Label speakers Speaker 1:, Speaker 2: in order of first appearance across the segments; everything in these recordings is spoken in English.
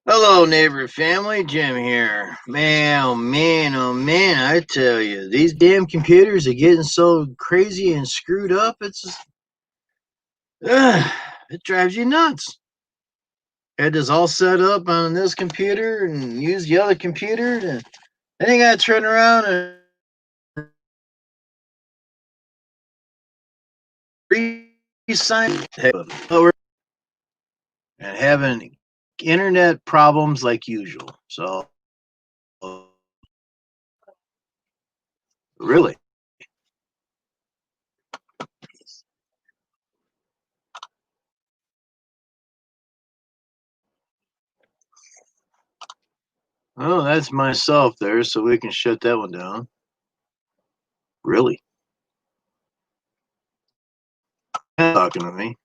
Speaker 1: Hello, neighbor family. Jim here. Man, oh man, oh man, I tell you, these damn computers are getting so crazy and screwed up. It's just, it drives you nuts. Had this all set up on this computer and use the other computer, and then you gotta turn around and re-sign and having internet problems like usual. So, really. Oh, that's myself there, so we can shut that one down. Really? Talking to me.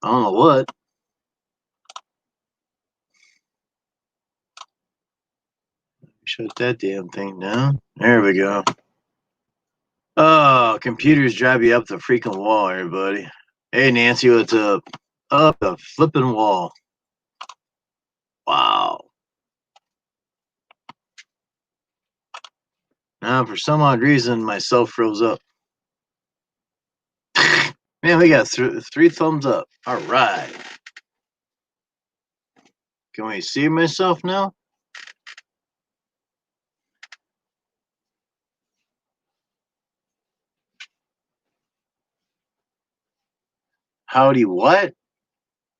Speaker 1: I don't know what. Shut that damn thing down. There we go. Oh, computers drive you up the freaking wall, everybody. Hey, Nancy, what's up? Up the flipping wall. Wow. Now, for some odd reason, myself froze up. Man, we got three thumbs up. All right. Can we see myself now? Howdy, what?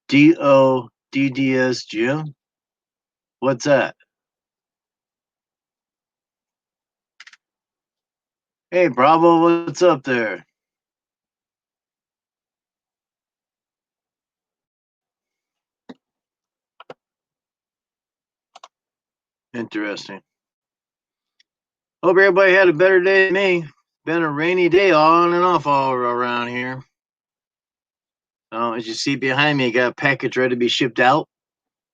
Speaker 1: DODDS Jim? What's that? Hey, Bravo, what's up there? Interesting. Hope everybody had a better day than me. Been a rainy day on and off all around here. As you see behind me, got a package ready to be shipped out.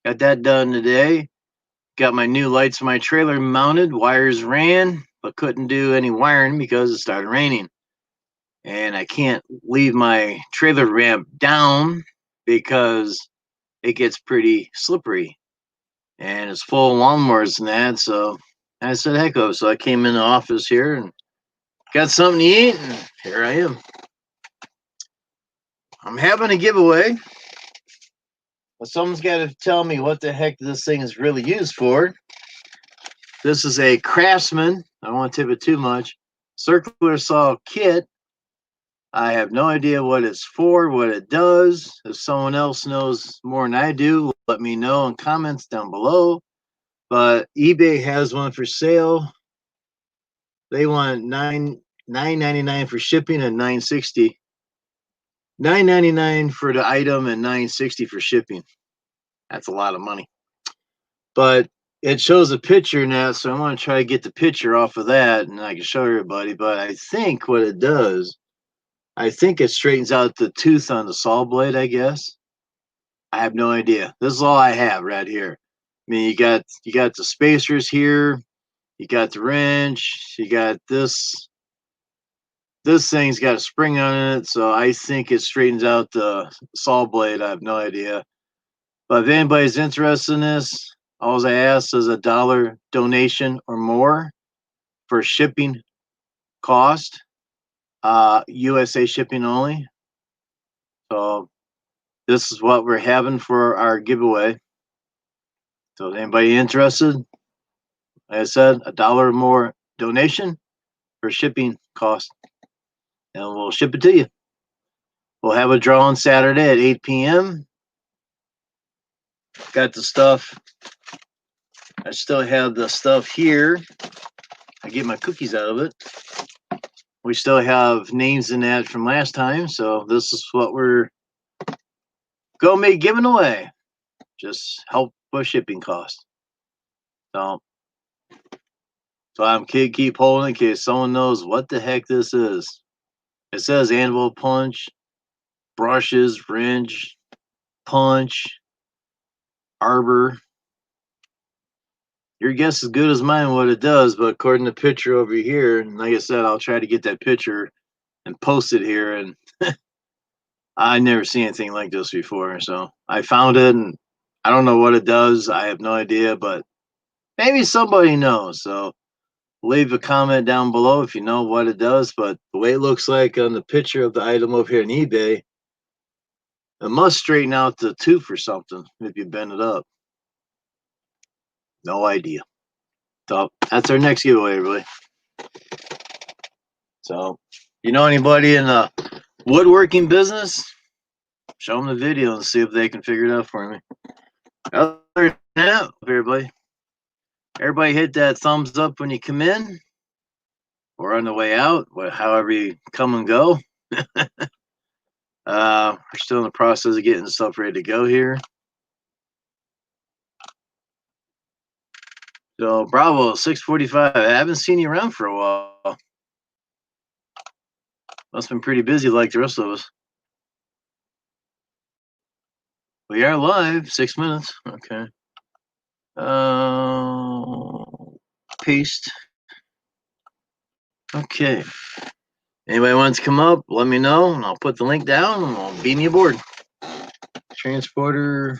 Speaker 1: Got that done today. Got my new lights in my trailer mounted. Wires ran, but couldn't do any wiring because it started raining. And I can't leave my trailer ramp down because it gets pretty slippery. And it's full of lawnmowers and that. So I said, heck of. So I came in the office here and got something to eat. And here I am. I'm having a giveaway. Well, someone's got to tell me what the heck this thing is really used for. This is a Craftsman. I don't want to tip it too much. Circular saw kit. I have no idea what it's for, what it does. If someone else knows more than I do, let me know in comments down below. But eBay has one for sale. They want $9.99 for shipping and $9.60. $9.99 for the item and $9.60 for shipping. That's a lot of money. But it shows a picture now, so I want to try to get the picture off of that and I can show everybody. But I think what it does, I think it straightens out the tooth on the saw blade, I guess. I have no idea. This is all I have right here. I mean, you got the spacers here, you got the wrench, you got this. This thing's got a spring on it, so I think it straightens out the saw blade. I have no idea. But if anybody's interested in this, all I ask is $1 donation or more for shipping cost. USA shipping only. So this is what we're having for our giveaway. So is anybody interested? Like I said, $1 or more donation for shipping cost. And we'll ship it to you. We'll have a draw on Saturday at 8 p.m. Got the stuff. I still have the stuff here. I get my cookies out of it. We still have names in that from last time, so this is what we're gonna be giving away. Just help with shipping costs. So I'm keep holding in case someone knows what the heck this is. It says anvil punch, brushes, wrench, punch, arbor. Your guess is good as mine what it does, but according to the picture over here, and like I said, I'll try to get that picture and post it here. And I never seen anything like this before, so I found it, and I don't know what it does. I have no idea, but maybe somebody knows. So leave a comment down below if you know what it does. But the way it looks like on the picture of the item over here on eBay, it must straighten out the tooth or something if you bend it up. No idea. So that's our next giveaway, everybody. So, you know anybody in the woodworking business? Show them the video and see if they can figure it out for me. Other than that, everybody hit that thumbs up when you come in or on the way out, however you come and go. We're still in the process of getting stuff ready to go here. So Bravo 645. I haven't seen you around for a while. Must have been pretty busy like the rest of us. We are live, 6 minutes. Okay. Paste. Okay. Anybody wants to come up, let me know, and I'll put the link down, and I'll beam you aboard. Transporter.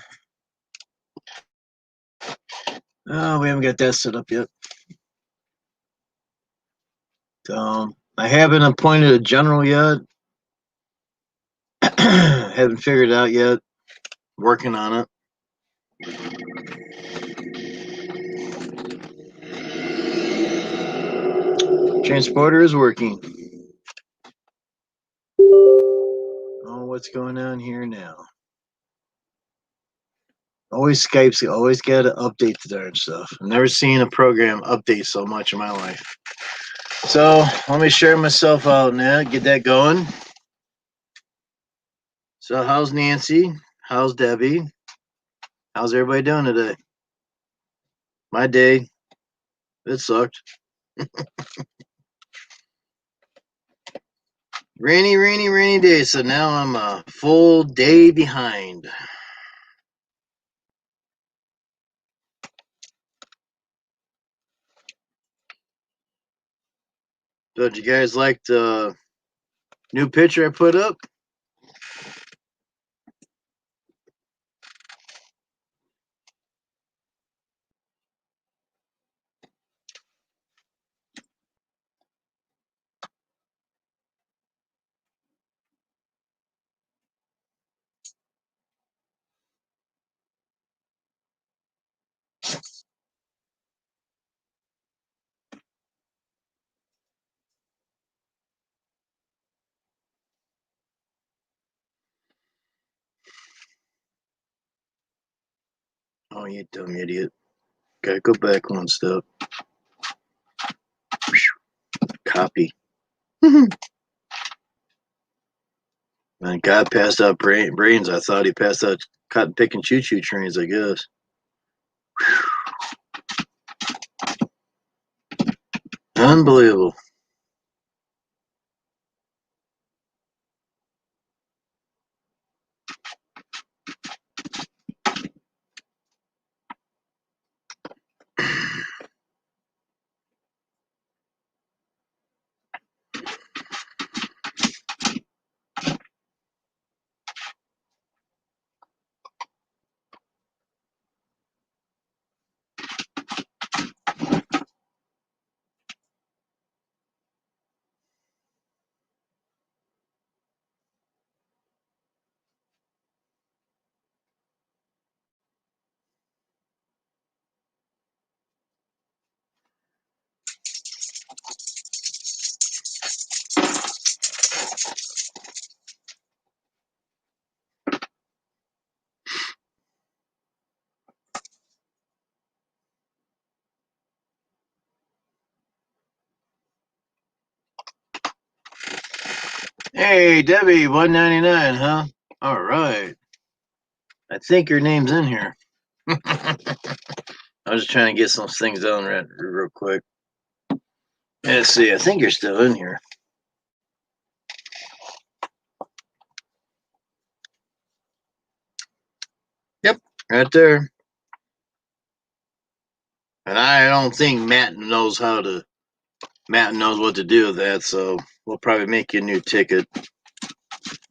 Speaker 1: Oh, we haven't got that set up yet. I haven't appointed a general yet. Haven't figured it out yet. Working on it. Transporter is working. Oh, what's going on here now? Always Skype's always got to update the darn stuff. I've never seen a program update so much in my life. So let me share myself out now, get that going. So how's Nancy? How's Debbie? How's everybody doing today? My day, it sucked. Rainy day. So now I'm a full day behind. So did you guys like the new picture I put up? Oh, you dumb idiot. Gotta go back one step. Copy. Man, God passed out brains. I thought he passed out cotton picking choo-choo trains, I guess. Unbelievable. Hey, Debbie, 199, huh? All right. I think your name's in here. I was just trying to get some things done real quick. Let's see. I think you're still in here. Yep, right there. And I don't think Matt knows what to do with that, so we'll probably make you a new ticket.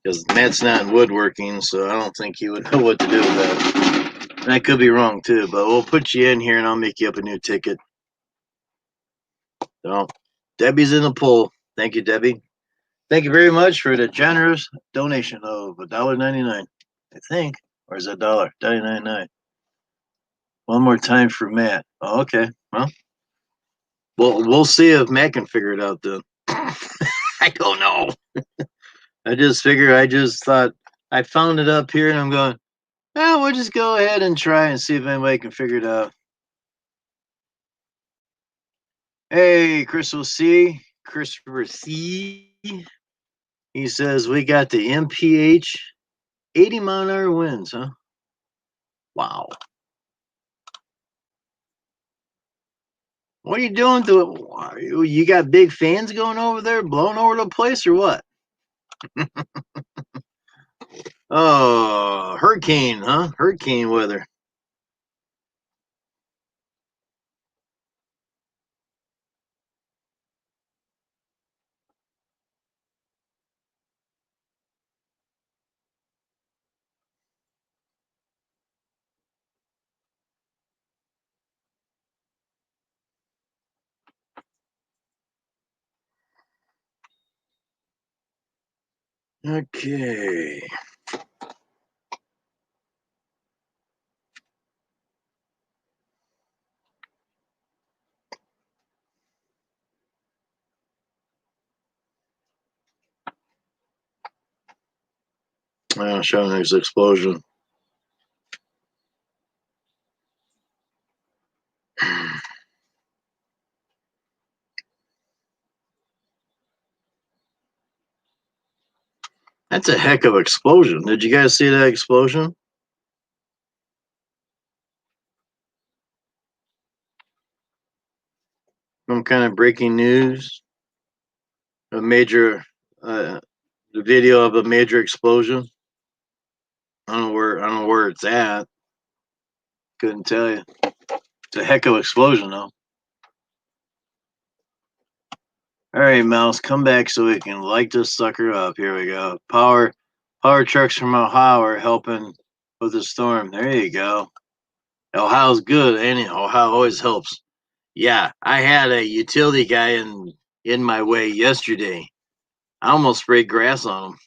Speaker 1: because Matt's not in woodworking, so I don't think he would know what to do with that. And I could be wrong too, but we'll put you in here and I'll make you up a new ticket. So, Debbie's in the pool. Thank you, Debbie. Thank you very much for the generous donation of $1.99, I think. Or is that $1.99? One more time for Matt. Oh, okay. Well, we'll see if Matt can figure it out then. I don't know. I just thought I found it up here and I'm going, oh, we'll just go ahead and try and see if anybody can figure it out. Hey, Christopher C. He says we got the MPH 80 mile an hour winds, huh? Wow. What are you doing to it? You got big fans going over there, blowing over the place, or what? Oh, hurricane, huh? Hurricane weather. Okay. Showing there's explosion. That's a heck of an explosion. Did you guys see that explosion? Some kind of breaking news. A major, the video of a major explosion. I don't know where it's at. Couldn't tell you. It's a heck of an explosion, though. All right, Mouse, come back so we can light this sucker up. Here we go. Power trucks from Ohio are helping with the storm. There you go. Ohio's good, ain't it? Ohio always helps. Yeah, I had a utility guy in my way yesterday. I almost sprayed grass on him.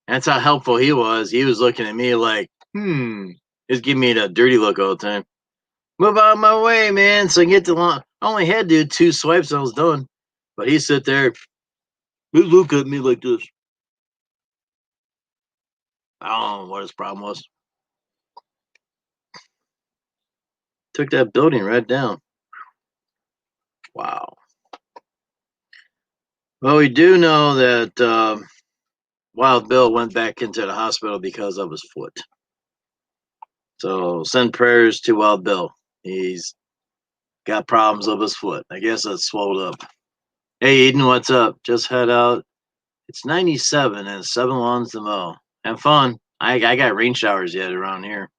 Speaker 1: That's how helpful he was. He was looking at me like, He's giving me the dirty look all the time. Move out of my way, man. So I can get the lawn. I only had to do 2 swipes and I was done. But he sit there, he look at me like this. I don't know what his problem was. Took that building right down. Wow. Well, we do know that Wild Bill went back into the hospital because of his foot. So send prayers to Wild Bill. He's got problems with his foot. I guess it's swelled up. Hey, Eden, what's up? Just head out. It's 97 and 7 lawns to mow. Have fun. I got rain showers yet around here.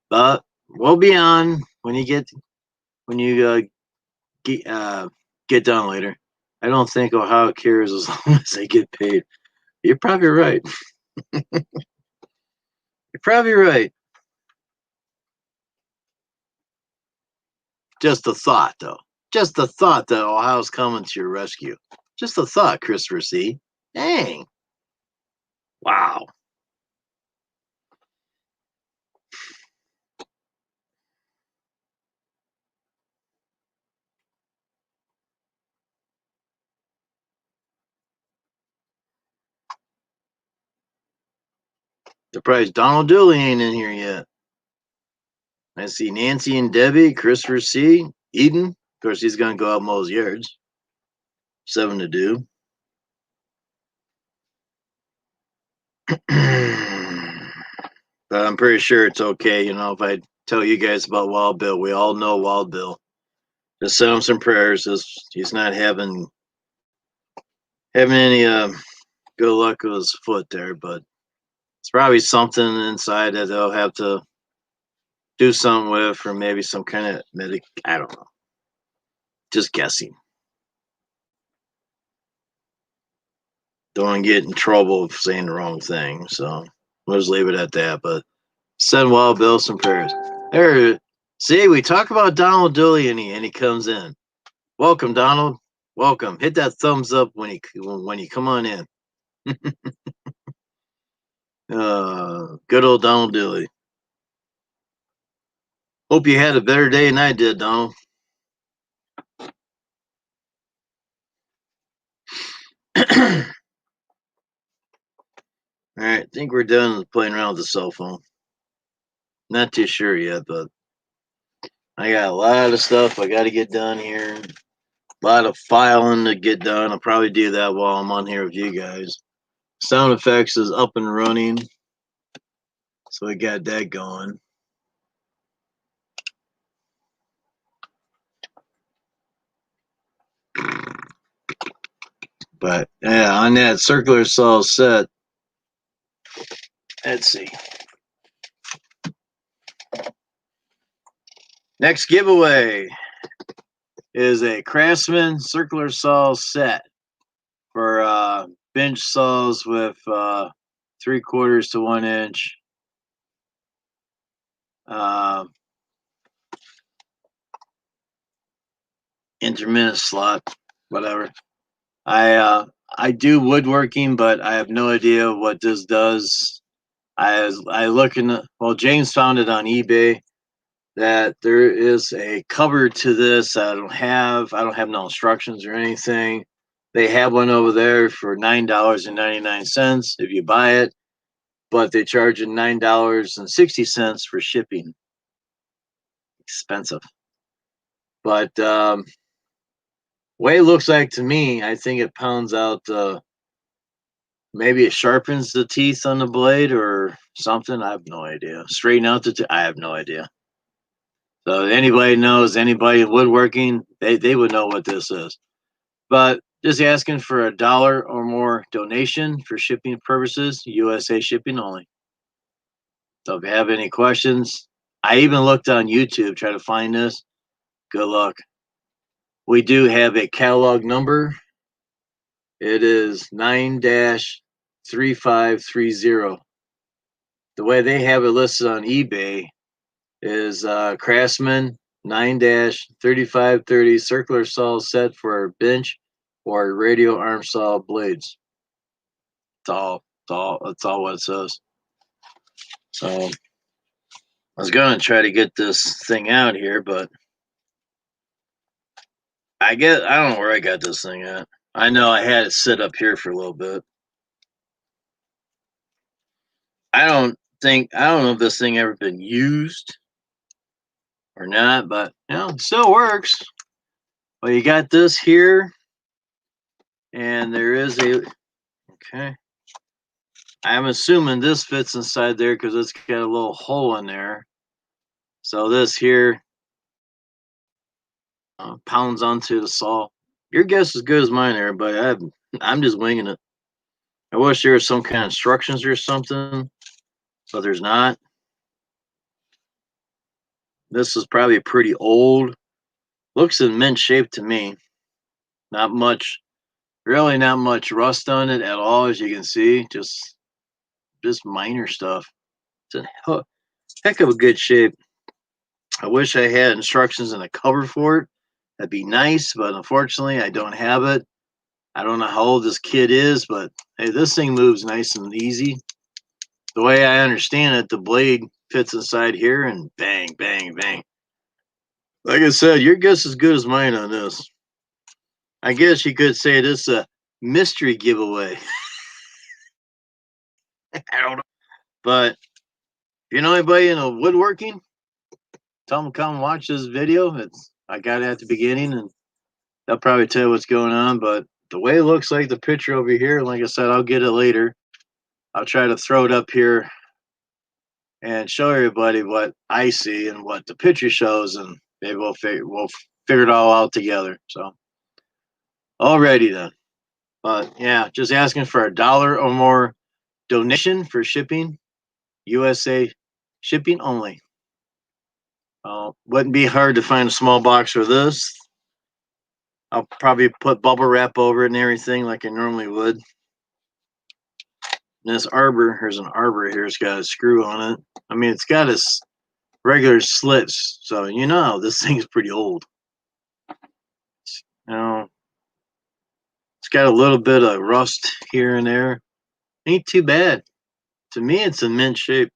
Speaker 1: But we'll be on when you get done later. I don't think Ohio cares as long as they get paid. You're probably right. You're probably right. Just a thought, though. Just the thought that Ohio's coming to your rescue. Just a thought, Christopher C. Dang. Wow. Surprised Donald Dooley ain't in here yet. I see Nancy and Debbie, Christopher C., Eden. Of course, he's going to go out and mow his yards. 7 to do. But I'm pretty sure it's okay, if I tell you guys about Wild Bill. We all know Wild Bill. Just send him some prayers. He's not having any good luck with his foot there, but it's probably something inside that they'll have to do something with, or maybe some kind of I don't know. Just guessing. don't want to get in trouble for saying the wrong thing. So we'll just leave it at that. But send Wild Bill some prayers. There, see, we talk about Donald Dooley and he comes in. Welcome, Donald. Welcome. Hit that thumbs up when you come on in. Good old Donald Dooley. Hope you had a better day than I did, Donald. All right, I think we're done playing around with the cell phone. Not too sure yet, but I got a lot of stuff I got to get done here. A lot of filing to get done. I'll probably do that while I'm on here with you guys. Sound effects is up and running, so we got that going. But yeah, on that circular saw set, let's see. Next giveaway is a Craftsman circular saw set for bench saws with 3/4 to 1 inch. Intermittent slot, whatever. I do woodworking, but I have no idea what this does. I look in James found it on eBay that there is a cover to this. I don't have no instructions or anything. They have one over there for $9.99 if you buy it, but they charge you $9.60 for shipping. Expensive. But way it looks like to me, I think it pounds out. Maybe it sharpens the teeth on the blade or something. I have no idea. Straighten out I have no idea. So anybody knows, anybody in woodworking, they would know what this is. But just asking for $1 or more donation for shipping purposes, USA shipping only. So if you have any questions, I even looked on YouTube, try to find this. Good luck. We do have a catalog number. It is 9-3530. The way they have it listed on eBay is Craftsman 9-3530 circular saw set for bench or radial arm saw blades. That's all what it says. So I was gonna try to get this thing out here, but I don't know where I got this thing at. I know I had it sit up here for a little bit. I don't know if this thing ever been used or not, but it still works. Well, you got this here, and there is okay. I'm assuming this fits inside there because it's got a little hole in there. So this here pounds onto the saw. Your guess is as good as mine, everybody. I'm just winging it. I wish there was some kind of instructions or something, but there's not. This is probably pretty old. Looks in mint shape to me. Not much, really not much rust on it at all, as you can see. Just minor stuff. It's a heck of a good shape. I wish I had instructions and a cover for it. That'd be nice, but unfortunately, I don't have it. I don't know how old this kid is, but hey, this thing moves nice and easy. The way I understand it, the blade fits inside here and bang, bang, bang. Like I said, your guess is as good as mine on this. I guess you could say this is a mystery giveaway. I don't know. But if you know anybody in woodworking, tell them to come watch this video. I got it at the beginning, and they'll probably tell you what's going on. But the way it looks like the picture over here, like I said, I'll get it later. I'll try to throw it up here and show everybody what I see and what the picture shows, and maybe we'll figure it all out together. So, alrighty then. But yeah, just asking for $1 or more donation for shipping, USA shipping only. Wouldn't be hard to find a small box for this. I'll probably put bubble wrap over it and everything like I normally would. And this arbor, here's an arbor here. It's got a screw on it. I mean, it's got a regular slits, so you know this thing's pretty old. You know, it's got a little bit of rust here and there. Ain't too bad. To me, it's in mint shape.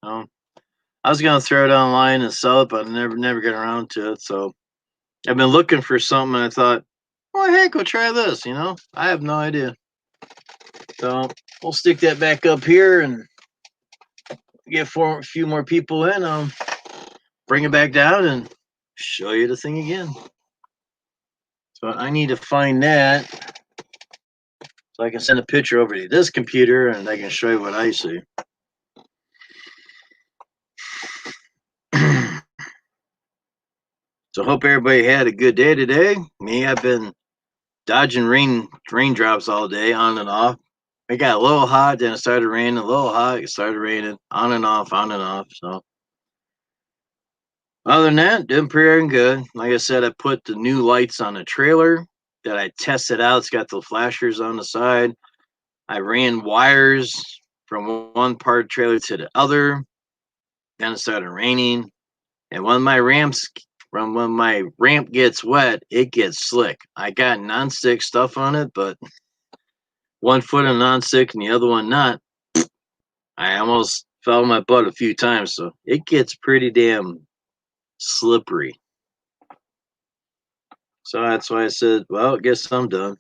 Speaker 1: I was gonna throw it online and sell it, but I never get around to it. So I've been looking for something, and I thought, well, heck, we'll try this. You know, I have no idea. So we'll stick that back up here and get a few more people in. Bring it back down and show you the thing again. So I need to find that so I can send a picture over to this computer and I can show you what I see. So hope everybody had a good day today. Me, I've been dodging raindrops all day, on and off. It got a little hot, then it started raining, a little hot, it started raining, on and off, on and off. So other than that, doing pretty good. Like I said, I put the new lights on the trailer that I tested out. It's got the flashers on the side. I ran wires from one part of the trailer to the other. Then it started raining. And when my ramp gets wet, it gets slick. I got non-stick stuff on it, but one foot of non-stick and the other one not. I almost fell on my butt a few times, so it gets pretty damn slippery. So that's why I said, well, I guess I'm done.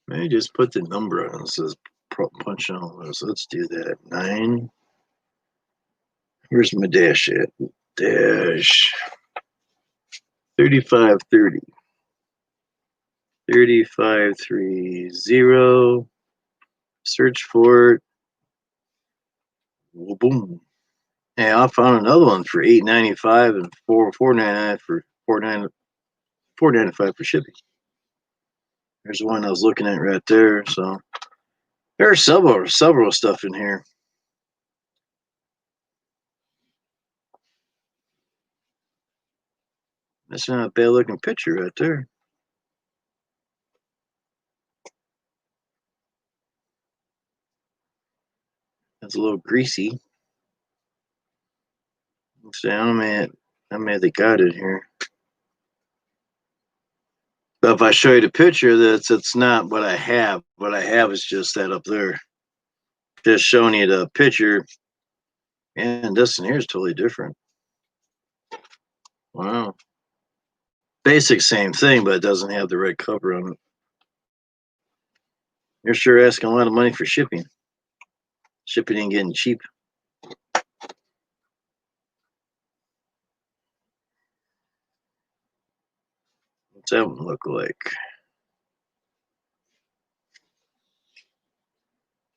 Speaker 1: Maybe just put the number on it. It says punch on this. Let's do that. 9. Where's my dash at? Dash 3530. 3530. Search for it. Boom. Hey, I found another one for $8.95 and $4.99 for $4.95 for shipping. There's one I was looking at right there. So there are several stuff in here. That's not a bad looking picture right there. That's a little greasy. Let's see, I may have they got it here. But if I show you the picture, it's not what I have. What I have is just that up there. Just showing you the picture. And this in here is totally different. Wow. Basic same thing, but it doesn't have the red cover on it. You're sure asking a lot of money for shipping. Shipping ain't getting cheap. What's that one look like?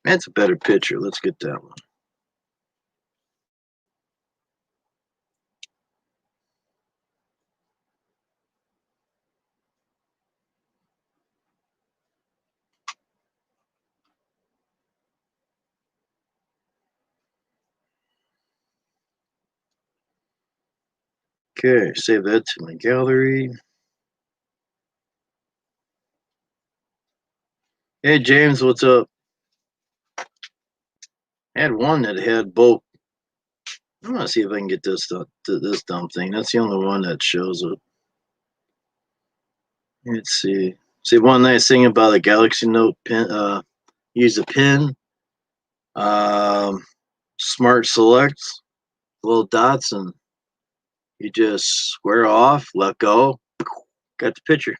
Speaker 1: That's a better picture. Let's get that one. Okay, save that to my gallery. Hey James, what's up? I had one that had both. I want to see if I can get this dumb thing. That's the only one that shows it. Let's see. See, one nice thing about a Galaxy Note pen, use a pin, um, smart selects, little dots, and you just square off, let go, got the picture.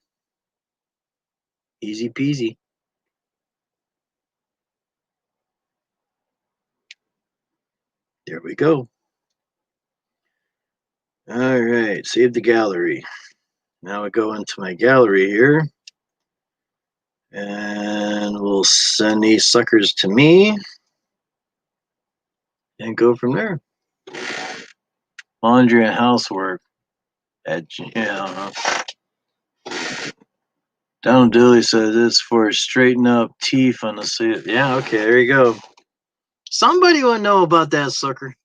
Speaker 1: Easy peasy. There we go. All right, save the gallery. Now I go into my gallery here, and we'll send these suckers to me and go from there. Laundry and housework. I don't know. Donald Dilly says it's for straighten up teeth on the seat. Yeah, okay, there you go. Somebody would know about that sucker.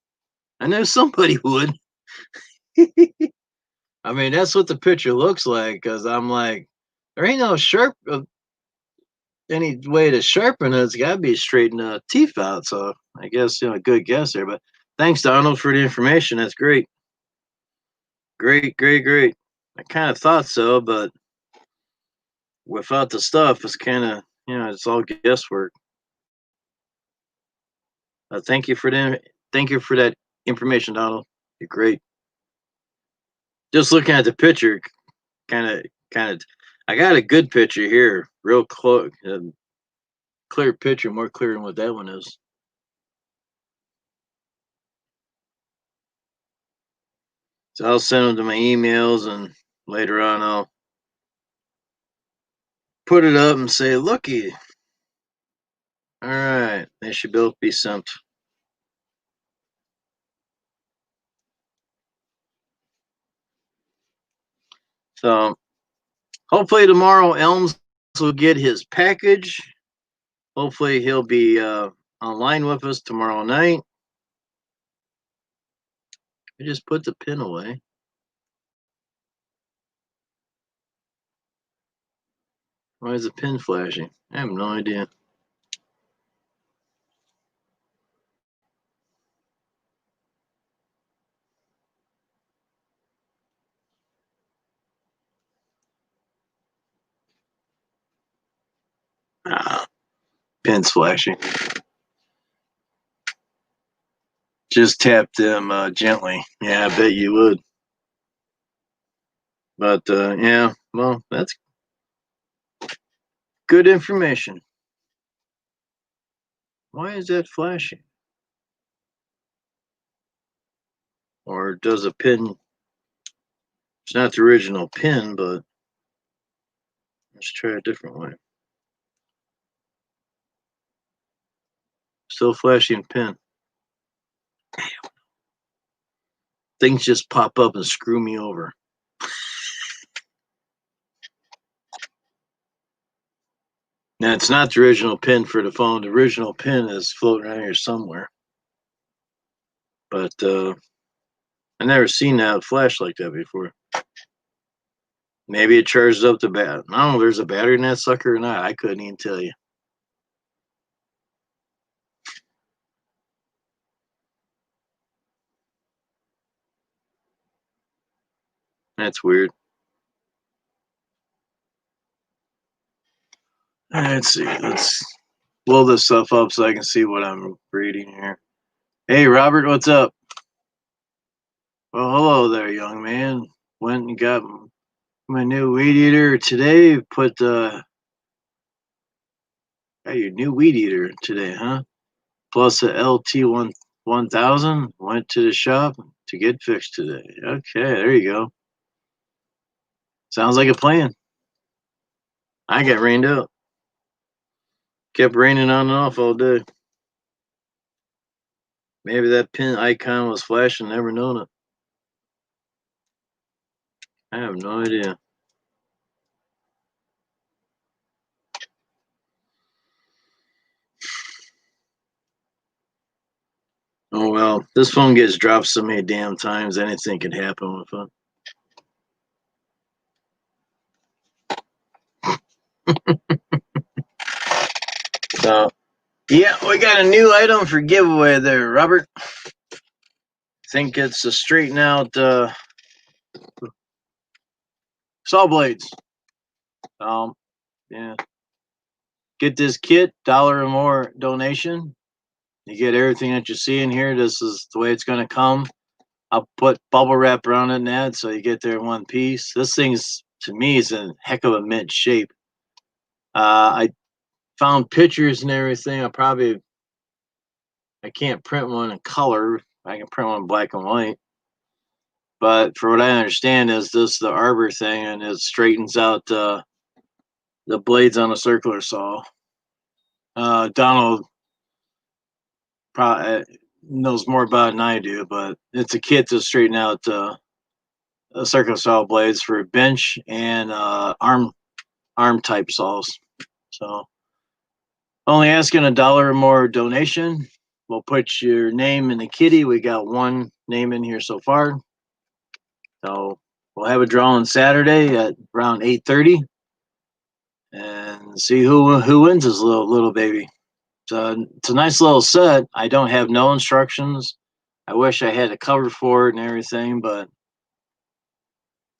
Speaker 1: I know somebody would. I mean, that's what the picture looks like. Because I'm like, there ain't no sharp any way to sharpen it. It's got to be straighten teeth out. So I guess good guess there. But thanks, Donald, for the information. That's great. Great, great, great. I kind of thought so, but without the stuff, it's kind of it's all guesswork. Thank you for that information, Donald. You're great. Just looking at the picture, kind of. I got a good picture here, real close, clear picture, more clear than what that one is. So I'll send them to my emails, and later on I'll put it up and say, "Looky, all right, they should both be sent." So hopefully tomorrow Elms will get his package. Hopefully he'll be online with us tomorrow night. I just put the pin away. Why is the pin flashing? I have no idea. Ah, pin's flashing. Just tap them gently. Yeah, I bet you would. But yeah, well, that's good information. Why is that flashing? Or does a pin? It's not the original pin, but let's try a different way. Still flashing pin. Damn. Things just pop up and screw me over. Now, it's not the original pin for the phone. The original pin is floating around here somewhere. But I've never seen that flash like that before. Maybe it charges up the bat. I don't know if there's a battery in that sucker or not. I couldn't even tell you. That's weird. Let's see. Let's blow this stuff up so I can see what I'm reading here. Hey, Robert, what's up? Well, hello there, young man. Went and got my new weed eater today. Got your new weed eater today, huh? Plus a LT1000. Went to the shop to get fixed today. Okay, there you go. Sounds like a plan. I got rained out. Kept raining on and off all day. Maybe that pin icon was flashing, never known it. I have no idea. Oh well, this phone gets dropped so many damn times, anything can happen with it. So, yeah, we got a new item for giveaway there, Robert. Think it's a straighten out saw blades. Yeah. Get this kit, $1 or more donation. You get everything that you see in here. This is the way it's going to come. I'll put bubble wrap around it and that, so you get there in one piece. This thing's, to me, is in heck of a mint shape. I found pictures and everything. I can't print one in color. I can print one in black and white. But for what I understand, is this the arbor thing, and it straightens out the blades on a circular saw. Donald probably knows more about it than I do, but it's a kit to straighten out circular saw blades for bench and arm arm type saws. So only asking $1 or more donation. We'll put your name in the kitty. We got one name in here so far. So we'll have a draw on Saturday at around 8:30, and see who wins this little baby. It's a nice little set. I don't have no instructions. I wish I had a cover for it and everything, but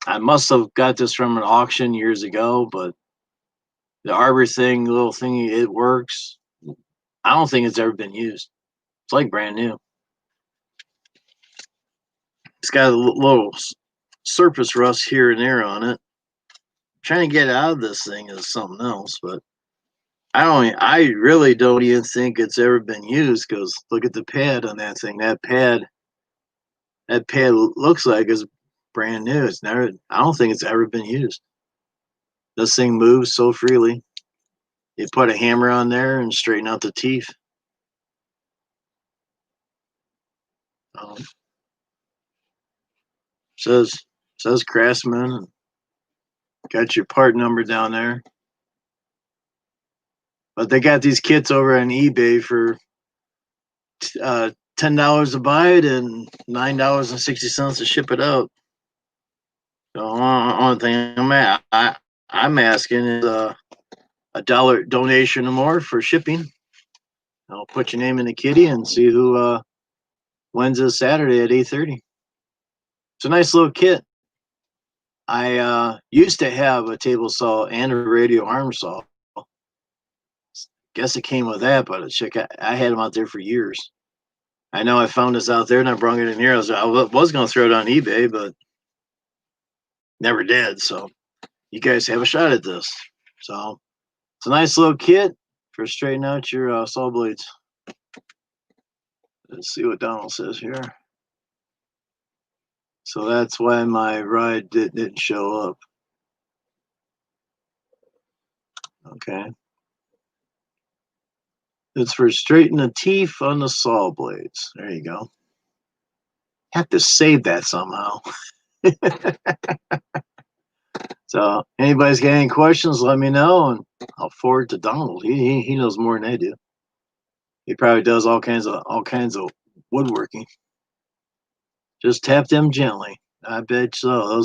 Speaker 1: I must have got this from an auction years ago. But the arbor thing, little thingy, it works. I don't think it's ever been used. It's like brand new. It's got a little surface rust here and there on it. Trying to get out of this thing is something else, but I really don't even think it's ever been used, because look at the pad on that thing. That pad looks like it's brand new. It's never. I don't think it's ever been used. This thing moves so freely. You put a hammer on there and straighten out the teeth. Says Craftsman. Got your part number down there. But they got these kits over on eBay for $10 to buy it and $9.60 to ship it out. So only thing I'm asking is $1 donation or more for shipping. I'll put your name in the kitty and see who wins this Saturday at 8:30. It's a nice little kit. I used to have a table saw and a radio arm saw. Guess it came with that, but I had them out there for years. I know I found this out there and I brought it in here. I was going to throw it on eBay, but never did. So you guys have a shot at this. So it's a nice little kit for straightening out your saw blades. Let's see what Donald says here. So that's why my ride didn't show up. Okay. It's for straightening the teeth on the saw blades. There you go. Have to save that somehow. So anybody's got any questions, let me know, and I'll forward to Donald. He knows more than I do. He probably does all kinds of woodworking. Just tap them gently. I bet so.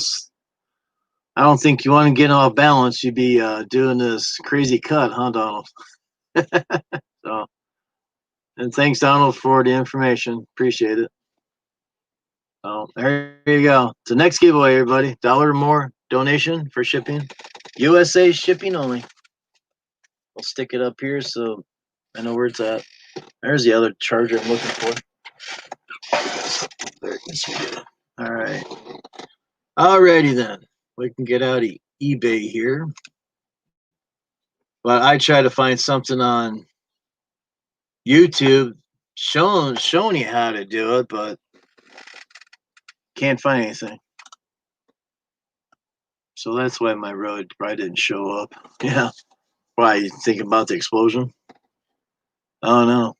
Speaker 1: I don't think you want to get off balance. You'd be doing this crazy cut, huh, Donald? So, and thanks, Donald, for the information. Appreciate it. So there you go. It's the next giveaway, everybody. $1 or more donation for shipping. USA shipping only. I'll stick it up here so I know where it's at. There's the other charger I'm looking for. There, all right. Alrighty then. We can get out of eBay here. But I try to find something on YouTube showing you how to do it, but can't find anything. So that's why my road probably didn't show up. Yeah. Why, you think about the explosion? Oh no.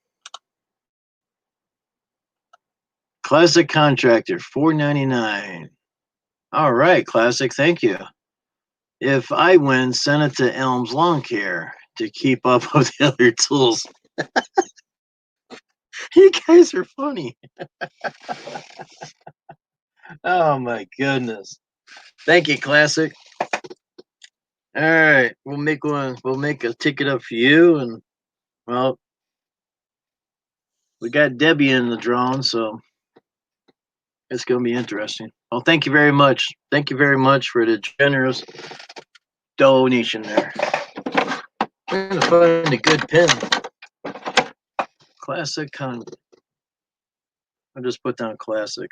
Speaker 1: Classic Contractor, $4.99. All right, Classic, thank you. If I win, send it to Elms Lawn Care to keep up with the other tools. You guys are funny. Oh my goodness. Thank you, Classic. All right, we'll make a ticket up for you, and well, we got Debbie in the drawing, so it's gonna be interesting. Well, thank you very much. Thank you very much for the generous donation there. I'm gonna find a good pen. Classic Con. I'll just put down Classic.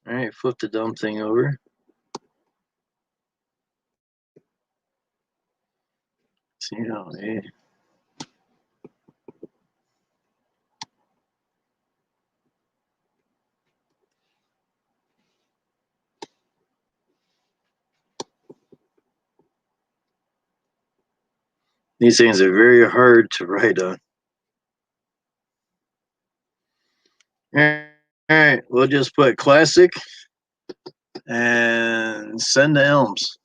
Speaker 1: All right, flip the dumb thing over. See how these things are very hard to write on. All right, we'll just put Classic and send the elms.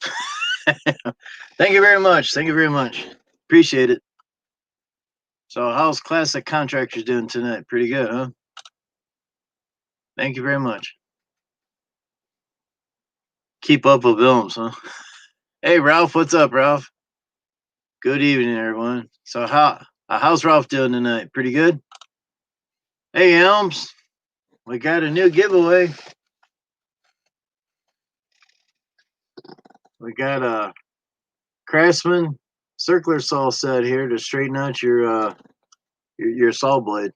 Speaker 1: Thank you very much. Thank you very much. Appreciate it. So how's Classic Contractors doing tonight? Pretty good, huh? Thank you very much. Keep up with elms, huh? Hey, Ralph, what's up, Ralph? Good evening, everyone. So how's Ralph doing tonight? Pretty good? Hey, Elms, we got a new giveaway. We got a Craftsman circular saw set here to straighten out your saw blade,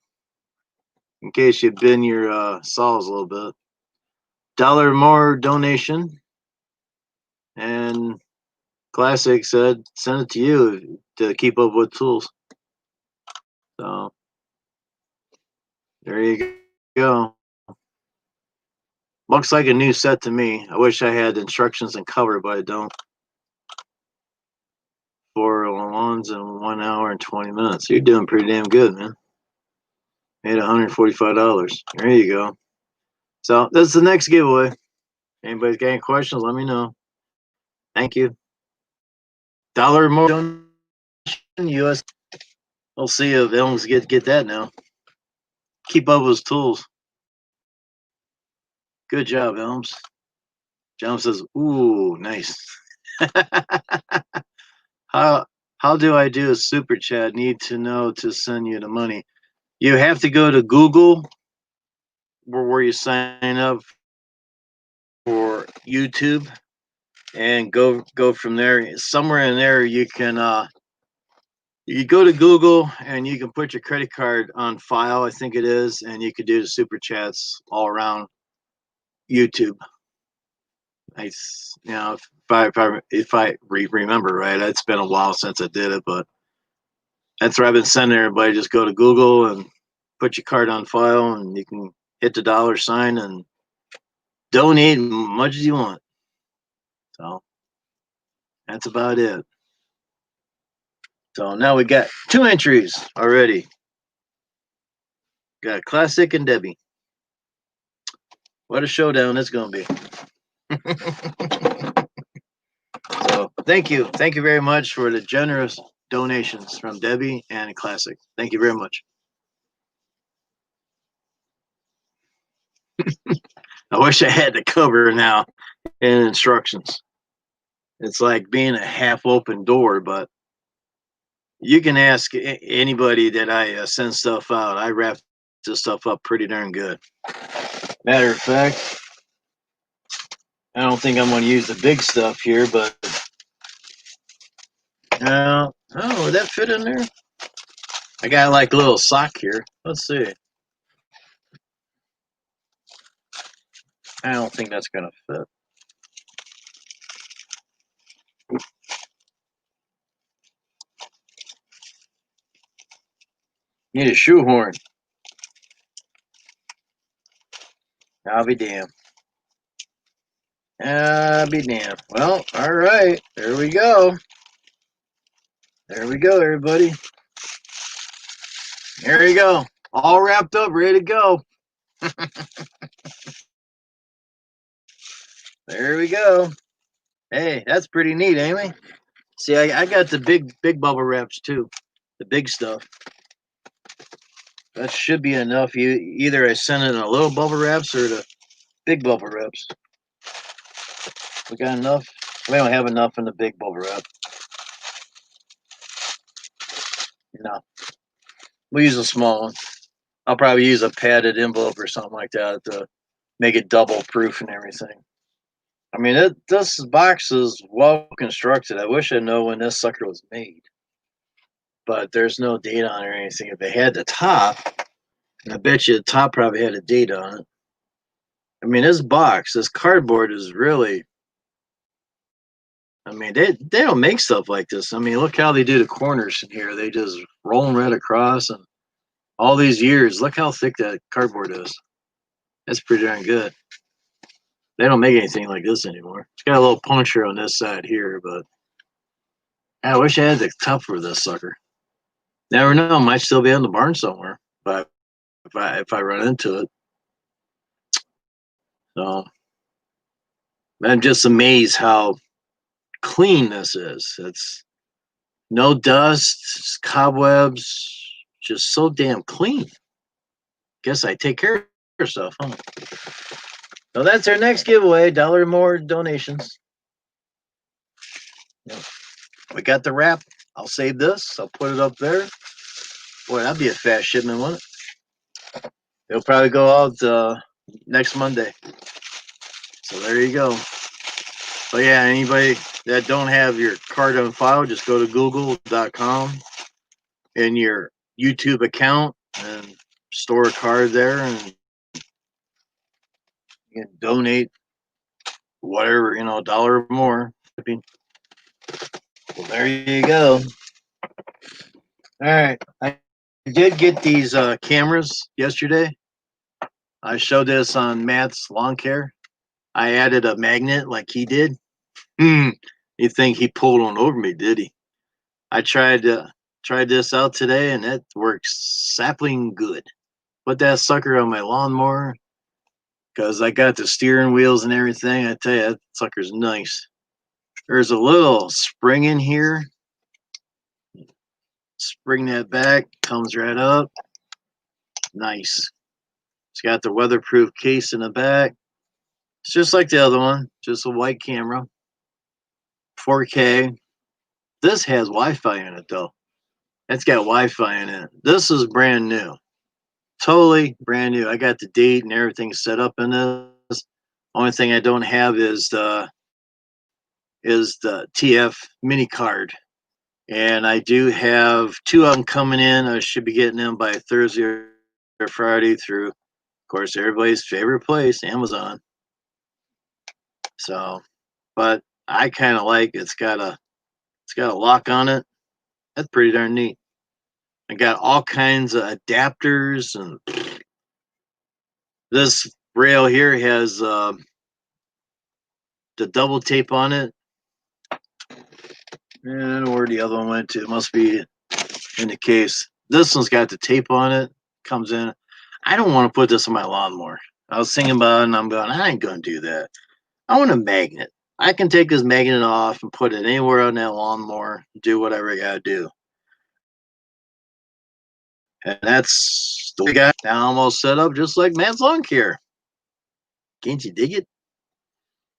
Speaker 1: in case you bend your saws a little bit. $1 more donation, and Classic said send it to you to keep up with tools. So there you go. Looks like a new set to me. I wish I had instructions and cover, but I don't. 4 lawns in 1 hour and 20 minutes. You're doing pretty damn good, man. Made $145. There you go. So that's the next giveaway. Anybody's got any questions, let me know. Thank you. $1 more donation, US. We'll see if Elms get that now. Keep up with his tools. Good job, Elms. John says, ooh, nice. How do I do a super chat? Need to know to send you the money. You have to go to Google where you sign up for YouTube and go from there. Somewhere in there you can you go to Google and you can put your credit card on file, I think it is, and you could do the super chats all around YouTube. If I remember right, it's been a while since I did it, but that's what I've been sending everybody. Just go to Google and put your card on file, and you can hit the $sign and donate as much as you want. So that's about it. So now we got 2 entries already. Got Classic and Debbie. What a showdown it's going to be. So thank you. Thank you very much for the generous donations from Debbie and Classic. Thank you very much. I wish I had the cover now and instructions. It's like being a half open door, but you can ask anybody that I send stuff out. I wrap this stuff up pretty darn good. Matter of fact, I don't think I'm going to use the big stuff here, but oh, would that fit in there? I got like a little sock here. Let's see. I don't think that's going to fit. Need a shoehorn. I'll be damned. I'll be damned. Well, all right. There we go. There we go, everybody. There you go. All wrapped up, ready to go. There we go. Hey, that's pretty neat, ain't we? See, I got the big bubble wraps too. The big stuff. That should be enough. Either I send in a little bubble wraps or the big bubble wraps. We got enough? We don't have enough in the big bubble wrap. No. We'll use a small one. I'll probably use a padded envelope or something like that to make it double proof and everything. I mean, this box is well constructed. I wish I know when this sucker was made. But there's no date on it or anything. If it had the top, I bet you the top probably had a date on it. I mean, this cardboard is really, I mean, they don't make stuff like this. I mean, look how they do the corners in here. They just roll them right across, and all these years, look how thick that cardboard is. That's pretty darn good. They don't make anything like this anymore. It's got a little puncture on this side here, but I wish I had the top for this sucker. Never know, might still be in the barn somewhere, but if I run into it. So I'm just amazed how clean this is. It's no dust, cobwebs, just so damn clean. Guess I take care of stuff, huh? So that's our next giveaway. $1 or more donations. We got the wrap. I'll save this. I'll put it up there. Boy, that'd be a fast shipment, wouldn't it? It'll probably go out next Monday. So there you go. But yeah, anybody that don't have your card on file, just go to google.com in your YouTube account and store a card there, and you can donate whatever, $1 or more. Well, there you go. All right. I did get these cameras yesterday. I showed this on Matt's lawn care. I added a magnet like he did. You think he pulled one over me, did he? I tried this out today, and it works sapling good. Put that sucker on my lawnmower because I got the steering wheels and everything. I tell you, that sucker's nice. There's a little spring in here. Spring that back, comes right up. Nice. It's got the weatherproof case in the back. It's just like the other one, just a white camera. 4K. This has Wi-Fi in it though. It's got Wi-Fi in it. This is brand new. Totally brand new. I got the date and everything set up in this. Only thing I don't have is the TF mini card. And I do have 2 of them coming in. I should be getting them by Thursday or Friday through, of course, everybody's favorite place, Amazon. So, but I kind of like it's got a lock on it. That's pretty darn neat. I got all kinds of adapters, and this rail here has the double tape on it. And where the other one went to? It must be in the case. This one's got the tape on it. Comes in. I don't want to put this on my lawnmower. I was thinking about it, and I'm going, I ain't going to do that. I want a magnet. I can take this magnet off and put it anywhere on that lawnmower, do whatever I got to do. And that's the way I got almost set up just like Matt's Lawn Care. Can't you dig it?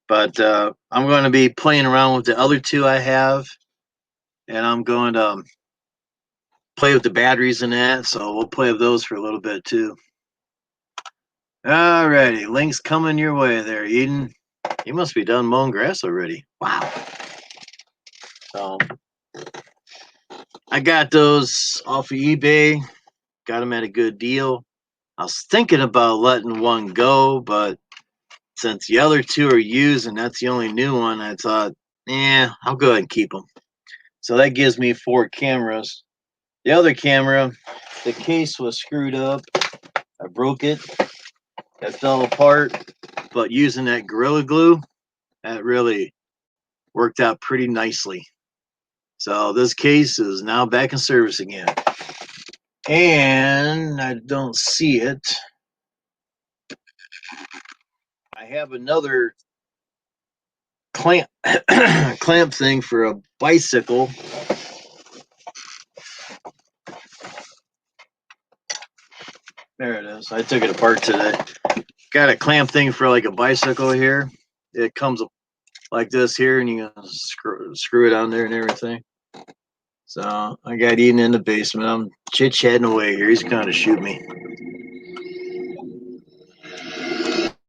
Speaker 1: But I'm going to be playing around with the other 2 I have. And I'm going to play with the batteries in that. So we'll play with those for a little bit too. Alrighty, links coming your way there, Eden. You must be done mowing grass already. Wow. So I got those off of eBay. Got them at a good deal. I was thinking about letting one go, but since the other 2 are used and that's the only new one, I thought, I'll go ahead and keep them. So that gives me 4 cameras. The other camera, the case was screwed up. I broke it. It fell apart. But using that Gorilla Glue, that really worked out pretty nicely. So this case is now back in service again. And I don't see it. I have another clamp clamp thing for a bicycle. There it is. I took it apart today. Got a clamp thing for like a bicycle here. It comes like this here, and you can screw it on there and everything. So I got Eden in the basement. I'm chit-chatting away here. He's going to shoot me.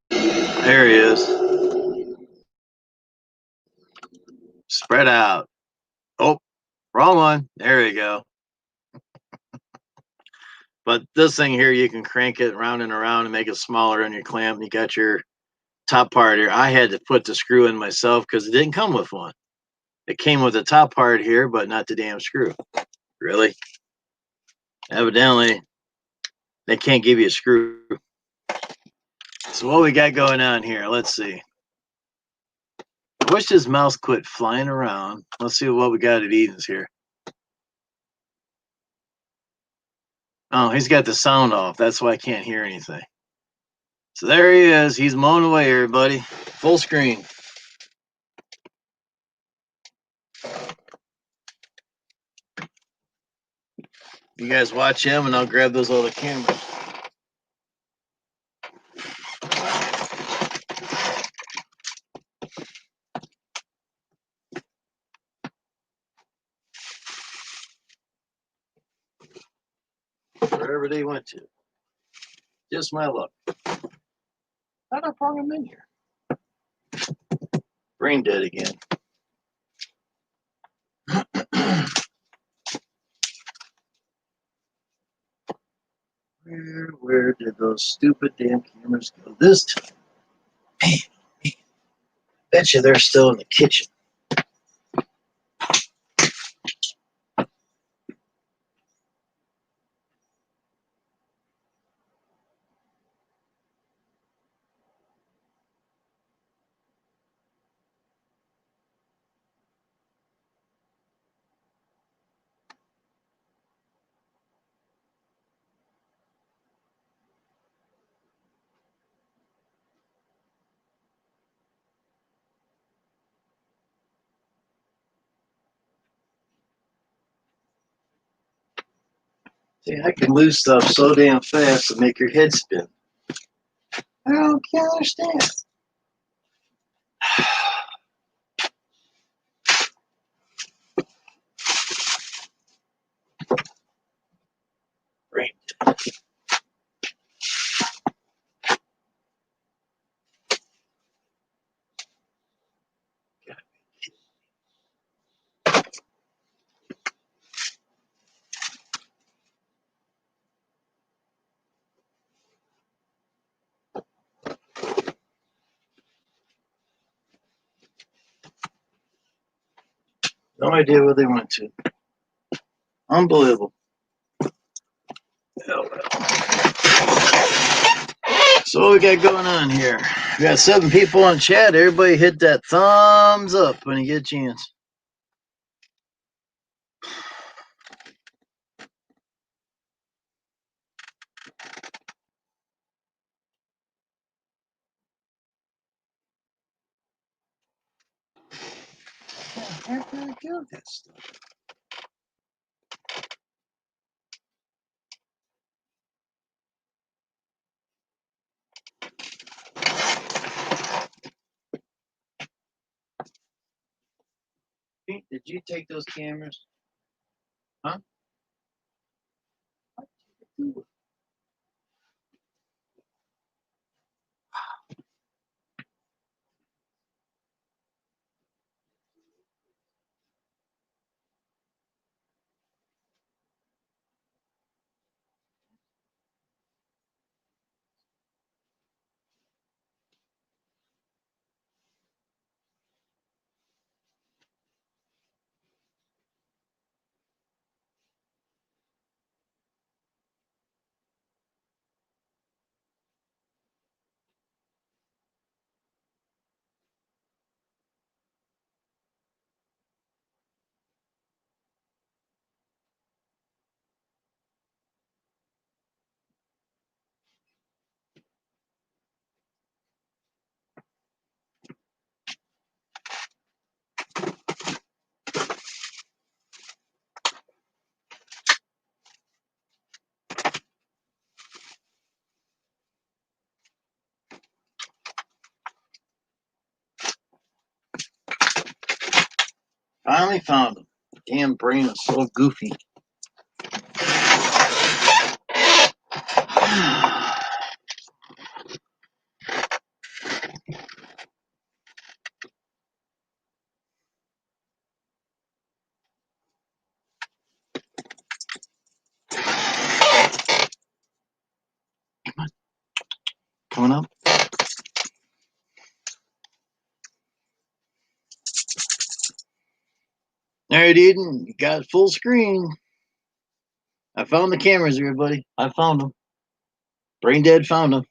Speaker 1: There he is. Spread out. Oh, wrong one. There we go. But this thing here, you can crank it round and around and make it smaller on your clamp. You got your top part here. I had to put the screw in myself because it didn't come with one. It came with the top part here, but not the damn screw. Really? Evidently, they can't give you a screw. So what we got going on here? Let's see. I wish this mouse quit flying around. Let's see what we got at Eden's here. Oh, he's got the sound off. That's why I can't hear anything. So there he is. He's mowing away, everybody. Full screen. You guys watch him, and I'll grab those other cameras. Wherever they went to. Just my luck. How'd I bring them in here? Brain dead again. Where did those stupid damn cameras go this time? Man, bet you they're still in the kitchen. See, I can lose stuff so damn fast to make your head spin. I can't understand. Brain. No idea where they went to. Unbelievable. Oh, well. So what we got going on here? We got 7 people on chat. Everybody hit that thumbs up when you get a chance. Where can I do this stuff? Pete, did you take those cameras? Huh? Finally found them. Damn brain is so goofy. Coming up. All right, Eden, you got full screen. I found the cameras, everybody. I found them. Brain dead found them.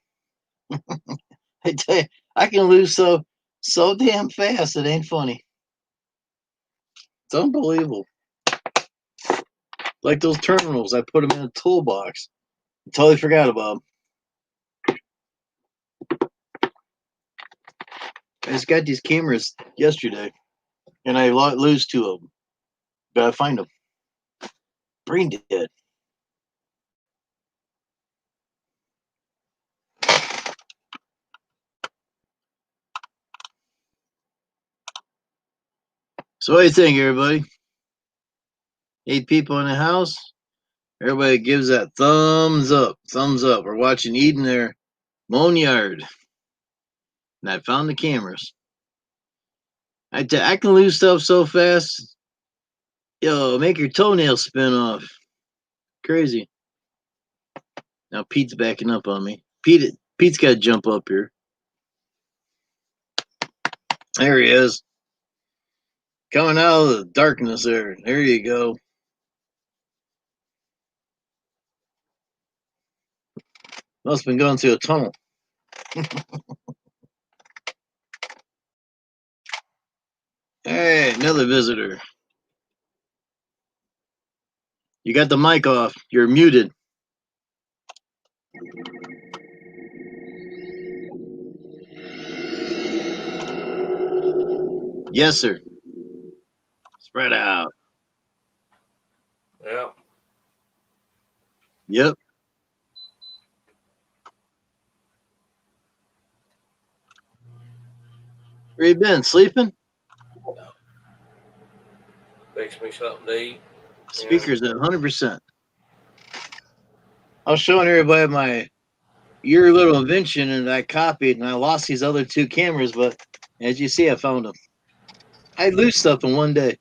Speaker 1: I tell you, I can lose so damn fast. It ain't funny. It's unbelievable. Like those terminals, I put them in a toolbox. I totally forgot about them. I just got these cameras yesterday, and I lose 2 of them, but I find them. Brain dead. So what do you think, everybody? 8 people in the house. Everybody gives that thumbs up. Thumbs up. We're watching Eden there. Boneyard. And I found the cameras. I can lose stuff so fast. Yo, make your toenails spin off. Crazy. Now Pete's backing up on me. Pete's got to jump up here. There he is. Coming out of the darkness there. There you go. Must have been going through a tunnel. Hey, another visitor. You got the mic off. You're muted. Yes, sir. Spread out.
Speaker 2: Yeah.
Speaker 1: Yep. Where you been? Sleeping?
Speaker 2: Makes me something to eat.
Speaker 1: Speaker's at 100%. I was showing everybody your little invention, and I copied, and I lost these other 2 cameras, but as you see, I found them. I lose stuff in one day.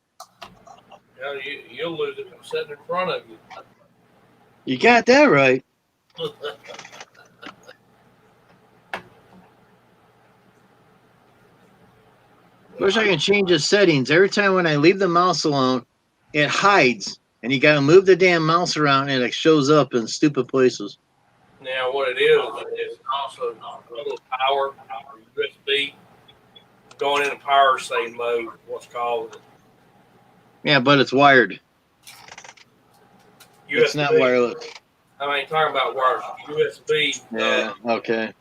Speaker 2: Yeah, you'll lose it from sitting in front of you.
Speaker 1: You got that right. Wish I can change the settings. Every time when I leave the mouse alone, it hides, and you got to move the damn mouse around, and it shows up in stupid places.
Speaker 2: Now, what it is also a little power, USB, going into power save mode, what's called.
Speaker 1: Yeah, but it's wired.
Speaker 2: USB.
Speaker 1: It's not wireless.
Speaker 2: I ain't talking about wireless. USB.
Speaker 1: Yeah, okay.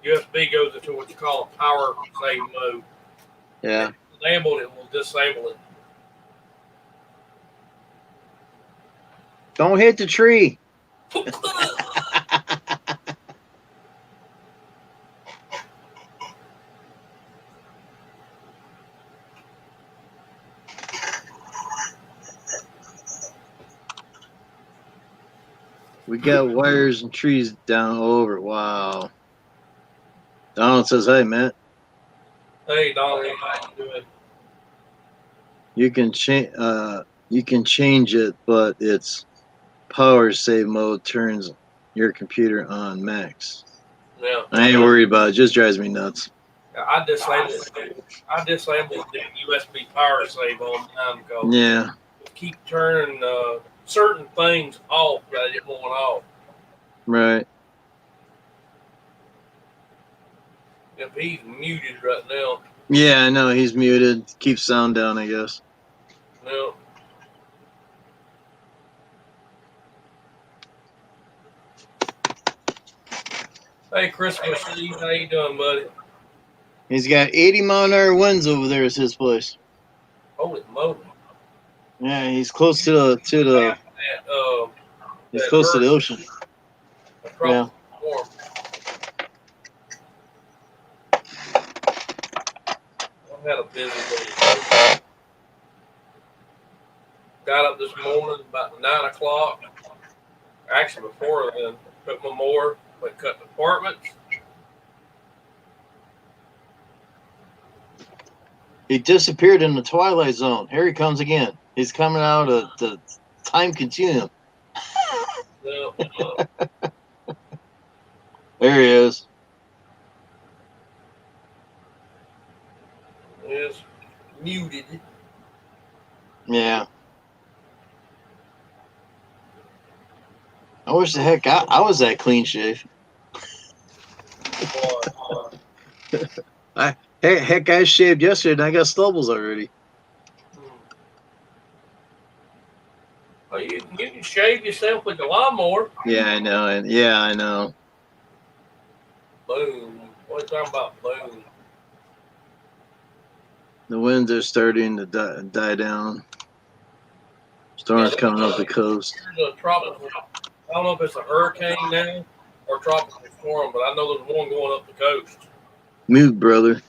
Speaker 2: USB goes into what you call a power save mode.
Speaker 1: Yeah.
Speaker 2: Enable it will disable it.
Speaker 1: Don't hit the tree. We got wires and trees down all over. Wow. Donald says, "Hey, Matt.
Speaker 2: Hey, Donald, how you doing?"
Speaker 1: You can change it, but it's power save mode turns your computer on max.
Speaker 2: Yeah.
Speaker 1: I ain't worried about it. It just drives me nuts.
Speaker 2: I disabled the USB power save on time because
Speaker 1: Yeah.
Speaker 2: keep turning certain things off that I didn't want off.
Speaker 1: Right.
Speaker 2: If he's muted right now.
Speaker 1: Yeah, I know he's muted. Keep sound down, I guess.
Speaker 2: No. Hey, Chris, how you doing, buddy?
Speaker 1: He's got 80-mile-an-hour winds over there. Is his place?
Speaker 2: Holy moly!
Speaker 1: Yeah, he's close to the he's close to the ocean. Yeah.
Speaker 2: Storm. I've had a busy day. Got up this morning about 9 o'clock. Actually, before then, took my mower, went cut the apartments.
Speaker 1: He disappeared in the Twilight Zone. Here he comes again. He's coming out of the time continuum. There he is.
Speaker 2: Is muted.
Speaker 1: Yeah. I wish the heck I was that clean shave. Heck, I shaved yesterday and I got stubbles already.
Speaker 2: Well, you can shave yourself with the lawnmower.
Speaker 1: Yeah, I know. I know.
Speaker 2: Boom. What are you talking about, boom?
Speaker 1: The winds are starting to die down. Storms coming up the coast.
Speaker 2: There's a tropical, I don't know if it's a hurricane now or tropical storm, but I know there's one going up the coast.
Speaker 1: Mute, brother.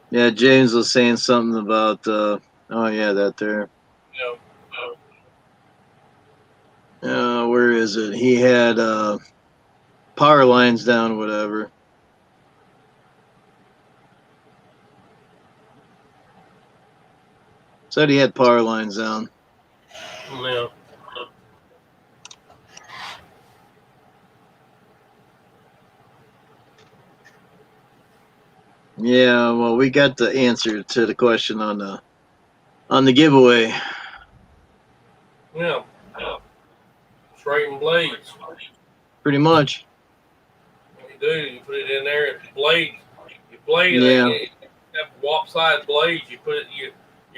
Speaker 1: Yeah, James was saying something about oh yeah, that there.
Speaker 2: You
Speaker 1: Where is it? He had power lines down, whatever. Said he had power lines down.
Speaker 2: know,
Speaker 1: Yeah, well, we got the answer to the question on the giveaway.
Speaker 2: yeah, straighten blades.
Speaker 1: Pretty much.
Speaker 2: You do. You put it in there. If the blade, your blade,
Speaker 1: Yeah,
Speaker 2: you have lopsided blades. You put it. You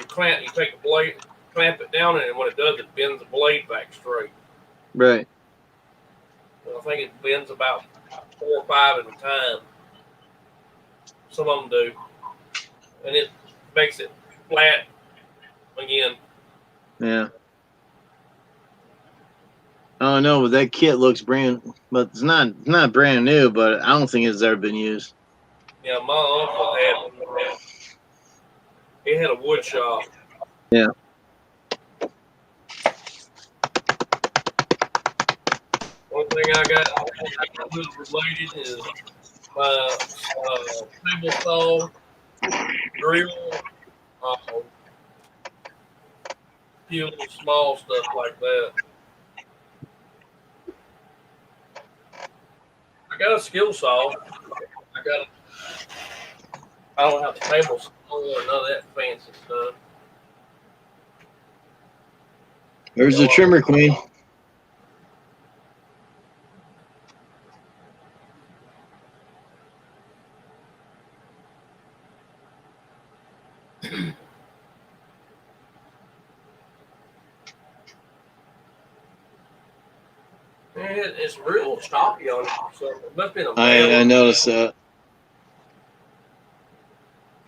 Speaker 2: clamp. You take a blade, clamp it down, and what it does, it bends the blade back straight.
Speaker 1: right.
Speaker 2: I think it bends about 4 or 5 at a time. Some of them do, and it makes it flat again.
Speaker 1: Yeah. Oh no, but that kit looks but it's not brand new, but I don't think it's ever been used.
Speaker 2: Yeah, my uncle had. He had a wood shop.
Speaker 1: Yeah.
Speaker 2: One thing I got wood related is my table saw, drill, uh, few little small stuff like that. I got a skill saw. I got. I don't have a table saw or none of that fancy stuff.
Speaker 1: There's
Speaker 2: You
Speaker 1: the
Speaker 2: know, I,
Speaker 1: trimmer queen.
Speaker 2: it's real choppy on it. So it must have been a
Speaker 1: I
Speaker 2: mailer.
Speaker 1: noticed that.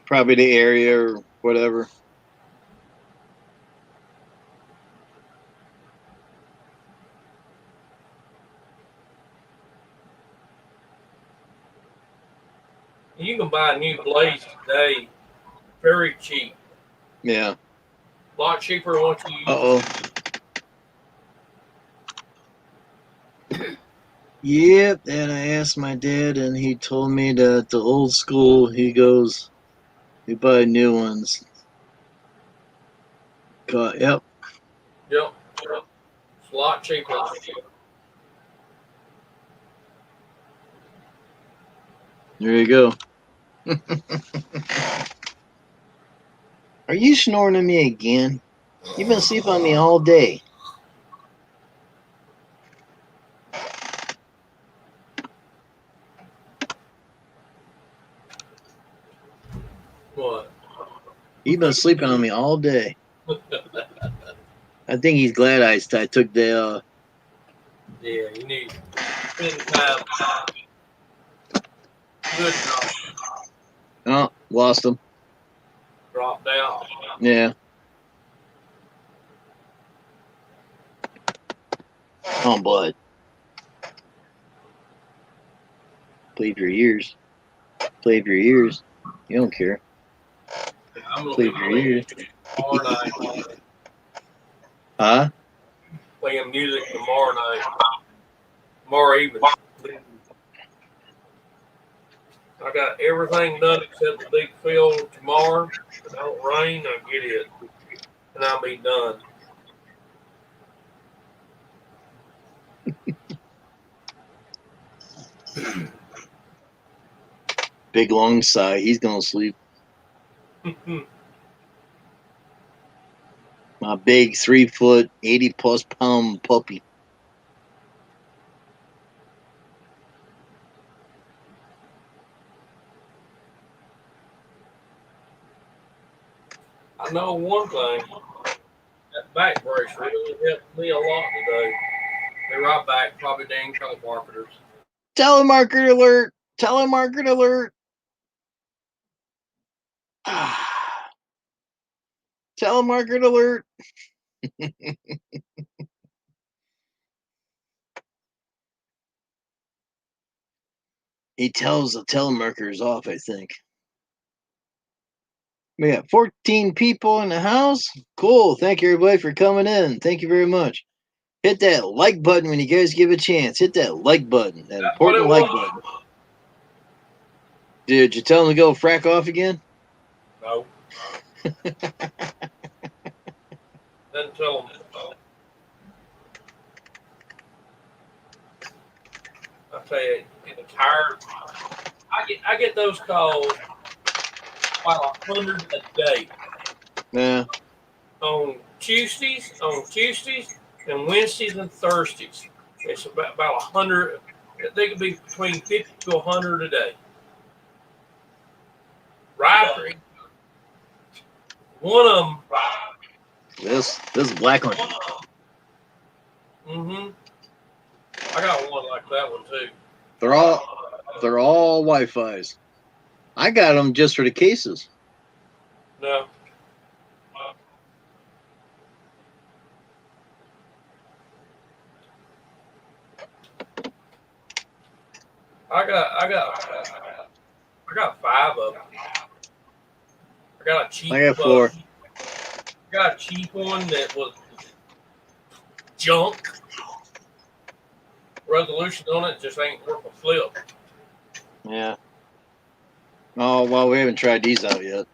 Speaker 1: Probably the area or whatever.
Speaker 2: You can buy new blades today very cheap.
Speaker 1: Yeah.
Speaker 2: A lot cheaper than what you
Speaker 1: Uh
Speaker 2: used
Speaker 1: oh. Yep. And I asked my dad, and he told me that the old school. He goes, "You buy new ones." Yep.
Speaker 2: to. Yep. It's a lot cheaper.
Speaker 1: There you go. Are you snoring at me again? You've been sleeping on me all day.
Speaker 2: What?
Speaker 1: You've been sleeping on me all day. I think he's glad I took the.
Speaker 2: Yeah, you need to spend time. Good job.
Speaker 1: Oh, lost him.
Speaker 2: Dropped out.
Speaker 1: Yeah. Oh, blood. Play for your ears. Play for your ears. You don't care.
Speaker 2: Yeah, I'm gonna
Speaker 1: Play
Speaker 2: be
Speaker 1: for your
Speaker 2: playing
Speaker 1: ears.
Speaker 2: tomorrow night.
Speaker 1: Huh?
Speaker 2: Playing music tomorrow night. Tomorrow evening. I got everything done except the big field tomorrow. If it don't rain, I get it, and I'll be done.
Speaker 1: Big long sigh. He's gonna sleep. My big 3 foot, 80+ pound puppy.
Speaker 2: I know one thing. That back brace really helped me a lot today. Be right back. Probably dang telemarketers.
Speaker 1: Telemarketer alert! Telemarketer alert! Telemarketer alert! He tells the telemarketers off, I think. We got 14 people in the house. Cool. Thank you, everybody, for coming in. Thank you very much. Hit that like button when you guys give a chance. Hit that like button. That
Speaker 2: That's what it
Speaker 1: important like
Speaker 2: was.
Speaker 1: button. Did you tell them to go frack off again?
Speaker 2: No. Didn't tell them. I tell you, getting tired. I get those calls about 100 a day
Speaker 1: Yeah.
Speaker 2: on Tuesdays, and Wednesdays and Thursdays. It's about 100. They could be between 50 to 100 a day. Right. One of them.
Speaker 1: This is black one.
Speaker 2: Mm-hmm. I got one like that one too.
Speaker 1: They're all Wi-Fi's. I got them just for the cases.
Speaker 2: No. I got 5 of them. I got a cheap.
Speaker 1: I got 4.
Speaker 2: I got a cheap one that was junk. Resolution on it just ain't worth a flip.
Speaker 1: Yeah. Oh well, we haven't tried these out yet.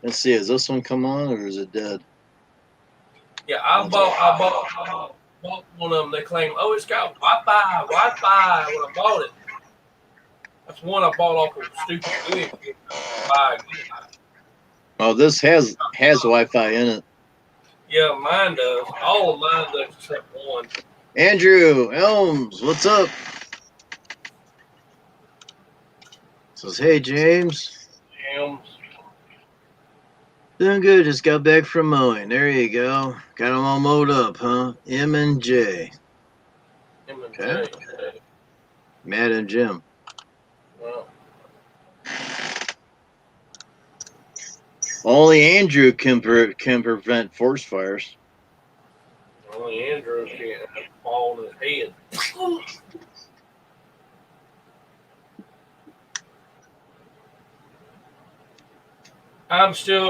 Speaker 1: Let's see. Is this one come on or is it dead?
Speaker 2: Yeah, I bought one of them. They claim, oh, it's got Wi-Fi when I bought it. That's one I bought off of stupid Wig.
Speaker 1: Oh, this has Wi-Fi in it.
Speaker 2: Yeah, mine does. All of mine does except one.
Speaker 1: Andrew Elms, what's up? Says, hey James.
Speaker 2: Elms.
Speaker 1: Doing good. Just got back from mowing. There you go. Got them all mowed up, huh? M and J.
Speaker 2: Okay.
Speaker 1: Matt and Jim.
Speaker 2: Well,
Speaker 1: Only Andrew can prevent forest fires.
Speaker 2: only Andrew can't fall on his head. I'm still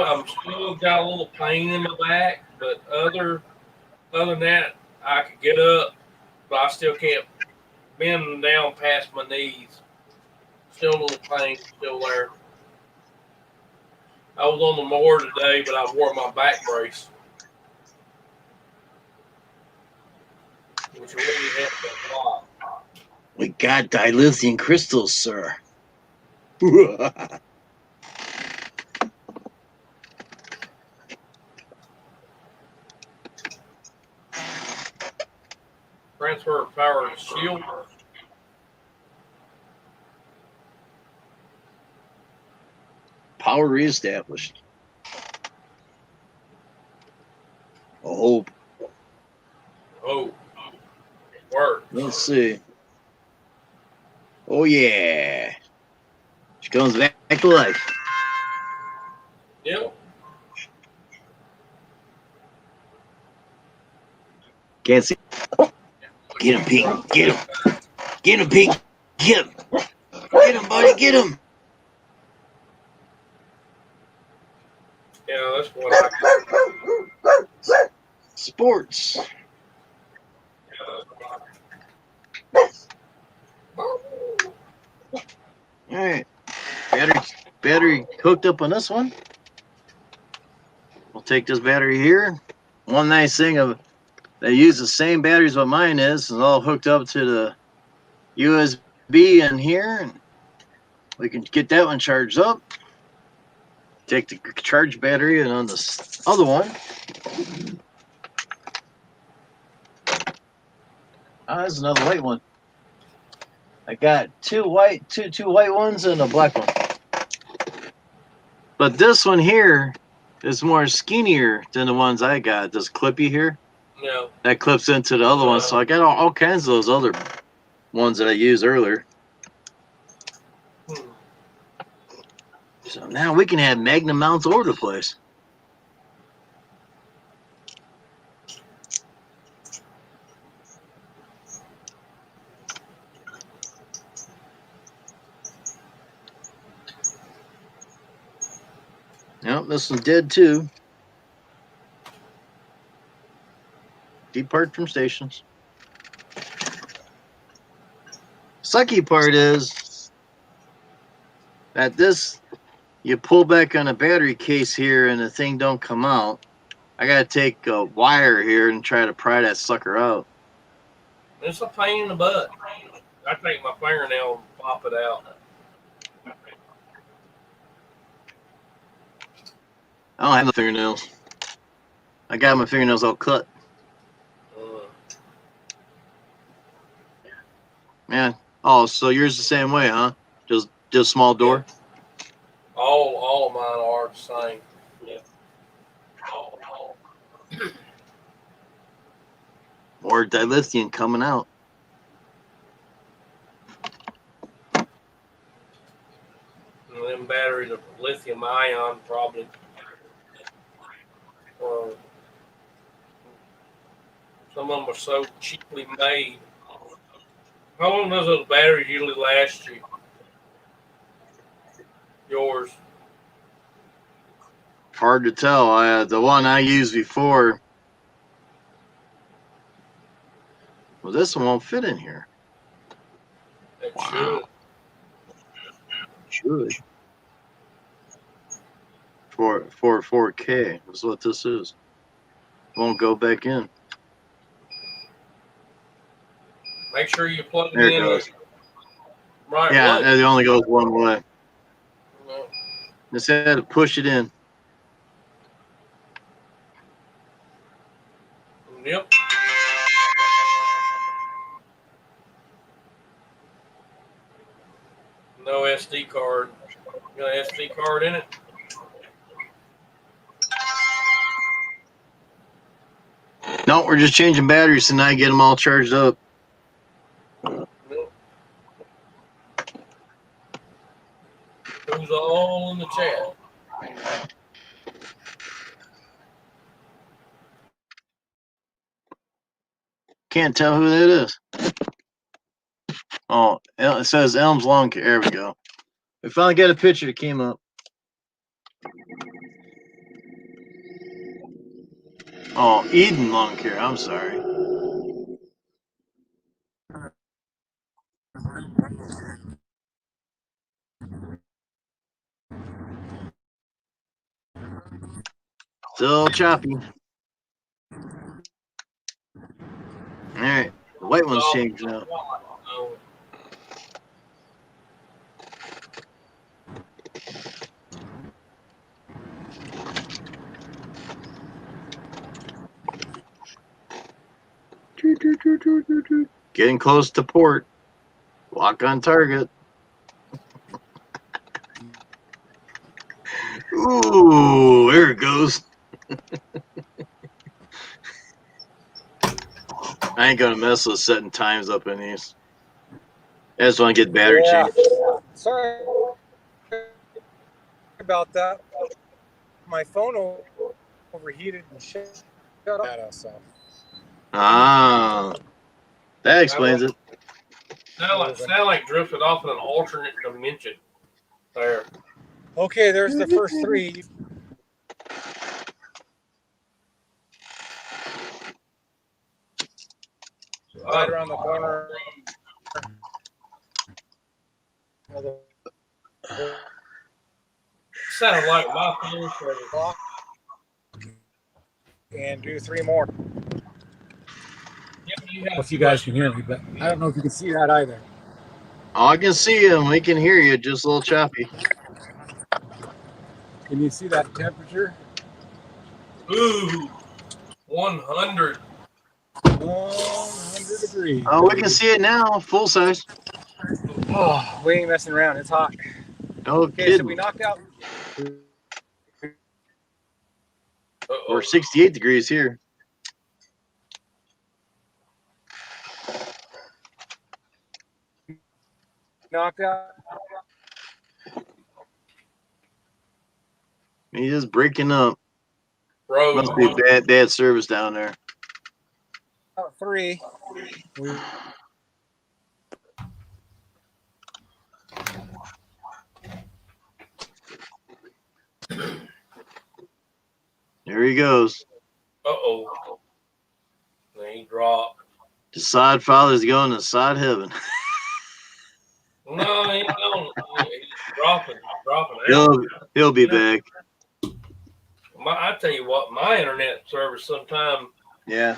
Speaker 2: got a little pain in my back, but other than that, I can get up, but I still can't bend down past my knees. Still a little pain, still there. I was on the mower today, but I wore my back brace, which really helped a lot.
Speaker 1: We got dilithium crystals, sir.
Speaker 2: Transfer of power to shield.
Speaker 1: Power reestablished. Oh,
Speaker 2: Oh, it worked.
Speaker 1: let's see. Oh yeah, she comes back to life.
Speaker 2: Yep.
Speaker 1: Can't see. Get him, Pete. Get him. Get him, Pete. Get him. Get him, buddy. Get him.
Speaker 2: Yeah, that's what I.
Speaker 1: Sports. All right. Battery hooked up on this one. We'll take this battery here. One nice thing of they use the same batteries what mine is. It's all hooked up to the USB in here, and we can get that one charged up. Take the charge battery and on this other one. Oh, there's another white one. I got two white ones and a black one. But this one here is more skinnier than the ones I got. This clippy here.
Speaker 2: Yeah.
Speaker 1: That clips into the other one. So I got all kinds of those other ones that I used earlier. So now we can have Magnum mounts all over the place. Yep, this one's dead too. Depart from stations. Sucky part is that this, you pull back on a battery case here and the thing don't come out. I gotta take a wire here and try to pry that sucker out.
Speaker 2: It's a pain in the butt. I take my fingernail and pop it out.
Speaker 1: I don't have no fingernails. I got my fingernails all cut. Man. Oh, so yours the same way, huh? Just small door?
Speaker 2: Yeah. All of mine are the same. Yeah.
Speaker 1: Or dilithium coming out.
Speaker 2: And them batteries are lithium ion probably. Some of them are so cheaply made. How long does those batteries usually last you? Yours?
Speaker 1: Hard to tell. The one I used before, well, this one won't fit in here.
Speaker 2: It
Speaker 1: Wow. Should. For 4K is what this is. Won't go back in.
Speaker 2: Make sure you plug it
Speaker 1: There it
Speaker 2: in
Speaker 1: goes.
Speaker 2: right
Speaker 1: Yeah,
Speaker 2: way.
Speaker 1: it only goes one way.
Speaker 2: No.
Speaker 1: Just had to push it in.
Speaker 2: Yep. No SD card. You got an SD card in it?
Speaker 1: No, we're just changing batteries tonight, get them all charged up.
Speaker 2: No. Who's all in the chat?
Speaker 1: Can't tell who that is. Oh, it says Elms Lawn Care. There we go. We finally got a picture that came up. Oh, Eden Lawn Care. I'm sorry. Still choppy. All right, the white one's changed now.
Speaker 2: Oh.
Speaker 1: Getting close to port. Lock on target. Ooh, there it goes. I ain't gonna mess with setting times up in these. I just want to get battery changed.
Speaker 3: Sorry about that. My phone overheated and shut off. So.
Speaker 1: Ah, that explains it.
Speaker 2: Sound like drifted off in an alternate dimension. There.
Speaker 3: Okay, there's the first three. Right around the corner.
Speaker 2: Sounded like my phone started.
Speaker 3: And do three more.
Speaker 2: If
Speaker 3: you guys can hear me, but I don't know if you can see that either.
Speaker 1: Oh, I can see you and we can hear you, just a little choppy.
Speaker 3: Can you see that temperature?
Speaker 2: Ooh, 100.
Speaker 3: 100 degrees.
Speaker 1: Oh, we can see it now, full size.
Speaker 3: Oh, we ain't messing around. It's hot.
Speaker 1: No
Speaker 3: Okay,
Speaker 1: kidding.
Speaker 3: so we knocked out.
Speaker 1: We're 68 degrees here.
Speaker 3: Knocked out.
Speaker 1: He's just breaking up.
Speaker 2: Bro,
Speaker 1: Must be bad service down there.
Speaker 3: Three.
Speaker 1: goes.
Speaker 2: Uh-oh. Then he dropped.
Speaker 1: The sod father's going to sod heaven.
Speaker 2: No, he don't. He's dropping out.
Speaker 1: He'll be back.
Speaker 2: I tell you what, my internet service sometimes
Speaker 1: Yeah.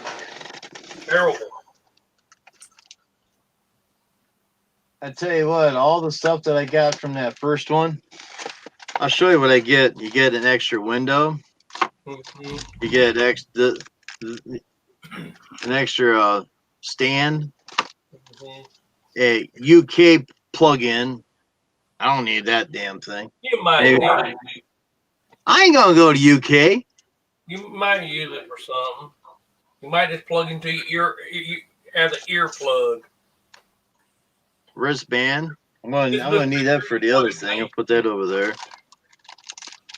Speaker 2: terrible.
Speaker 1: I tell you what, all the stuff that I got from that first one, I'll show you what I get. You get an extra window.
Speaker 2: Mm-hmm.
Speaker 1: You get an extra stand.
Speaker 2: Mm-hmm.
Speaker 1: A UK plug-in. I don't need that damn thing.
Speaker 2: You might
Speaker 1: Maybe.
Speaker 2: use it.
Speaker 1: I ain't gonna go to UK.
Speaker 2: You might use it for something. You might just plug into your ear as an earplug.
Speaker 1: Wristband. I'm gonna need that for the other thing. I'll put that over there.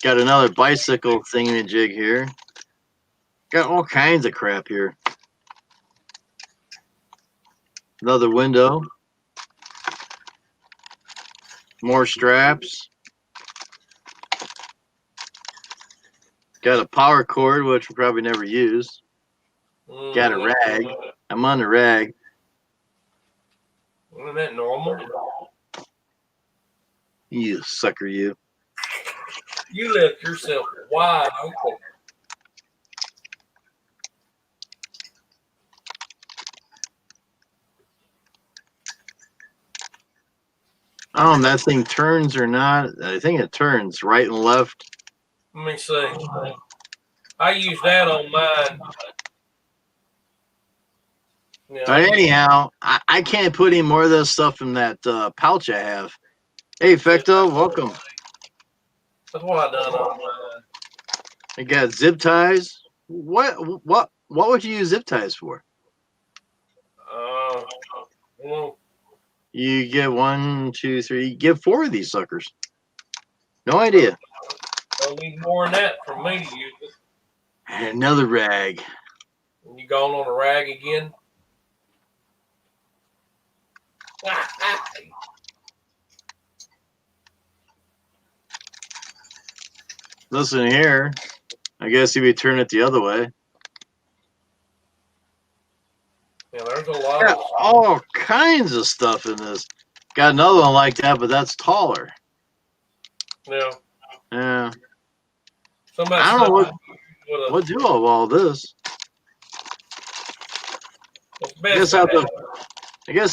Speaker 1: Got another bicycle thingamajig here. Got all kinds of crap here. Another window. More straps. Got a power cord, which we'll probably never use. Got a rag. I'm on the rag.
Speaker 2: Isn't that normal?
Speaker 1: You sucker, you.
Speaker 2: You left yourself wide open.
Speaker 1: I don't know if that thing turns or not. I think it turns right and left.
Speaker 2: Let me see. I use that on mine. Yeah,
Speaker 1: But anyhow, I can't put any more of this stuff in that pouch I have. Hey, Fecto, welcome.
Speaker 2: that's what I done on mine.
Speaker 1: I got zip ties. What would you use zip ties for?
Speaker 2: Well,
Speaker 1: You get 1, 2, 3. You get 4 of these suckers. No idea.
Speaker 2: don't need more than that for me to use it.
Speaker 1: And another rag.
Speaker 2: And you going on a rag again?
Speaker 1: Listen here. I guess if you turn it the other way.
Speaker 2: Yeah, there's a lot
Speaker 1: Got
Speaker 2: of
Speaker 1: all kinds of stuff in this. Got another one like that, but that's taller.
Speaker 2: yeah.
Speaker 1: Yeah.
Speaker 2: Somebody
Speaker 1: I don't know
Speaker 2: what
Speaker 1: what do of all this. I guess I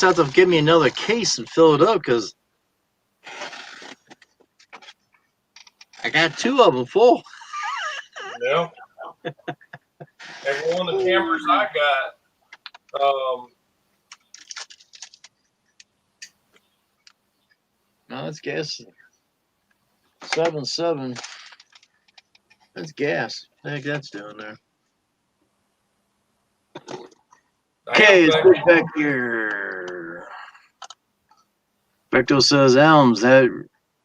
Speaker 1: have to give me another case and fill it up because I got 2 of them full.
Speaker 2: Yeah. Every one of the cameras I got,
Speaker 1: No, that's gas. 7.7. That's gas. I think that's doing there. Okay, let's get back here. Becto says, Elms, that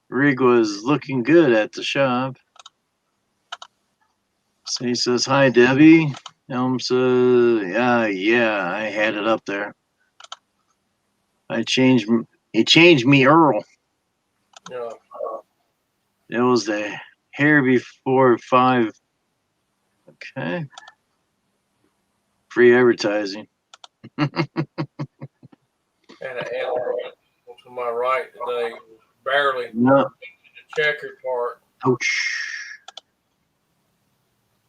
Speaker 1: rig was looking good at the shop. So he says, hi, Debbie. Elm says, yeah, I had it up there. He changed me Earl.
Speaker 2: yeah.
Speaker 1: It was the hair before 5. Okay. Free advertising.
Speaker 2: Had an L to my right today. Barely
Speaker 1: No.
Speaker 2: the checkered part.
Speaker 1: Ouch.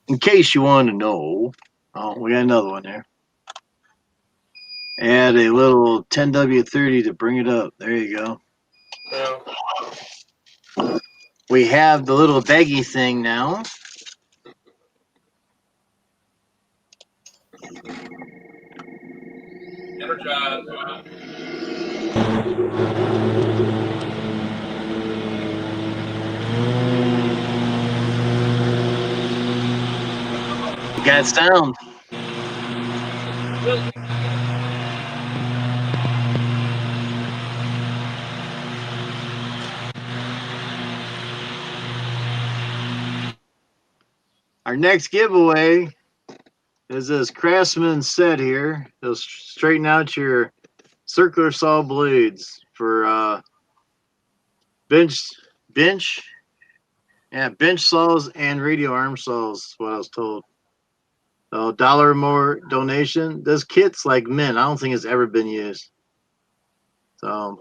Speaker 1: In case you want to know, oh, we got another one there. Add a little 10W30 to bring it up. There you go.
Speaker 2: Yeah.
Speaker 1: We have the little baggy thing now.
Speaker 2: Energized.
Speaker 1: Got sound. Our next giveaway is this Craftsman set here. It'll straighten out your circular saw blades for bench Yeah, bench saws and radio arm saws is what I was told. So $1 or more donation. This kit's like mint. I don't think it's ever been used. So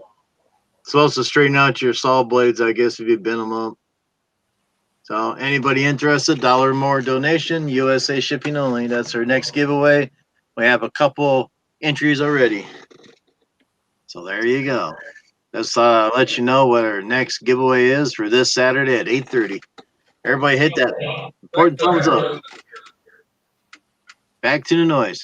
Speaker 1: it's supposed to straighten out your saw blades, I guess, if you bend them up. So anybody interested, $1 or more donation, USA shipping only. That's our next giveaway. We have a couple entries already. So there you go. Let's let you know what our next giveaway is for this Saturday at 8:30. Everybody hit that important thumbs up. Back to the noise.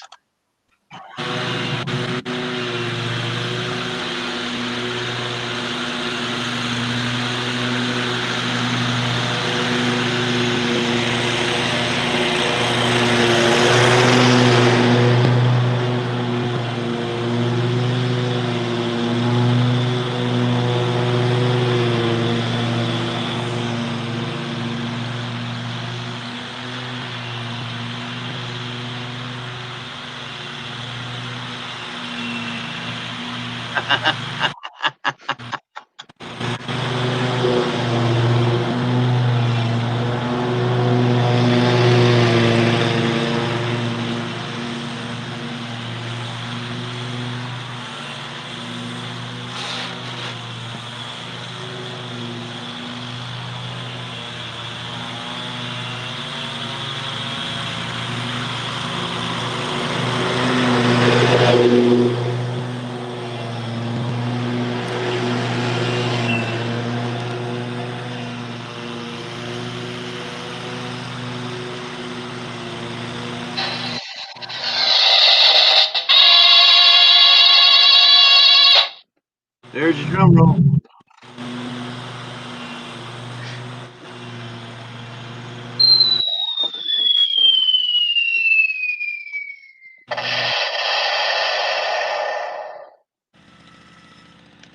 Speaker 1: There's your drum roll.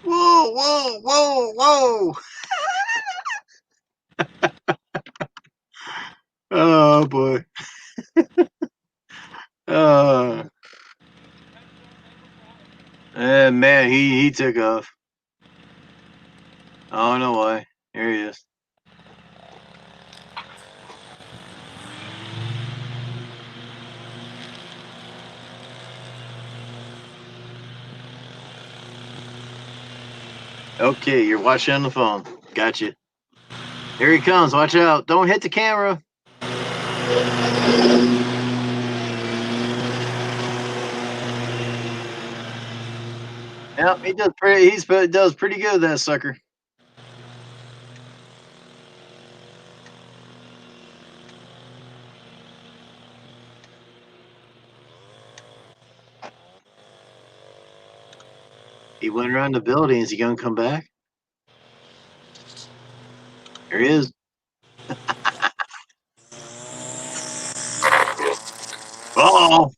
Speaker 1: Whoa, whoa, whoa, whoa. Oh, boy. Man, he took off. I don't know why. Here he is. Okay, you're watching on the phone. Gotcha. Here he comes. Watch out. Don't hit the camera. Yep, he does pretty. He does pretty good, that sucker. He went around the building. Is he gonna come back? There he is. Oh.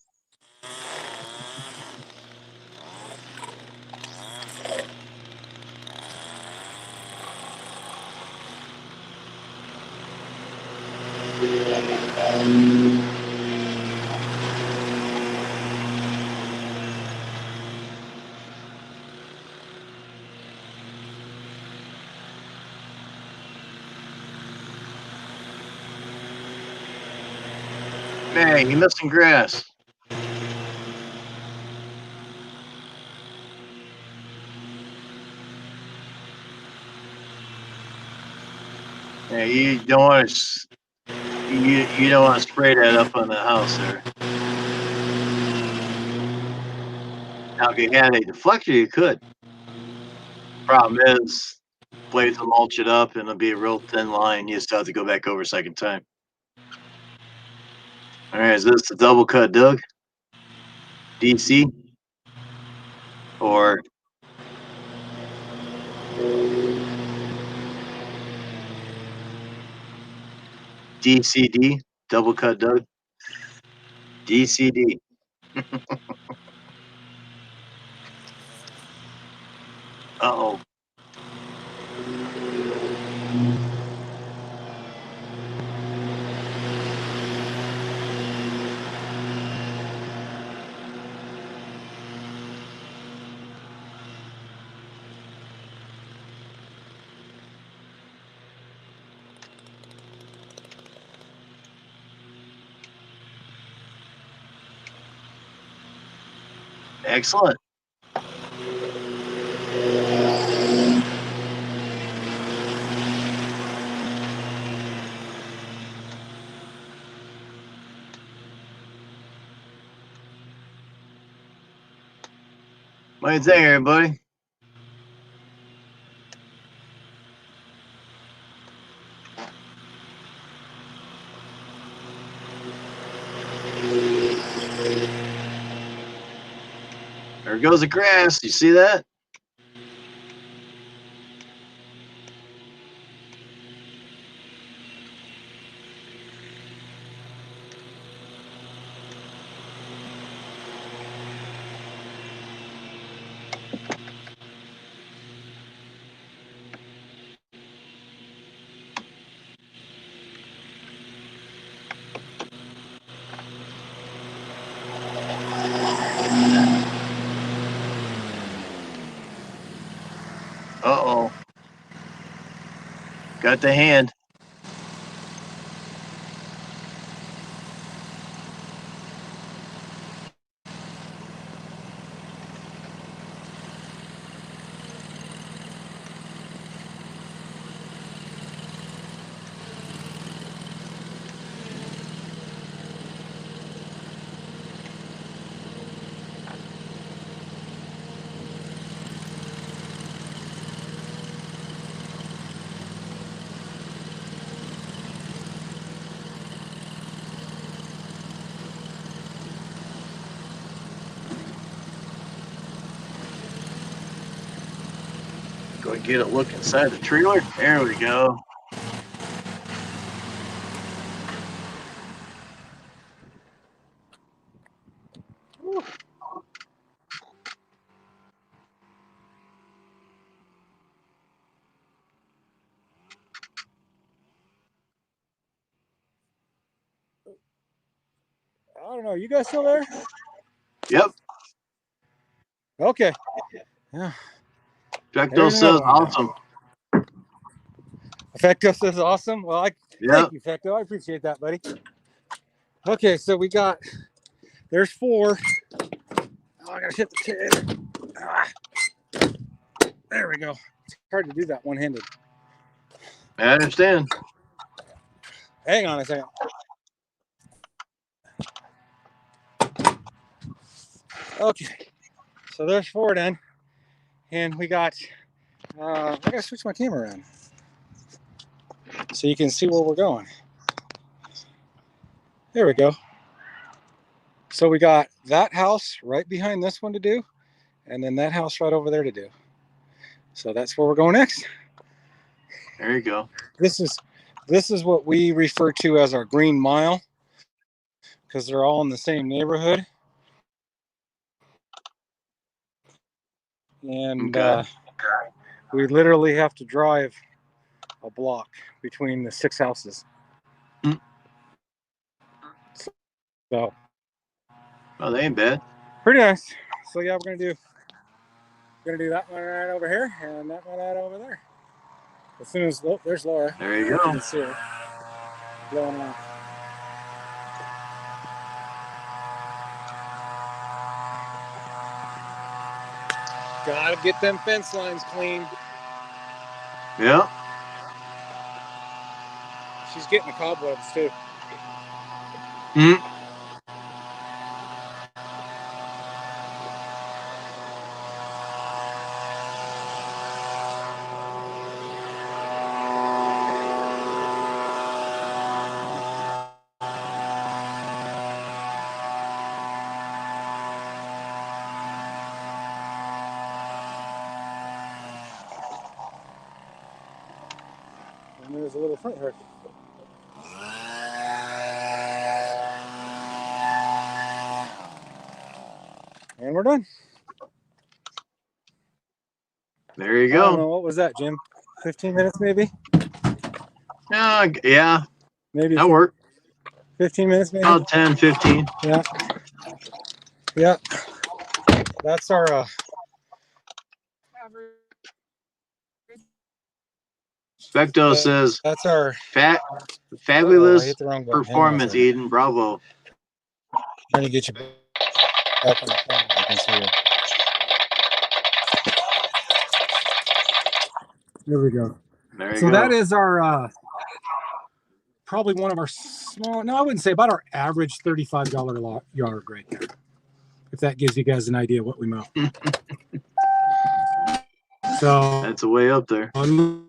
Speaker 1: Man, you missing grass. Yeah, you don't want to. You don't want to spray that up on the house there. Now, if you had a deflector, you could. Problem is, blades will mulch it up, and it'll be a real thin line. You still have to go back over a second time. All right, is this the double cut, Doug? DC or DCD? Double cut, Doug. DCD. Uh-oh. Excellent. What do you think, everybody? There goes the grass. You see that? Uh-oh. Got the hand. Go and get a look inside the trailer. There we go.
Speaker 3: I don't know. You guys still there?
Speaker 1: Yep.
Speaker 3: Okay. Yeah.
Speaker 1: Fecto says awesome.
Speaker 3: Fecto says awesome. Well,
Speaker 1: Yep.
Speaker 3: Thank you, Fecto. I appreciate that, buddy. Okay, so there's 4. Oh, I gotta hit the kid. There we go. It's hard to do that one-handed.
Speaker 1: I understand.
Speaker 3: Hang on a second. Okay, so there's 4 done, and we got. I gotta switch my camera around so you can see where we're going. There we go. So we got that house right behind this one to do, and then that house right over there to do. So that's where we're going next.
Speaker 1: There you go.
Speaker 3: This is what we refer to as our green mile, because they're all in the same neighborhood. And we literally have to drive a block between the 6 houses.
Speaker 1: Mm.
Speaker 3: So.
Speaker 1: Oh, they ain't bad.
Speaker 3: Pretty nice. So yeah, we're gonna do that one right over here and that one right over there. As soon as there's Laura.
Speaker 1: There you
Speaker 3: You
Speaker 1: go.
Speaker 3: can see her blowing off. Gotta get them fence lines clean.
Speaker 1: Yeah.
Speaker 3: She's getting the cobwebs too.
Speaker 1: Mm.
Speaker 3: And there's a little front yard. And we're done.
Speaker 1: There you
Speaker 3: I don't know,
Speaker 1: go.
Speaker 3: what was that, Jim? 15 minutes maybe?
Speaker 1: Yeah.
Speaker 3: Maybe
Speaker 1: That worked.
Speaker 3: 15 minutes maybe?
Speaker 1: About 10, 15.
Speaker 3: Yeah. Yeah. That's our
Speaker 1: Fecto says
Speaker 3: that's our
Speaker 1: fabulous
Speaker 3: I hit the wrong button.
Speaker 1: performance, Eden. Bravo.
Speaker 3: Trying to get you back on the camera. I can see you. There we go.
Speaker 1: There you
Speaker 3: So
Speaker 1: go.
Speaker 3: that is our probably one of our small. No, I wouldn't say about our average $35 yard right there. If that gives you guys an idea what we mow. So
Speaker 1: That's a way up there.
Speaker 3: Laura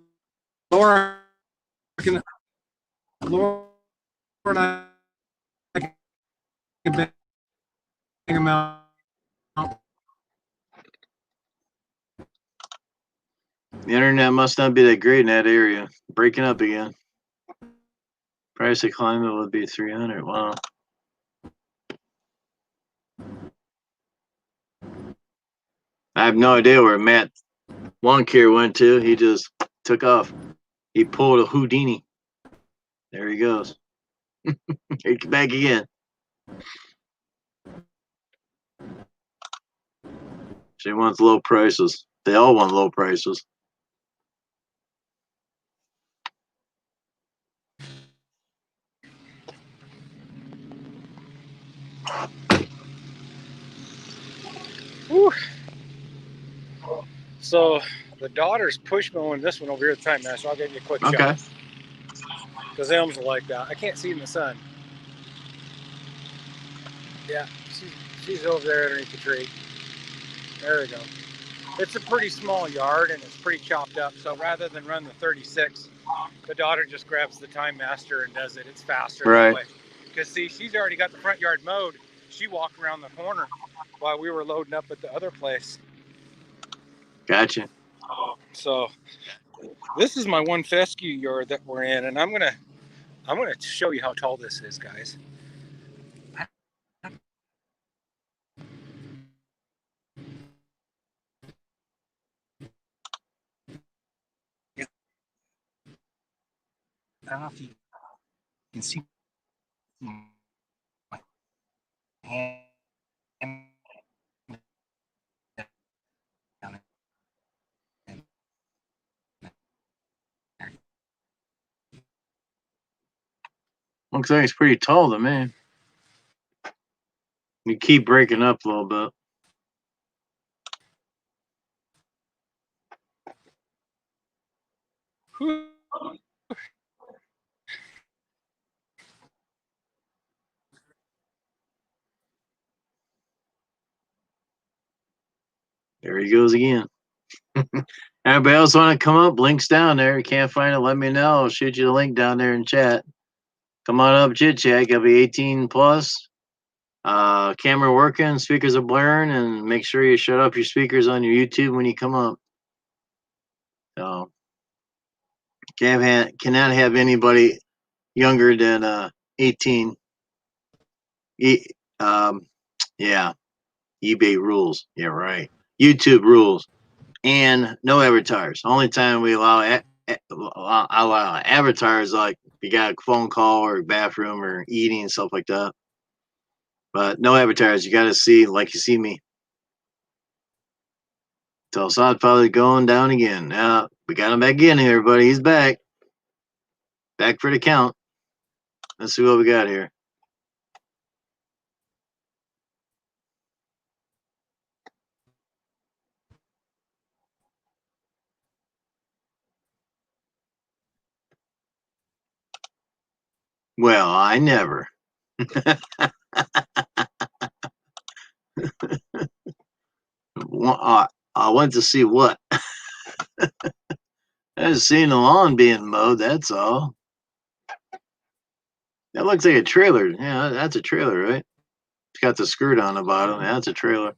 Speaker 3: and I can bang them out.
Speaker 1: The internet must not be that great in that area. Breaking up again. Price of climate would be 300. Wow. I have no idea where Matt Lawn Care went to. He just took off. He pulled a Houdini. There he goes. He's back again. She wants low prices. They all want low prices.
Speaker 3: Whew. So the daughter's push mowing this one over here at the time, man. So I'll give you a quick
Speaker 1: Okay.
Speaker 3: shot. Because Elms are like that. I can't see in the sun. Yeah, she's over there underneath the tree. There we go. It's a pretty small yard and it's pretty chopped up. So rather than run the 36, the daughter just grabs the Time Master and does it. It's faster that way. Because see, she's already got the front yard mowed. She walked around the corner while we were loading up at the other place.
Speaker 1: Gotcha.
Speaker 3: So this is my one fescue yard that we're in, and I'm gonna show you how tall this is, guys. I don't know if you can see my hand.
Speaker 1: Looks like it's pretty tall to me. You keep breaking up a little bit. There he goes again. Everybody else want to come up? Links down there. You can't find it, let me know. I'll shoot you the link down there in chat. Come on up, chit chat. Gotta be 18 plus. Camera working, speakers are blaring, and make sure you shut up your speakers on your YouTube when you come up. So cannot have anybody younger than 18. Yeah, eBay rules. Yeah, right. YouTube rules, and no avatars. Only time we allow avatars, like if you got a phone call or bathroom or eating and stuff like that. But no avatars. You got to see like you see me. So Sodfather going down again. Now we got him back in here, everybody. He's back. Back for the count. Let's see what we got here. Well, I never. I went to see what? I just seen the lawn being mowed, that's all. That looks like a trailer. Yeah, that's a trailer, right? It's got the skirt on the bottom. Yeah, that's a trailer.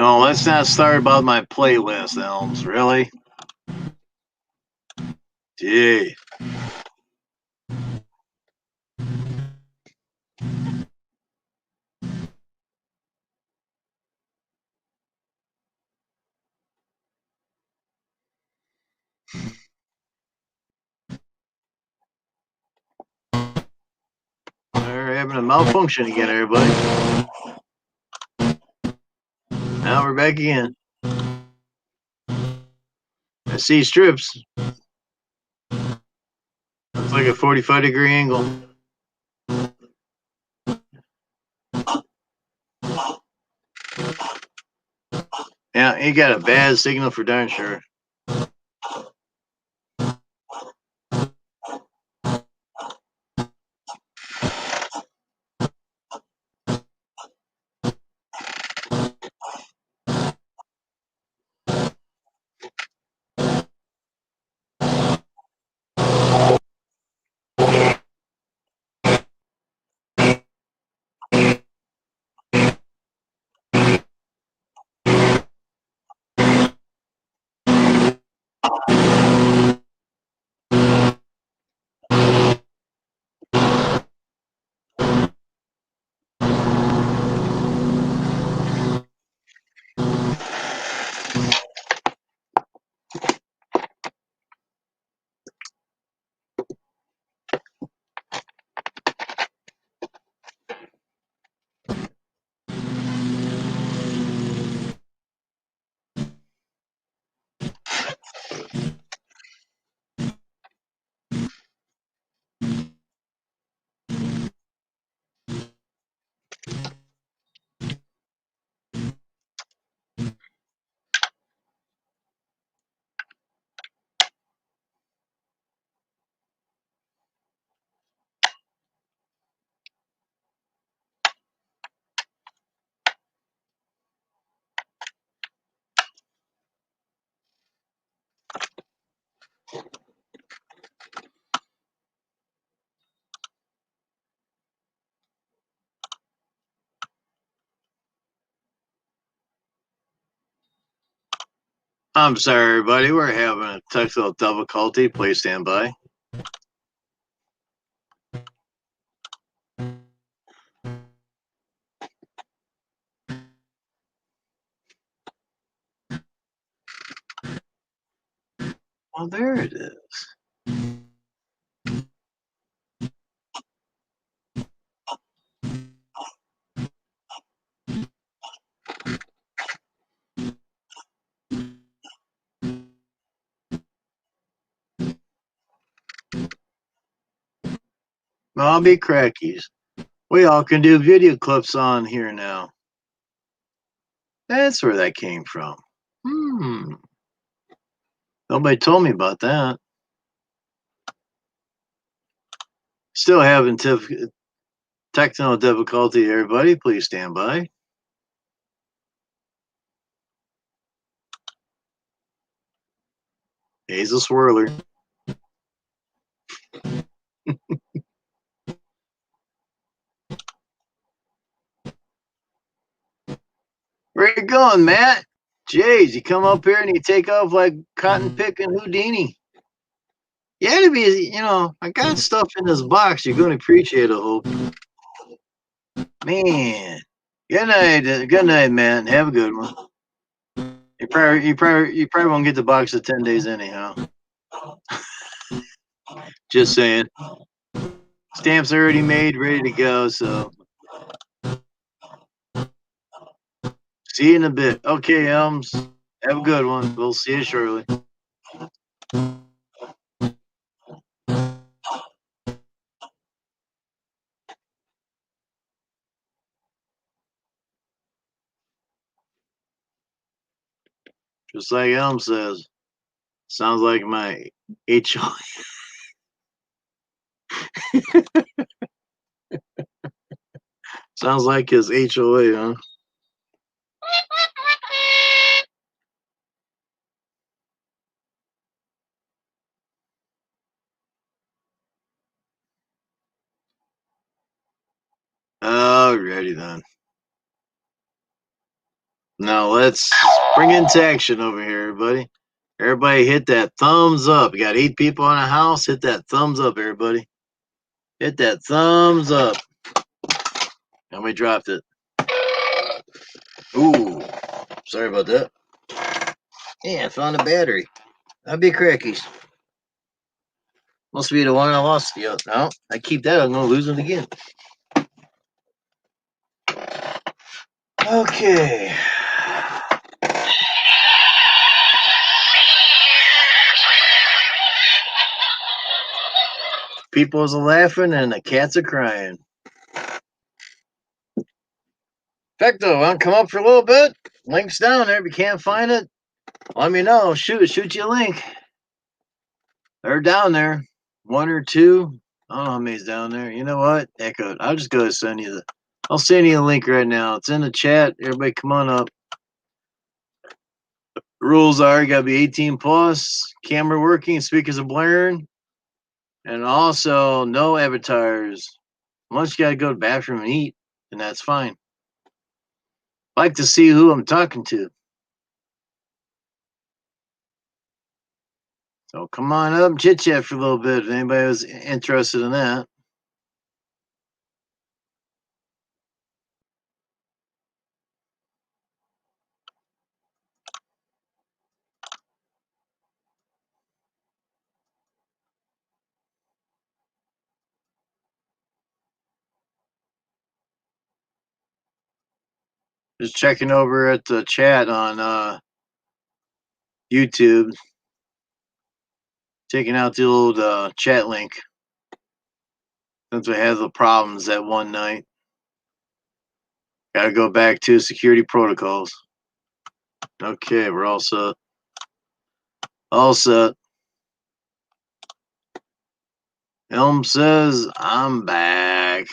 Speaker 1: No, let's not start about my playlist, Elms. Really? Gee. We're having a malfunction again, everybody. Now we're back again. I see strips. Looks like a 45-degree angle. Yeah, he got a bad signal for darn sure. I'm sorry, everybody. We're having a technical difficulty. Please stand by. Oh, there it is. I'll be crackies. We all can do video clips on here now. That's where that came from. Nobody told me about that. Still having technical difficulty, everybody. Please stand by. Hazel Swirler. Where you going, Matt? Jeez, you come up here and you take off like cotton picking Houdini. You had to be, I got stuff in this box. You're going to appreciate it, I hope. Man. Good night, man. Have a good one. You probably won't get the box of 10 days anyhow. Just saying. Stamps already made, ready to go, so see you in a bit. Okay, Elms. Have a good one. We'll see you shortly. Just like Elm says, sounds like my HOA. Sounds like his HOA, huh? Alrighty then. Now let's bring into action over here, everybody. Everybody hit that thumbs up. You got 8 people in the house. Hit that thumbs up, everybody. Hit that thumbs up. And we dropped it. Ooh, sorry about that. Yeah, I found a battery. That'd be crackies. Must be the one I lost. Yeah, no, I keep that. I'm gonna lose it again. Okay. People's laughing and the cats are crying. Fecto, want to come up for a little bit? Link's down there. If you can't find it, let me know. Shoot you a link. They're down there. 1 or 2. I don't know how many's down there. You know what? Heck, I'll just go send you I'll send you a link right now. It's in the chat. Everybody come on up. Rules are you gotta be 18 plus, camera working, speakers are blaring, and also no avatars. Unless you gotta go to the bathroom and eat, and that's fine. I like to see who I'm talking to. So come on up and chit chat for a little bit if anybody was interested in that. Just checking over at the chat on YouTube. Taking out the old chat link. Since we had the problems that one night. Gotta go back to security protocols. Okay, we're all set. All set. Elm says, I'm back.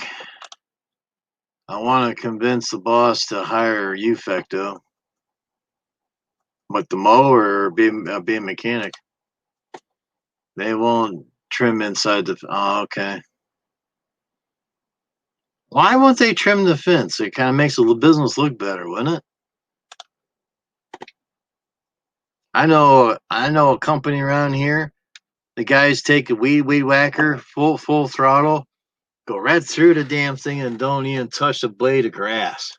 Speaker 1: I want to convince the boss to hire you, Fecto. What, the mower or be a mechanic? They won't trim inside the... Oh, okay. Why won't they trim the fence? It kind of makes the business look better, wouldn't it? I know a company around here. The guys take a weed whacker, full throttle, go right through the damn thing and don't even touch the blade of grass.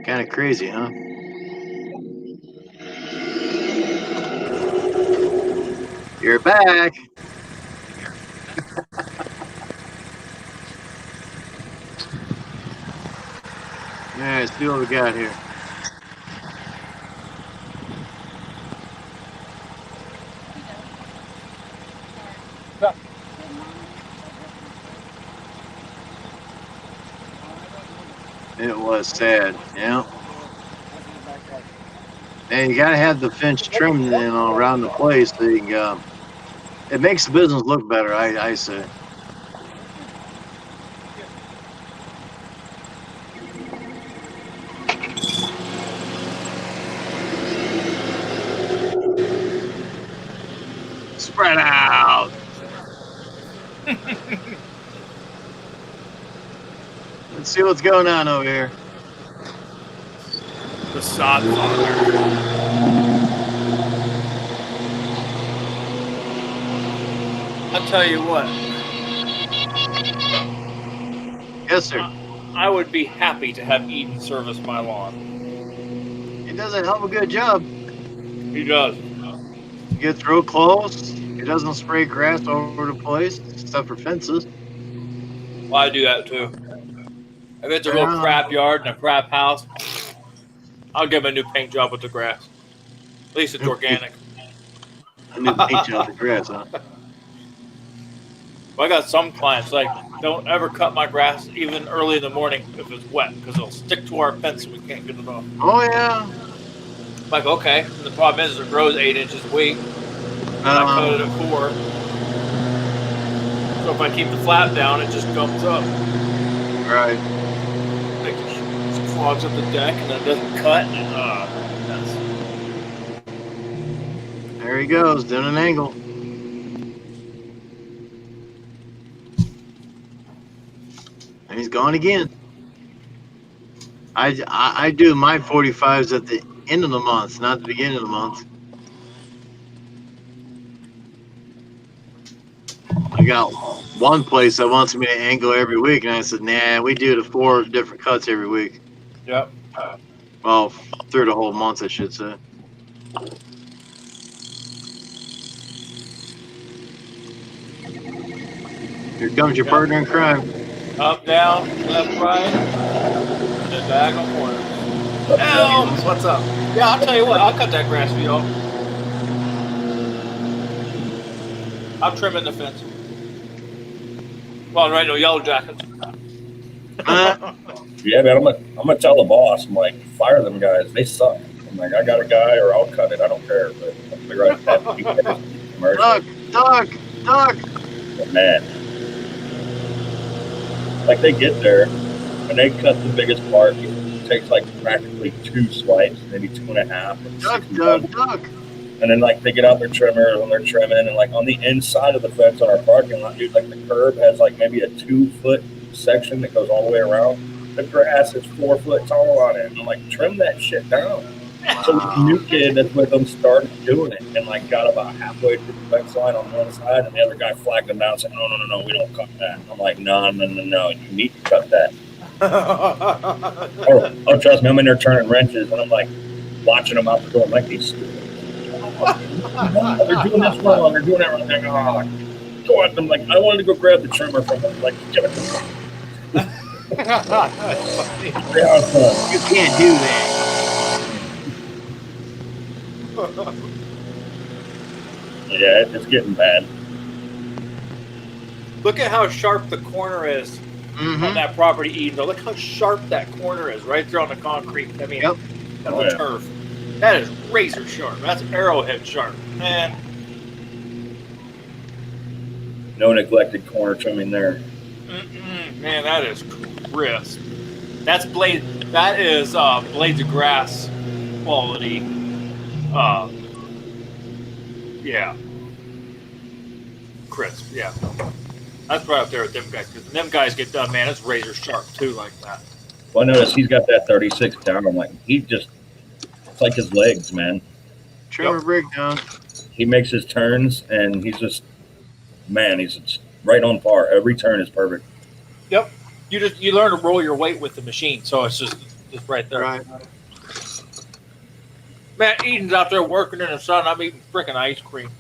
Speaker 1: Kind of crazy, huh? You're back. Yeah, let's see what we got here. It was sad, yeah. And you gotta have the fence trimmed, around the place. So you can, it makes the business look better, I say. Spread out. Let's see what's going on over here.
Speaker 4: The sod father. I'll tell you what.
Speaker 1: Yes, sir.
Speaker 4: I would be happy to have Eden service my lawn.
Speaker 1: He does a hell of a good job.
Speaker 4: He does.
Speaker 1: He gets real close. He doesn't spray grass over the place, except for fences.
Speaker 4: Well, I do that too. If it's a real crap yard and a crap house, I'll give him a new paint job with the grass. At least it's organic.
Speaker 1: A new paint job with the grass, huh?
Speaker 4: Well, I got some clients like, don't ever cut my grass even early in the morning if it's wet because it'll stick to our fence and we can't get it off.
Speaker 1: Oh, yeah.
Speaker 4: I'm like, okay. And the problem is it grows 8 inches a week. And I cut it at 4. So if I keep the flap down, it just gums up.
Speaker 1: Right.
Speaker 4: Like, it clogs up the deck and then it doesn't cut. And,
Speaker 1: there he goes, doing an angle. And he's gone again. I do my 45s at the end of the month, not the beginning of the month. I got one place that wants me to angle every week, and I said, nah, we do the 4 different cuts every week.
Speaker 4: Yep.
Speaker 1: Well, through the whole month, I should say. Here comes your partner in crime.
Speaker 4: Up, down, left, right, and then diagonal corners. Elms, what's up? Yeah, I'll tell you what. I'll cut that grass for y'all. I'm trimming the fence. Well, right, no yellow jackets.
Speaker 5: Yeah, man, I'm gonna tell the boss. I'm like, fire them guys. They suck. I'm like, I got a guy, or I'll cut it. I don't care. But I'll figure out that commercial.
Speaker 1: Duck.
Speaker 5: But man, like they get there and they cut the biggest part. It takes like practically 2 swipes, maybe 2.5.
Speaker 1: Duck.
Speaker 5: And then like they get out their trimmers and they're trimming, and like on the inside of the fence on our parking lot, dude, like the curb has like maybe a 2-foot section that goes all the way around. The grass is 4 foot tall on it. And I'm like, trim that shit down. So the new kid that's with them started doing it and like got about halfway through the fence line on one side, and the other guy flagged him down saying, no, we don't cut that. I'm like, no, you need to cut that. Oh, trust me, I'm in there turning wrenches, and I'm like watching them out the door. I'm like, these stupid. They're doing this wrong. They're doing that wrong. Like, oh, go at them. Like, I wanted to go grab the trimmer from them. Like, give it to them.
Speaker 1: You can't do that.
Speaker 5: Yeah, it's getting bad.
Speaker 4: Look at how sharp the corner is on that property, Eden. Look how sharp that corner is right there on the concrete. I mean,
Speaker 1: Yep.
Speaker 4: on the turf. That is razor sharp. That's arrowhead sharp. Man.
Speaker 5: No neglected corner trimming there.
Speaker 4: Man, that is crisp. That's blade. That is blades of grass quality. Yeah. Crisp. Yeah. That's right up there with them guys. Because them guys get done, man. It's razor sharp too, like that.
Speaker 5: Well, I noticed he's got that 36 down. I'm like, it's like his legs, man.
Speaker 1: Trimmer breakdown.
Speaker 5: He makes his turns, and he's just right on par. Every turn is perfect.
Speaker 4: Yep. You learn to roll your weight with the machine, so it's just right there.
Speaker 1: Right.
Speaker 4: Man, Eden's out there working in the sun. I'm eating freaking ice cream.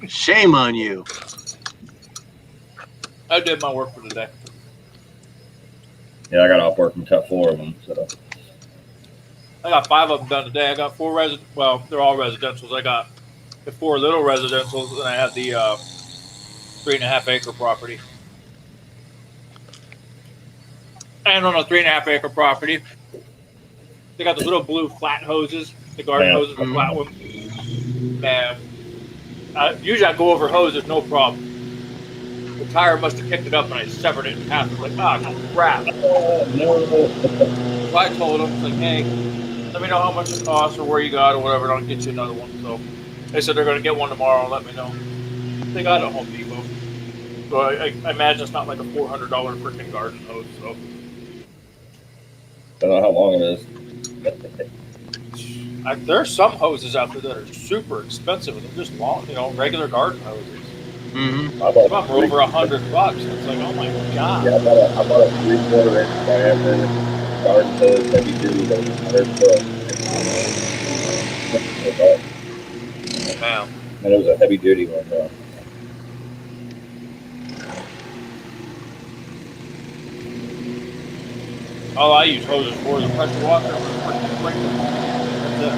Speaker 1: Shame on you.
Speaker 4: I did my work for the day.
Speaker 5: Yeah, I got off work and cut 4 of them. So
Speaker 4: I got 5 of them done today. I got 4 well, they're all residentials. I got the 4 little residentials, and I have the 3.5 acre property. And on a 3.5 acre property, they got the little blue flat hoses, the garden hoses, the flat ones. Man, usually I go over hoses, no problem. The tire must have kicked it up, and I severed it in half. I was like, crap.
Speaker 5: oh, no.
Speaker 4: So I told them, like, hey, let me know how much it costs or where you got or whatever, and I'll get you another one. So they said they're going to get one tomorrow and let me know. They got it at Home Depot. So I imagine it's not like a $400 freaking garden hose. So
Speaker 5: Don't know how long it is.
Speaker 4: there's some hoses out there that are super expensive, and they're just long, regular garden hoses.
Speaker 1: Mm-hmm.
Speaker 5: I
Speaker 4: Some
Speaker 5: bought
Speaker 4: of them are over $100. It's like, oh my god.
Speaker 5: Yeah, I bought a 3/4 inch diameter garden hose heavy duty that was 100 foot.
Speaker 4: Wow.
Speaker 5: And it was a heavy duty one though.
Speaker 4: All I use hoses for is pressure washer. That's it.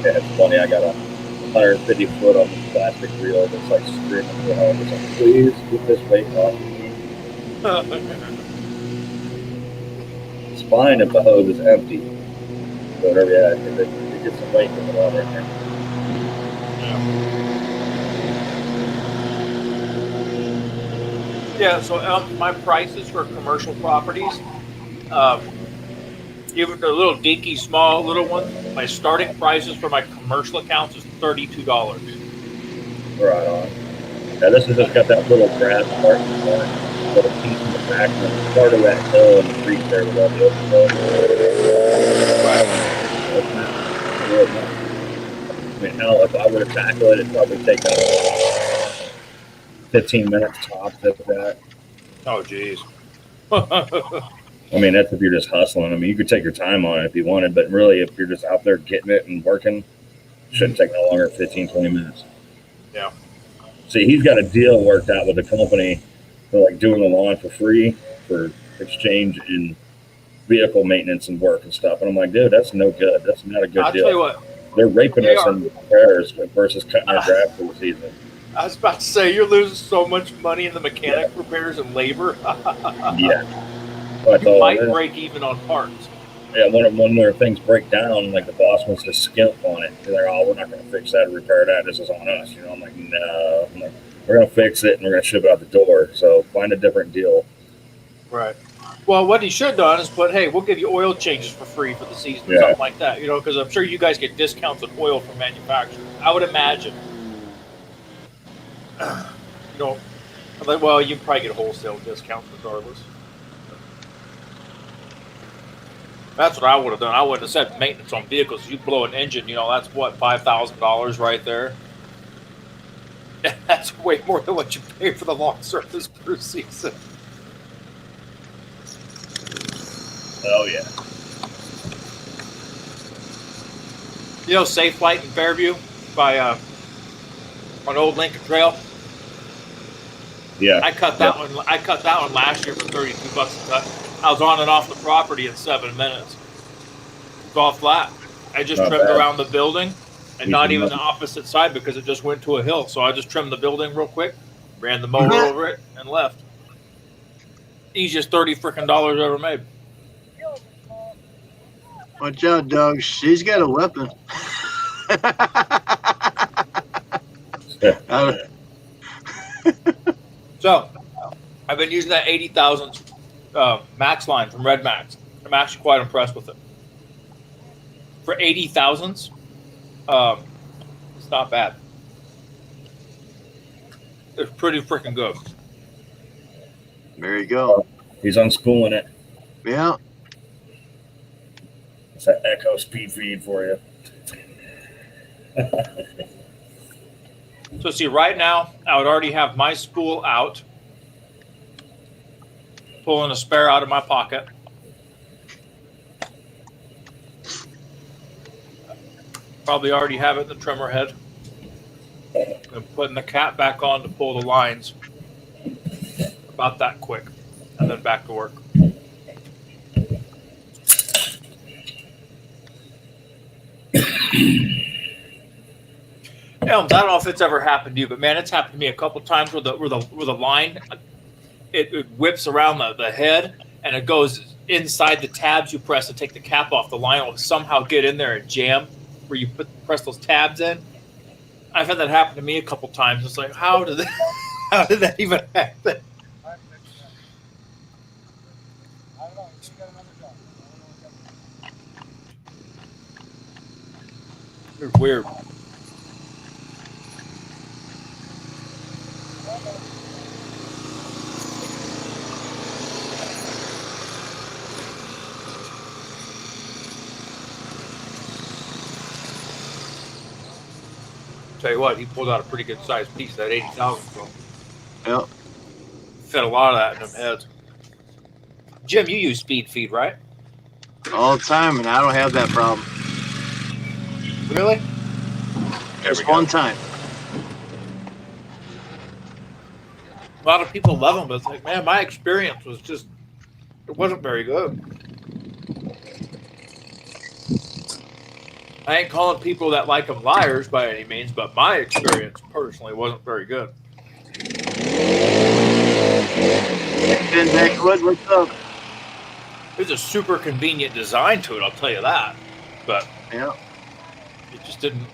Speaker 5: Yeah, it's funny. I got a 150 foot on the plastic reel that's like screaming for help. It's like, please get this weight off me. It's fine if the hose is empty. But yeah, if it gets some weight in the water in there.
Speaker 4: Yeah, so my prices for commercial properties, even the little dinky small little one, my starting prices for my commercial accounts is $32.
Speaker 5: Right on. Now this has just got that little grass part in the front, little piece in the back, and part of that hill and the creek there with all the overflow. I mean, hell, if I were to tackle it, it'd probably take 15 minutes tops if that.
Speaker 4: Oh, geez.
Speaker 5: I mean, that's if you're just hustling. I mean, you could take your time on it if you wanted, but really, if you're just out there getting it and working, it shouldn't take no longer than 15, 20 minutes.
Speaker 4: Yeah.
Speaker 5: See, he's got a deal worked out with the company for like doing the lawn for free for exchange and vehicle maintenance and work and stuff. And I'm like, dude, that's no good. That's not a good
Speaker 4: I'll
Speaker 5: deal.
Speaker 4: tell you what.
Speaker 5: They're raping
Speaker 4: They
Speaker 5: us
Speaker 4: are.
Speaker 5: in repairs versus cutting our grass for the season.
Speaker 4: I was about to say, you're losing so much money in the mechanic repairs and labor.
Speaker 5: Yeah. But
Speaker 4: You might break even on parts.
Speaker 5: yeah, when their things break down, like the boss wants to skimp on it. They're like, oh, we're not going to fix that or repair that. This is on us. You know, I'm like, no. I'm like, we're going to fix it and we're going to ship it out the door. So find a different deal.
Speaker 4: Right. Well, what he should have done is put, hey, we'll give you oil changes for free for the season or
Speaker 5: Yeah.
Speaker 4: something like that. You know, because I'm sure you guys get discounts on oil from manufacturers. I would imagine. You know, I'm like, well, you can probably get wholesale discounts regardless. That's what I would have done. I would have said maintenance on vehicles. You blow an engine, you know, that's what, $5,000 right there. That's way more than what you pay for the lawn service per season.
Speaker 5: Oh, yeah.
Speaker 4: You know, Safe Flight in Fairview by on Old Lincoln Trail.
Speaker 5: Yeah.
Speaker 4: I cut that one. I cut that one last year for $32 a cut. I was on and off the property in 7 minutes. It's all flat. I just
Speaker 5: Not
Speaker 4: trimmed
Speaker 5: bad.
Speaker 4: around the building, and not
Speaker 5: Easy
Speaker 4: even
Speaker 5: enough.
Speaker 4: the opposite side because it just went to a hill. So I just trimmed the building real quick, ran the mower over it, and left. Easiest $30 ever made.
Speaker 1: Watch out, dog. She's got a weapon.
Speaker 4: So I've been using that 80,000 Max line from Red Max. I'm actually quite impressed with it. For 80,000s, it's not bad. It's pretty freaking good.
Speaker 1: There you go.
Speaker 5: He's unspooling it.
Speaker 1: Yeah.
Speaker 5: It's that Echo speed feed for you.
Speaker 4: So see, right now, I would already have my spool out, pulling a spare out of my pocket. Probably already have it in the trimmer head. And putting the cap back on to pull the lines. About that quick. And then back to work. Elms, I don't know if it's ever happened to you, but man, it's happened to me a couple times where the line it whips around the head and it goes inside the tabs you press to take the cap off. The line will somehow get in there and jam where you press those tabs in. I've had that happen to me a couple times. It's like, how did that even happen? It's weird. Tell you what, he pulled out a pretty good sized piece, that 80,000. So
Speaker 1: Yep.
Speaker 4: fit a lot of that in them heads. Jim, you use speed feed, right?
Speaker 1: All the time, and I don't have that problem.
Speaker 4: Really?
Speaker 1: Just one time.
Speaker 4: A lot of people love them, but it's like, man, my experience was just, it wasn't very good. I ain't calling people that like them liars by any means, but my experience personally wasn't very good.
Speaker 1: Ben Beckwood, what's up?
Speaker 4: There's a super convenient design to it, I'll tell you that. But
Speaker 1: Yeah.
Speaker 4: it just didn't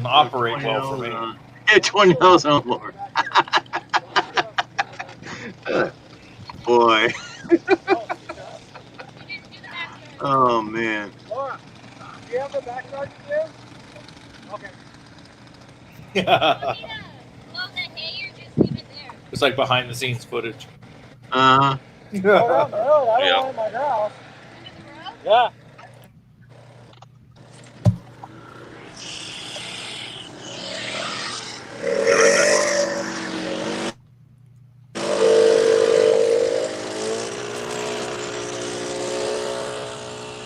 Speaker 4: operate well for me.
Speaker 1: Yeah, 20 hours on more. Boy. Oh, man.
Speaker 3: Laura, do you have the backyard to do? Okay.
Speaker 6: Well, the hay you're just leaving
Speaker 4: It's like behind the scenes footage.
Speaker 1: Uh-huh.
Speaker 3: Oh, down the road. I don't
Speaker 2: Yeah.
Speaker 3: want my grouse. Yeah.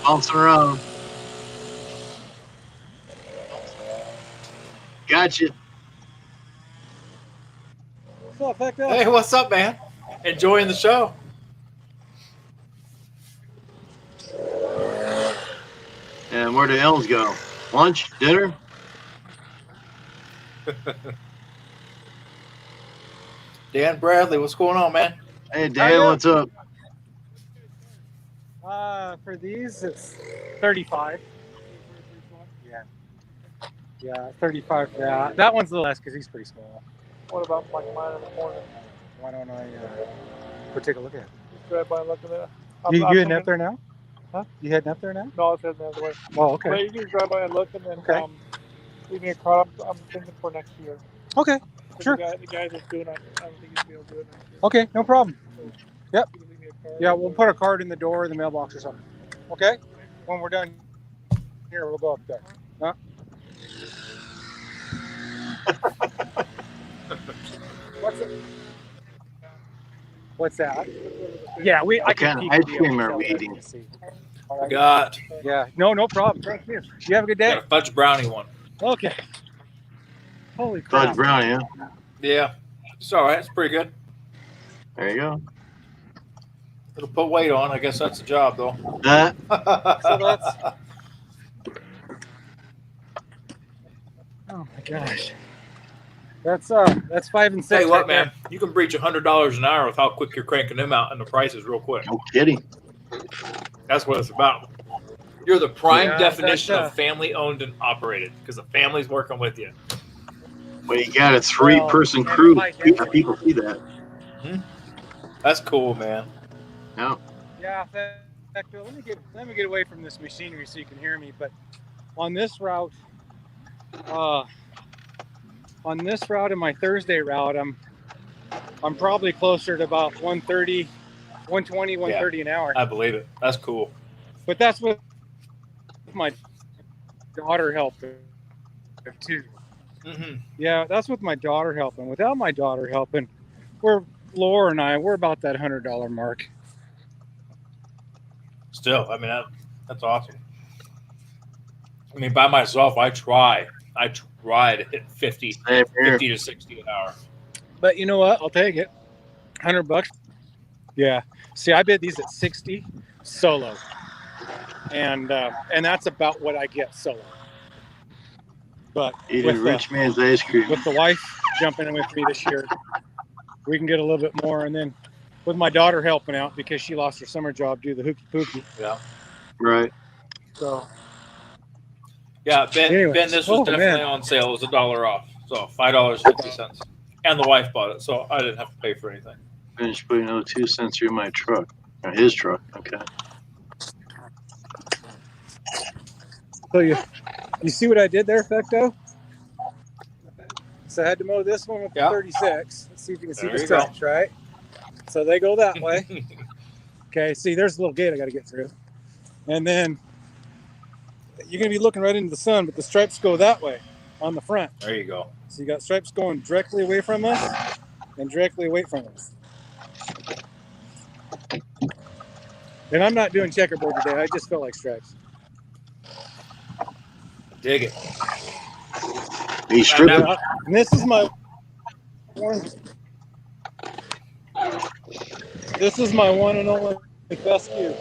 Speaker 1: Bouncing around. Gotcha.
Speaker 3: What's up, Hector?
Speaker 4: Hey, what's up, man? Enjoying the show?
Speaker 1: And where do elms go? Lunch? Dinner?
Speaker 4: Dan Bradley, what's going on, man?
Speaker 1: Hey,
Speaker 3: How
Speaker 1: Dan,
Speaker 3: you?
Speaker 1: what's up?
Speaker 3: For these, it's 35. Yeah. Yeah, 35 for that. That one's a little less because he's pretty small.
Speaker 6: What about like mine in the morning?
Speaker 3: Why don't I go take a look at it?
Speaker 6: Just drive by and look at it.
Speaker 3: You heading
Speaker 6: thinking-
Speaker 3: up there now?
Speaker 6: Huh?
Speaker 3: You heading up there now?
Speaker 6: No, I was heading the other way.
Speaker 3: Oh,
Speaker 6: But
Speaker 3: okay.
Speaker 6: you can just drive by and look, and then
Speaker 3: Okay.
Speaker 6: leave me a car. I'm thinking for next year.
Speaker 3: Okay.
Speaker 6: 'Cause
Speaker 3: Sure.
Speaker 6: The guy that's doing it, I don't think he's be able to do it next year.
Speaker 3: Okay, no problem. Yep.
Speaker 6: You can leave me a car.
Speaker 3: Yeah, we'll put a card in the door or the mailbox or something. Okay? When we're done here, we'll go up there. Huh? What's that? Yeah, I
Speaker 1: What
Speaker 3: can
Speaker 1: kind of
Speaker 3: keep
Speaker 1: ice
Speaker 3: the
Speaker 1: cream
Speaker 3: deal
Speaker 1: are we
Speaker 3: so that
Speaker 1: eating?
Speaker 3: you can see. All right.
Speaker 4: Got
Speaker 3: Yeah, no problem. Thank you. You have a good day.
Speaker 4: got a fudge brownie one.
Speaker 3: Okay. Holy crap.
Speaker 1: Fudge brownie, huh?
Speaker 4: Yeah, it's all right. It's pretty good.
Speaker 1: There you go.
Speaker 4: It'll put weight on. I guess that's the job, though.
Speaker 3: So that's. Oh my gosh. That's 5 and 6.
Speaker 4: Tell you what,
Speaker 3: right there.
Speaker 4: man, you can breach $100 an hour with how quick you're cranking them out and the prices real quick.
Speaker 1: No kidding.
Speaker 4: That's what it's about. You're the prime
Speaker 3: Yeah,
Speaker 4: definition
Speaker 3: that's,
Speaker 4: of family owned and operated because the family's working with you.
Speaker 1: Well, you got a three-person
Speaker 3: Well,
Speaker 1: crew.
Speaker 3: and
Speaker 1: People see that.
Speaker 4: That's cool, man.
Speaker 1: No.
Speaker 3: Yeah, let me get away from this machinery so you can hear me. But on this route, and my Thursday route, I'm probably closer to about 130, 120, 130 an hour.
Speaker 4: I believe it. That's cool.
Speaker 3: But that's with my daughter helping too.
Speaker 4: Mm-hmm.
Speaker 3: Yeah, that's with my daughter helping. Without my daughter helping, Laura and I, we're about that $100 mark.
Speaker 4: Still, I mean, that's awesome. I mean, by myself, I try to hit 50
Speaker 1: Same here.
Speaker 4: to 60 an hour.
Speaker 3: But you know what? I'll take it. $100. Yeah. See, I bid these at 60 solo, and that's about what I get solo. But
Speaker 1: Eating rich man's ice cream.
Speaker 3: with the wife jumping in with me this year, we can get a little bit more. And then with my daughter helping out because she lost her summer job due to the hooky pooky.
Speaker 4: Yeah.
Speaker 1: Right.
Speaker 3: So
Speaker 4: Yeah, Ben,
Speaker 3: Anyways,
Speaker 4: this was definitely
Speaker 3: man.
Speaker 4: on sale. It was $1 off. So $5.50. And the wife bought it, so I didn't have to pay for anything.
Speaker 1: Finished putting another 2 cents through my truck. Or his truck. Okay.
Speaker 3: So you see what I did there, Fecto? So I had to mow this one with the
Speaker 4: Yeah.
Speaker 3: 36. Let's see if you can see
Speaker 4: There
Speaker 3: the
Speaker 4: you go.
Speaker 3: stripes, right? So they go that way. Okay, see, there's a little gate I got to get through. And then you're going to be looking right into the sun, but the stripes go that way on the front.
Speaker 4: There you go.
Speaker 3: So you got stripes going directly away from us and directly away from us. And I'm not doing checkerboard today. I just felt like stripes.
Speaker 4: Dig it.
Speaker 1: He's stripping.
Speaker 3: And this is my one. This is my one and only fescue.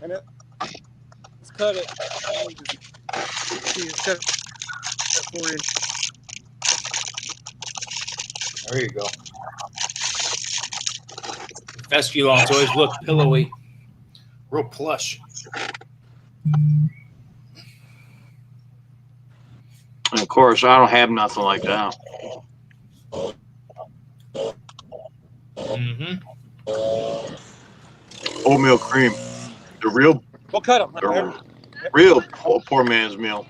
Speaker 3: And it's cut it. See, it's cut at 4 inch.
Speaker 4: There you go. Fescue lawns always look pillowy, real plush.
Speaker 1: And of course, I don't have nothing like that.
Speaker 4: Mm-hmm.
Speaker 1: Oatmeal cream. The real
Speaker 3: We'll cut them.
Speaker 1: Or real poor man's meal.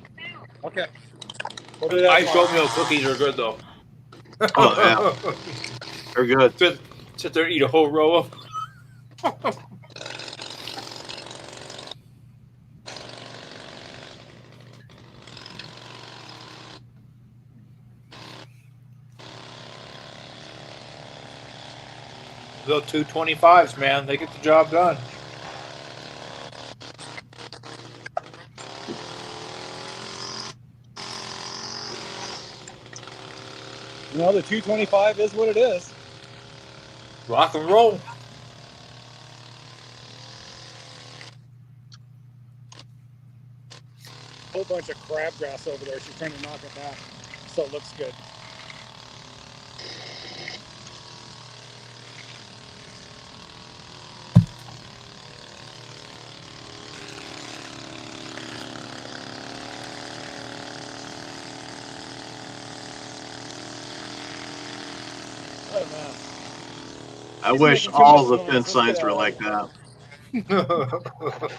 Speaker 3: Okay. We'll do that
Speaker 4: Ice
Speaker 3: tomorrow.
Speaker 4: oatmeal cookies are good though.
Speaker 1: Oh, yeah. They're good.
Speaker 4: Sit there and eat a whole row of. Those 225s, man, they get the job done.
Speaker 3: You know, the 225 is what it is.
Speaker 4: Rock and roll.
Speaker 3: Whole bunch of crabgrass over there. She's trying to knock it back, so it looks good. Oh man.
Speaker 1: I
Speaker 3: He's
Speaker 1: wish
Speaker 3: making too
Speaker 1: all
Speaker 3: much
Speaker 1: the
Speaker 3: noise.
Speaker 1: fence
Speaker 3: Let's get
Speaker 1: signs were
Speaker 3: out of
Speaker 1: like that.
Speaker 3: All the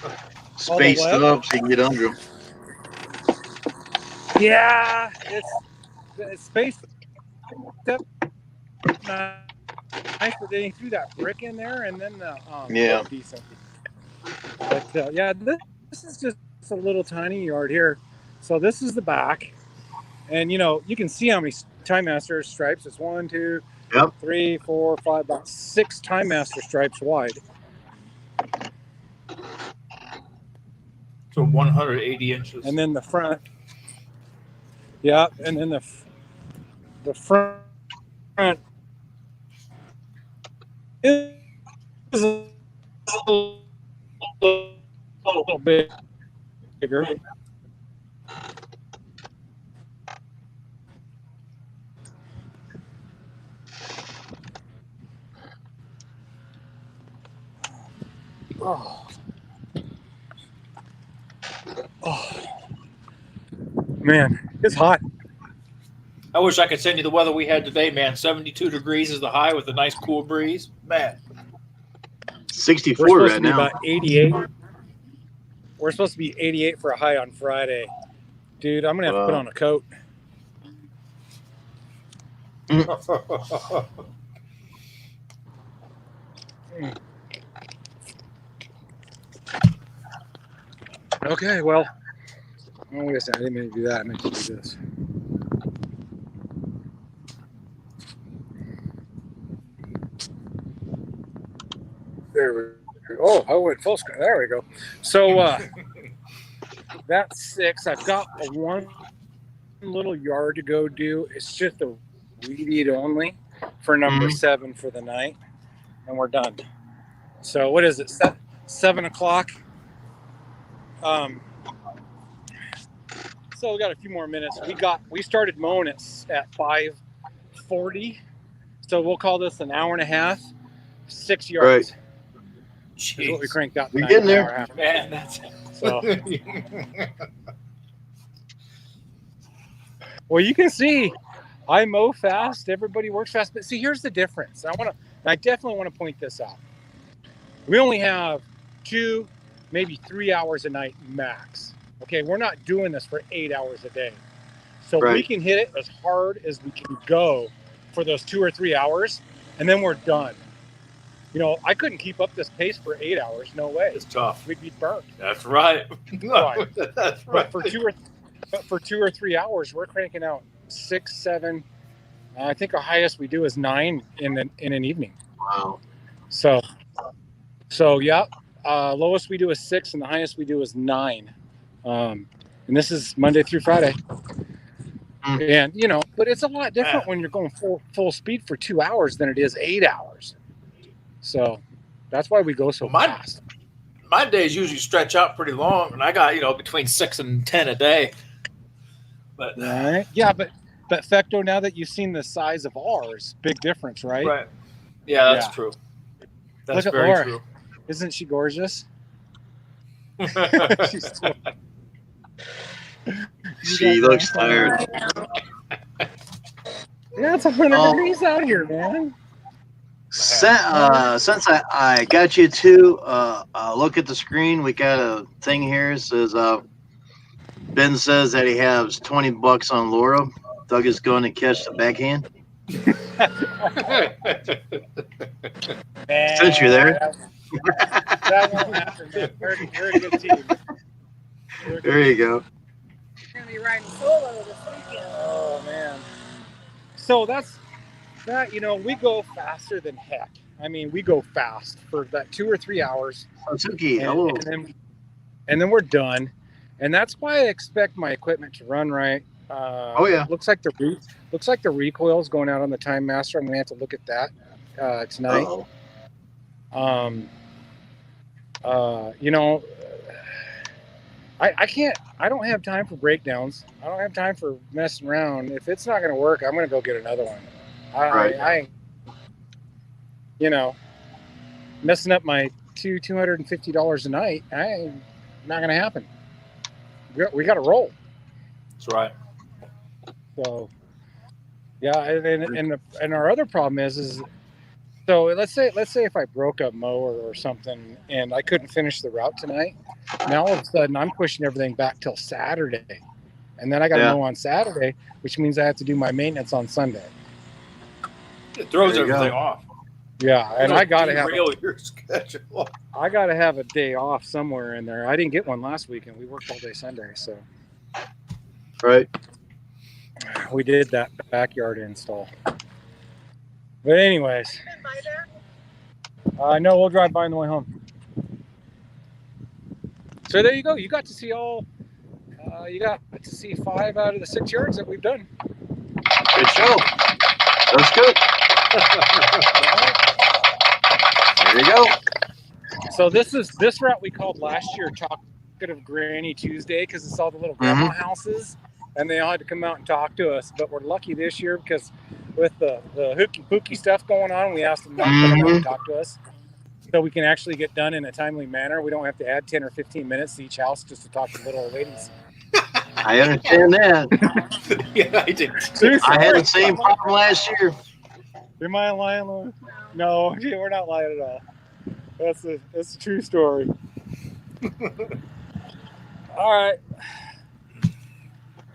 Speaker 1: Spaced
Speaker 3: what?
Speaker 1: up so you can get under them.
Speaker 3: Yeah, it's spaced up nice for getting through that brick in there, and then the
Speaker 1: Yeah.
Speaker 3: look decent. But yeah, this is just a little tiny yard here. So this is the back, and you know you can see how many Time Master stripes. It's 1, 2,
Speaker 1: Yep.
Speaker 3: 3, 4, 5, about 6 Time Master stripes wide.
Speaker 4: So 180 inches.
Speaker 3: And then the front, yeah, and then the front is a little bit bigger. Oh. Oh. Man, it's hot.
Speaker 4: I wish I could send you the weather we had today, man. 72 degrees is the high with a nice cool breeze. Man.
Speaker 1: 64
Speaker 3: We're supposed
Speaker 1: right
Speaker 3: to be
Speaker 1: now.
Speaker 3: about 88. We're supposed to be 88 for a high on Friday. Dude, I'm going to have to put on a coat. Okay, well, oh, wait a second. I didn't mean to do that. I meant to do this. There we go. Oh, I went full screen. There we go. So that's 6. I've got one little yard to go do. It's just a weed eat only for number 7 for the night, and we're done. So what is it? 7 o'clock. So we got a few more minutes. We started mowing at 5:40. So we'll call this an hour and a half, 6 yards.
Speaker 1: Right.
Speaker 3: Is what we cranked out.
Speaker 1: We're
Speaker 3: tonight,
Speaker 1: getting
Speaker 3: an
Speaker 1: there.
Speaker 3: hour and a half.
Speaker 4: Man, that's
Speaker 3: So, well, you can see I mow fast. Everybody works fast. But see, here's the difference. I definitely want to point this out. We only have 2, maybe 3 hours a night max. Okay, we're not doing this for 8 hours a day. So we
Speaker 1: Right.
Speaker 3: can hit it as hard as we can go for those 2 or 3 hours, and then we're done. You know, I couldn't keep up this pace for 8 hours. No way.
Speaker 4: it's tough.
Speaker 3: We'd be burnt.
Speaker 4: That's right.
Speaker 3: Right.
Speaker 4: That's
Speaker 3: But
Speaker 4: right.
Speaker 3: for 2 or 3 hours, we're cranking out 6, 7. I think our highest we do is 9 in an evening.
Speaker 1: Wow.
Speaker 3: So yeah. Lowest we do is 6, and the highest we do is 9. And this is Monday through Friday. And you know, but it's a lot different when you're going full speed for 2 hours than it is 8 hours. So that's why we go so fast.
Speaker 4: My days usually stretch out pretty long, and I got between 6 and 10 a day. But
Speaker 3: Right? Yeah, but Fecto, now that you've seen the size of ours, big difference, right?
Speaker 4: right. Yeah, that's
Speaker 3: Yeah.
Speaker 4: true. That's
Speaker 3: Look at
Speaker 4: very
Speaker 3: Laura.
Speaker 4: true.
Speaker 3: Isn't she gorgeous? She's so-
Speaker 1: She looks tired.
Speaker 3: Yeah, it's 100
Speaker 1: Oh.
Speaker 3: degrees out here, man.
Speaker 1: Since I got you to look at the screen, we got a thing here. It says Ben says that he has $20 on Laura. Doug is going to catch the backhand. Since you're there.
Speaker 3: That won't happen. We're a good team.
Speaker 1: There you go.
Speaker 7: You're gonna be riding solo this weekend.
Speaker 3: Oh man. So that's that. We go faster than heck. I mean, we go fast for that 2 or 3 hours,
Speaker 1: Suzuki, hello.
Speaker 3: and then we're done. And that's why I expect my equipment to run right.
Speaker 1: Oh yeah.
Speaker 3: Looks like the recoil is going out on the Time Master. I'm gonna have to look at that tonight.
Speaker 1: Uh-oh.
Speaker 3: I don't have time for breakdowns. I don't have time for messing around. If it's not going to work, I'm going to go get another one.
Speaker 1: Right.
Speaker 3: Messing up my $250 a night, not going to happen. We got to roll.
Speaker 4: That's right.
Speaker 3: So, yeah, and our other problem is so let's say if I broke a mower or something and I couldn't finish the route tonight, now all of a sudden I'm pushing everything back till Saturday, and then I got to mow on Saturday, which means I have to do my maintenance on Sunday.
Speaker 4: It throws
Speaker 1: There you
Speaker 4: everything
Speaker 1: go.
Speaker 4: off.
Speaker 3: Yeah, and I got to
Speaker 4: Derail your schedule.
Speaker 3: have a day off somewhere in there. I didn't get one last weekend. We worked all day Sunday, so
Speaker 1: Right.
Speaker 3: we did that backyard install. But anyways,
Speaker 7: By there?
Speaker 3: no, we'll drive by on the way home. So there you go. You got to see you got to see 5 out of the 6 yards that we've done.
Speaker 1: Good show. That's good. There you go.
Speaker 3: So this route we called last year Talkative Granny Tuesday because it's all the little grandma houses, and they all had to come out and talk to us. But we're lucky this year because with the hooky pooky stuff going on, we asked them not to come out and talk to us, so we can actually get done in a timely manner. We don't have to add 10 or 15 minutes to each house just to talk to little old ladies.
Speaker 1: I understand that.
Speaker 4: Yeah, I did.
Speaker 1: I had the same problem last year.
Speaker 3: Am I lying, Lauren? No, we're not lying at all. That's a true story. All right.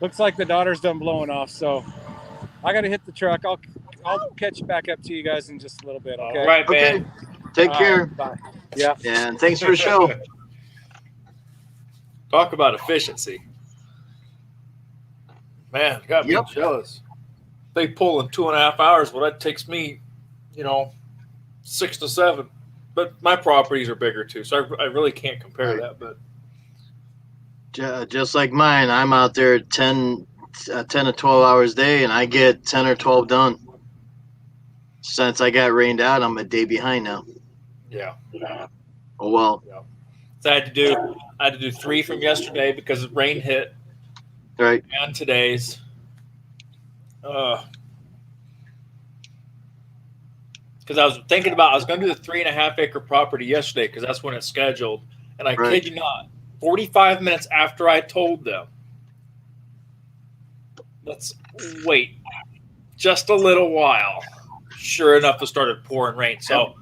Speaker 3: Looks like the daughter's done blowing off, so I got to hit the truck. I'll catch back up to you guys in just a little bit. Okay.
Speaker 4: All right,
Speaker 1: Okay.
Speaker 4: man.
Speaker 1: Take
Speaker 3: All
Speaker 1: care.
Speaker 3: right, bye. Yeah.
Speaker 1: And thanks for the show.
Speaker 4: Talk about efficiency. Man, got me jealous. They pull in 2.5 hours. Well, that takes me, 6 to 7. But my properties are bigger too, so I really can't compare that. But
Speaker 1: Just like mine, I'm out there 10 to 12 hours a day, and I get 10 or 12 done. Since I got rained out, I'm a day behind now.
Speaker 4: yeah.
Speaker 1: Oh well.
Speaker 4: So I had to do 3 from yesterday because rain hit,
Speaker 1: Right.
Speaker 4: and today's. Because I was thinking about, I was going to do the 3.5 acre property yesterday because that's when it's scheduled. And I
Speaker 1: Right.
Speaker 4: kid you not, 45 minutes after I told them, let's wait just a little while. Sure enough, it started pouring rain. So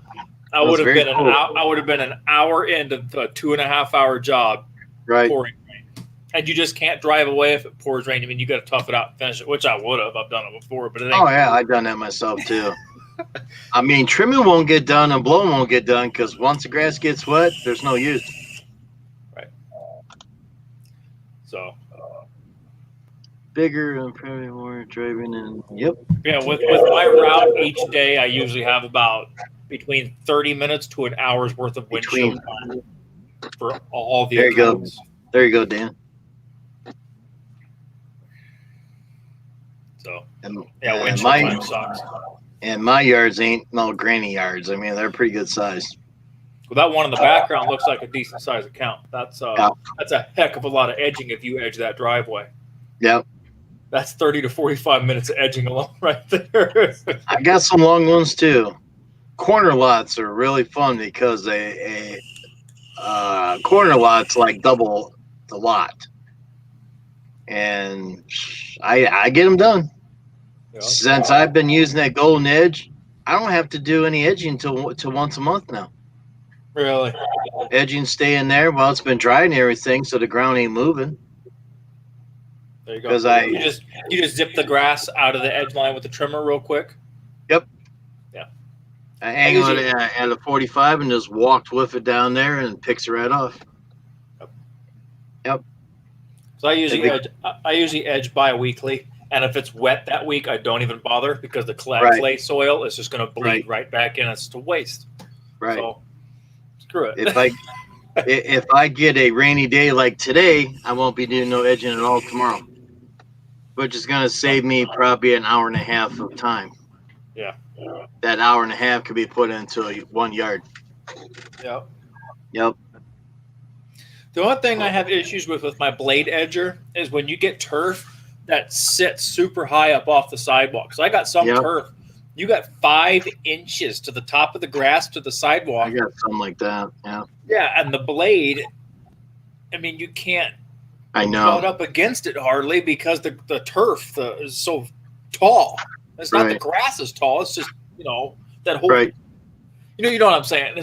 Speaker 4: I
Speaker 1: was
Speaker 4: would have
Speaker 1: very
Speaker 4: been
Speaker 1: cool.
Speaker 4: I would have been an hour into a 2.5 hour job
Speaker 1: Right.
Speaker 4: pouring rain. And you just can't drive away if it pours rain. I mean, you got to tough it out and finish it, which I would have. I've done it before, but it ain't.
Speaker 1: Oh yeah, I've done that myself too. I mean, trimming won't get done and blowing won't get done because once the grass gets wet, there's no use.
Speaker 4: So
Speaker 1: Bigger and probably more driving and yep.
Speaker 4: yeah, with my route each day, I usually have about between 30 minutes to an hour's worth of windshield time for all the
Speaker 1: There you go.
Speaker 4: accounts.
Speaker 1: There you go, Dan.
Speaker 4: So
Speaker 1: And,
Speaker 4: yeah,
Speaker 1: and
Speaker 4: windshield
Speaker 1: my
Speaker 4: time sucks.
Speaker 1: and my yards ain't no granny yards. I mean, they're pretty good size.
Speaker 4: Well, that one in the background looks like a decent sized account. That's
Speaker 1: Yeah.
Speaker 4: that's a heck of a lot of edging if you edge that driveway.
Speaker 1: Yep.
Speaker 4: That's 30 to 45 minutes of edging alone right there.
Speaker 1: I got some long ones too. Corner lots are really fun because a corner lot's like double the lot, and I get them done.
Speaker 4: You know?
Speaker 1: Since I've been using that golden edge, I don't have to do any edging till once a month now.
Speaker 4: Really?
Speaker 1: Edging stay in there while it's been dry and everything, so the ground ain't moving.
Speaker 4: There you go.
Speaker 1: 'Cause
Speaker 4: you just zip the grass out of the edge line with the trimmer real quick.
Speaker 1: I angle it at a 45 and just walked with it down there and picks it right off.
Speaker 4: So I usually edge bi-weekly, and if it's wet that week, I don't even bother because the clay soil is just going to bleed right back in. It's just a waste.
Speaker 1: Right.
Speaker 4: So screw it.
Speaker 1: If I get a rainy day like today, I won't be doing no edging at all tomorrow, which is going to save me probably an hour and a half of time.
Speaker 4: Yeah.
Speaker 1: That hour and a half could be put into 1 yard.
Speaker 4: Yep.
Speaker 1: Yep.
Speaker 4: The only thing I have issues with my blade edger is when you get turf that sits super high up off the sidewalk. So I got some turf. You got 5 inches to the top of the grass to the sidewalk.
Speaker 1: I got something like that. Yeah.
Speaker 4: Yeah, and the blade, I mean, you can't butt up against it hardly because the turf is so tall. It's not the grass is tall. It's just, that whole, you know what I'm saying?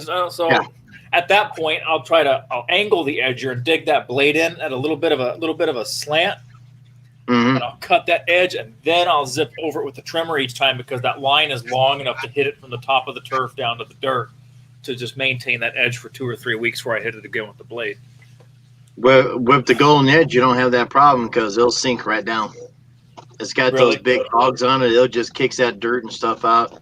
Speaker 4: At that point, I'll angle the edger and dig that blade in at a little bit of a slant.
Speaker 1: Mm-hmm.
Speaker 4: And I'll cut that edge, and then I'll zip over it with the trimmer each time because that line is long enough to hit it from the top of the turf down to the dirt to just maintain that edge for 2 or 3 weeks before I hit it again with the blade.
Speaker 1: With the golden edge, you don't have that problem because it'll sink right down. It's got those big hogs on it. It'll just kicks that dirt and stuff out.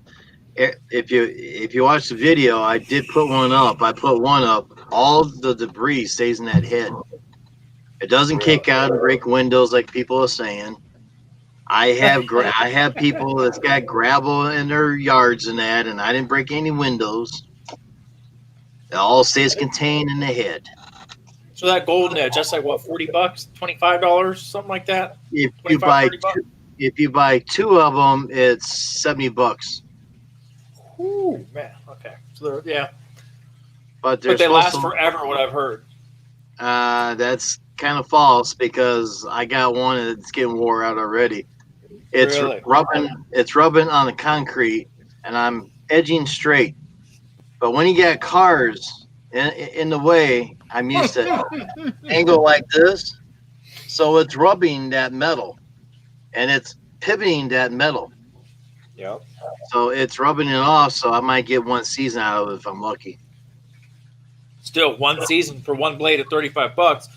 Speaker 1: If you watch the video, I did put one up. I put one up. All the debris stays in that head. It doesn't kick out and break windows like people are saying. I have people that's got gravel in their yards and that, and I didn't break any windows. It all stays contained in the head.
Speaker 4: So that golden edge, that's like what, $40, $25, something like that.
Speaker 1: If you buy 2 of them, it's $70.
Speaker 4: Ooh, man. Okay. So
Speaker 1: but
Speaker 4: they last forever. What I've heard.
Speaker 1: That's kind of false because I got one that's getting wore out already. It's rubbing. It's rubbing on the concrete, and I'm edging straight. But when you got cars in the way, I'm used to angle like this, so it's rubbing that metal, and it's pivoting that metal.
Speaker 4: Yep.
Speaker 1: So it's rubbing it off. So I might get 1 season out of it if I'm lucky.
Speaker 4: Still, 1 season for one blade at $35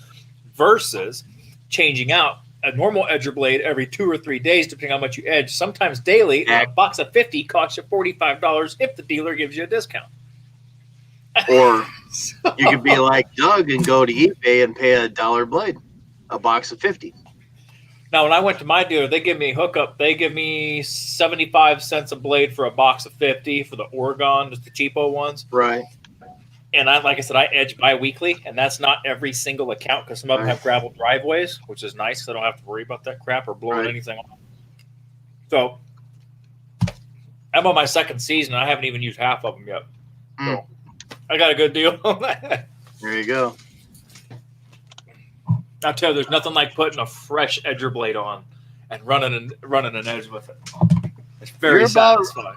Speaker 4: versus changing out a normal edger blade every 2 or 3 days, depending on how much you edge. Sometimes daily, a box of 50 costs you $45 if the dealer gives you a discount.
Speaker 1: Or you could be like Doug and go to eBay and pay $1 blade, a box of 50.
Speaker 4: Now, when I went to my dealer, they give me a hookup. They give me 75 cents a blade for a box of 50 for the Oregon, just the cheapo ones.
Speaker 1: Right.
Speaker 4: And like I said, I edge bi-weekly, and that's not every single account because some of them have gravel driveways, which is nice because I don't have to worry about that crap or blowing anything off. So I'm on my 2nd season. I haven't even used half of them yet. So I got a good deal on that.
Speaker 1: There you go.
Speaker 4: I'll tell you, there's nothing like putting a fresh edger blade on and running an edge with it. It's very satisfying.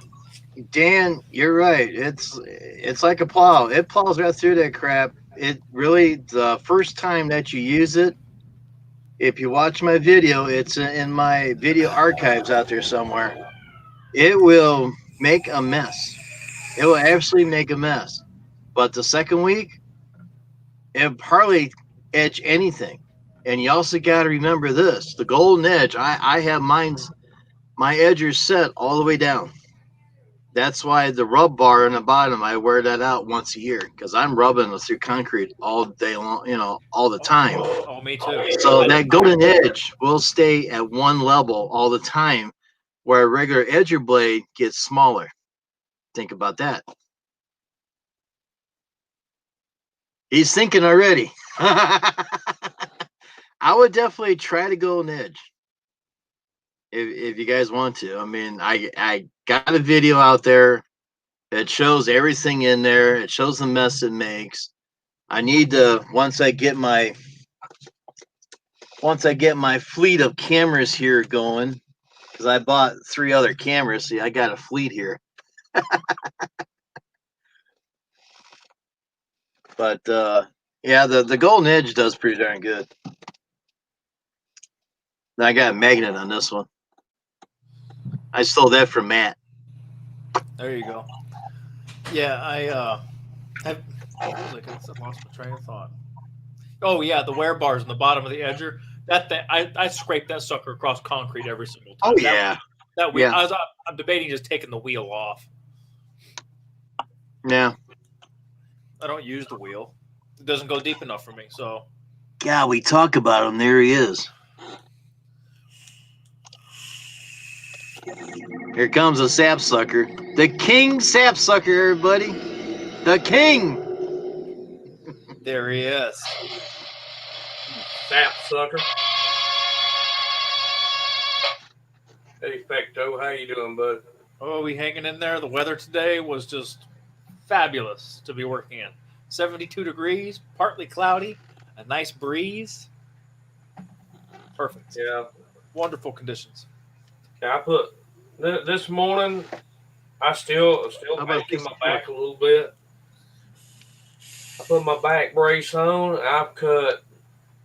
Speaker 1: Dan, you're right. It's like a plow. It plows right through that crap. It really, the first time that you use it, if you watch my video, it's in my video archives out there somewhere. It will make a mess. It will absolutely make a mess. But the 2nd week, it hardly edge anything. And you also got to remember this: the golden edge. I have my edgers set all the way down. That's why the rub bar in the bottom, I wear that out once a year because I'm rubbing through concrete all day long, all the time.
Speaker 4: Oh, me too.
Speaker 1: So that golden edge will stay at one level all the time, where a regular edger blade gets smaller. Think about that. He's thinking already. I would definitely try to go an edge if you guys want to. I mean, I got a video out there that shows everything in there. It shows the mess it makes. I need to once I get my fleet of cameras here going, because I bought 3 other cameras. See, I got a fleet here. But yeah, the Golden Edge does pretty darn good. I got a magnet on this one. I stole that from Matt.
Speaker 4: There you go. Yeah, I have. What was I gonna say? I lost my train of thought. Oh yeah, the wear bars on the bottom of the edger. That thing, I scrape that sucker across concrete every single time.
Speaker 1: Oh yeah,
Speaker 4: that wheel.
Speaker 1: yeah.
Speaker 4: I'm debating just taking the wheel off.
Speaker 1: yeah.
Speaker 4: I don't use the wheel. It doesn't go deep enough for me. So
Speaker 1: God, we talk about him. There he is. Here comes a sapsucker. The king sapsucker, everybody. The king.
Speaker 4: there he is.
Speaker 2: Sap sucker. Hey, Pecto, how you doing, bud?
Speaker 4: Oh, we hanging in there. The weather today was just fabulous to be working in. 72 degrees, partly cloudy, a nice breeze. Perfect.
Speaker 2: Yeah.
Speaker 4: Wonderful conditions.
Speaker 2: I put this morning. I still
Speaker 1: How about
Speaker 2: aching
Speaker 1: this
Speaker 2: my back a little bit. I put my back brace on. I've cut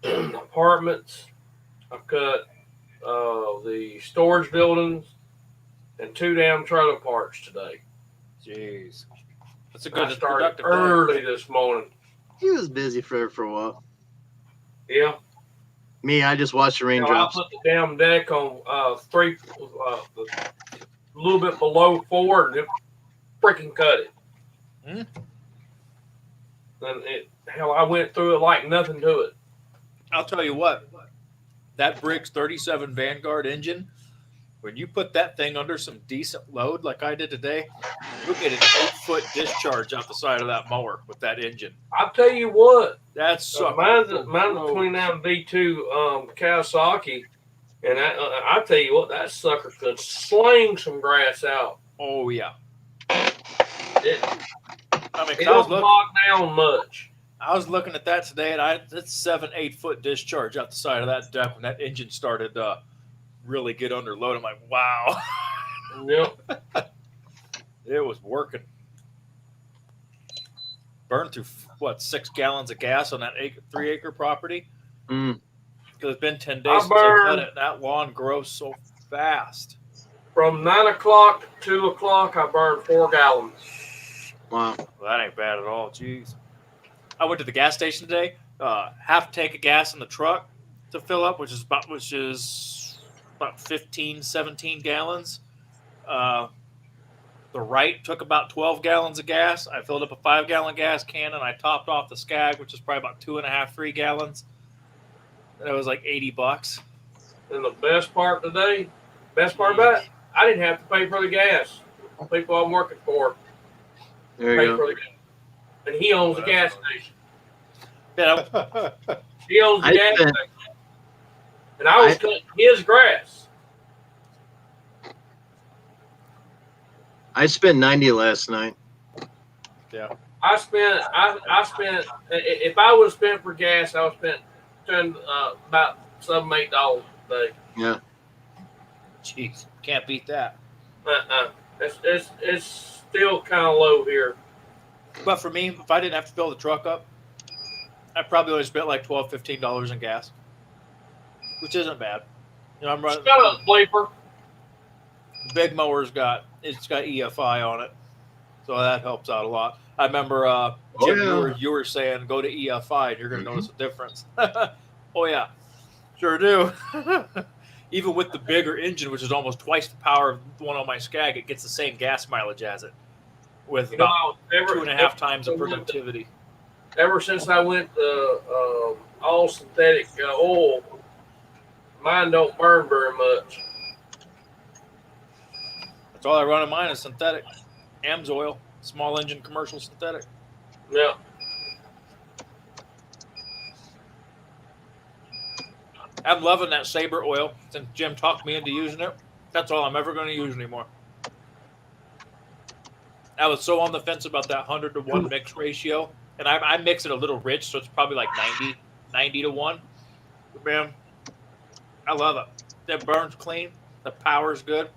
Speaker 2: apartments. I've cut the storage buildings and 2 damn trailer parks today.
Speaker 4: Jeez. That's a
Speaker 2: I
Speaker 4: good
Speaker 2: started
Speaker 4: productive day.
Speaker 2: early this morning.
Speaker 1: He was busy for a while.
Speaker 2: Yeah.
Speaker 1: Me, I just watched the
Speaker 2: I
Speaker 1: raindrops.
Speaker 2: put the damn deck on a little bit below 4 and it freaking cut it.
Speaker 4: Hmm.
Speaker 2: And I went through it like nothing to it.
Speaker 4: I'll tell you what, that Briggs 37 Vanguard engine, when you put that thing under some decent load like I did today, you'll get an 8-foot discharge out the side of that mower with that engine.
Speaker 2: I'll tell you what,
Speaker 4: That's
Speaker 2: mine's a 29 V2 Kawasaki, and I tell you what, that sucker could sling some grass out.
Speaker 4: Oh yeah.
Speaker 2: It
Speaker 4: I mean, 'cause
Speaker 2: don't bog down much.
Speaker 4: I was looking at that today, and that's 7-8 foot discharge out the side of that deck when that engine started really get under load. I'm like, wow.
Speaker 2: Yep.
Speaker 4: It was working. Burned through what 6 gallons of gas on that 3-acre property.
Speaker 1: Mm.
Speaker 4: Because it's been 10 days since I cut it. And that lawn grows so fast.
Speaker 2: From 9 o'clock to 2 o'clock, I burned 4 gallons.
Speaker 1: Wow.
Speaker 4: Well, that ain't bad at all. Jeez. I went to the gas station today. Half a tank of gas in the truck to fill up, which is about 15, 17 gallons. The right took about 12 gallons of gas. I filled up a 5-gallon gas can and I topped off the Skag, which is probably about 2.5, 3 gallons. And it was like $80.
Speaker 2: And the best part about it, I didn't have to pay for the gas. People I'm working for
Speaker 1: There
Speaker 2: pay
Speaker 1: you
Speaker 2: for
Speaker 1: go.
Speaker 2: the gas. And he owns the gas station.
Speaker 4: Yeah,
Speaker 2: He owns the
Speaker 1: I
Speaker 2: gas
Speaker 1: spent-
Speaker 2: station. And I was cutting his grass.
Speaker 1: I spent 90 last night.
Speaker 2: I spent if I would have spent for gas, I would have spent about $7, $8 a day.
Speaker 1: Yeah.
Speaker 4: jeez, can't beat that.
Speaker 2: It's still kind of low here.
Speaker 4: But for me, if I didn't have to fill the truck up, I probably would have spent like $12, $15 in gas, which isn't bad. You know, I'm running.
Speaker 2: Shut up, Bleeper.
Speaker 4: The big mower's got EFI on it, so that helps out a lot. I remember Jim,
Speaker 1: yeah.
Speaker 4: you were saying go to EFI and you're going to notice a difference. Oh yeah, sure do. Even with the bigger engine, which is almost twice the power of the one on my Skag, it gets the same gas mileage as it, with about 2.5 times the productivity.
Speaker 2: Ever since I went to all synthetic oil, mine don't burn very much.
Speaker 4: That's all I run in mine is synthetic. AMSOIL, small engine commercial synthetic.
Speaker 2: Yeah.
Speaker 4: I'm loving that Sabre oil. Since Jim talked me into using it, that's all I'm ever going to use anymore. I was so on the fence about that 100-to-1 mix ratio, and I mix it a little rich, so it's probably like 90 to 1. But man, I love it. It burns clean. The power's good.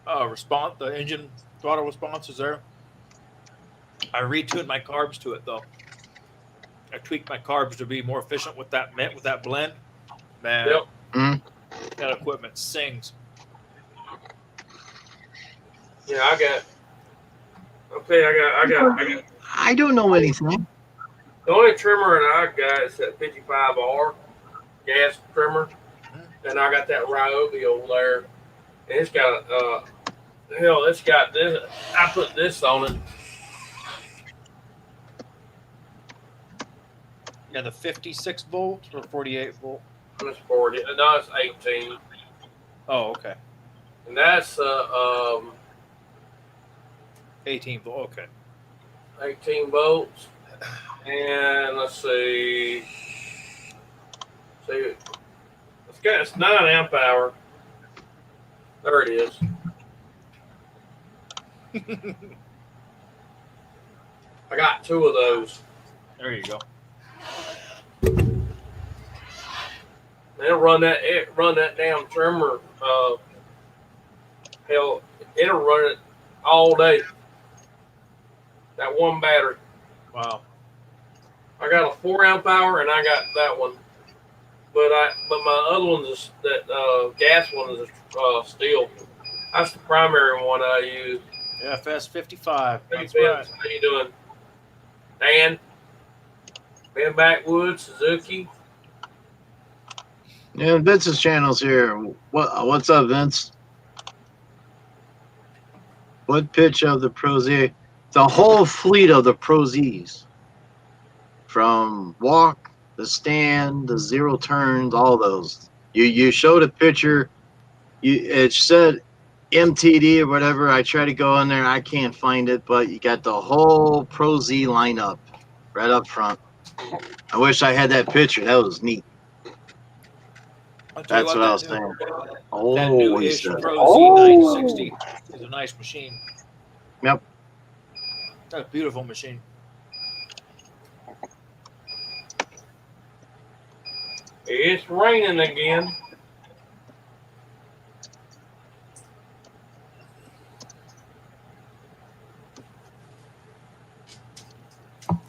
Speaker 4: The engine Auto response is there. I retuned my carbs to it though. I tweaked my carbs to be more efficient with that blend. Man,
Speaker 2: Yep.
Speaker 4: that equipment sings.
Speaker 2: Yeah, I got. I got.
Speaker 1: I don't know anything.
Speaker 2: The only trimmer that I got is that 55R gas trimmer, and I got that Ryobi over there, and it's got it's got this. I put this on it.
Speaker 4: Yeah, the 56 volt or 48 volt.
Speaker 2: It's 40. No, it's 18,
Speaker 4: Oh, okay.
Speaker 2: and that's
Speaker 4: 18 volt. Okay.
Speaker 2: 18 volts. And let's see. It's 9 amp hour. There it is. I got 2 of those.
Speaker 4: There you go.
Speaker 2: It'll run that damn trimmer. Hell, it'll run it all day. That one battery.
Speaker 4: Wow.
Speaker 2: I got a 4 amp hour and I got that one. But my other one is that gas one is steel. That's the primary one I use.
Speaker 4: FS 55.
Speaker 2: Hey,
Speaker 4: That's
Speaker 2: Vince,
Speaker 4: right.
Speaker 2: how you doing? Dan? Ben Backwood, Suzuki.
Speaker 1: Yeah, Vince's channel's here. What's up, Vince? What pitch of the Pro Z? The whole fleet of the Pro Zs. From walk, the stand, the zero turns, all those. You showed a picture. It said MTD or whatever. I try to go in there. I can't find it, but you got the whole Pro Z lineup right up front. I wish I had that picture. That was neat.
Speaker 4: I'll tell you
Speaker 1: That's what I was
Speaker 4: that
Speaker 1: saying.
Speaker 4: that
Speaker 1: Oh, he
Speaker 4: new-ish
Speaker 1: said.
Speaker 4: Pro Z960 is a nice machine.
Speaker 1: Yep.
Speaker 4: That's a beautiful machine.
Speaker 2: It's raining again.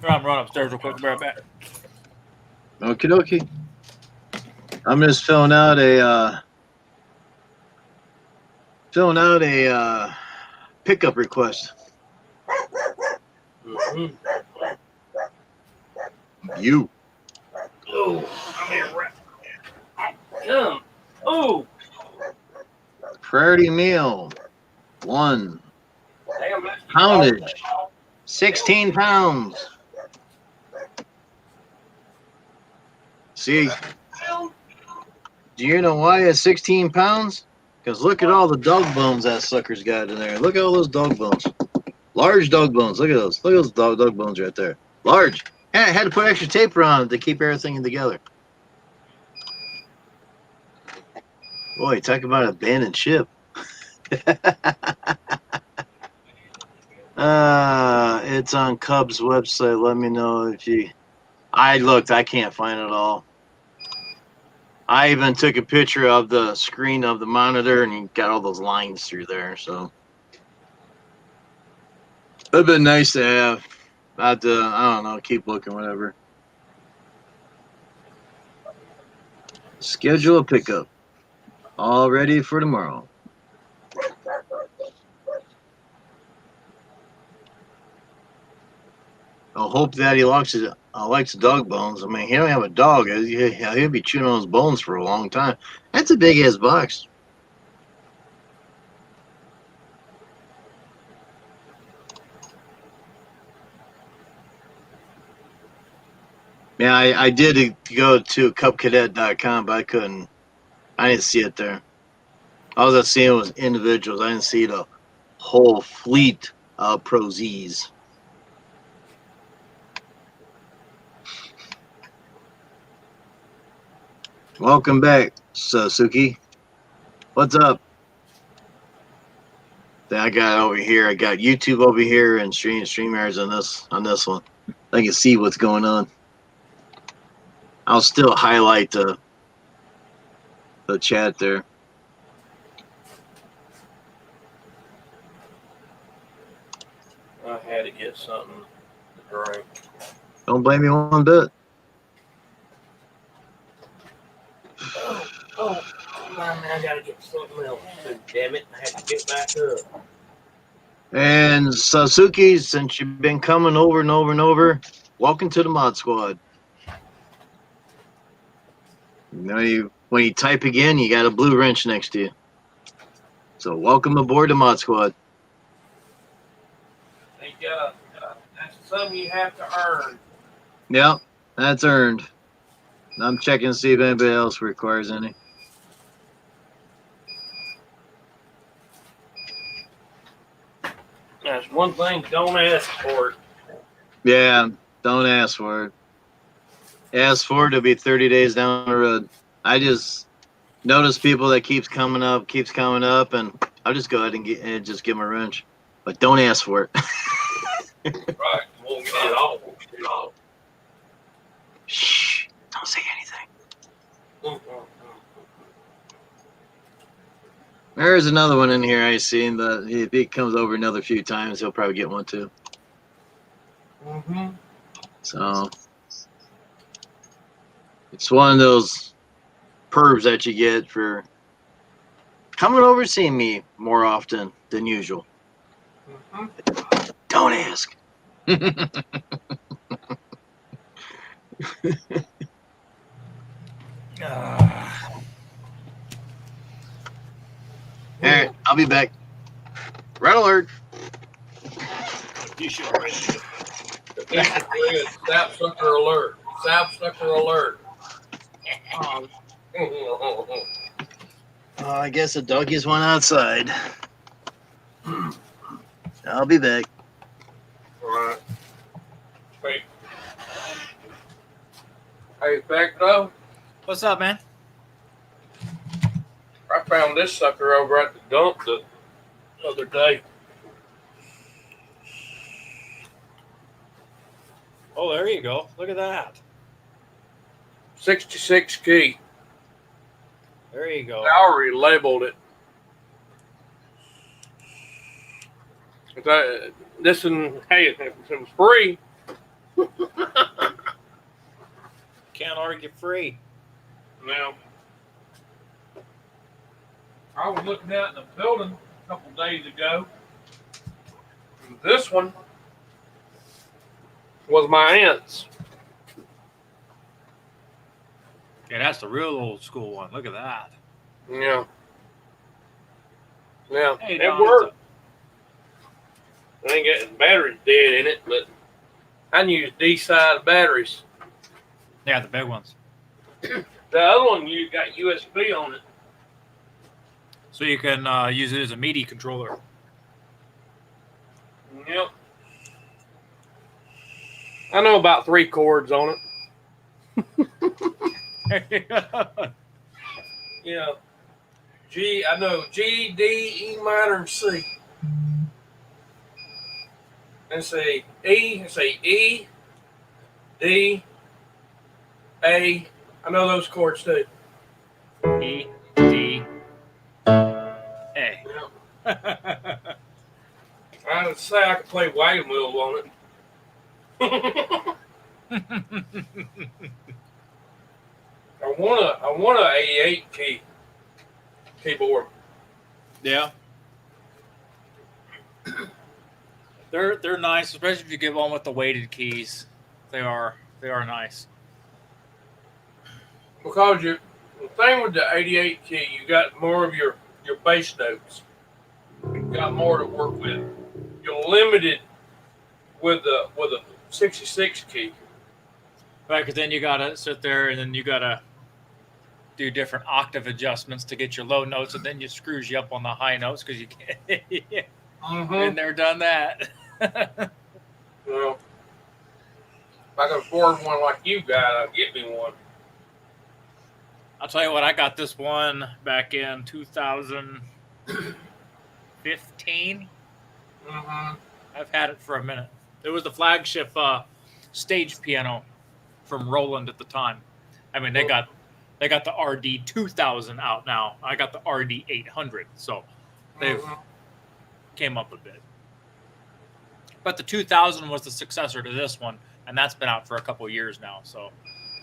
Speaker 4: I'm running upstairs real quick. Be right back.
Speaker 1: Okie dokie. I'm just filling out a pickup request.
Speaker 2: Mm-hmm.
Speaker 1: You.
Speaker 2: Oh, I'm here. Come. Oh,
Speaker 1: Priority meal. 1.
Speaker 2: damn, that's
Speaker 1: Poundage. 16 pounds. See, do you know why it's 16 pounds? Because look at all the dog bones that sucker's got in there. Look at all those dog bones. Large dog bones. Look at those. Look at those dog bones right there. Large. Yeah, I had to put extra tape around it to keep everything together. Boy, talk about abandoned ship. It's on Cubs website. Let me know if you. I looked. I can't find it all. I even took a picture of the screen of the monitor, and you got all those lines through there. So it'd been nice to have. Not to, I don't know. Keep looking, whatever. Schedule a pickup. All ready for tomorrow. I hope that he likes dog bones. I mean, he don't have a dog. He'll be chewing on his bones for a long time. That's a big ass box. Yeah, I did go to cupcadet.com, but I couldn't. I didn't see it there. All I was seeing was individuals. I didn't see the whole fleet of Pro Zs. Welcome back, Suzuki. What's up? Then I got over here. I got YouTube over here and StreamYards on this one. I can see what's going on. I'll still highlight the chat there.
Speaker 2: to get something to drink.
Speaker 1: Don't blame me one bit.
Speaker 2: Oh, man, I gotta get something else. Damn it, I have to get back up.
Speaker 1: And Sasuke, since you've been coming over and over and over, welcome to the Mod Squad. You know, when you type again, you got a blue wrench next to you. So welcome aboard the Mod Squad.
Speaker 2: That's something you have to earn.
Speaker 1: Yep, that's earned. I'm checking to see if anybody else requires any.
Speaker 2: That's one thing, don't ask for it.
Speaker 1: Yeah, don't ask for it. Ask for it, it'll be 30 days down the road. I just notice people that keeps coming up, and I'll just go ahead and just give them a wrench. But don't ask for it.
Speaker 2: Right, won't get it all.
Speaker 1: Shh, don't say anything. There's another one in here I seen, but if he comes over another few times, he'll probably get one too.
Speaker 2: Mm-hmm.
Speaker 1: So it's one of those pervs that you get for coming over seeing me more often than usual.
Speaker 2: Mm-hmm.
Speaker 1: Don't ask. All right, I'll be back. Red alert.
Speaker 4: You should already.
Speaker 2: Sapsucker alert. Sapsucker alert.
Speaker 1: I guess the doggies went outside. I'll be back.
Speaker 2: Right. Wait. Hey, Becto,
Speaker 4: What's up, man?
Speaker 2: I found this sucker over at the dump the other day.
Speaker 4: Oh, there you go. Look at that.
Speaker 2: 66 key.
Speaker 4: There you go.
Speaker 2: I already labeled it. This one, hey, it's free.
Speaker 4: Can't argue free.
Speaker 2: Now, I was looking out in the building a couple days ago. And this one was my aunt's.
Speaker 4: Yeah, that's the real old school one. Look at that.
Speaker 2: Yeah. Yeah.
Speaker 4: Hey,
Speaker 2: It
Speaker 4: Don,
Speaker 2: worked. I ain't getting batteries dead in it, but I can use D-side batteries.
Speaker 4: Yeah, the big ones.
Speaker 2: The other one, you got USB on it.
Speaker 4: So you can use it as a MIDI controller.
Speaker 2: Yep. I know about 3 chords on it. Yeah. I know G, D, E minor, and C. And say E, D, A. I know those chords too.
Speaker 4: E, D, A.
Speaker 2: Yeah. I would say I could play wagon wheel on it. I want a 88 key keyboard.
Speaker 4: Yeah. They're nice, especially if you get one with the weighted keys. They are nice.
Speaker 2: Because the thing with the 88 key, you got more of your bass notes. You got more to work with. You're limited with a 66 key.
Speaker 4: Right, because then you gotta sit there and then you gotta do different octave adjustments to get your low notes, and then it screws you up on the high notes because you can't. Been there, done that.
Speaker 2: Well, if I could afford one like you got, I'd get me one.
Speaker 4: I'll tell you what, I got this one back in 2015.
Speaker 2: Mm-hmm.
Speaker 4: I've had it for a minute. It was the flagship stage piano from Roland at the time. I mean, they got the RD 2000 out now. I got the RD 800, so they've came up a bit. But the 2000 was the successor to this one, and that's been out for a couple of years now. So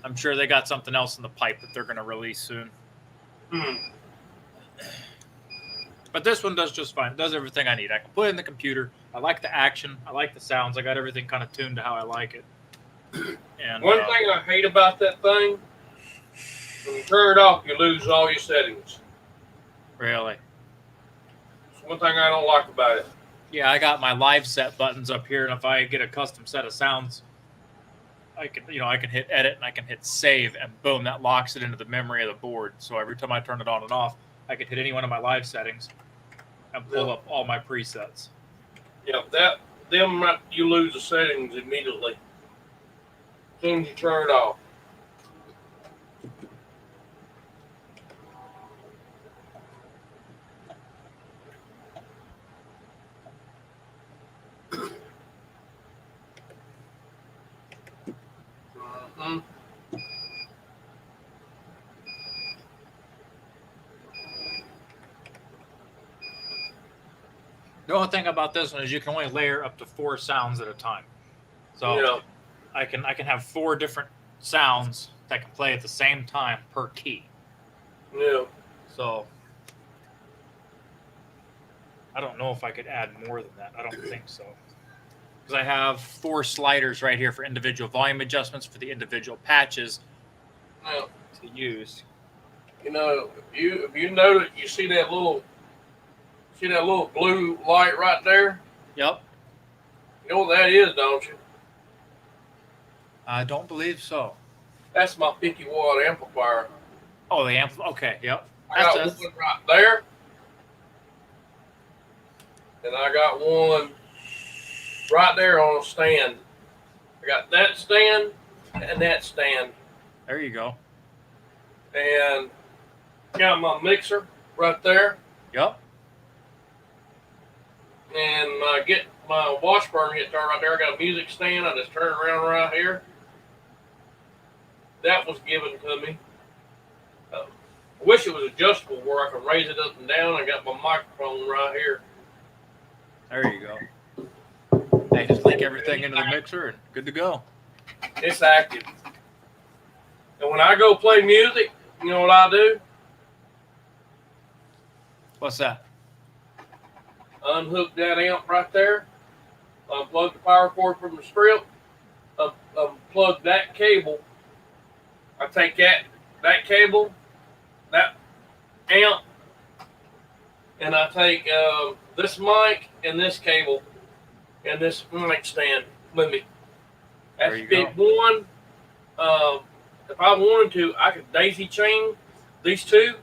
Speaker 4: I'm sure they got something else in the pipe that they're going to release soon. But this one does just fine. It does everything I need. I can put it in the computer. I like the action. I like the sounds. I got everything kind of tuned to how I like it. And
Speaker 2: One thing I hate about that thing, when you turn it off, you lose all your settings.
Speaker 4: Really?
Speaker 2: It's one thing I don't like about it.
Speaker 4: Yeah, I got my live set buttons up here, and if I get a custom set of sounds, I can hit edit and I can hit save, and boom, that locks it into the memory of the board. So every time I turn it on and off, I can hit any one of my live settings and pull up all my presets.
Speaker 2: Yeah, you lose the settings immediately. As soon as you turn it off. Mm-hmm.
Speaker 4: The only thing about this one is you can only layer up to 4 sounds at a time. So
Speaker 2: Yeah.
Speaker 4: I can have 4 different sounds that can play at the same time per key.
Speaker 2: Yeah.
Speaker 4: So I don't know if I could add more than that. I don't think so. Because I have 4 sliders right here for individual volume adjustments for the individual patches
Speaker 2: Now,
Speaker 4: to use.
Speaker 2: if you notice, you see that little blue light right there?
Speaker 4: Yep.
Speaker 2: You know what that is, don't you?
Speaker 4: I don't believe so.
Speaker 2: That's my 50-watt amplifier.
Speaker 4: Oh, the amp. Okay, yep.
Speaker 2: I got
Speaker 4: That's-
Speaker 2: one right there. And I got one right there on a stand. I got that stand and that stand.
Speaker 4: There you go.
Speaker 2: And got my mixer right there.
Speaker 4: Yep.
Speaker 2: And my Washburn guitar right there. I got a music stand. I just turn it around right here. That was given to me. I wish it was adjustable where I can raise it up and down. I got my microphone right here.
Speaker 4: There you go. They just link everything into the mixer and good to go.
Speaker 2: It's active. And when I go play music, you know what I do?
Speaker 4: What's that?
Speaker 2: Unhook that amp right there. Unplug the power cord from the strip. Unplug that cable. I take that cable, that amp, and I take this mic and this cable and this mic stand with me. That's
Speaker 4: There you
Speaker 2: big one. If I wanted to, I could daisy chain these two,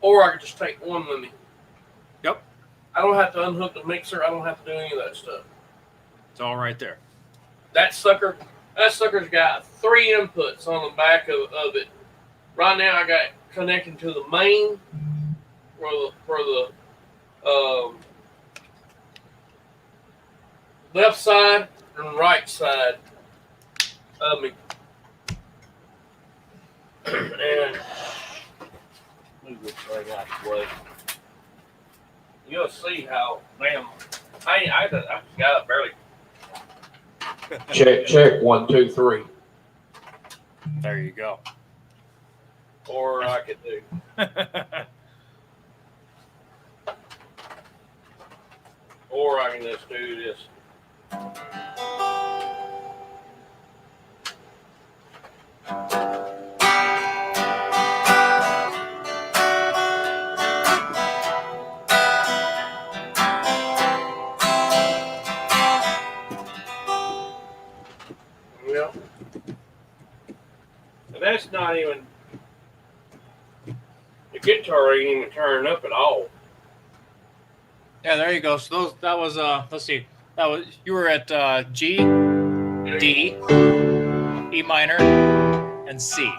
Speaker 2: or I could just take one with me.
Speaker 4: Yep.
Speaker 2: I don't have to unhook the mixer. I don't have to do any of that stuff.
Speaker 4: It's all right there.
Speaker 2: That sucker's got 3 inputs on the back of it. Right now, I got connected to the main for the left side and right side of me. And move this thing out of the way. You'll see how I just got it barely. Check 1, 2, 3.
Speaker 4: There you go.
Speaker 2: Or I could do. Or I can just do this. Well, and that's not even, the guitar ain't even turned up at all.
Speaker 4: Yeah, there you go. So that was let's see. That was you were at G, D, E minor, and C.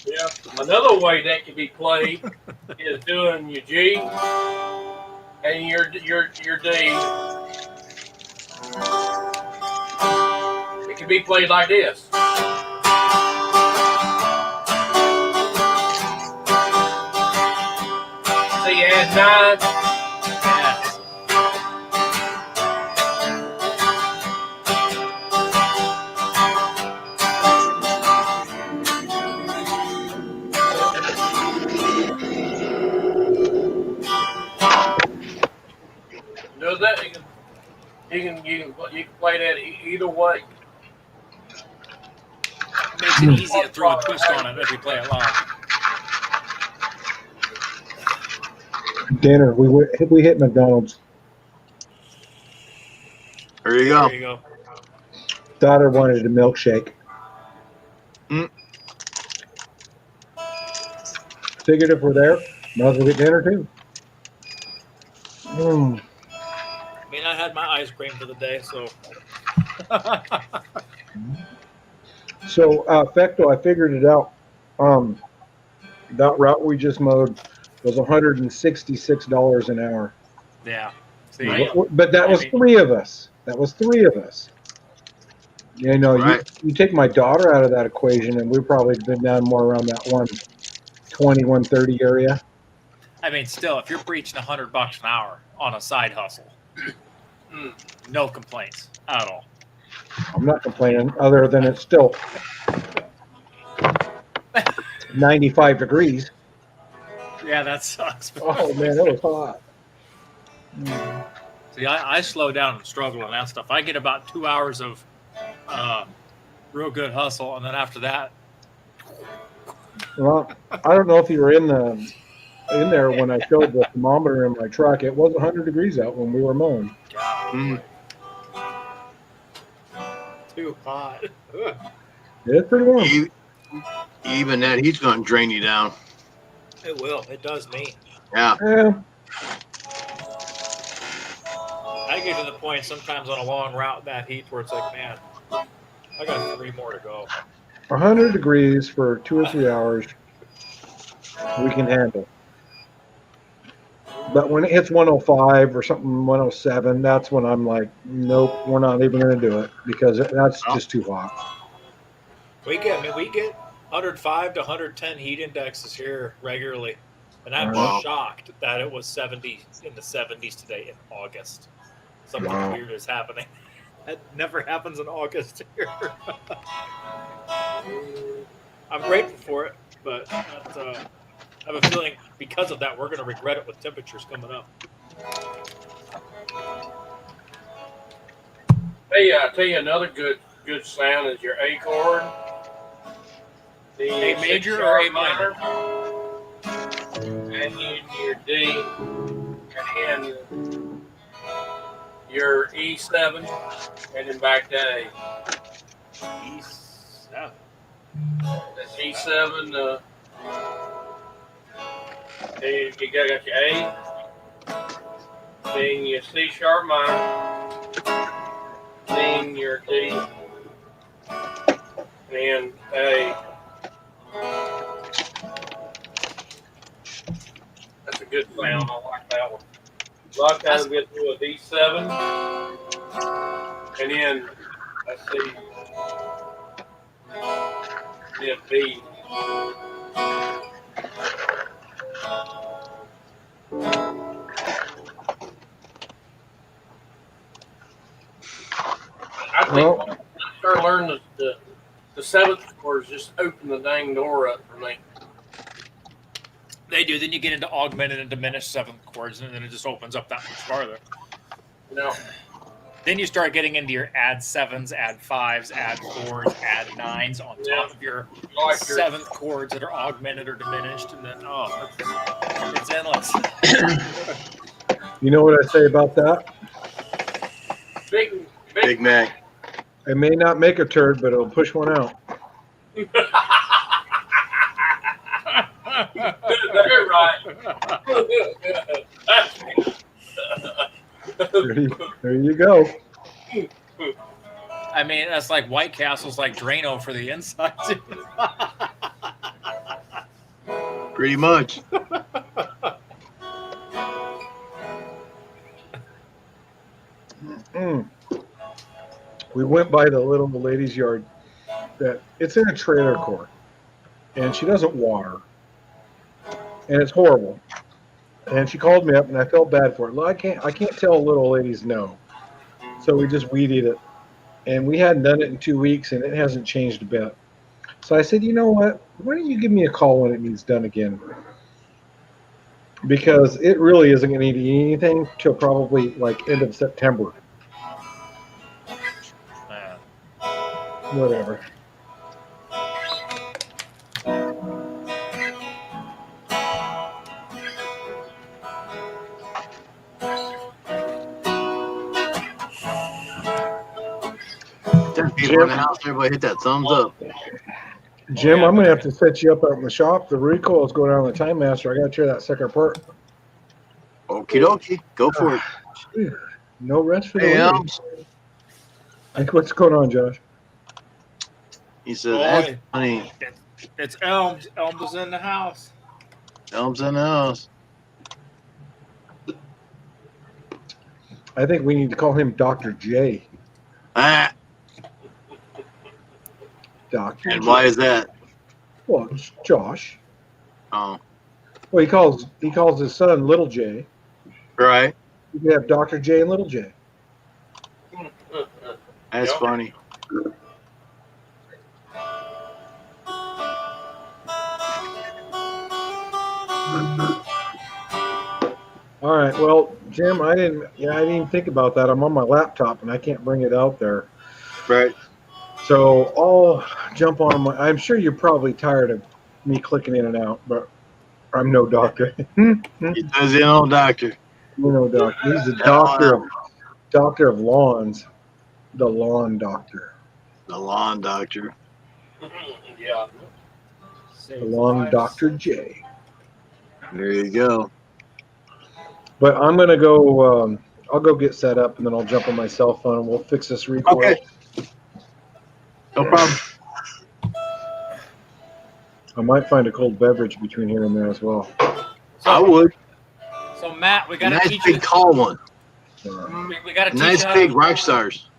Speaker 2: Yeah. Another way that can be played is doing your G and your D. It can be played like this. So you add 9.
Speaker 4: Yes.
Speaker 2: Does that? You can play that either way.
Speaker 4: Makes it easy to throw a twist on it if you play it live.
Speaker 8: Dinner. We hit McDonald's.
Speaker 1: There you go.
Speaker 4: There you go.
Speaker 8: Daughter wanted a milkshake.
Speaker 1: Mm.
Speaker 8: Figured if we're there, might as well get dinner too. Mm.
Speaker 4: I mean, I had my ice cream for the day, so.
Speaker 8: So, Fecto, I figured it out. That route we just mowed was $166 an hour.
Speaker 4: Yeah. See,
Speaker 2: Right.
Speaker 8: But that was three of us. You know,
Speaker 1: Right.
Speaker 8: you take my daughter out of that equation, and we've probably been down more around that 120, 130 area.
Speaker 4: I mean, still, if you're breaching $100 an hour on a side hustle, no complaints at all.
Speaker 8: I'm not complaining, other than it's still 95 degrees.
Speaker 4: Yeah, that sucks.
Speaker 8: Oh man, it was hot.
Speaker 4: See, I slow down and struggle and that stuff. I get about 2 hours of real good hustle, and then after that,
Speaker 8: Well, I don't know if you were in there when I showed the thermometer in my truck. It was 100 degrees out when we were mowing.
Speaker 4: God, too hot.
Speaker 8: It's pretty warm.
Speaker 1: Even that heat's going to drain you down.
Speaker 4: It will. It does me.
Speaker 1: Yeah.
Speaker 8: Yeah.
Speaker 4: I get to the point sometimes on a long route that heat where it's like, man, I got 3 more to go.
Speaker 8: 100 degrees for 2 or 3 hours, we can handle. But when it hits 105 or something, 107, that's when I'm like, nope, we're not even going to do it because that's just too hot.
Speaker 4: We get 105 to 110 heat indexes here regularly, and I'm
Speaker 1: Wow.
Speaker 4: shocked that it was 70 in the 70s today in August. Something
Speaker 8: Wow.
Speaker 4: weird is happening. That never happens in August here. I'm grateful for it, but I have a feeling because of that we're going to regret it with temperatures coming up.
Speaker 2: Hey, I'll tell you another good sound is your A chord. The
Speaker 4: A major
Speaker 2: C
Speaker 4: or A
Speaker 2: sharp
Speaker 4: minor?
Speaker 2: And your D, and your E7, and then back to A.
Speaker 4: E7.
Speaker 2: That's E7. Then you got your A, then your C sharp minor, then your D, and A. That's a good sound. I like that one. A lot of times we get to a D7, and then let's see, then B. I think
Speaker 8: Well-
Speaker 2: when I start learning the seventh chords, just open the dang door up for me.
Speaker 4: They do. Then you get into augmented and diminished 7th chords, and then it just opens up that much farther.
Speaker 2: You know,
Speaker 4: Then you start getting into your add 7s, add 5s, add 4s, add 9s on top of your
Speaker 2: like your
Speaker 4: 7th chords that are augmented or diminished, and then it's endless.
Speaker 8: You know what I say about that?
Speaker 2: big
Speaker 1: Mac.
Speaker 8: It may not make a turd, but it'll push one out.
Speaker 2: They're right.
Speaker 8: There you go.
Speaker 4: I mean, that's like White Castle's like Drano for the inside.
Speaker 1: Pretty much.
Speaker 8: We went by the little lady's yard that it's in a trailer court, and she doesn't water, and it's horrible. And she called me up, and I felt bad for it. Well, I can't tell little ladies no, so we just weeded it, and we hadn't done it in 2 weeks, and it hasn't changed a bit. So I said, you know what? Why don't you give me a call when it needs done again? Because it really isn't going to need anything till probably like end of September. Whatever.
Speaker 1: People in the house, everybody hit that thumbs up.
Speaker 8: Jim, I'm gonna have to set you up out in the shop. The recoil's going on the Time Master. I gotta tear that sucker apart.
Speaker 1: Okie dokie, go for it.
Speaker 8: No rest for the
Speaker 1: Hey,
Speaker 8: ladies. Like, what's going on, Josh?
Speaker 1: He said, "That's funny."
Speaker 4: It's Elms. Elms is in the house.
Speaker 1: Elms in the house.
Speaker 8: I think we need to call him Dr. J.
Speaker 1: Ah,
Speaker 8: Dr.
Speaker 1: and
Speaker 8: J.
Speaker 1: why is that?
Speaker 8: Well, it's Josh.
Speaker 1: Oh,
Speaker 8: Well, he calls his son Little J.
Speaker 1: right.
Speaker 8: You could have Dr. J and Little J.
Speaker 1: That's funny.
Speaker 8: All right. Well, Jim, I didn't think about that. I'm on my laptop and I can't bring it out there.
Speaker 1: Right.
Speaker 8: So I'll jump on my. I'm sure you're probably tired of me clicking in and out, but I'm no doctor.
Speaker 1: He does the old doctor.
Speaker 8: You know, doctor. He's the doctor of lawns. The lawn doctor.
Speaker 1: The lawn doctor.
Speaker 2: Yeah.
Speaker 8: The lawn Dr. J.
Speaker 1: There you go.
Speaker 8: But I'm gonna go. I'll go get set up, and then I'll jump on my cell phone, and we'll fix this recoil.
Speaker 1: Okay. No problem.
Speaker 8: I might find a cold beverage between here and there as well.
Speaker 1: I would.
Speaker 4: So Matt, we
Speaker 1: A
Speaker 4: got to
Speaker 1: nice
Speaker 4: teach
Speaker 1: big
Speaker 4: you.
Speaker 1: tall one.
Speaker 4: We got to teach
Speaker 1: Nice
Speaker 4: you how
Speaker 1: big
Speaker 4: to,
Speaker 1: rock stars.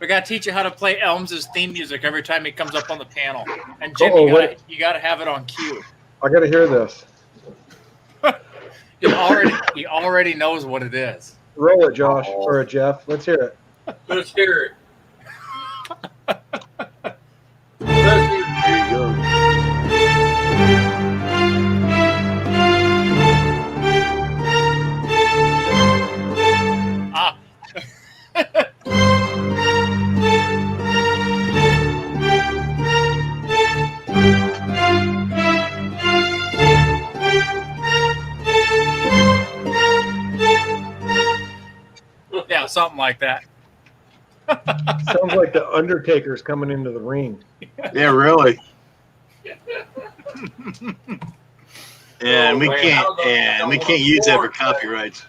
Speaker 4: we got to teach you how to play Elms' theme music every time he comes up on the panel. And Jim,
Speaker 8: Uh-oh,
Speaker 4: you got to have it on cue.
Speaker 8: I got to hear this.
Speaker 4: He already knows what it is.
Speaker 8: Roll it, Josh or Jeff. Let's hear it.
Speaker 2: Let's hear it.
Speaker 1: There you go.
Speaker 4: Ah. Yeah, something like that.
Speaker 8: Sounds like the Undertaker's coming into the ring.
Speaker 1: Yeah, really. And we
Speaker 2: man,
Speaker 1: can't use that for copyrights.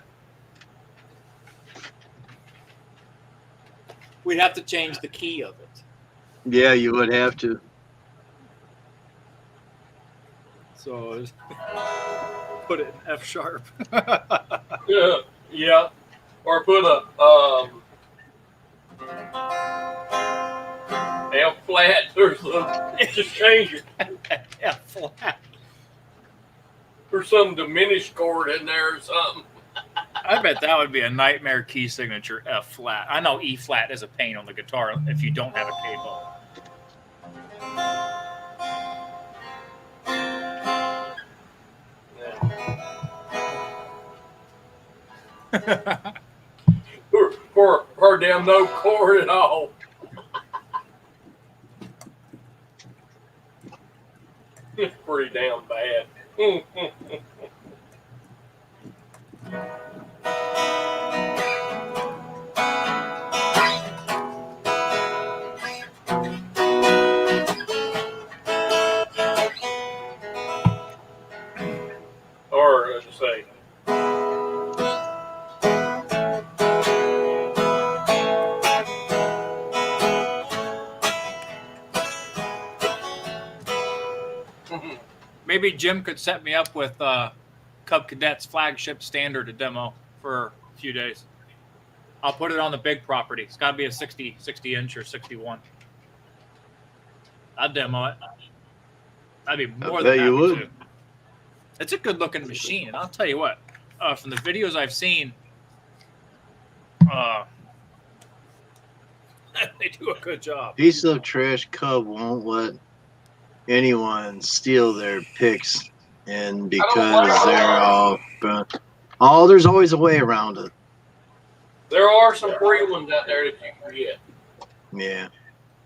Speaker 4: We'd have to change the key of it.
Speaker 1: Yeah, you would have to.
Speaker 4: So put it in F sharp.
Speaker 2: Yeah. Or put a F flat or something. Just change it.
Speaker 4: F flat.
Speaker 2: Or some diminished chord in there or something.
Speaker 4: I bet that would be a nightmare key signature, F flat. I know E flat is a pain on the guitar if you don't have a capo.
Speaker 2: For damn no chord at all. It's pretty damn bad. Or as I say,
Speaker 4: Maybe Jim could set me up with Cub Cadet's flagship standard to demo for a few days. I'll put it on the big property. It's got to be a 60 inch or 61. I'd demo it. I'd be more than
Speaker 1: bet
Speaker 4: happy
Speaker 1: you would.
Speaker 4: to. It's a good looking machine, and I'll tell you what. From the videos I've seen, they do a good job.
Speaker 1: Piece of trash Cub won't let anyone steal their pics, and because they're all there's always a way around it.
Speaker 2: There are some free ones out there that you can get,
Speaker 1: Yeah.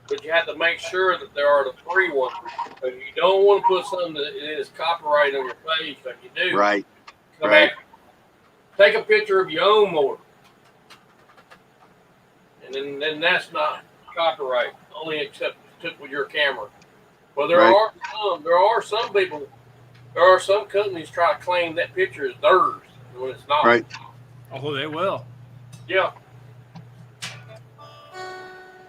Speaker 2: but you have to make sure that there are the free ones. Because you don't want to put something that is copyrighted on your page like you do.
Speaker 1: Right.
Speaker 2: Come
Speaker 1: Right.
Speaker 2: back, take a picture of your own motor. And then that's not copyright, only except took with your camera. Well, there are some people, there are some companies try to claim that picture is theirs when it's not.
Speaker 1: Right.
Speaker 4: Oh, they will.
Speaker 2: Yeah.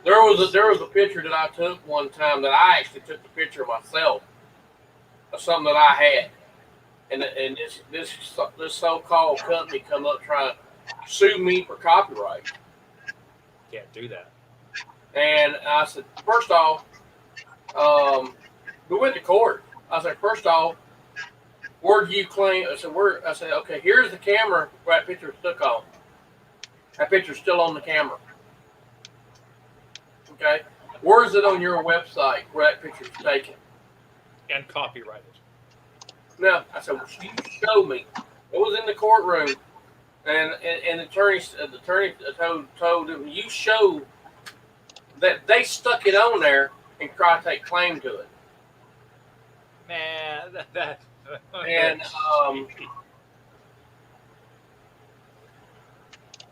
Speaker 2: There was a picture that I took one time that I actually took the picture of myself of something that I had, and this so-called company come up trying to sue me for copyright.
Speaker 4: Can't do that.
Speaker 2: And I said, first off, we went to court. I said, first off, where do you claim? I said, okay, here's the camera where that picture was took on. That picture's still on the camera. Okay, where is it on your website where that picture's taken?
Speaker 4: And copyrighted.
Speaker 2: No, I said, well, you show me. It was in the courtroom, and the attorney told him, you show that they stuck it on there and try to take claim to it.
Speaker 4: Man,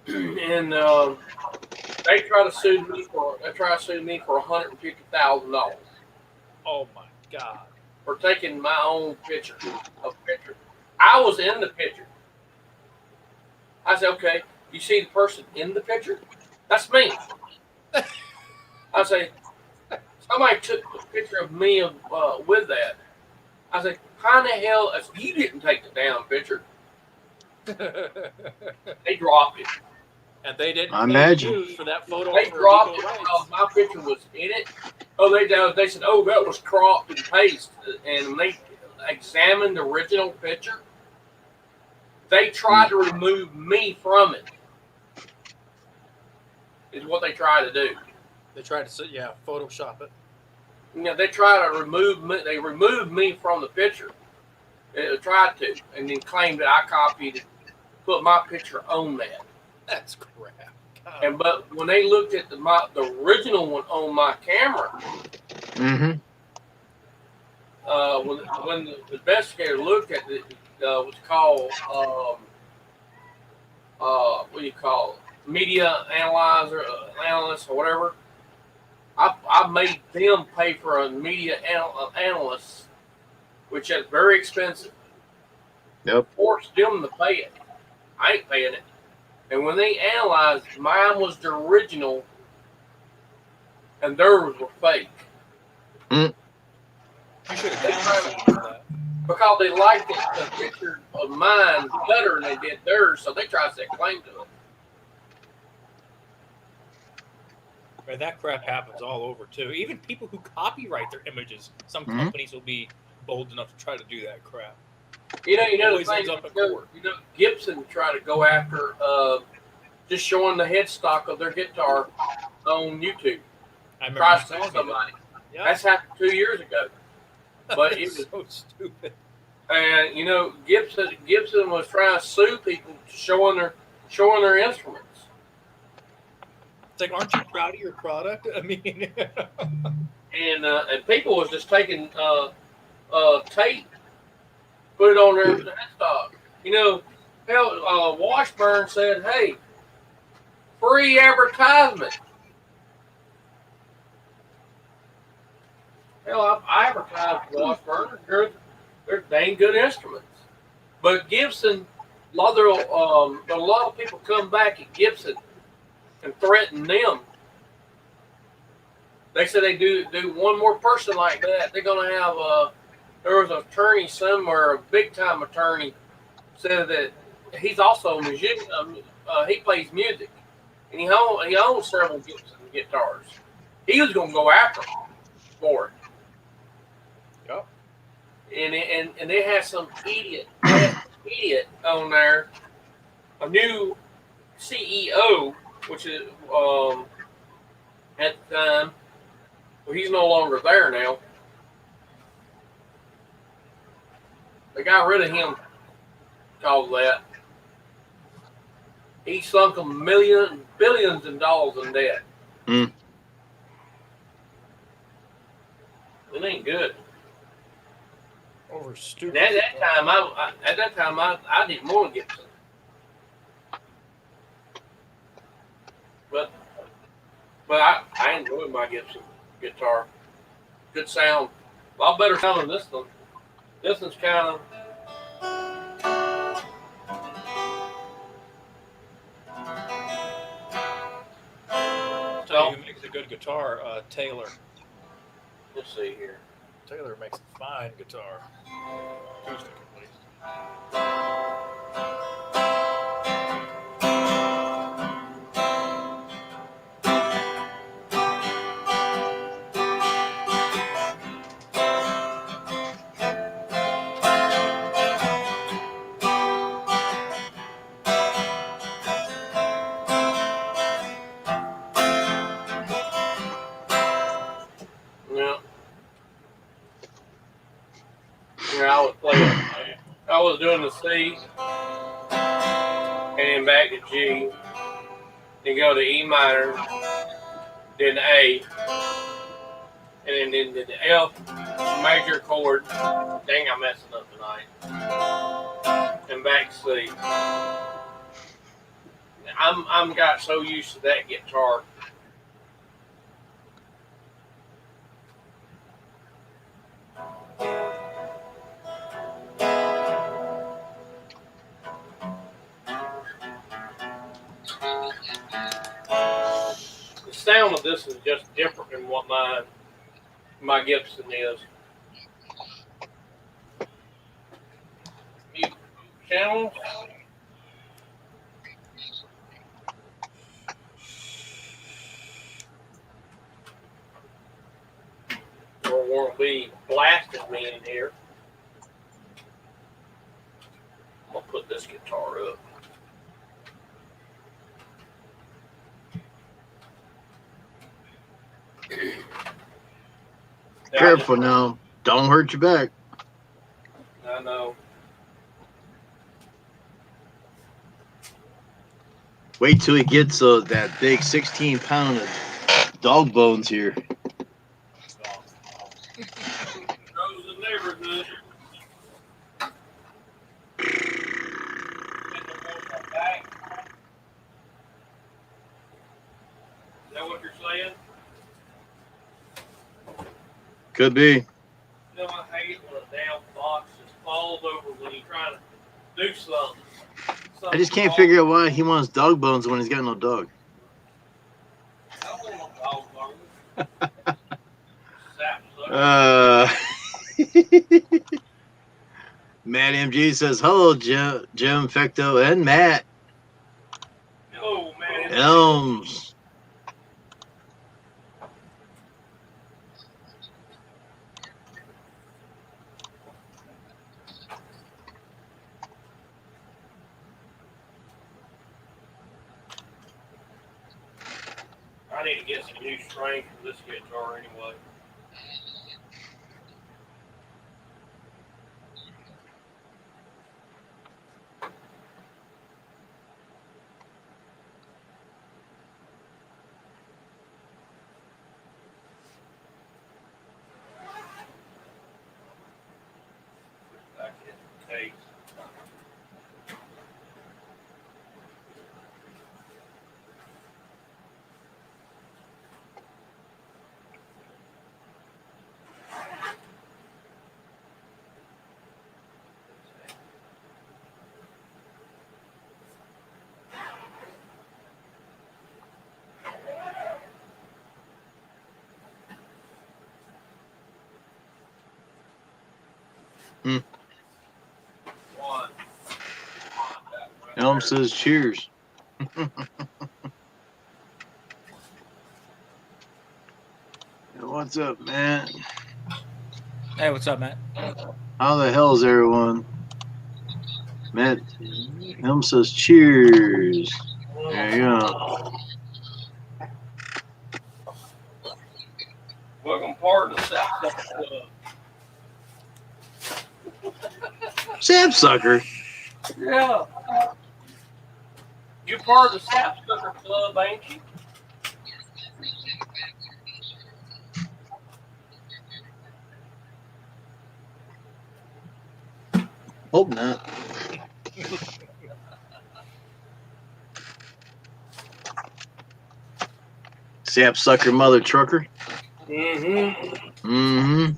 Speaker 2: And they try to sue me for $150,000
Speaker 4: oh my God.
Speaker 2: for taking my own picture. I was in the picture. I said, okay, you see the person in the picture? That's me. I say, somebody took a picture of me with that. I said, how in the hell? I said, you didn't take the damn picture. They dropped it.
Speaker 4: And they didn't
Speaker 1: I imagine.
Speaker 4: use for that photo.
Speaker 2: They
Speaker 4: for
Speaker 2: dropped it
Speaker 4: legal rights.
Speaker 2: because my picture was in it. Oh, they said, oh, that was cropped and pasted. And when they examined the original picture, they tried to remove me from it. Is what they tried to do.
Speaker 4: They tried to, Photoshop it.
Speaker 2: You know, they tried to remove me. They removed me from the picture. They tried to, and then claimed that I copied it, put my picture on that.
Speaker 4: That's crap. God.
Speaker 2: And but when they looked at the original one on my camera,
Speaker 1: Mm-hmm.
Speaker 2: when the investigator looked at it, what's called what do you call it? Media analyzer, analyst, or whatever. I made them pay for a media analyst, which is very expensive.
Speaker 1: Yep.
Speaker 2: Forced them to pay it. I ain't paying it. And when they analyzed, mine was the original, and theirs were fake.
Speaker 4: You should have done that.
Speaker 2: Because they liked the picture of mine better than they did theirs, so they tried to set claim to it.
Speaker 4: Man, that crap happens all over too. Even people who copyright their images, some
Speaker 1: Mhm.
Speaker 4: companies will be bold enough to try to do that crap.
Speaker 2: You know the
Speaker 4: Always
Speaker 2: thing.
Speaker 4: ends up in court.
Speaker 2: Gibson tried to go after just showing the headstock of their guitar on YouTube.
Speaker 4: I remember
Speaker 2: Tried to
Speaker 4: telling
Speaker 2: sue
Speaker 4: you that.
Speaker 2: somebody.
Speaker 4: Yeah.
Speaker 2: That's happened 2 years ago. But it was,
Speaker 4: so stupid.
Speaker 2: and Gibson was trying to sue people showing their instruments.
Speaker 4: It's like, aren't you proud of your product? I mean,
Speaker 2: And people was just taking tape, put it on their headstock. Hell, Washburn said, "Hey, free advertisement." Hell, I advertised Washburn. They're dang good instruments. But Gibson, a lot of people come back at Gibson and threaten them. They said they do one more person like that, they're gonna have there was an attorney somewhere, a big time attorney, said that he's also a musician. He plays music, and he owns several Gibson guitars. He was going to go after him for it.
Speaker 4: Yep.
Speaker 2: And they had some idiot on there, a new CEO, which is at the time, well, he's no longer there now. They got rid of him because of that. He sunk billions of dollars in debt.
Speaker 1: Mm.
Speaker 2: It ain't good.
Speaker 6: Over stupid.
Speaker 2: And at that time, I didn't want Gibson. But I enjoyed my Gibson guitar. Good sound. A lot better sound than this one. This one's kind of.
Speaker 4: Tell you who makes a good guitar, Taylor.
Speaker 2: Let's see here.
Speaker 4: Taylor makes a fine guitar. Acoustic, at least.
Speaker 2: Yeah. Yeah, I was playing. I was doing the C, and then back to G, then go to E minor, then A, and then the F major chord. Dang, I'm messing up tonight. And back to C. I'm got so used to that guitar. The sound of this is just different than what my Gibson is. Mute channels. Or won't be blasting me in here. I'm gonna put this guitar up.
Speaker 1: Careful now. Don't hurt your back.
Speaker 2: I know.
Speaker 1: Wait till he gets that big 16-pound of dog bones here.
Speaker 2: Rose the neighborhood. Is that what you're saying?
Speaker 1: Could be.
Speaker 2: You know, I hate when a damn box just falls over when you're trying to do something.
Speaker 1: I just can't figure out why he wants dog bones when he's got no dog.
Speaker 2: I want a dog bone. Sap sucker.
Speaker 1: Matt MG says, hello, Jim Fecto, and Matt
Speaker 2: Oh, man.
Speaker 1: Elms.
Speaker 2: I need to get some new strings for this guitar anyway. Back in the case.
Speaker 1: Helm says cheers. What's up, man?
Speaker 4: Hey, what's up, Matt?
Speaker 1: How the hell's everyone? Matt Helm says cheers. There you go.
Speaker 2: Welcome part of the South Sucker Club.
Speaker 1: Sapsucker.
Speaker 2: Yeah. You part of the South Sucker Club, ain't you?
Speaker 1: Hope not. Sapsucker mother trucker.
Speaker 2: Mm-hmm.
Speaker 1: Mm-hmm.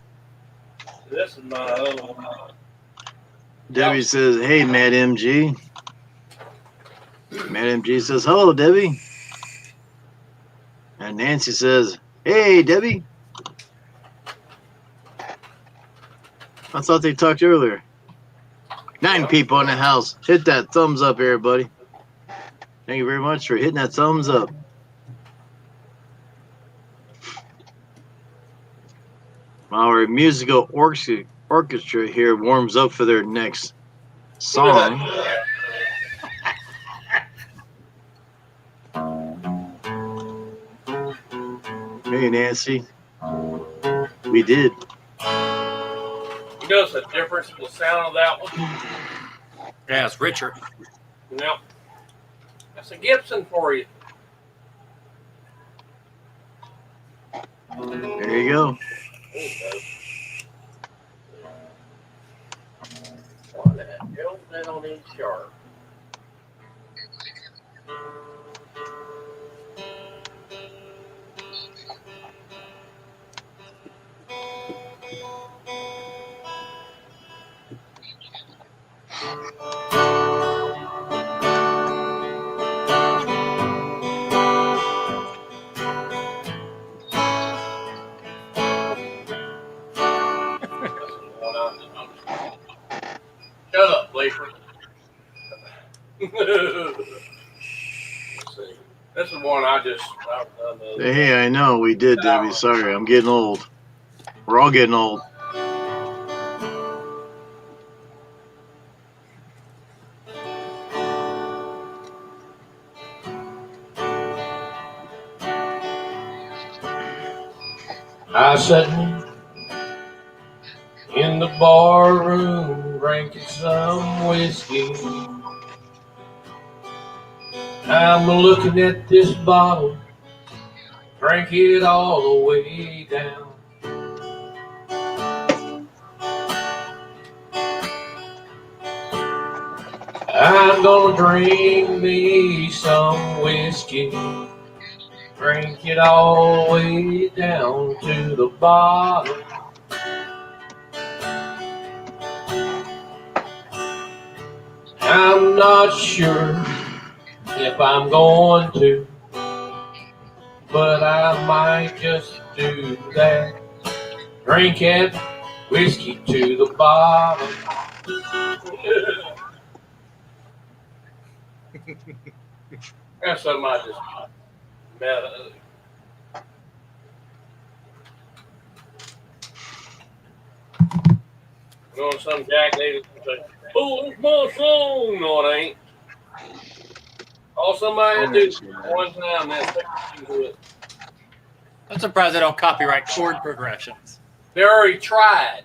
Speaker 2: This is my other one.
Speaker 1: Debbie says, hey, Matt MG. Matt MG says, hello, Debbie. And Nancy says, hey, Debbie. I thought they talked earlier. 9 people in the house. Hit that thumbs up, everybody. Thank you very much for hitting that thumbs up. Our musical orchestra here warms up for their next song. Hey, Nancy. We did.
Speaker 2: You notice the difference in the sound of that one?
Speaker 4: Yeah, it's richer.
Speaker 2: Yep. That's a Gibson for you.
Speaker 1: There you go.
Speaker 2: There you go. Why that? That on each sharp. Shut up, Blaker. Let's see. This is one I just.
Speaker 1: Hey, I know we did, Debbie. Sorry, I'm getting old. We're all getting old.
Speaker 2: I sat in the bar room drinking some whiskey. I'm looking at this bottle, drank it all the way down. I'm gonna drink me some whiskey, drink it all the way down to the bottom. I'm not sure if I'm going to, but I might just do that. Drink it, whiskey to the bottom. That's something I just met. You know, some Jack Davis say, "Oh, it's my song." No, it ain't. All somebody had to do one time, that's it.
Speaker 4: I'm surprised they don't copyright chord progressions.
Speaker 2: They already tried.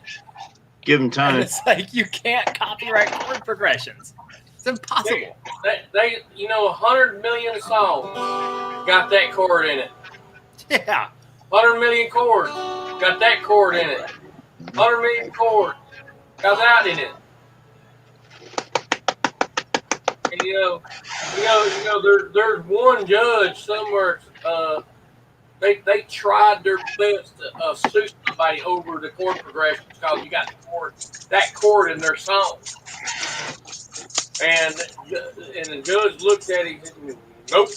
Speaker 1: Give them
Speaker 4: And
Speaker 1: time.
Speaker 4: it's like you can't copyright chord progressions. It's impossible.
Speaker 2: They 100 million songs got that chord in it.
Speaker 4: Yeah.
Speaker 2: 100 million chords got that chord in it. 100 million chords got that in it. And there's one judge somewhere. They tried their best to sue somebody over the chord progressions because you got that chord in their song. And the judge looked at it and said, nope.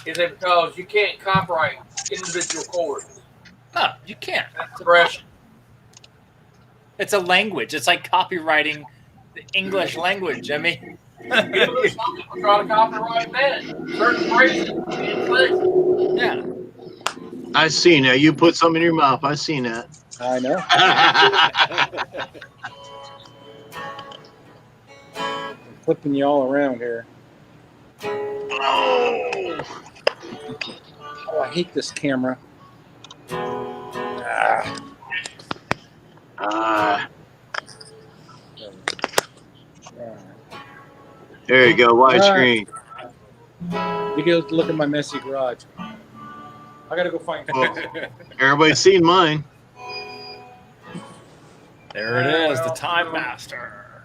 Speaker 2: He said, because you can't copyright individual chords.
Speaker 4: No, you can't.
Speaker 2: That's progression.
Speaker 4: It's a language. It's like copywriting the English language. I mean,
Speaker 2: Give us something. We'll try to copyright that. Certain phrases being flexible.
Speaker 4: Yeah.
Speaker 1: I seen that. You put something in your mouth. I seen that.
Speaker 3: I know. I'm flipping you all around here.
Speaker 1: Oh.
Speaker 3: Oh, I hate this camera. Ah.
Speaker 1: There you go. Wide
Speaker 3: All right.
Speaker 1: screen.
Speaker 3: You go look at my messy garage. I gotta go find.
Speaker 1: Well, everybody's seen mine.
Speaker 6: There it is, the Time Master.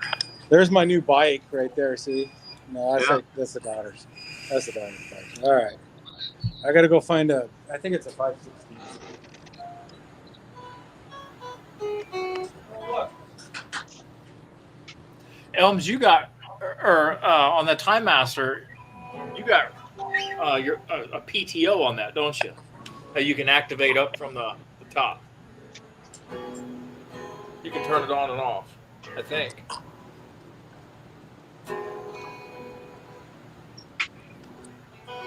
Speaker 3: There's my new bike right there. See? No,
Speaker 1: Yeah.
Speaker 3: that's the daughter's. That's the daughter's bike. All right. I gotta go find a. I think it's a 560. Oh, look.
Speaker 4: Elms, you got, on the Time Master, you got your a PTO on that, don't you? That you can activate up from the top. You can turn it on and off, I think.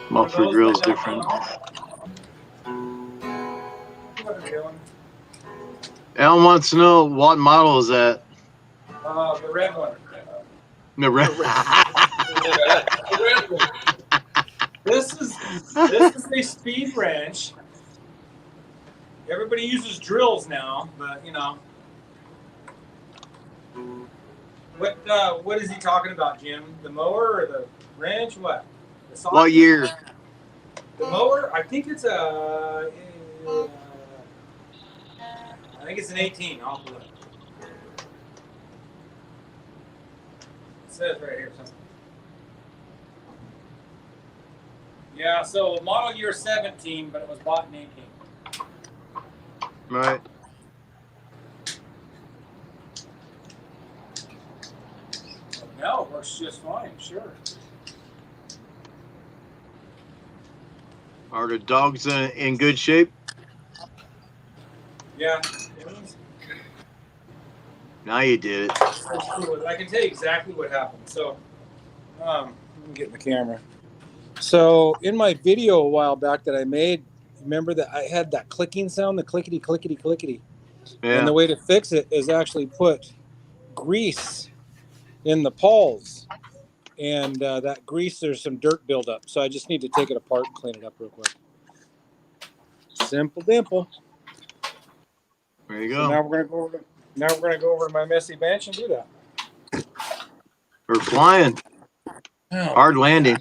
Speaker 1: Muffler grill's different. Alan wants to know what model is that?
Speaker 3: The red one.
Speaker 1: The red.
Speaker 3: This is a speed wrench. Everybody uses drills now, but you know. What is he talking about, Jim? The mower or the wrench? What? The saw?
Speaker 1: What year?
Speaker 3: The mower? I think it's I think it's an 18. I'll look. It says right here something. Yeah, so model year 17, but it was bought in 18.
Speaker 1: Right.
Speaker 3: No, it works just fine, sure.
Speaker 1: Are the dogs in good shape?
Speaker 3: Yeah.
Speaker 1: Now you did it.
Speaker 3: I can tell you exactly what happened. So, let me get in the camera. So, in my video a while back that I made, remember that I had that clicking sound, the clickety, clickety, clickety.
Speaker 1: Yeah.
Speaker 3: And the way to fix it is actually put grease in the pawls. And that grease, there's some dirt buildup. So I just need to take it apart and clean it up real quick. Simple dimple.
Speaker 1: There you
Speaker 3: So
Speaker 1: go.
Speaker 3: now we're gonna go over to my messy bench and do that.
Speaker 1: We're flying. Hard landing.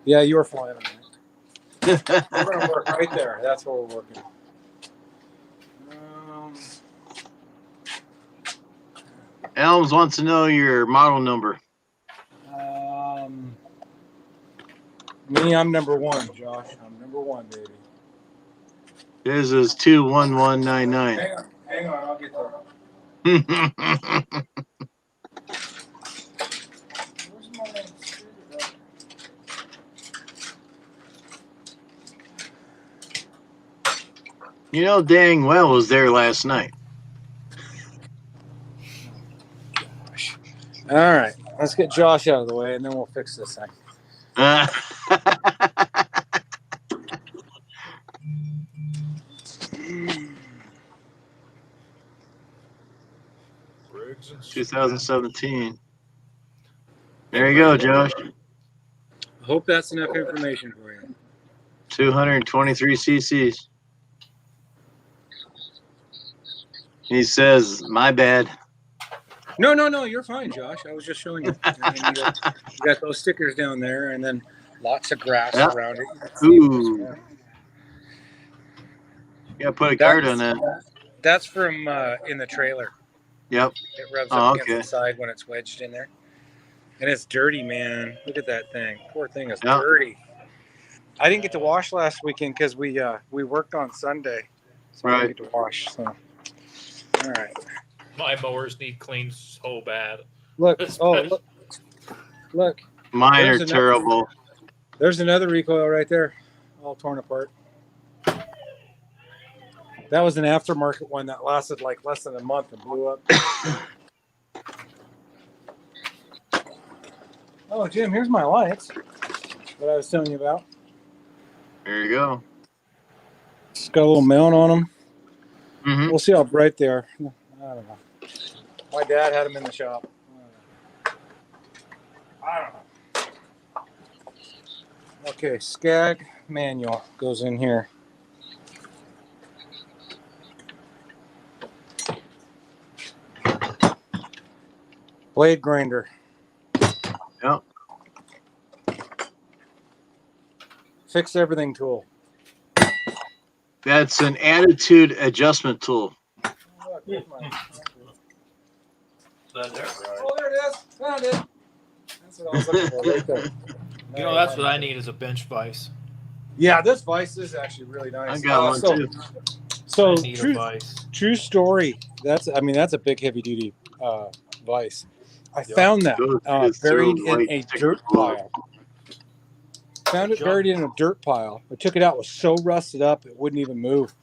Speaker 3: Yeah, you were flying on that. We're gonna work right there. That's where we're working.
Speaker 1: Elms wants to know your model number.
Speaker 3: Me, I'm number one, Josh. I'm number one, baby.
Speaker 1: His is 21199.
Speaker 3: Hang on, I'll get there. Where's my screwdriver?
Speaker 1: You know dang well was there last night.
Speaker 3: All right, let's get Josh out of the way, and then we'll fix this thing.
Speaker 6: Briggs and
Speaker 1: 2017. There you go, Josh.
Speaker 3: I hope that's enough information for you.
Speaker 1: 223 cc's. He says, my bad.
Speaker 3: No, you're fine, Josh. I was just showing you. And you got those stickers down there, and then lots of grass
Speaker 1: Yep.
Speaker 3: around it.
Speaker 1: Ooh. Yeah, put a card on that.
Speaker 3: That's from in the trailer.
Speaker 1: Yep.
Speaker 3: It rubs
Speaker 1: Oh,
Speaker 3: up against
Speaker 1: okay.
Speaker 3: the side when it's wedged in there. And it's dirty, man. Look at that thing. Poor thing is
Speaker 1: Yep.
Speaker 3: dirty. I didn't get to wash last weekend because we worked on Sunday. So I
Speaker 1: Right.
Speaker 3: didn't get to wash. So, all right.
Speaker 6: my mowers need cleaned so bad.
Speaker 3: Look. Look.
Speaker 1: Mine
Speaker 3: There's
Speaker 1: are
Speaker 3: another-
Speaker 1: terrible.
Speaker 3: There's another recoil right there, all torn apart. That was an aftermarket one that lasted like less than a month and blew up. Oh, Jim, here's my lights that I was telling you about.
Speaker 1: There you go.
Speaker 3: It's got a little mount on them.
Speaker 1: Mm-hmm.
Speaker 3: We'll see how bright they are. I don't know. My dad had them in the shop. I don't know. Okay, Skag manual goes in here. Blade grinder.
Speaker 1: Yep.
Speaker 3: Fix everything tool.
Speaker 1: That's an attitude adjustment tool.
Speaker 3: Look, there's my-
Speaker 2: That there, right?
Speaker 3: Oh, there it is. Found it. That's what I was looking for right there.
Speaker 6: You know, that's what I need is a bench vise.
Speaker 3: Yeah, this vise is actually really nice.
Speaker 1: I got one
Speaker 3: so,
Speaker 1: too.
Speaker 3: So
Speaker 6: I need a
Speaker 3: true,
Speaker 6: vise.
Speaker 3: true story. That's a big heavy duty vise. I
Speaker 6: Yep.
Speaker 3: found that
Speaker 1: Goes through the
Speaker 3: buried
Speaker 1: throat,
Speaker 3: in
Speaker 1: white
Speaker 3: a
Speaker 1: sticker
Speaker 3: dirt
Speaker 1: glove.
Speaker 3: pile. Found it buried in a dirt pile. I took it out. It was so rusted up it wouldn't even move.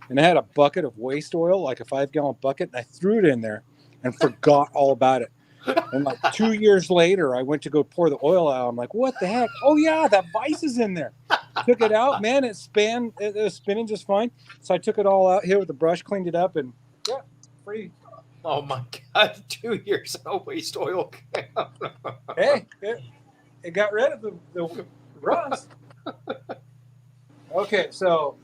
Speaker 3: And I had a bucket of waste oil, like a 5-gallon bucket, and I threw it in there and forgot all about it. And like 2 years later, I went to go pour the oil out. I'm like, what the heck? Oh yeah, that vise is in there. Took it out, man. It was spinning just fine. So I took it all out here with the brush, cleaned it up, and yeah, free.
Speaker 6: Oh my God, 2 years no waste oil.
Speaker 3: Hey, it got rid of the rust. Okay, so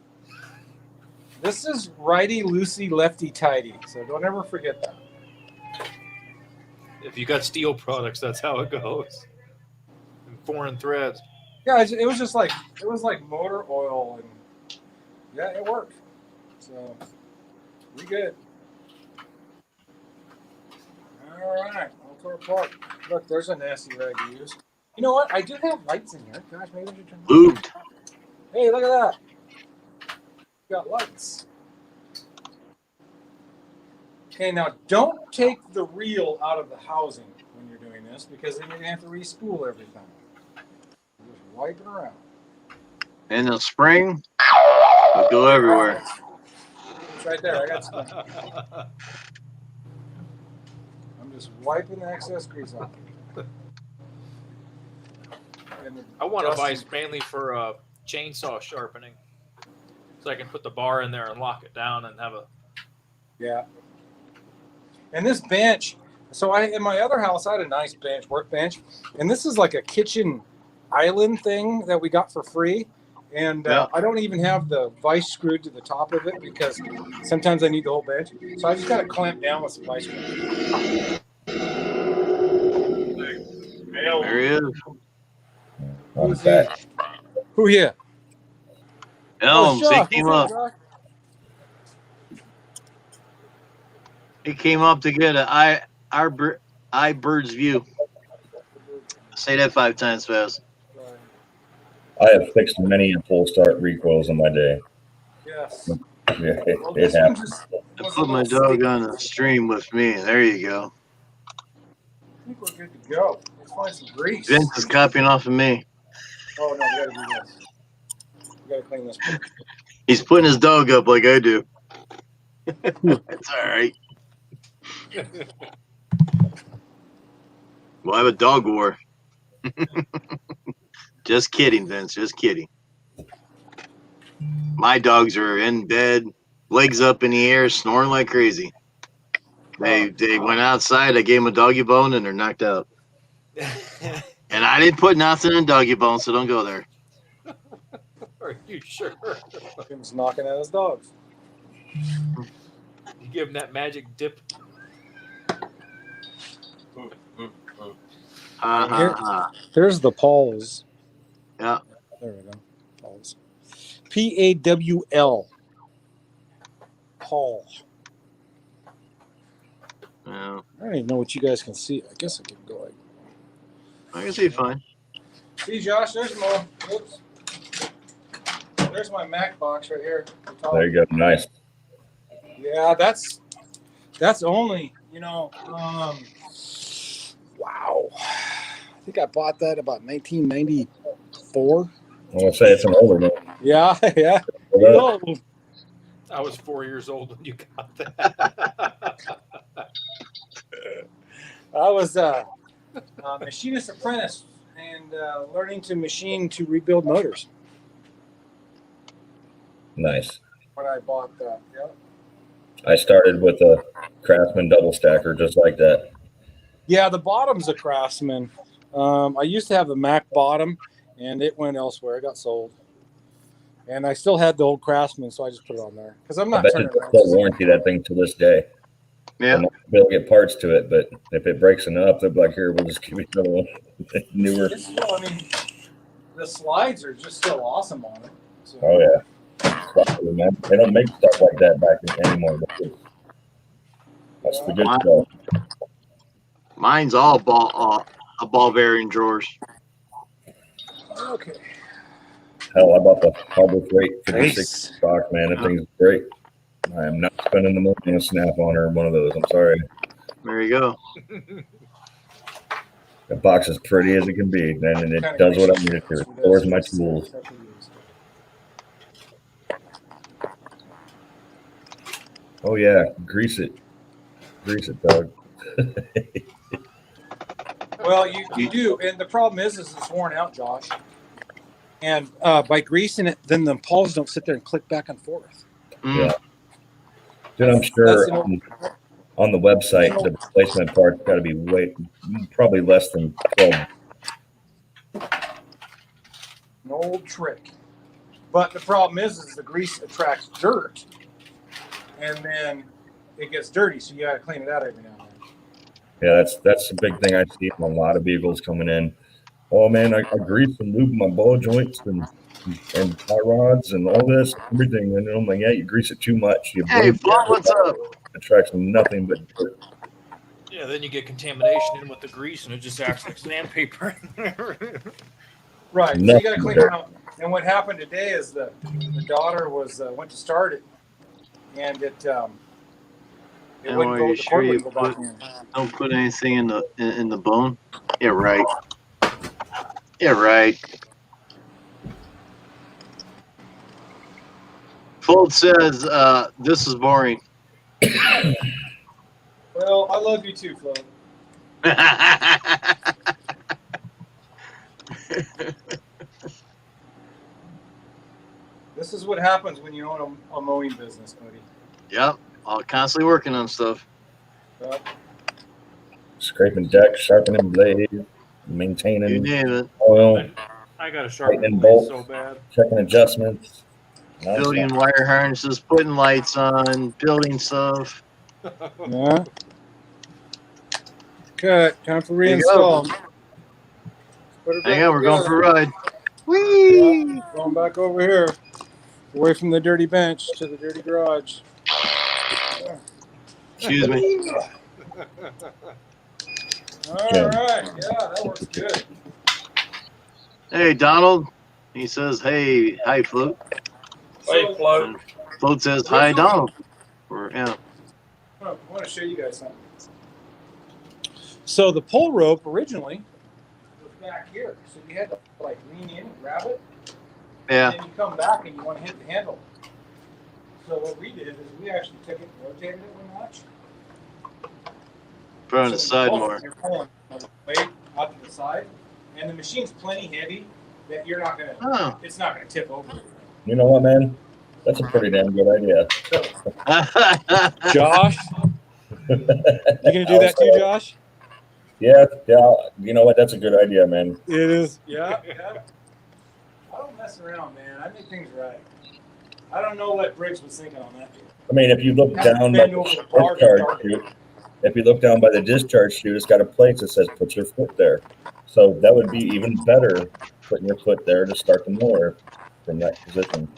Speaker 3: this is righty loosey, lefty tighty. So don't ever forget that.
Speaker 6: If you got steel products, that's how it goes. And foreign threads.
Speaker 3: Yeah, it was like motor oil, and yeah, it worked. So we good. All right, I'll tore apart. Look, there's a nasty rag to use. You know what? I do have lights in here. Gosh, maybe I should turn.
Speaker 1: Lubed.
Speaker 3: Hey, look at that. Got lights. Okay, now don't take the reel out of the housing when you're doing this, because then you're gonna have to re-spool everything. Just wipe it around.
Speaker 1: In the spring, it'll go everywhere.
Speaker 3: It's right there. I got some. I'm just wiping the excess grease off. And the
Speaker 6: I want a
Speaker 3: dust-
Speaker 6: vise mainly for chainsaw sharpening. So I can put the bar in there and lock it down and have a.
Speaker 3: Yeah. And this bench, so in my other house, I had a nice bench, workbench, and this is like a kitchen island thing that we got for free. And
Speaker 1: Yeah.
Speaker 3: I don't even have the vise screwed to the top of it because sometimes I need the whole bench. So I just got to clamp down with some vise screws.
Speaker 1: There he is.
Speaker 3: Who's that? Who here?
Speaker 1: Elms,
Speaker 3: Josh.
Speaker 1: he came
Speaker 3: What's
Speaker 1: up.
Speaker 3: Josh?
Speaker 1: He came up to get eye bird's view. Say that 5 times fast.
Speaker 5: I have fixed many a full start recoils in my day.
Speaker 3: Yes.
Speaker 5: Yeah,
Speaker 3: Well,
Speaker 5: it
Speaker 3: this one
Speaker 5: happens.
Speaker 3: just
Speaker 1: I
Speaker 3: was
Speaker 1: put
Speaker 3: a
Speaker 1: my
Speaker 3: little
Speaker 1: dog
Speaker 3: sticky.
Speaker 1: on the stream with me. There you go.
Speaker 3: I think we're good to go. Let's find some grease.
Speaker 1: Vince is copying off of me.
Speaker 3: Oh, no, we got to do this. We got to clean this.
Speaker 1: He's putting his dog up like I do. That's all right. We'll have a dog war. Just kidding, Vince. Just kidding. My dogs are in bed, legs up in the air, snoring like crazy. They went outside. I gave them a doggy bone, and they're knocked out. And I didn't put nothing in doggy bone, so don't go there.
Speaker 6: Are you sure?
Speaker 3: Jim's knocking at his dogs.
Speaker 6: You give him that magic dip.
Speaker 1: Ha ha ha.
Speaker 3: Here's the Pauls.
Speaker 1: Yeah.
Speaker 3: There we go. Pauls. Pawl. Paul.
Speaker 1: Yeah.
Speaker 3: I don't even know what you guys can see. I guess I can go like.
Speaker 1: I can see it fine.
Speaker 3: See, Josh, there's more. Oops. There's my Mac box right here. The top.
Speaker 5: There you go. Nice.
Speaker 3: Yeah, that's only, wow. I think I bought that about 1994.
Speaker 5: I'm gonna say it's an older one.
Speaker 3: Yeah, yeah.
Speaker 5: Well,
Speaker 3: No,
Speaker 6: I was 4 years old when you got that.
Speaker 3: I was a machinist apprentice and learning to machine to rebuild motors
Speaker 5: Nice.
Speaker 3: when I bought that. Yeah.
Speaker 5: I started with a Craftsman double stacker, just like that.
Speaker 3: Yeah, the bottom's a Craftsman. I used to have a Mac bottom, and it went elsewhere. It got sold. And I still had the old Craftsman, so I just put it on there because I'm
Speaker 5: I
Speaker 3: not
Speaker 5: bet
Speaker 3: turning
Speaker 5: you
Speaker 3: around.
Speaker 5: they'll warranty that thing to this day.
Speaker 1: Yeah.
Speaker 5: They'll get parts to it, but if it breaks enough, they'll be like, here, we'll just give you another one. Newer.
Speaker 3: It's still, I mean, the slides are just still awesome on it. So,
Speaker 5: Oh, yeah. Man. They don't make stuff like that back anymore. That's the good stuff.
Speaker 1: Mine's all ball bearing drawers.
Speaker 3: Okay.
Speaker 5: Hell, I bought the Harbor Freight
Speaker 3: Nice.
Speaker 5: 56 box, man. That thing's great. I am not spending the money on a Snap-on or one of those. I'm sorry.
Speaker 1: There you go.
Speaker 5: The box is pretty as it can be, man, and it does what I need it to. It stores my tools. Oh, yeah. Grease it. Grease it, dog.
Speaker 3: Well, you do, and the problem is it's worn out, Josh. And by greasing it, then the pawls don't sit there and click back and forth.
Speaker 5: Yeah. Dude, I'm sure on the website, the replacement part's got to be probably less than 12.
Speaker 3: An old trick. But the problem is the grease attracts dirt, and then it gets dirty, so you got to clean it out every now and then.
Speaker 5: Yeah, that's the big thing I see on a lot of vehicles coming in. Oh man, I grease and lube my ball joints and tie rods and all this, everything. And I'm like, yeah, you grease it too much. You
Speaker 1: Hey, Flo, what's up?
Speaker 5: attracts nothing but dirt.
Speaker 6: Yeah, then you get contamination in with the grease, and it just acts like sandpaper.
Speaker 3: Right. So you
Speaker 5: Nothing
Speaker 3: got to clean
Speaker 5: dirt.
Speaker 3: it out. And what happened today is the daughter went to start it, and it
Speaker 1: And
Speaker 3: wouldn't
Speaker 1: are
Speaker 3: go.
Speaker 1: you
Speaker 3: The
Speaker 1: sure
Speaker 3: cord
Speaker 1: you
Speaker 3: wouldn't go back in.
Speaker 1: Don't put anything in the bone. Yeah, right. Yeah, right. Fold says this is boring.
Speaker 3: Well, I love you too, Flo. This is what happens when you own a mowing business, buddy.
Speaker 1: Yep, I'm constantly working on stuff.
Speaker 5: Scraping decks, sharpening blades,
Speaker 1: You
Speaker 5: maintaining
Speaker 1: name it.
Speaker 5: oil,
Speaker 6: I got to sharpen
Speaker 5: Lightning
Speaker 6: the blade
Speaker 5: bolts.
Speaker 6: so bad.
Speaker 5: checking adjustments.
Speaker 1: Building wire harnesses, putting lights on, building stuff.
Speaker 3: Yeah. Okay, time for
Speaker 1: There you go.
Speaker 3: reinstall. Put it back
Speaker 1: Hang on, we're going for
Speaker 3: together.
Speaker 1: a ride. Whee!
Speaker 3: Going back over here, away from the dirty bench to the dirty garage.
Speaker 1: Excuse me.
Speaker 3: All right, yeah, that works good.
Speaker 1: Hey, Donald. He says, hey, hi, Float.
Speaker 2: Hey, Flo.
Speaker 1: And Float says, hi, Donald. Yeah.
Speaker 3: I want to show you guys something. So the pull rope originally was back here, so you had to like lean in and grab it.
Speaker 1: Yeah.
Speaker 3: And then you come back and you want to hit the handle. So what we did is we actually took it and rotated it one notch.
Speaker 1: Put it on the
Speaker 3: So
Speaker 1: side
Speaker 3: when you pull
Speaker 1: more.
Speaker 3: it, you're pulling the weight out to the side, and the machine's plenty heavy that you're not gonna.
Speaker 1: Oh.
Speaker 3: It's not gonna tip over.
Speaker 5: You know what, man? That's a pretty damn good idea.
Speaker 3: Josh, you gonna do that too, Josh?
Speaker 5: Yeah. You know what? That's a good idea, man.
Speaker 3: It is. Yeah. I don't mess around, man. I make things right. I don't know what Briggs was thinking on that.
Speaker 5: I mean, if you look down by
Speaker 3: Bend
Speaker 5: the
Speaker 3: over the bar to
Speaker 5: discharge
Speaker 3: start it.
Speaker 5: chute, if you look down by the discharge chute, it's got a plate that says "put your foot there." So that would be even better, putting your foot there to start the mower from that position.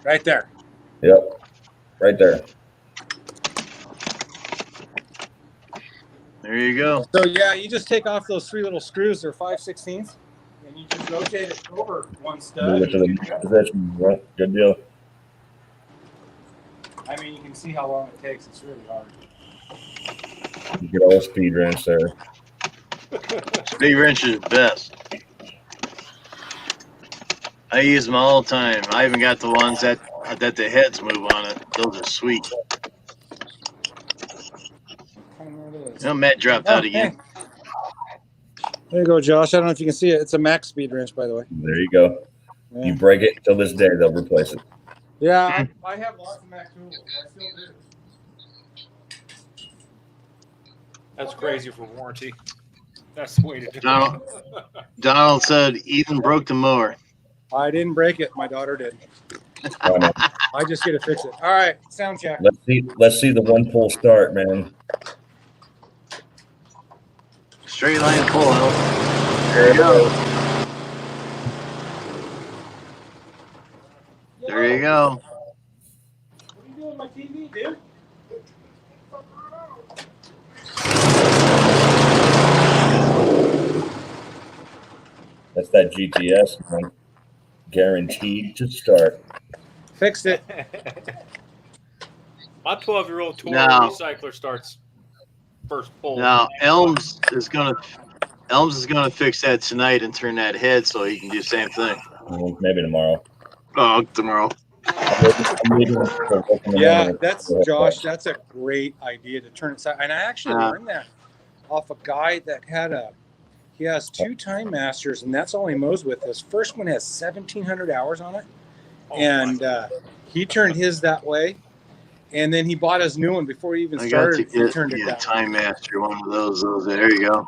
Speaker 3: Right there.
Speaker 5: Yep, right there.
Speaker 1: There you go.
Speaker 3: So yeah, you just take off those three little screws. They're 5/16, and you just rotate it over one stud.
Speaker 5: Move it to the next position. Right, good deal.
Speaker 3: I mean, you can see how long it takes. It's really hard.
Speaker 5: You get all the speed wrench there.
Speaker 1: Big wrench is best. I use them all the time. I even got the ones that the heads move on it. Those are sweet.
Speaker 3: Kind of where it
Speaker 1: Oh, Matt dropped out again.
Speaker 3: Hey. There you go, Josh. I don't know if you can see it. It's a Max speed wrench, by the way.
Speaker 5: There you go.
Speaker 3: Yeah,
Speaker 5: You break it till this day, they'll replace it.
Speaker 3: yeah I have lots of Max tools. I still do.
Speaker 4: That's crazy for warranty. That's the way to do
Speaker 1: Donald,
Speaker 4: it.
Speaker 1: Donald said Ethan broke the mower.
Speaker 3: I didn't break it. My daughter did.
Speaker 5: Come on.
Speaker 3: I just get to fix it. All right, sound check.
Speaker 5: Let's see the one pull start, man.
Speaker 1: Straight line pull out. There you go. There you go.
Speaker 3: What are you doing with my TV, dude?
Speaker 5: That's that GTS, man. Guaranteed to start.
Speaker 3: Fixed it.
Speaker 4: My 12-year-old Toro
Speaker 1: No.
Speaker 4: recycler starts first pull.
Speaker 1: Now Elms is gonna fix that tonight and turn that head so he can do the same thing.
Speaker 5: Maybe tomorrow.
Speaker 1: Oh, tomorrow.
Speaker 5: I'm leaving for work in the
Speaker 3: Yeah,
Speaker 5: morning.
Speaker 3: that's Josh. That's a great idea to turn it side. And I actually learned that off a guy that he has 2 Time Masters, and that's all he mows with. His first one has 1,700 hours on it, and he turned his that way. And then he bought his new one before he even
Speaker 1: I got to
Speaker 3: started. He
Speaker 1: get
Speaker 3: turned it that way.
Speaker 1: Time Master, one of those. There you go.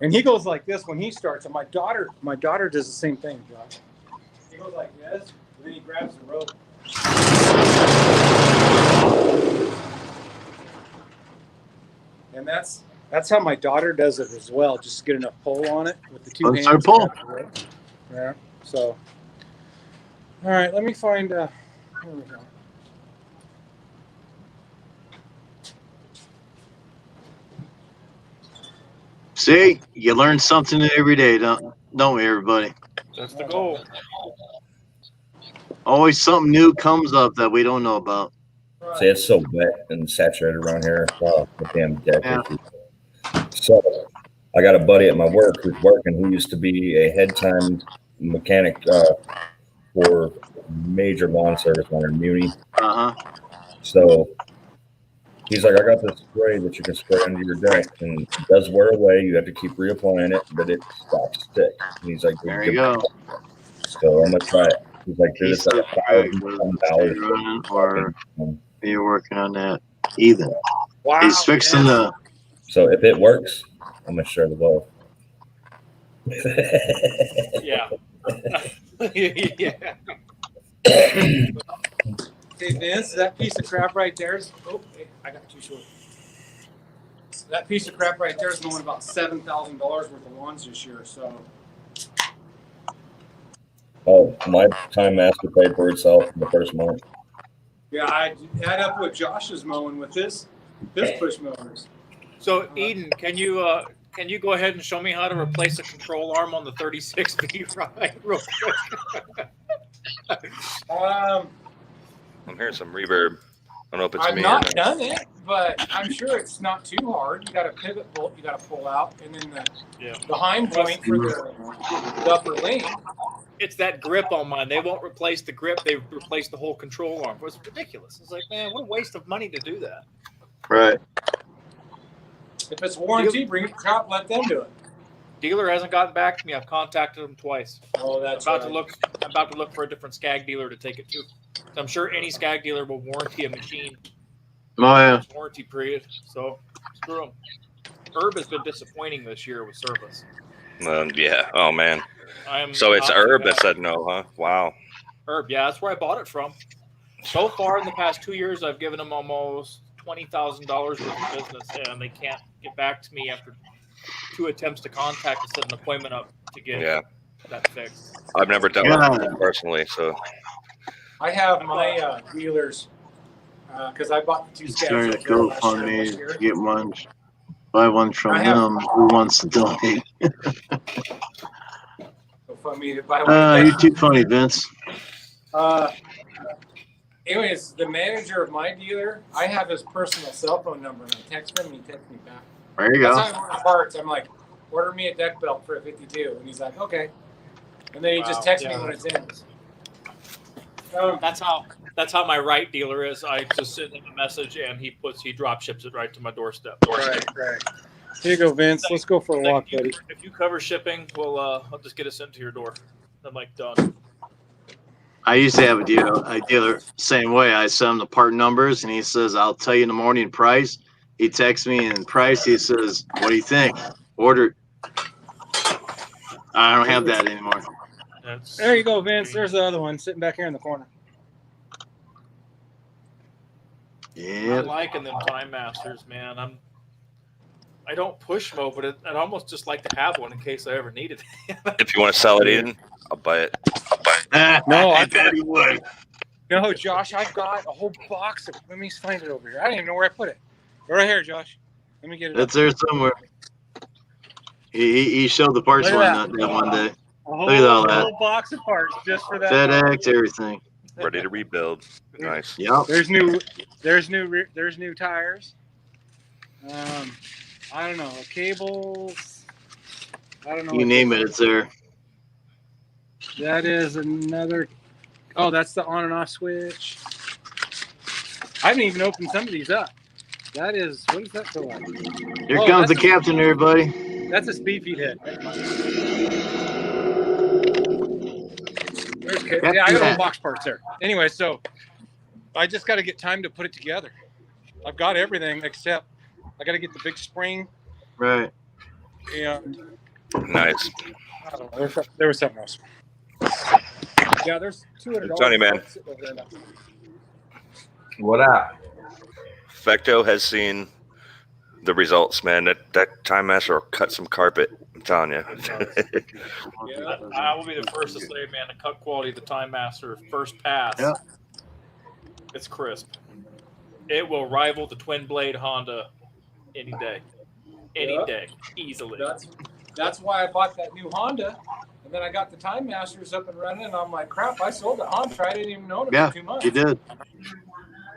Speaker 3: And he goes like this when he starts. And my daughter does the same thing, Josh. He goes like this, and then he grabs the rope. And that's how my daughter does it as well. Just get enough pull on it with the 2
Speaker 1: Let's
Speaker 3: hands.
Speaker 1: start pull.
Speaker 3: Yeah. So, all right. Let me find. Here we go.
Speaker 1: See, you learn something every day, don't we, everybody?
Speaker 4: That's the goal.
Speaker 1: Always something new comes up that we don't know about.
Speaker 5: See, it's so wet and saturated around here. Oh, the damn deck.
Speaker 1: Yeah.
Speaker 5: So, I got a buddy at my work who's working. Who used to be a head time mechanic for major lawn service on in Muni.
Speaker 1: Uh huh.
Speaker 5: So he's like, I got this spray that you can spray under your deck, and it does wear away. You have to keep reapplying it, but it stops stick. And he's like,
Speaker 1: There you go.
Speaker 5: So I'm gonna try it. He's like, dude, it's like
Speaker 1: running, or
Speaker 5: $1,000.
Speaker 1: you're working on that. Ethan.
Speaker 3: Wow.
Speaker 1: He's fixing the.
Speaker 5: So if it works, I'm gonna share the love.
Speaker 4: Yeah. Yeah.
Speaker 3: Hey Vince, that piece of crap right there is. Oh, hey, I got too short. So that piece of crap right there is going about $7,000 worth of lawns this year. So
Speaker 5: Oh, my Time Master paid for itself in the first month.
Speaker 3: yeah, I add up what Josh is mowing with his push mowers.
Speaker 4: So Eden, can you go ahead and show me how to replace a control arm on the 36V ride real quick?
Speaker 9: I'm hearing some reverb. I don't know if it's
Speaker 3: I've
Speaker 9: me
Speaker 3: not
Speaker 9: or not.
Speaker 3: done it, but I'm sure it's not too hard. You got a pivot bolt you got to pull out, and then the hind joint for the upper lane.
Speaker 4: It's that grip on mine. They won't replace the grip. They replace the whole control arm. It's ridiculous. It's like, man, what a waste of money to do that.
Speaker 1: Right.
Speaker 3: If it's warranty, bring it to shop, let them do it.
Speaker 4: Dealer hasn't gotten back to me. I've contacted them twice.
Speaker 3: Oh, that's
Speaker 4: I'm
Speaker 3: right.
Speaker 4: about to look for a different Skag dealer to take it to. So I'm sure any Skag dealer will warranty a machine.
Speaker 1: Oh yeah.
Speaker 4: Warranty period. So screw them. Herb has been disappointing this year with service.
Speaker 9: Yeah. Oh man.
Speaker 4: I'm
Speaker 9: So it's
Speaker 4: not
Speaker 9: Herb
Speaker 4: too bad.
Speaker 9: that said no, huh? Wow.
Speaker 4: Herb, yeah, that's where I bought it from. So far in the past 2 years, I've given them almost $20,000 worth of business, and they can't get back to me after 2 attempts to contact and set an appointment up to get that fixed.
Speaker 9: I've never done one personally, so
Speaker 3: I have my dealers because I bought the 2
Speaker 1: Started a
Speaker 3: Skags last
Speaker 1: GoFundMe
Speaker 3: year.
Speaker 1: to get one. Buy one from
Speaker 3: I have-
Speaker 1: them. Who wants to donate?
Speaker 3: GoFundMe to buy one.
Speaker 1: You're too funny, Vince.
Speaker 3: Anyways, the manager of my dealer, I have his personal cell phone number, and I text him, and he texts me back.
Speaker 1: There you
Speaker 3: That's
Speaker 1: go.
Speaker 3: how I order parts. I'm like, order me a deck belt for a 52, and he's like, okay. And then he just texts me when it's in.
Speaker 4: That's how That's how my right dealer is. I just send him a message and he drop ships it right to my doorstep.
Speaker 3: Right. Here you go, Vince. Let's go for a walk, buddy.
Speaker 4: If you cover shipping, I'll just get it sent to your door. I'm like done.
Speaker 1: I used to have a dealer same way. I send him the part numbers, and he says, "I'll tell you in the morning price." He texts me in price. He says, "What do you think? Order it." I don't have that anymore.
Speaker 3: There you go, Vince. There's the other one sitting back here in the corner.
Speaker 1: Yeah.
Speaker 4: I'm liking them Time Masters, man. I don't push mode, but I'd almost just like to have one in case I ever need it.
Speaker 9: If you want to sell it, Eden, I'll buy it.
Speaker 3: No,
Speaker 1: I bet he would.
Speaker 3: No, Josh, I've got a whole box of. Let me find it over here. I don't even know where I put it. Right here, Josh. Let me get it.
Speaker 1: It's there somewhere. He showed the parts
Speaker 3: Look at
Speaker 1: one that one day.
Speaker 3: A whole,
Speaker 1: Look at all that.
Speaker 3: whole box of parts just for that.
Speaker 1: FedEx, everything.
Speaker 9: Ready to rebuild. Nice.
Speaker 1: Yep.
Speaker 3: There's new tires. I don't know, cables. I don't know.
Speaker 1: You name it, it's there.
Speaker 3: That is another. Oh, that's the on and off switch. I haven't even opened some of these up. That is, what does that feel like?
Speaker 1: Here comes the captain, everybody.
Speaker 3: That's a speed feed head. Yeah, I got all box parts there. Anyway, so I just got to get time to put it together. I've got everything except I got to get the big spring.
Speaker 1: Right.
Speaker 3: And
Speaker 9: Nice.
Speaker 3: I don't know, there was something else. Yeah, there's $200.
Speaker 9: Johnny, man.
Speaker 10: What up?
Speaker 9: Fecto has seen the results, man. That Time Master will cut some carpet. I'm telling you.
Speaker 4: Yeah, I will be the first to say, man, the cut quality of the Time Master first pass.
Speaker 1: Yeah.
Speaker 4: It's crisp. It will rival the twin blade Honda any day. Any day, easily.
Speaker 3: That's why I bought that new Honda. And then I got the Time Masters up and running, and I'm like, crap, I sold that Honda. I didn't even own it for 2 months.
Speaker 1: You did.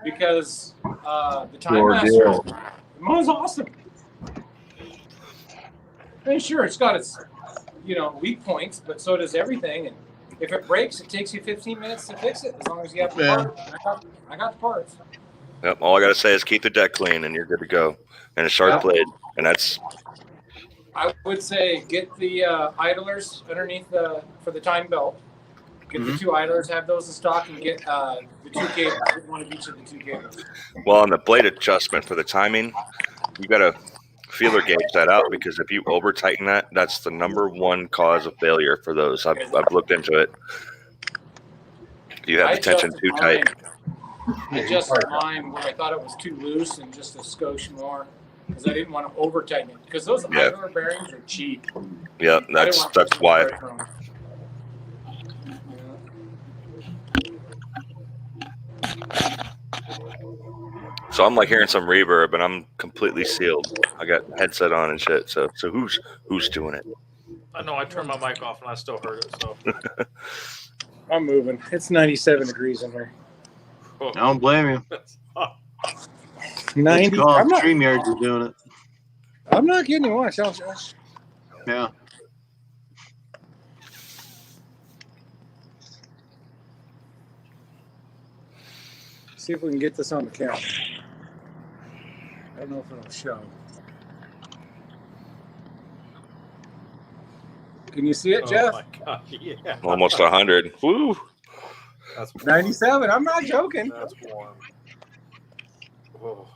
Speaker 3: Because the Time Masters was awesome. And sure, it's got its, weak points, but so does everything. And if it breaks, it takes you 15 minutes to fix it, as long as you have the part. I got the parts.
Speaker 9: Yep. All I gotta say is keep the deck clean, and you're good to go. And a sharp blade, and that's.
Speaker 3: I would say get the idlers underneath for the time belt. Get the 2 idlers, have those in stock, and get the 2 cables. One of each of the 2 cables.
Speaker 9: Well, on the blade adjustment for the timing, you gotta feeler gauge that out, because if you over tighten that, that's the #1 cause of failure for those. I've looked into it. You have the tension too tight.
Speaker 3: I adjusted mine where I thought it was too loose and just a skosh more, because I didn't want to over tighten it, because those idler bearings are cheap.
Speaker 9: Yeah, that's why. So I'm like hearing some reverb, and I'm completely sealed. I got headset on and shit. So who's doing it?
Speaker 4: I know I turned my mic off and I still heard it. So
Speaker 3: I'm moving. It's 97 degrees in here.
Speaker 1: I don't blame you.
Speaker 3: 90.
Speaker 1: It's called StreamYards are doing it.
Speaker 3: I'm not kidding you. Watch, Josh.
Speaker 1: Yeah.
Speaker 3: See if we can get this on the camera. I don't know if it'll show. Can you see it, Jeff?
Speaker 4: Oh my God, yeah.
Speaker 9: Almost 100. Woo!
Speaker 4: That's
Speaker 3: 97. I'm not joking.
Speaker 4: That's warm. Whoa.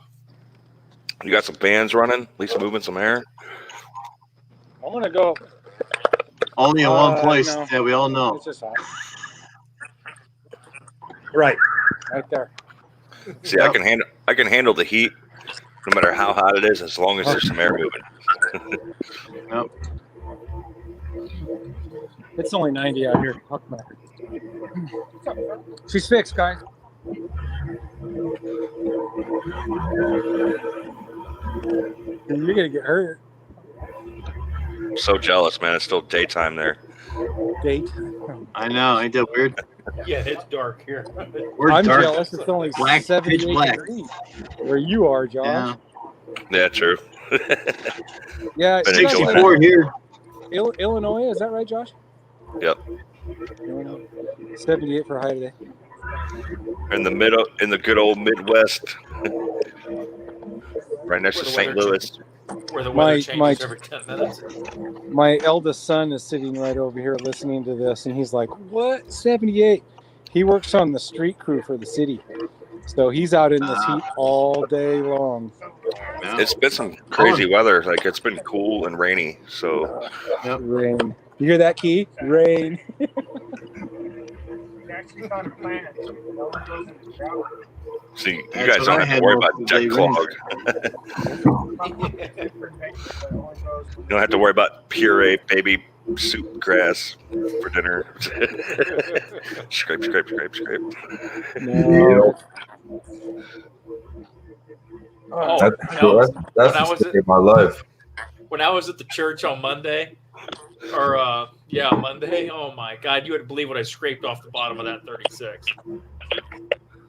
Speaker 9: You got some fans running? At least moving some air?
Speaker 3: I'm going to go.
Speaker 1: Only in one place
Speaker 3: no.
Speaker 1: that we all know.
Speaker 3: It's just hot. Right there.
Speaker 9: See, I can handle the heat, no matter how hot it is, as long as there's some air moving.
Speaker 1: Yep.
Speaker 3: It's only 90 out here. I'll come back. She's fixed, guys. You're gonna get hurt.
Speaker 9: I'm so jealous, man. It's still daytime there.
Speaker 3: Date.
Speaker 1: I know. Ain't that weird?
Speaker 4: Yeah, it's dark here.
Speaker 3: I'm
Speaker 1: dark.
Speaker 3: jealous. It's only
Speaker 1: Black,
Speaker 3: 78
Speaker 1: pitch black.
Speaker 3: degrees where you are, Josh.
Speaker 1: Yeah.
Speaker 9: Yeah, true.
Speaker 3: Yeah,
Speaker 9: But
Speaker 3: you
Speaker 9: it's
Speaker 3: guys live
Speaker 1: 64 here.
Speaker 3: in Illinois, is that right, Josh?
Speaker 9: Yep.
Speaker 3: 78 for a high today.
Speaker 9: in the middle, in the good old Midwest, right next
Speaker 6: Where
Speaker 9: to
Speaker 6: the
Speaker 9: St.
Speaker 6: weather
Speaker 9: Louis.
Speaker 6: Where the weather
Speaker 3: My-
Speaker 6: changes every 10 minutes.
Speaker 3: My eldest son is sitting right over here listening to this, and he's like, "What? 78?" He works on the street crew for the city, so he's out in this heat all day long.
Speaker 1: Yeah.
Speaker 9: It's been some crazy weather. Like it's been cool and rainy. So
Speaker 3: Rain. You hear that, Key? Rain.
Speaker 7: We actually found a planet. No one goes in the shower.
Speaker 9: see, you
Speaker 1: That's
Speaker 9: guys
Speaker 1: what
Speaker 9: don't
Speaker 1: I
Speaker 9: have to
Speaker 1: had
Speaker 9: worry
Speaker 1: most
Speaker 9: about
Speaker 1: of the day
Speaker 9: jet
Speaker 1: rain.
Speaker 9: clog.
Speaker 7: Different things, but only goes
Speaker 9: You don't have to worry about puree baby soup grass for dinner. Scrape, scrape, scrape, scrape.
Speaker 3: No.
Speaker 6: Oh,
Speaker 10: That's
Speaker 6: no.
Speaker 10: that's
Speaker 6: When I
Speaker 10: the
Speaker 6: was
Speaker 10: story of my life.
Speaker 6: When I was at the church on Monday, Monday, oh my God, you wouldn't believe what I scraped off the bottom of that 36.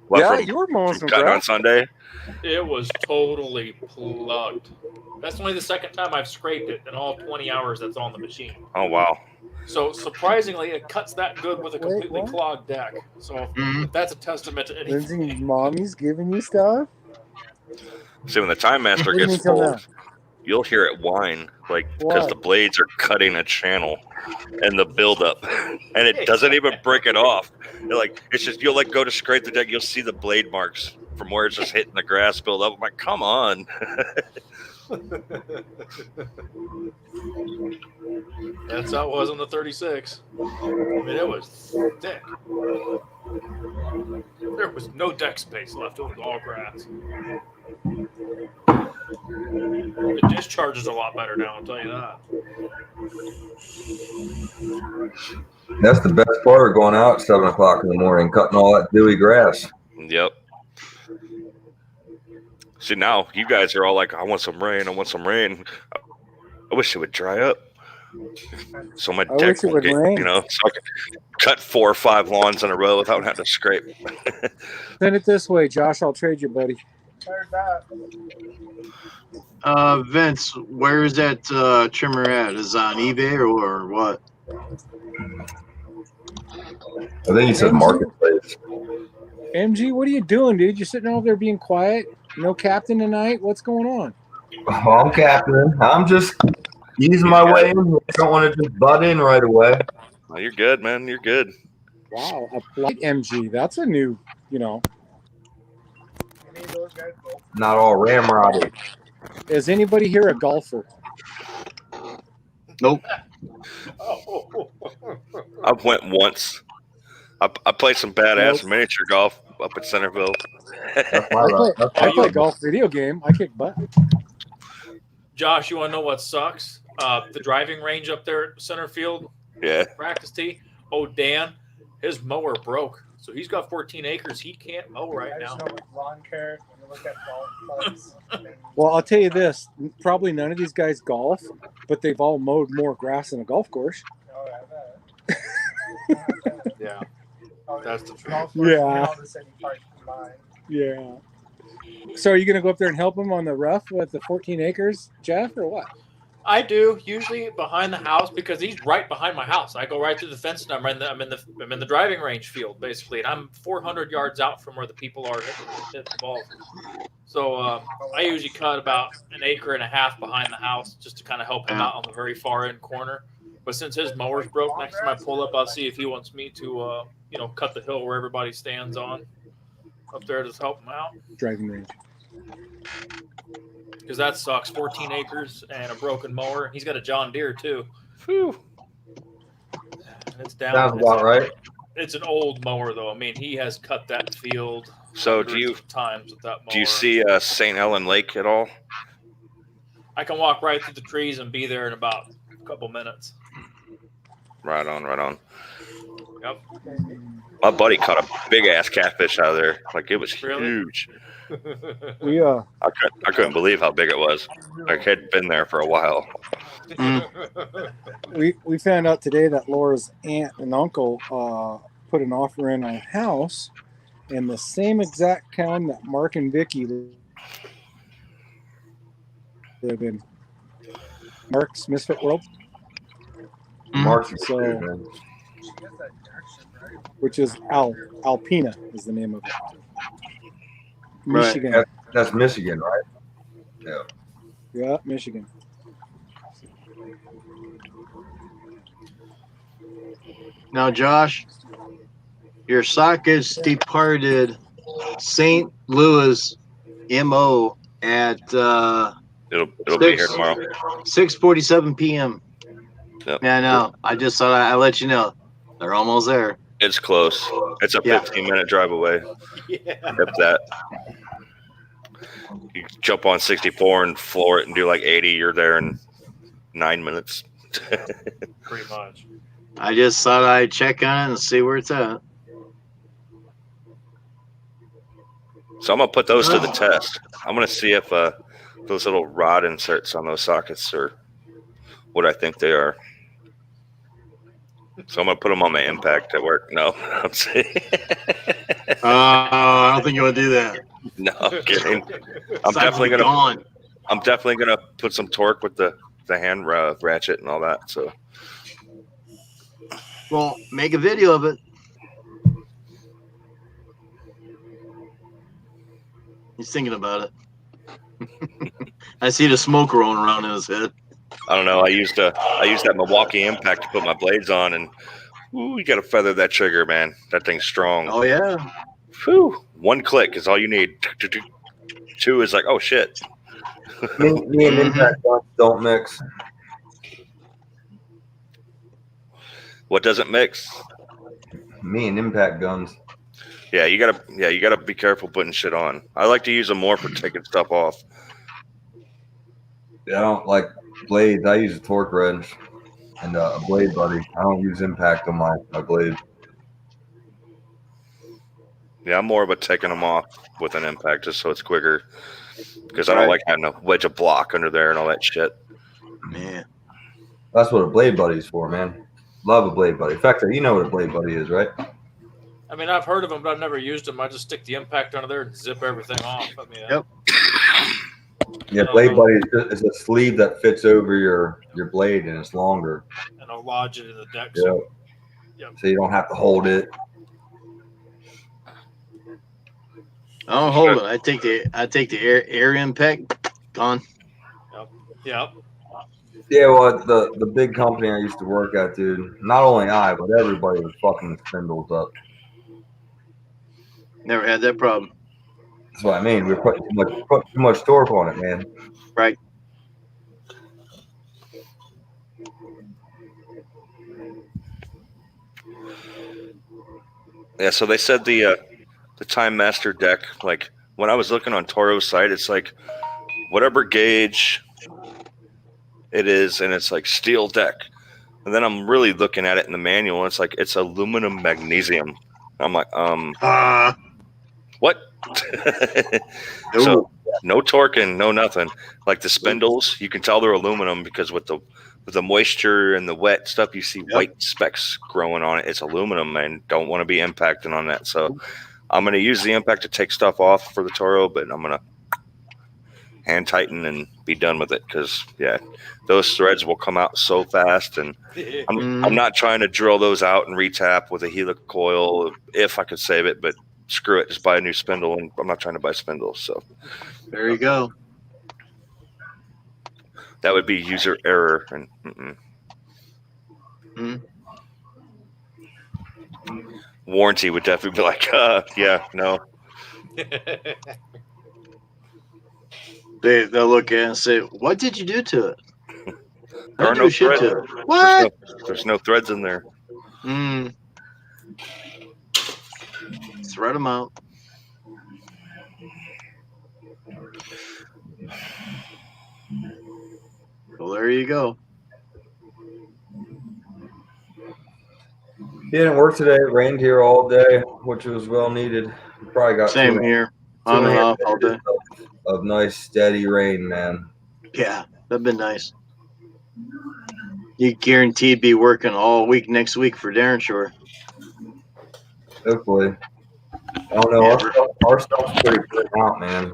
Speaker 9: What,
Speaker 3: Yeah,
Speaker 9: from
Speaker 3: you were mowing some
Speaker 9: cutting on
Speaker 3: grass.
Speaker 9: Sunday?
Speaker 6: It was totally plugged. That's only the second time I've scraped it in all 20 hours that's on the machine.
Speaker 9: Oh wow.
Speaker 6: So surprisingly, it cuts that good with a
Speaker 3: Wait,
Speaker 6: completely
Speaker 3: what?
Speaker 6: clogged deck. So
Speaker 1: Mhm.
Speaker 6: if that's a testament to anything.
Speaker 3: Lindsay, mommy's giving you stuff.
Speaker 9: See, when the Time Master
Speaker 3: What do you
Speaker 9: gets
Speaker 3: mean till
Speaker 9: full,
Speaker 3: now?
Speaker 9: you'll hear it whine, like because
Speaker 3: Why?
Speaker 9: the blades are cutting a channel and the buildup, and it doesn't even break it off. It's just you'll go to scrape the deck, you'll see the blade marks from where it's just hitting the grass build up. I'm like, come on.
Speaker 6: That's how it was on the 36. I mean, it was thick. There was no deck space left. It was all grass. The discharge is a lot better now, I'll tell you that.
Speaker 10: That's the best part of going out at 7 o'clock in the morning, cutting all that dewy grass.
Speaker 9: Yep. See, now you guys are all like, I want some rain. I want some rain. I wish it would dry up. So my
Speaker 3: I
Speaker 9: deck
Speaker 3: wish it
Speaker 9: won't
Speaker 3: would
Speaker 9: get,
Speaker 3: rain.
Speaker 9: so I can cut 4 or 5 lawns in a row without having to scrape.
Speaker 3: Send it this way, Josh. I'll trade you, buddy.
Speaker 7: There's that.
Speaker 1: Vince, where is that trimmer at? Is it on eBay or what?
Speaker 10: I think he said marketplace.
Speaker 3: MG, what are you doing, dude? You're sitting over there being quiet. No captain tonight. What's going on?
Speaker 10: Oh, I'm captain. I'm just easing my way in. I don't want to just butt in right away.
Speaker 9: Oh, you're good, man. You're good.
Speaker 3: Wow, a flight MG. That's a new,
Speaker 7: Any of those guys go.
Speaker 10: Not all ramrodded.
Speaker 3: Is anybody here a golfer?
Speaker 1: Nope.
Speaker 9: I went once. I played some badass
Speaker 3: Nope.
Speaker 9: miniature golf up at Centerville.
Speaker 10: That's my
Speaker 3: I play,
Speaker 10: that's
Speaker 3: I
Speaker 10: my
Speaker 3: play golf video game. I kick butt.
Speaker 6: Josh, you want to know what sucks? The driving range up there at center field,
Speaker 9: Yeah.
Speaker 6: practice tee. Oh, Dan, his mower broke. So he's got 14 acres. He can't mow right
Speaker 7: I
Speaker 6: now.
Speaker 7: just know with lawn care, when you look at golf clubs,
Speaker 3: Well, I'll tell you this. Probably none of these guys golf, but they've all mowed more grass than a golf course.
Speaker 7: oh, I bet.
Speaker 6: Yeah.
Speaker 7: Oh,
Speaker 6: That's the
Speaker 7: golf
Speaker 3: Yeah.
Speaker 7: course and all the city parks combined.
Speaker 3: Yeah. So are you going to go up there and help him on the rough with the 14 acres, Jeff, or what?
Speaker 6: I do usually behind the house because he's right behind my house. I go right through the fence and I'm in the driving range field basically, and I'm 400 yards out from where the people are hitting the ball. So I usually cut about 1.5 acres behind the house just to kind of help him out on the very far end corner. But since his mower's broke, next time I pull up, I'll see if he wants me to cut the hill where everybody stands on up there to help him out.
Speaker 3: Driving range.
Speaker 6: Because that sucks. 14 acres and a broken mower. He's got a John Deere too.
Speaker 9: Whew.
Speaker 6: It's down.
Speaker 10: Sounds about right.
Speaker 6: It's an old mower though. I mean, he has cut that field.
Speaker 9: So do
Speaker 6: hundreds of times with that mower.
Speaker 9: you see St. Ellen Lake at all?
Speaker 6: I can walk right through the trees and be there in about a couple minutes.
Speaker 9: Right on, right on.
Speaker 6: Yep.
Speaker 9: My buddy caught a big ass catfish out of there. Like it was
Speaker 6: Really?
Speaker 9: huge.
Speaker 3: We
Speaker 9: I couldn't believe how big it was. Like had been there for a while.
Speaker 3: we found out today that Laura's aunt and uncle put an offer in on a house in the same exact town that Mark and Vicky live in. Mark's Misfit World.
Speaker 10: Mark's
Speaker 3: So-
Speaker 10: weird, man.
Speaker 3: which is Alpina is the name of it.
Speaker 1: Right.
Speaker 3: Michigan.
Speaker 10: That's Michigan, right? Yeah.
Speaker 3: Yeah, Michigan.
Speaker 1: Now, Josh, your sockets departed St. Louis MO at
Speaker 9: It'll be here tomorrow.
Speaker 1: 6:47 p.m.
Speaker 9: Yep.
Speaker 1: Yeah, I know. I just thought I'd let you know. They're almost there.
Speaker 9: It's close. It's a
Speaker 1: Yeah.
Speaker 9: 15-minute drive away. If that. You jump on 64 and floor it and do like 80. You're there in 9 minutes.
Speaker 6: Pretty much.
Speaker 1: I just thought I'd check on it and see where it's at.
Speaker 9: So I'm gonna put those to the test. I'm gonna see if those little rod inserts on those sockets are what I think they are. So I'm gonna put them on my impact at work. No, I'm saying.
Speaker 1: I don't think you want to do that.
Speaker 9: No, I'm kidding. I'm
Speaker 1: Aside
Speaker 9: definitely
Speaker 1: from
Speaker 9: gonna.
Speaker 1: gone.
Speaker 9: I'm definitely gonna put some torque with the hand ratchet and all that. So
Speaker 1: Well, make a video of it. He's thinking about it. I see the smoke rolling around in his head.
Speaker 9: I don't know. I used that Milwaukee impact to put my blades on, and ooh, you got to feather that trigger, man. That thing's strong.
Speaker 1: Oh yeah.
Speaker 9: Whew. One click is all you need. Two is like, oh shit.
Speaker 10: Me and Impact guns don't mix.
Speaker 9: What doesn't mix?
Speaker 10: Me and Impact guns.
Speaker 9: Yeah, you gotta be careful putting shit on. I like to use them more for taking stuff off.
Speaker 10: I don't like blades. I use a torque wrench and a blade buddy. I don't use Impact on my blade.
Speaker 9: Yeah, I'm more of a taking them off with an impact just so it's quicker. Because I don't like having a wedge of block under there and all that shit.
Speaker 1: Man.
Speaker 10: That's what a blade buddy is for, man. Love a blade buddy. In fact, you know what a blade buddy is, right?
Speaker 6: I mean, I've heard of them, but I've never used them. I just stick the impact under there and zip everything off. I mean,
Speaker 1: Yep.
Speaker 10: Yeah, blade buddy is a sleeve that fits over your blade and it's longer.
Speaker 6: And I'll lodge it in the deck.
Speaker 10: Yeah.
Speaker 6: Yep.
Speaker 10: So you don't have to hold it.
Speaker 1: I don't hold it. I take the air impact. Gone.
Speaker 6: Yep.
Speaker 10: Yeah, well, the big company I used to work at, dude, not only I, but everybody was fucking the spindles up.
Speaker 1: Never had that problem.
Speaker 10: That's what I mean. We're putting too much torque on it, man.
Speaker 1: Right.
Speaker 9: Yeah, so they said the Time Master deck, like when I was looking on Toro's site, it's like whatever gauge it is, and it's like steel deck. And then I'm really looking at it in the manual, and it's like it's aluminum magnesium. I'm like, what? So no torquing, no nothing. Like the spindles, you can tell they're aluminum because with the moisture and the wet stuff, you see white specks growing on it. It's aluminum, and don't want to be impacting on that. So I'm going to use the impact to take stuff off for the Toro, but I'm going to hand tighten and be done with it because, yeah, those threads will come out so fast. And I'm not trying to drill those out and retap with a helical coil if I could save it, but screw it, just buy a new spindle, and I'm not trying to buy spindles. So
Speaker 1: there you go.
Speaker 9: That would be user error. And warranty would definitely be like, yeah, no.
Speaker 1: They'll look at it and say, "What did you do to it?"
Speaker 9: There are
Speaker 1: do
Speaker 9: no
Speaker 1: shit
Speaker 9: threads.
Speaker 1: to it. What?
Speaker 9: There's no threads in there.
Speaker 1: Thread them out. Well, there you go.
Speaker 10: He didn't work today. It rained here all day, which was well needed. We probably got
Speaker 1: Same here. On and off all day.
Speaker 10: Of nice steady rain, man.
Speaker 1: Yeah, that'd been nice. You guaranteed be working all week next week for Darren Shore.
Speaker 10: Hopefully. I don't know. Our stuff's pretty good out, man.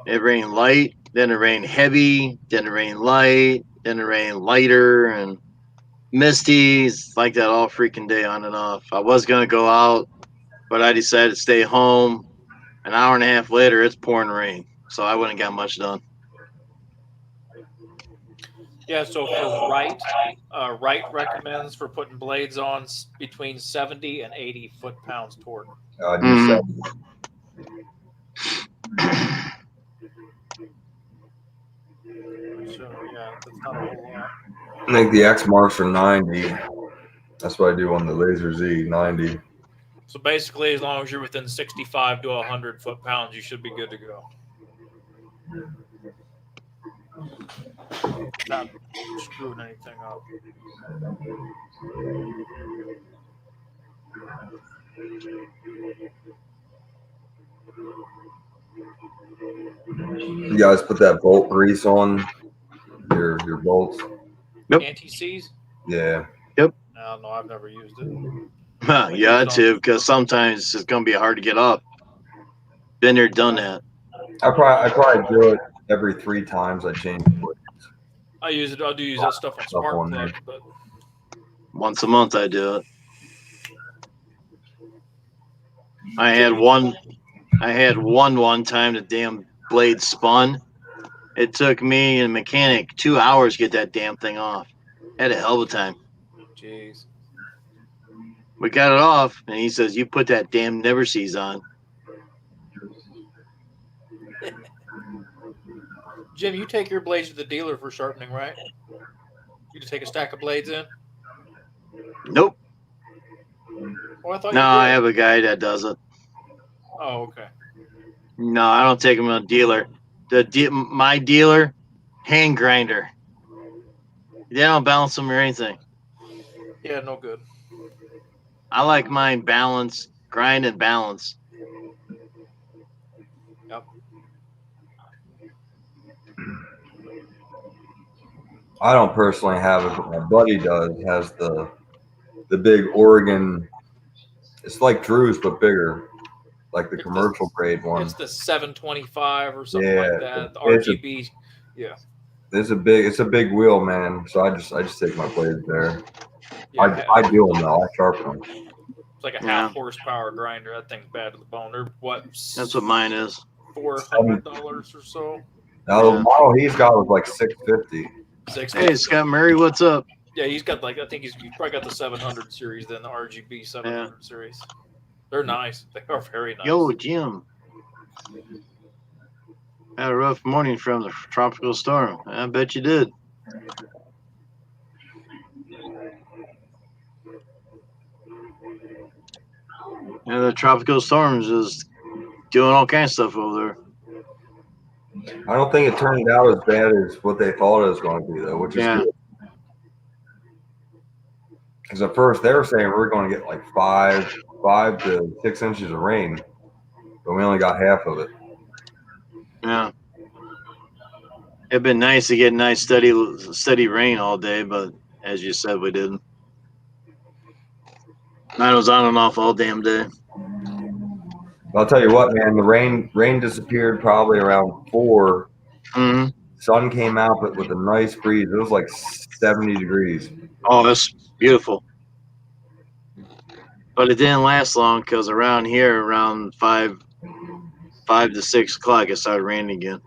Speaker 1: It rained light, then it rained heavy, then it rained light, then it rained lighter, and Misty's like that all freaking day on and off. I was gonna go out, but I decided to stay home. An hour and a half later, it's pouring rain, so I wouldn't got much done.
Speaker 6: Yeah, so for Wright, Wright recommends for putting blades on between 70 and 80 foot-pounds torque.
Speaker 10: You said
Speaker 6: So, yeah, that's not a whole lot.
Speaker 10: I think the X marks are 90. That's what I do on the Laser Z, 90.
Speaker 6: So basically, as long as you're within 65 to 100 foot-pounds, you should be good to go. Not screwing anything up.
Speaker 10: You guys put that bolt grease on your bolts?
Speaker 1: Nope.
Speaker 6: Anti-seize?
Speaker 10: Yeah.
Speaker 6: No, I've never used it.
Speaker 1: Yeah, too, because sometimes it's gonna be hard to get up. Been there, done that.
Speaker 10: I probably do it every 3 times I change the blades.
Speaker 6: I use it. I do use that stuff on spark
Speaker 10: on
Speaker 6: plug,
Speaker 10: there.
Speaker 6: but
Speaker 1: Once a month, I do it. I had one time the damn blade spun. It took me and a mechanic 2 hours to get that damn thing off. Had a hell of a time.
Speaker 6: jeez.
Speaker 1: We got it off, and he says, "You put that damn Never Seize on."
Speaker 6: Jim, you take your blades to the dealer for sharpening, right? You just take a stack of blades in?
Speaker 1: Nope.
Speaker 6: Oh, I thought
Speaker 1: No,
Speaker 6: you
Speaker 1: I
Speaker 6: did.
Speaker 1: have a guy that does it.
Speaker 6: Oh, okay.
Speaker 1: No, I don't take him to a dealer. My dealer, hand grinder. They don't balance them or anything.
Speaker 6: Yeah, no good.
Speaker 1: I like mine balanced, grind and balance.
Speaker 6: Yep.
Speaker 10: I don't personally have it, but my buddy does. Has the big Oregon. It's like Drew's but bigger, like the
Speaker 6: It's
Speaker 10: commercial grade one.
Speaker 6: It's the 725 or something
Speaker 10: Yeah,
Speaker 6: like that. The
Speaker 10: it's a-
Speaker 6: RGB. Yeah.
Speaker 10: It's a big wheel, man. So I just take my blades there.
Speaker 6: Yeah,
Speaker 10: I do them though. I sharpen them.
Speaker 6: it's like a
Speaker 1: Yeah.
Speaker 6: half horsepower grinder. That thing's bad to the bone. They're what?
Speaker 1: That's what mine is.
Speaker 6: $400 or so.
Speaker 10: Now the model he's got was like $650.
Speaker 6: 60.
Speaker 1: Hey, Scott Murray, what's up?
Speaker 6: Yeah, he's got like I think he's probably got the 700 series, then the RGB 700 series. They're nice. They are very nice.
Speaker 1: Yo, Jim. Had a rough morning from the tropical storm. I bet you did. Yeah, the tropical storms is doing all kinds of stuff over there.
Speaker 10: I don't think it turned out as bad as what they thought it was going to be though, which is
Speaker 1: Yeah.
Speaker 10: good. Because at first they were saying we're going to get like 5 to 6 inches of rain, but we only got half of it.
Speaker 1: Yeah. It'd been nice to get nice steady rain all day, but as you said, we didn't. Mine was on and off all damn day.
Speaker 10: But I'll tell you what, man, the rain disappeared probably around 4.
Speaker 1: Mm-hmm.
Speaker 10: Sun came out, but with a nice breeze. It was like 70 degrees.
Speaker 1: Oh, that's beautiful. But it didn't last long because around here, around 5 to 6 o'clock, it started raining again.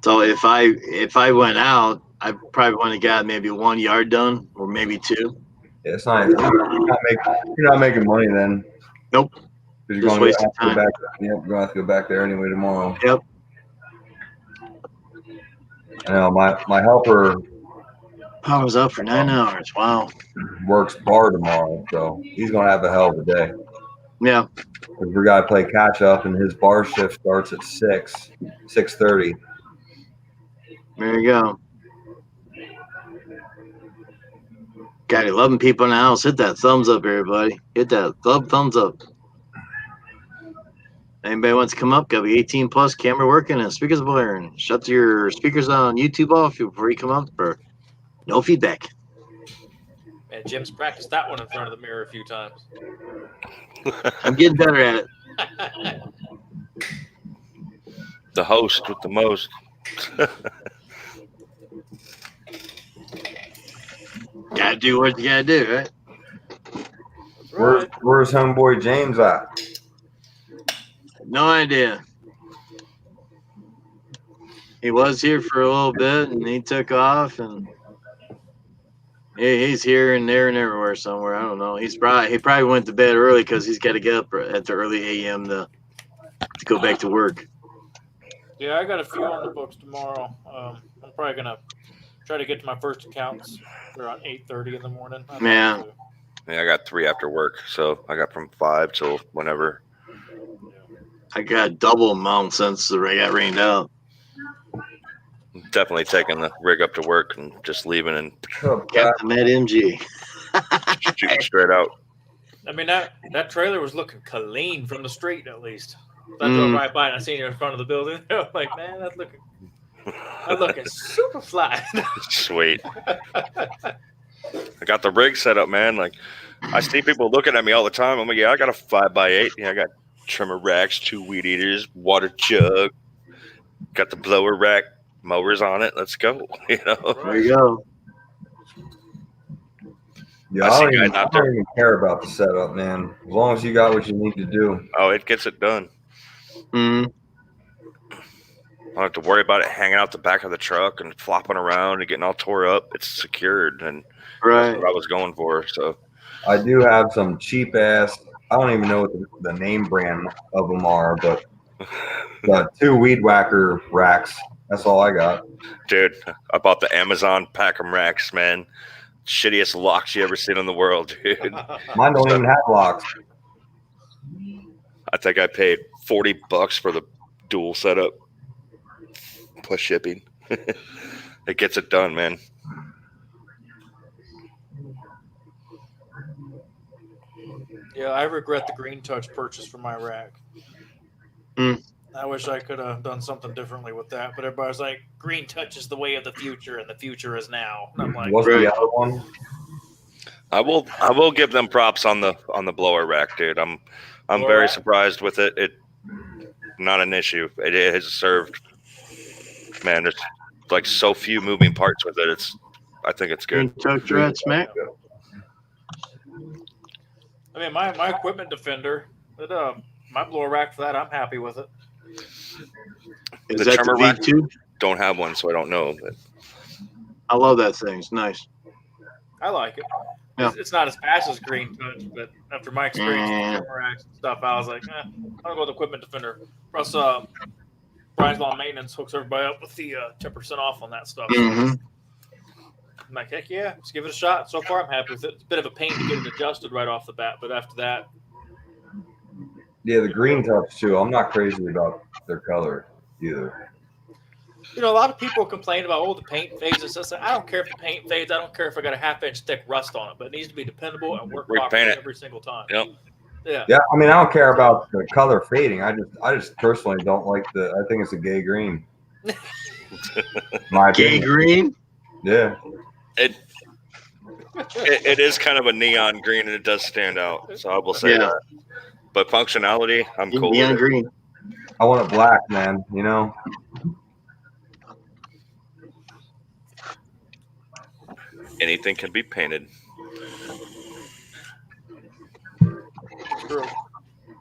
Speaker 1: So if I went out, I probably would have got maybe 1 yard done or maybe 2.
Speaker 10: Yeah, it's not. You're not making money then.
Speaker 1: Nope.
Speaker 10: Because
Speaker 1: Just
Speaker 10: you're going
Speaker 1: wasting
Speaker 10: to have to go
Speaker 1: time.
Speaker 10: back. Yep, you're going to have to go back there anyway tomorrow.
Speaker 1: Yep.
Speaker 10: I know my helper
Speaker 1: I was up for 9 hours. Wow.
Speaker 10: works bar tomorrow, so he's going to have a hell of a day.
Speaker 1: Yeah.
Speaker 10: Because we got to play catch up, and his bar shift starts at 6:30.
Speaker 1: There you go. Got 11 people in the house. Hit that thumbs up, everybody. Hit that thumbs up. Anybody wants to come up? Got to be 18 plus, camera working, and speakers blaring. Shut your speakers on YouTube off before you come up for no feedback.
Speaker 6: Man, Jim's practiced that one in front of the mirror a few times.
Speaker 1: I'm getting better at it.
Speaker 9: The host with the most.
Speaker 1: gotta do what you gotta do, right?
Speaker 10: Where's homeboy James at?
Speaker 1: No idea. He was here for a little bit, and he took off, and he's here and there and everywhere somewhere. I don't know. He probably went to bed early because he's got to get up at the early a.m. to go back to work.
Speaker 6: Yeah, I got a few on the books tomorrow. I'm probably gonna try to get to my first accounts around 8:30 in the morning.
Speaker 1: Yeah.
Speaker 9: Yeah, I got 3 after work, so I got from 5 till whenever.
Speaker 1: I got double amount since the rig got rained out.
Speaker 9: Definitely taking the rig up to work and just leaving and
Speaker 1: Got the Med MG.
Speaker 9: shooting straight out.
Speaker 6: I mean that trailer was looking clean from the street at least. So I drove right by and I seen it in front of the building. I was like, man, that's looking super fly.
Speaker 9: Sweet. I got the rig set up, man. Like, I see people looking at me all the time. I'm like, yeah, I got a 5x8. Yeah, I got trimmer racks, 2 weed eaters, water jug. Got the blower rack, mowers on it. Let's go. You know.
Speaker 1: There you go.
Speaker 10: Yeah, I don't even care about the setup, man. As long as you got what you need to do.
Speaker 9: Oh, it gets it done.
Speaker 1: Mm-hmm.
Speaker 9: I don't have to worry about it hanging out the back of the truck and flopping around and getting all tore up. It's secured, and that's what I was going for. So
Speaker 10: I do have some cheap ass. I don't even know what the name brand of them are, but the 2 weed whacker racks. That's all I got.
Speaker 9: Dude, I bought the Amazon Pack-'em racks, man. Shittiest locks you ever seen in the world, dude.
Speaker 10: Mine don't even have locks.
Speaker 9: I think I paid $40 for the dual setup plus shipping. It gets it done, man.
Speaker 6: Yeah, I regret the Green Touch purchase for my rack. I wish I could have done something differently with that, but everybody's like, Green Touch is the way of the future, and the future is now. And I'm like,
Speaker 10: what's the other one?
Speaker 9: I will give them props on the blower rack, dude. I'm very surprised with it. It not an issue. It has served. Man, there's like so few moving parts with it. I think it's good.
Speaker 1: Touch rat smack.
Speaker 6: I mean, my equipment defender, my blower rack for that, I'm happy with it.
Speaker 1: Is
Speaker 9: The
Speaker 1: that
Speaker 9: trimmer
Speaker 1: the
Speaker 9: rack?
Speaker 1: V2?
Speaker 9: Don't have one, so I don't know. But
Speaker 1: I love that thing. It's nice.
Speaker 6: I like it.
Speaker 1: Yeah.
Speaker 6: It's not as fast as Green Touch, but after my experience with trimmer racks and stuff, I was like, I'll go with equipment defender. Plus, Brian's Lawn Maintenance hooks everybody up with the 10% off on that stuff.
Speaker 1: Mm-hmm.
Speaker 6: I'm like, heck yeah, let's give it a shot. So far, I'm happy with it. It's a bit of a pain to get it adjusted right off the bat, but after that,
Speaker 10: Yeah, the Green Touch too. I'm not crazy about their color either.
Speaker 6: you know, a lot of people complain about, the paint fades. It's just like, I don't care if the paint fades. I don't care if I got a half-inch thick rust on it, but it needs to be dependable and work properly every single time.
Speaker 9: Yep.
Speaker 6: Yeah.
Speaker 10: Yeah, I mean, I don't care about the color fading. I just personally don't like I think it's a gay green. My
Speaker 1: Gay
Speaker 10: opinion.
Speaker 1: green?
Speaker 10: Yeah.
Speaker 9: it is kind of a neon green, and it does stand out. So I will say that. But functionality, I'm cool with
Speaker 1: Neon
Speaker 9: it.
Speaker 1: green.
Speaker 10: I want it black, man. You know.
Speaker 9: Anything can be painted.
Speaker 6: True.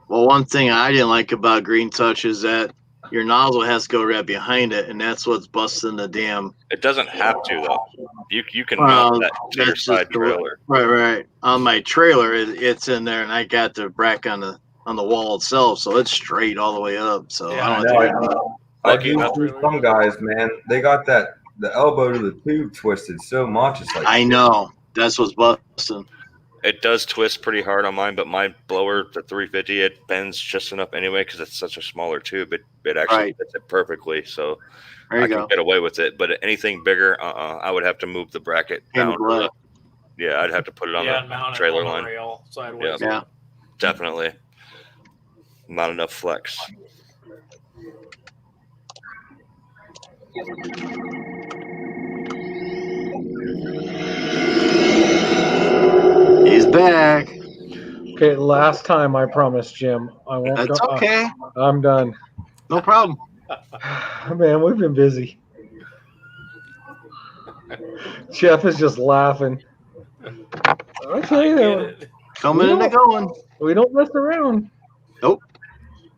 Speaker 1: Well, one thing I didn't like about Green Touch is that your nozzle has to go right behind it, and that's what's busting the damn.
Speaker 9: It doesn't have to though. You can
Speaker 1: Well,
Speaker 9: mount that to your
Speaker 1: that's just
Speaker 9: side
Speaker 1: the way-
Speaker 9: trailer.
Speaker 1: Right. On my trailer, it's in there, and I got the bracket on the wall itself, so it's straight all the way up. So
Speaker 6: Yeah,
Speaker 1: I don't have to.
Speaker 10: I
Speaker 9: Lucky
Speaker 10: do
Speaker 9: enough.
Speaker 10: see some guys, man. They got the elbow to the tube twisted so much. It's like
Speaker 1: I know that's what's busting.
Speaker 9: It does twist pretty hard on mine, but my blower, the 350, it bends just enough anyway because it's such a smaller tube. It actually
Speaker 1: Right.
Speaker 9: fits it perfectly, so
Speaker 1: There you
Speaker 9: I can
Speaker 1: go.
Speaker 9: get away with it. But anything bigger, I would have to move the bracket
Speaker 1: Hand
Speaker 9: down.
Speaker 1: glove.
Speaker 9: Yeah, I'd have to put it on
Speaker 6: And
Speaker 9: the
Speaker 6: mount it
Speaker 9: trailer
Speaker 6: on the
Speaker 9: line.
Speaker 6: rail sideways.
Speaker 1: Yeah.
Speaker 9: Definitely. Not enough flex.
Speaker 1: He's back.
Speaker 8: Okay, last time I promised Jim I won't.
Speaker 1: That's okay.
Speaker 8: I'm done.
Speaker 1: No problem.
Speaker 8: Man, we've been busy. Jeff is just laughing. I tell you,
Speaker 6: Get it.
Speaker 1: Coming and going.
Speaker 8: we don't mess around.
Speaker 1: Nope.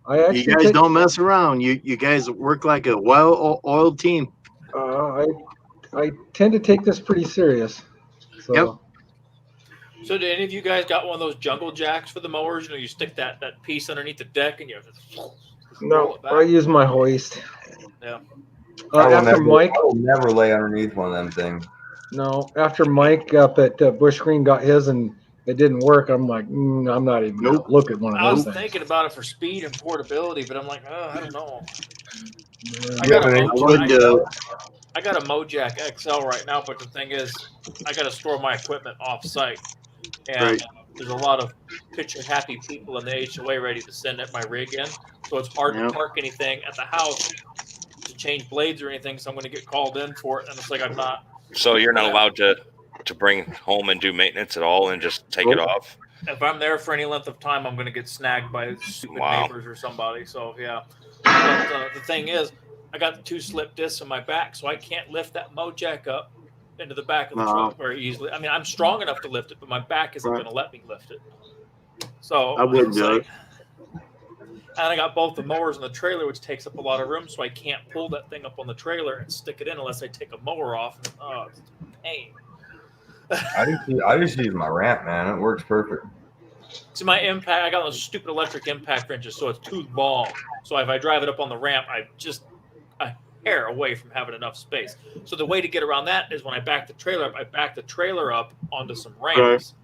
Speaker 8: I actually
Speaker 1: You guys don't mess around. You guys work like a well-oiled team.
Speaker 8: I tend to take this pretty serious. So.
Speaker 1: Yep.
Speaker 6: So, did any of you guys got one of those jungle jacks for the mowers? You know, you stick that piece underneath the deck and you roll
Speaker 8: No,
Speaker 6: it back.
Speaker 8: I use my hoist.
Speaker 6: Yeah.
Speaker 8: After Mike,
Speaker 10: I will never lay underneath one of them things.
Speaker 8: no, after Mike up at Bush Green got his and it didn't work, I'm like, I'm not even gonna look at one
Speaker 6: I
Speaker 8: of
Speaker 6: was
Speaker 8: those things.
Speaker 6: thinking about it for speed and portability, but I'm like, I don't know.
Speaker 8: Yeah.
Speaker 6: I got a
Speaker 10: Yeah,
Speaker 6: I got a Mojack XL right now, but the thing is, I got to store my equipment off-site, and
Speaker 1: Right.
Speaker 6: there's a lot of picture-happy people in the HOA ready to send my rig in, so it's hard
Speaker 1: Yep.
Speaker 6: to park anything at the house to change blades or anything. So I'm going to get called in for it, and it's like I'm not.
Speaker 9: So you're not allowed to bring home and do maintenance at all and just take it off.
Speaker 6: If I'm there for any length of time, I'm going to get snagged by stupid
Speaker 9: Wow.
Speaker 6: neighbors or somebody. So yeah, but the thing is, I got the 2 slip discs in my back, so I can't lift that Mojack up into the back of the truck very easily. I mean, I'm strong enough to lift it, but my back isn't going to let me lift it. So
Speaker 1: I wouldn't
Speaker 6: it's
Speaker 1: do
Speaker 6: like-
Speaker 1: it.
Speaker 6: And I got both the mowers and the trailer, which takes up a lot of room, so I can't pull that thing up on the trailer and stick it in unless I take a mower off. And, it's a pain.
Speaker 10: I just use my ramp, man. It works perfect.
Speaker 6: See, my impact, I got those stupid electric impact wrenches, so it's too long. So if I drive it up on the ramp, I just a hair away from having enough space. So the way to get around that is when I back the trailer up, I back the trailer up onto some ramps.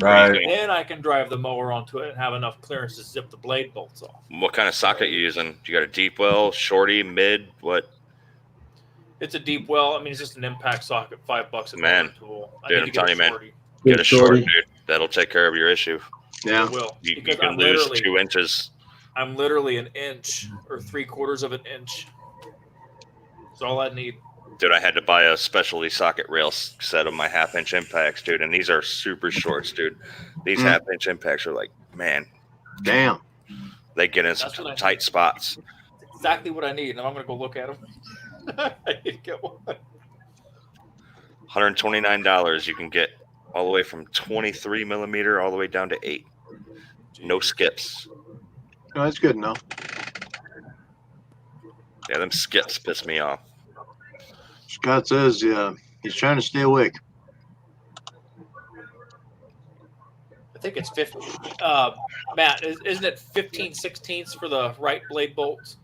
Speaker 10: Right.
Speaker 6: Then I can drive the mower onto it and have enough clearance to zip the blade bolts off.
Speaker 9: What kind of socket you using? You got a deep well, shorty, mid, what?
Speaker 6: It's a deep well. I mean, it's just an impact socket, $5 a
Speaker 9: Man,
Speaker 6: tool.
Speaker 9: dude,
Speaker 6: need
Speaker 9: I'm
Speaker 6: to get
Speaker 9: telling
Speaker 6: a
Speaker 9: you, man.
Speaker 6: shorty.
Speaker 9: Get a short,
Speaker 8: Shorty.
Speaker 9: dude. That'll take care of your issue.
Speaker 1: Yeah.
Speaker 6: It will.
Speaker 9: You
Speaker 6: Because
Speaker 9: can
Speaker 6: I'm
Speaker 9: lose
Speaker 6: literally-
Speaker 9: 2 inches.
Speaker 6: I'm literally an inch or 3/4 of an inch. That's all I need.
Speaker 9: Dude, I had to buy a specialty socket rail set of my 1/2-inch impacts, dude, and these are super shorts, dude. These 1/2-inch impacts are like, man,
Speaker 1: Damn.
Speaker 9: they get in
Speaker 6: That's
Speaker 9: some
Speaker 6: what I-
Speaker 9: tight spots.
Speaker 6: It's exactly what I need, and I'm going to go look at them. I need to get one.
Speaker 9: $129, you can get all the way from 23 millimeter all the way down to 8. No skips.
Speaker 1: No, that's good enough.
Speaker 9: Yeah, them skips piss me off.
Speaker 1: Scott says he's trying to stay awake.
Speaker 6: I think it's 50. Matt, isn't it 15/16 for the right blade bolts?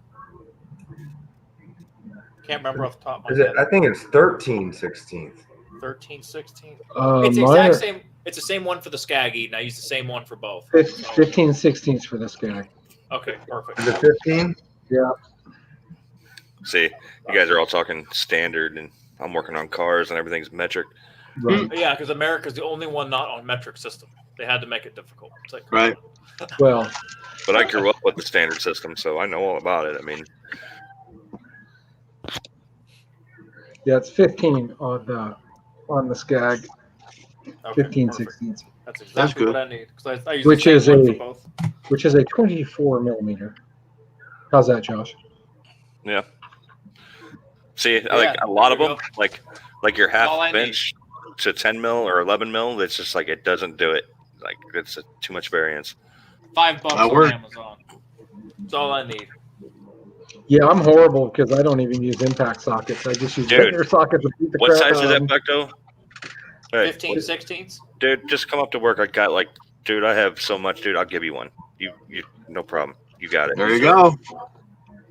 Speaker 6: Can't remember off the top of
Speaker 10: Is
Speaker 6: my
Speaker 10: it?
Speaker 6: head.
Speaker 10: I think it's 13/16.
Speaker 6: 13/16.
Speaker 8: Uh,
Speaker 6: It's the
Speaker 8: mine
Speaker 6: exact
Speaker 8: are-
Speaker 6: same. It's the same one for the Skaggy, and I use the same one for both.
Speaker 8: It's 15/16 for this guy.
Speaker 6: Okay, perfect.
Speaker 10: Is it 15?
Speaker 9: See, you guys are all talking standard, and I'm working on cars, and everything's metric.
Speaker 8: Right.
Speaker 6: Yeah, because America's the only one not on metric system. They had to make it difficult. It's like,
Speaker 1: Right.
Speaker 8: Well,
Speaker 9: But I grew up with the standard system, so I know all about it. I mean,
Speaker 8: yeah, it's 15 on the Skag.
Speaker 6: okay,
Speaker 8: 15/16,
Speaker 6: That's exactly
Speaker 1: good.
Speaker 6: what I need. Because I use
Speaker 8: Which
Speaker 6: the
Speaker 8: is
Speaker 6: same one
Speaker 8: a-
Speaker 6: for both.
Speaker 8: which is a 24 millimeter. How's that, Josh?
Speaker 9: yeah. See,
Speaker 6: Yeah,
Speaker 9: like a lot of
Speaker 6: there
Speaker 9: them,
Speaker 6: you
Speaker 9: like your
Speaker 6: all I
Speaker 9: 1/2 inch to 10 mil or 11 mil, it's just like it doesn't do it. Like it's too much variance.
Speaker 6: $5
Speaker 1: That
Speaker 6: on
Speaker 1: worked.
Speaker 6: Amazon. That's all I need.
Speaker 8: Yeah, I'm horrible because I don't even use impact sockets. I just use
Speaker 9: Dude,
Speaker 8: regular sockets to beat the
Speaker 9: What
Speaker 8: crap
Speaker 9: size
Speaker 8: out
Speaker 9: is
Speaker 8: of
Speaker 9: that
Speaker 8: them.
Speaker 9: Becto? Hey,
Speaker 6: 15/16.
Speaker 9: dude, just come up to work. I got like, dude, I have so much, dude. I'll give you one. You, no problem. You got it.
Speaker 1: There you go.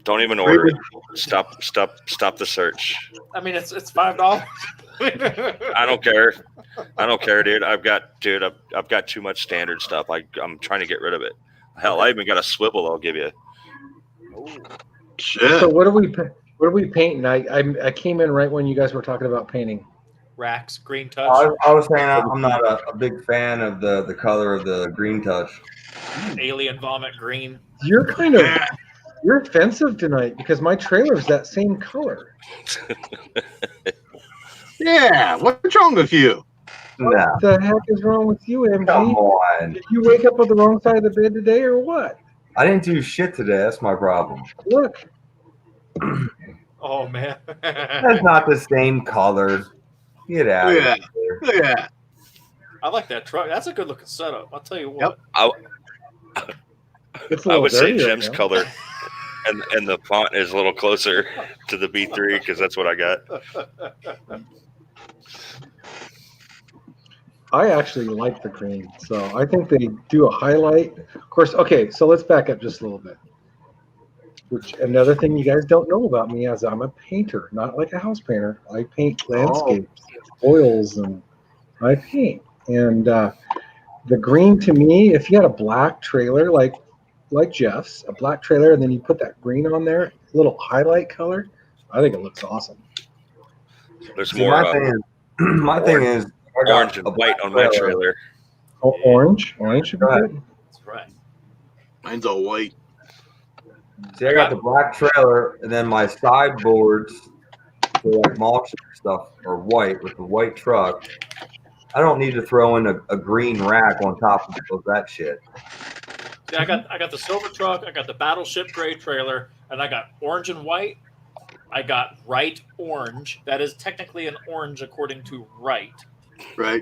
Speaker 9: Don't even order it. Stop the search.
Speaker 6: I mean, it's $5.
Speaker 9: I don't care. I don't care, dude. I've got too much standard stuff. I'm trying to get rid of it. Hell, I even got a swivel I'll give you.
Speaker 1: Shit.
Speaker 8: So what are we painting? I came in right when you guys were talking about painting.
Speaker 6: Racks, green touch.
Speaker 10: I was saying I'm not a big fan of the color of the green touch.
Speaker 6: Alien vomit green.
Speaker 8: You're offensive tonight because my trailer's that same color.
Speaker 1: Yeah. What's wrong with you?
Speaker 10: No,
Speaker 8: What the heck is wrong with you,
Speaker 10: come
Speaker 8: MG?
Speaker 10: on.
Speaker 8: Did you wake up on the wrong side of the bed today or what?
Speaker 10: I didn't do shit today. That's my problem.
Speaker 8: Look,
Speaker 6: Oh man.
Speaker 10: That's not the same color. Get out
Speaker 1: Yeah.
Speaker 10: of here.
Speaker 1: Look at that.
Speaker 6: I like that truck. That's a good looking setup. I'll tell you what.
Speaker 8: It's a
Speaker 9: I
Speaker 8: little
Speaker 9: would say
Speaker 8: dirty right
Speaker 9: Jim's
Speaker 8: now.
Speaker 9: color, and the font is a little closer to the B3 because that's what I got.
Speaker 8: I actually like the green, so I think they do a highlight. Of course, okay, so let's back up just a little bit. Which another thing you guys don't know about me is I'm a painter, not like a house painter. I paint landscapes, oils, and I paint. And the green to me, if you had a black trailer like Jeff's, a black trailer, and then you put that green on there, little highlight color, I think it looks awesome.
Speaker 9: There's
Speaker 10: See,
Speaker 9: more
Speaker 10: my thing is, I got
Speaker 9: orange and
Speaker 10: a
Speaker 9: white on my trailer.
Speaker 8: Oh, orange should be good.
Speaker 6: That's right.
Speaker 1: Mine's all white.
Speaker 10: See, I got the black trailer, and then my sideboards for like mulch and stuff are white with the white truck. I don't need to throw in a green rack on top of that shit.
Speaker 6: See, I got the silver truck, I got the battleship gray trailer, and I got orange and white. I got Wright orange. That is technically an orange according to Wright.
Speaker 1: Right.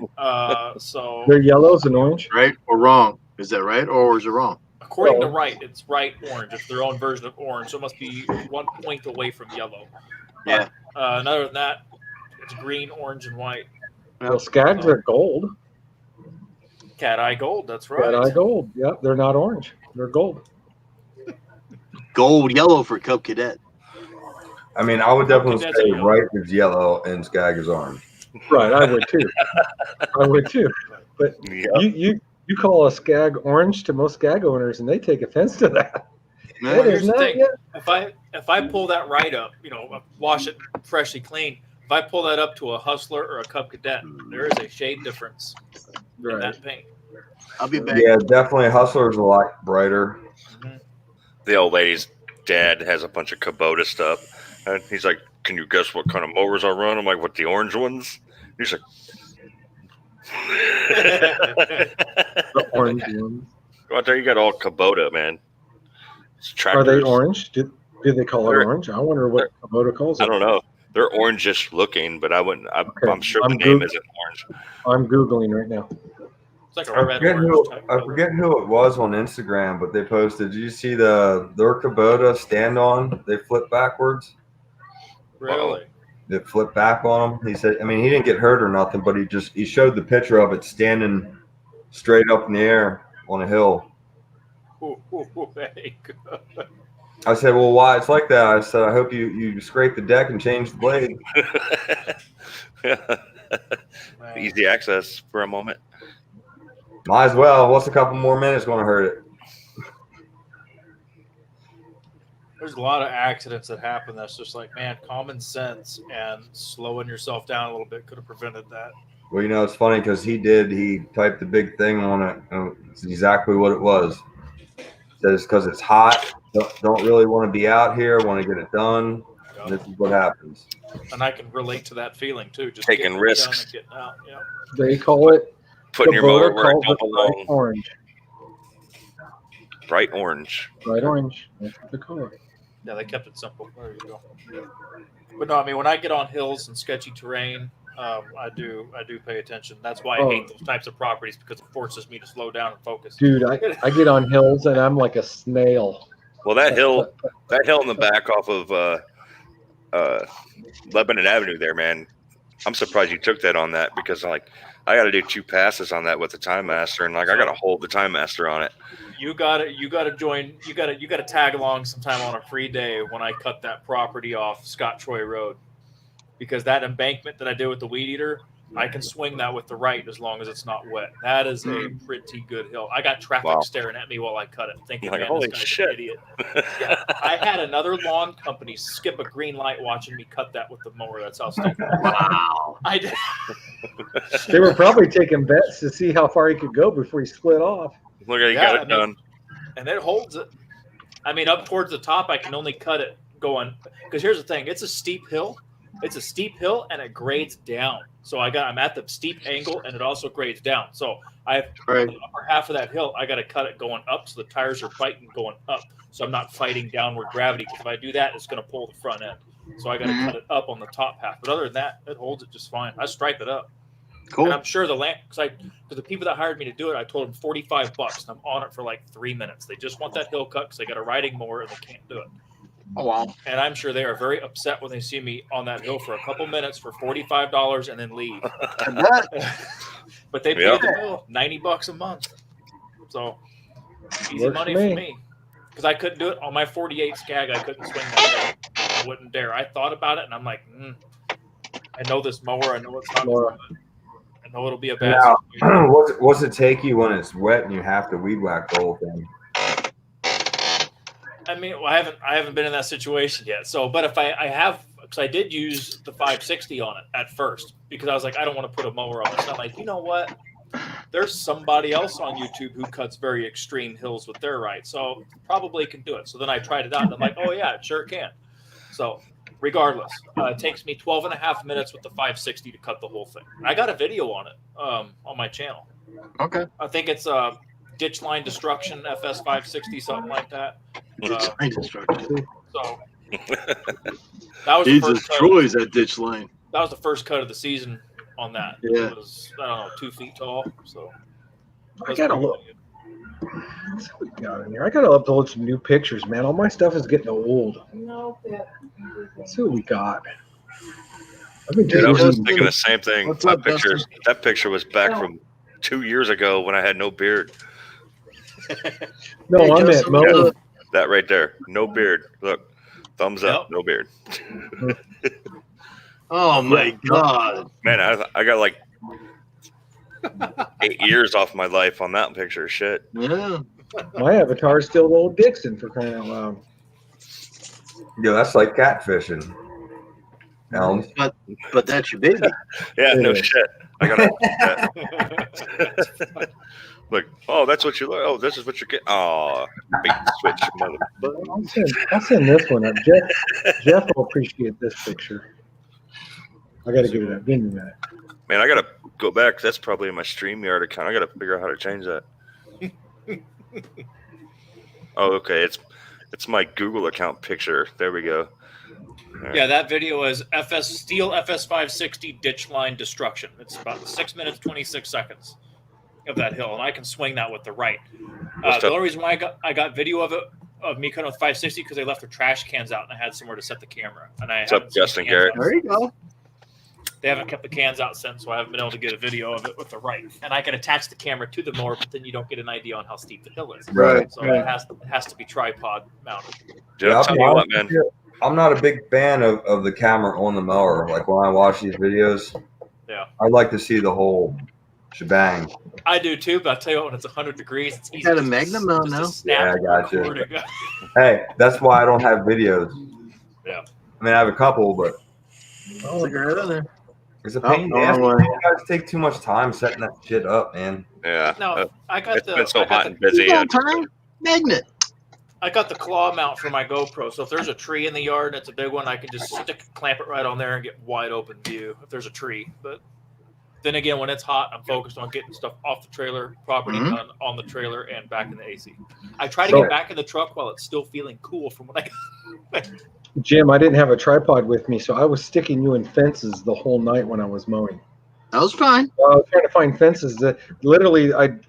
Speaker 6: So
Speaker 8: They're yellows and orange.
Speaker 1: Right or wrong? Is that right or is it wrong?
Speaker 6: according to Wright, it's Wright orange. It's their own version of orange, so it must be 1 point away from yellow.
Speaker 1: Yeah.
Speaker 6: And other than that, it's green, orange, and white.
Speaker 8: Well, Skags are gold.
Speaker 6: Cat eye gold. That's right.
Speaker 8: Cat eye gold. Yep, they're not orange. They're gold.
Speaker 1: Gold yellow for Cub Cadet.
Speaker 10: I mean, I would definitely
Speaker 6: That's
Speaker 10: say
Speaker 6: yellow.
Speaker 10: Wright is yellow and Skag is orange.
Speaker 8: Right, I would too. I would too. But
Speaker 9: Yeah.
Speaker 8: you call a Skag orange to most Skag owners, and they take offense to that.
Speaker 1: Man,
Speaker 8: That
Speaker 6: here's
Speaker 8: is
Speaker 6: the
Speaker 8: not
Speaker 6: thing.
Speaker 8: yet.
Speaker 6: If I pull that Wright up, wash it freshly clean. If I pull that up to a Hustler or a Cub Cadet, there is a shade difference in
Speaker 8: Right.
Speaker 6: that paint.
Speaker 1: I'll be back.
Speaker 10: Yeah, definitely. Hustler's a lot brighter.
Speaker 9: The old lady's dad has a bunch of Kubota stuff. And he's like, "Can you guess what kind of mowers I run?" I'm like, "What, the orange ones?" He's like,
Speaker 8: The orange ones.
Speaker 9: "Go out there, you got all Kubota, man. It's
Speaker 8: Are they
Speaker 9: tractors."
Speaker 8: orange? Do they call it
Speaker 9: They're-
Speaker 8: orange? I wonder what Kubota calls it.
Speaker 9: I don't know. They're orangish looking, but I wouldn't.
Speaker 8: Okay.
Speaker 9: I'm sure
Speaker 8: I'm
Speaker 9: the name
Speaker 8: Goog-
Speaker 9: isn't orange.
Speaker 8: I'm Googling right now.
Speaker 6: It's like a
Speaker 10: I
Speaker 6: red
Speaker 10: forget,
Speaker 6: orange type
Speaker 10: I
Speaker 6: color.
Speaker 10: forget who it was on Instagram, but they posted. Did you see their Kubota stand on? They flip backwards.
Speaker 6: Really?
Speaker 10: They flip back on him. He said, I mean, he didn't get hurt or nothing, but he showed the picture of it standing straight up in the air on a hill.
Speaker 6: Very good.
Speaker 10: I said, well, why it's like that? I said, I hope you scrape the deck and change the blade.
Speaker 6: Man.
Speaker 9: Easy access for a moment.
Speaker 10: Might as well. What's a couple more minutes going to hurt it?
Speaker 6: There's a lot of accidents that happen that's just like, man, common sense and slowing yourself down a little bit could have prevented that.
Speaker 10: Well, it's funny because he typed the big thing on it. And it's exactly what it was. It says, because it's hot, don't really want to be out here, want to get it done. And this is what happens.
Speaker 6: And I can relate to that feeling too. Just
Speaker 9: Taking
Speaker 6: getting it
Speaker 9: risks.
Speaker 6: done and getting out. Yeah.
Speaker 8: They call it
Speaker 9: Putting your mower
Speaker 8: Kubota
Speaker 9: where it
Speaker 8: calls
Speaker 9: don't
Speaker 8: it bright
Speaker 9: belong.
Speaker 8: orange.
Speaker 9: Bright orange.
Speaker 8: Bright orange. That's what they call it.
Speaker 6: Yeah, they kept it simple. There you go. But no, I mean, when I get on hills and sketchy terrain, I do pay attention. That's why I hate those types of properties, because it forces me to slow down and focus.
Speaker 8: Dude, I get on hills and I'm like a snail.
Speaker 9: Well, that hill in the back off of Lebanon Avenue there, man. I'm surprised you took that on that, because I got to do 2 passes on that with the Time Master, and I got to hold the Time Master on it.
Speaker 6: You gotta join. You gotta tag along sometime on a free day when I cut that property off Scott Troy Road, because that embankment that I did with the weed eater, I can swing that with the right as long as it's not wet. That is a pretty good hill. I got traffic staring at me while I cut it, thinking,
Speaker 9: Like,
Speaker 6: man,
Speaker 9: holy
Speaker 6: this guy's
Speaker 9: shit.
Speaker 6: an idiot. Yeah, I had another lawn company skip a green light watching me cut that with the mower. That's how stupid.
Speaker 1: Wow.
Speaker 6: I did.
Speaker 8: They were probably taking bets to see how far he could go before he split off.
Speaker 9: Look, you
Speaker 6: Yeah,
Speaker 9: got it done.
Speaker 6: And it holds it. I mean, up towards the top, I can only cut it going, because here's the thing: it's a steep hill. It's a steep hill, and it grades down. So I'm at the steep angle, and it also grades down. So I have
Speaker 1: Right.
Speaker 6: the upper half of that hill. I got to cut it going up, so the tires are biting going up. So I'm not fighting downward gravity, because if I do that, it's going to pull the front end. So I got to cut it up on the top half. But other than that, it holds it just fine. I stripe it up.
Speaker 1: Cool.
Speaker 6: And I'm sure the land, because the people that hired me to do it, I told them $45, and I'm on it for like 3 minutes. They just want that hill cut because they got a riding mower and they can't do it.
Speaker 1: Oh wow.
Speaker 6: And I'm sure they are very upset when they see me on that hill for a couple minutes for $45 and then leave. But they paid the bill, $90 a month. So easy
Speaker 8: Works
Speaker 6: money
Speaker 8: for
Speaker 6: for
Speaker 8: me.
Speaker 6: me. Because I couldn't do it on my 48 Skag. I couldn't swing that hill. I wouldn't dare. I thought about it and I'm like, I know this mower. I know it's not good. I know it'll be a bad
Speaker 10: Now,
Speaker 6: situation.
Speaker 10: what's it take you when it's wet and you have to weed whack the whole thing?
Speaker 6: I mean, well, I haven't been in that situation yet. So, but if I have, because I did use the 560 on it at first, because I was like, I don't want to put a mower on this. I'm like, you know what? There's somebody else on YouTube who cuts very extreme hills with their ride, so probably can do it. So then I tried it out, and I'm like, oh yeah, it sure can. So regardless, it takes me 12 and a half minutes with the 560 to cut the whole thing. I got a video on it on my channel.
Speaker 1: Okay.
Speaker 6: I think it's Ditch Line Destruction FS 560, something like that.
Speaker 1: Line destruction.
Speaker 6: So that was
Speaker 1: He
Speaker 6: the first cut.
Speaker 1: destroys that ditch line.
Speaker 6: That was the first cut of the season on that.
Speaker 1: Yeah.
Speaker 6: It was, I don't know, 2 feet tall. So
Speaker 8: I gotta look. Let's see what we got in here. I gotta upload some new pictures, man. All my stuff is getting old. Let's see what we got. I've been
Speaker 9: Dude, I was
Speaker 8: doing-
Speaker 9: just thinking the same thing.
Speaker 1: What's
Speaker 9: My
Speaker 1: up, Dustin?
Speaker 9: that picture was back from 2 years ago when I had no beard.
Speaker 8: No,
Speaker 1: Hey,
Speaker 8: I'm
Speaker 1: Joseph,
Speaker 8: at Mo.
Speaker 9: That right there, no beard. Look, thumbs up,
Speaker 6: Yep.
Speaker 9: no beard.
Speaker 1: Oh my god.
Speaker 9: Man, I got like 8 years off my life on that picture. Shit.
Speaker 1: Yeah.
Speaker 8: My avatar is still old Dixon for crying out loud.
Speaker 10: Yo, that's like catfishing. Elms.
Speaker 1: But that's your baby.
Speaker 9: Yeah, no
Speaker 8: Yeah.
Speaker 9: shit. I gotta. Look, oh, that's what you look. Oh, this is what you're getting. Oh, bait switch, mother.
Speaker 8: I'll send this one up. Jeff will appreciate this picture. I gotta give it up. Give me a minute.
Speaker 9: Man, I gotta go back. That's probably in my StreamYard account. I gotta figure out how to change that. Oh, okay. It's my Google account picture. There we go.
Speaker 6: yeah, that video is Steel FS 560 Ditch Line Destruction. It's about 6 minutes 26 seconds of that hill, and I can swing that with the right. The only reason why I got video of it of me cutting with 560 because they left their trash cans out and I had somewhere to set the camera. And I
Speaker 9: What's up,
Speaker 6: haven't set the
Speaker 9: Justin
Speaker 6: cans
Speaker 9: Garrett?
Speaker 6: out.
Speaker 1: There you go.
Speaker 6: They haven't kept the cans out since, so I haven't been able to get a video of it with the right. And I can attach the camera to the mower, but then you don't get an idea on how steep the hill is.
Speaker 10: Right.
Speaker 6: So it has to be tripod mounted.
Speaker 9: Dude,
Speaker 10: Yeah,
Speaker 9: I'll tell you what, man.
Speaker 10: I'm not a big fan of the camera on the mower. Like when I watch these videos,
Speaker 6: Yeah.
Speaker 10: I'd like to see the whole shebang.
Speaker 6: I do too, but I'll tell you what, when it's 100 degrees, it's easy.
Speaker 1: Got a
Speaker 6: just to-
Speaker 1: Magnum mount
Speaker 6: just to
Speaker 1: now?
Speaker 6: snap
Speaker 10: Yeah, I
Speaker 6: and
Speaker 10: got you.
Speaker 6: record it.
Speaker 10: Hey, that's why I don't have videos.
Speaker 6: Yeah.
Speaker 10: I mean, I have a couple, but
Speaker 1: Oh, cigarette on there.
Speaker 10: it's a
Speaker 1: Oh,
Speaker 10: pain in the ass.
Speaker 1: wrong way.
Speaker 10: You guys take too much time setting that shit up, man.
Speaker 9: Yeah.
Speaker 6: No, I got
Speaker 9: It's
Speaker 6: the
Speaker 9: been so
Speaker 6: I got
Speaker 9: hot
Speaker 6: the
Speaker 9: and busy.
Speaker 1: You got time? Magnet.
Speaker 6: I got the claw mount for my GoPro, so if there's a tree in the yard and it's a big one, I can just clamp it right on there and get wide open view if there's a tree. But then again, when it's hot, I'm focused on getting stuff off the trailer, property
Speaker 1: Mhm.
Speaker 6: done on the trailer, and back in the AC. I try to
Speaker 8: So-
Speaker 6: get back in the truck while it's still feeling cool from when I.
Speaker 8: Jim, I didn't have a tripod with me, so I was sticking you in fences the whole night when I was mowing.
Speaker 1: That was fine.
Speaker 8: I was trying to find fences that literally the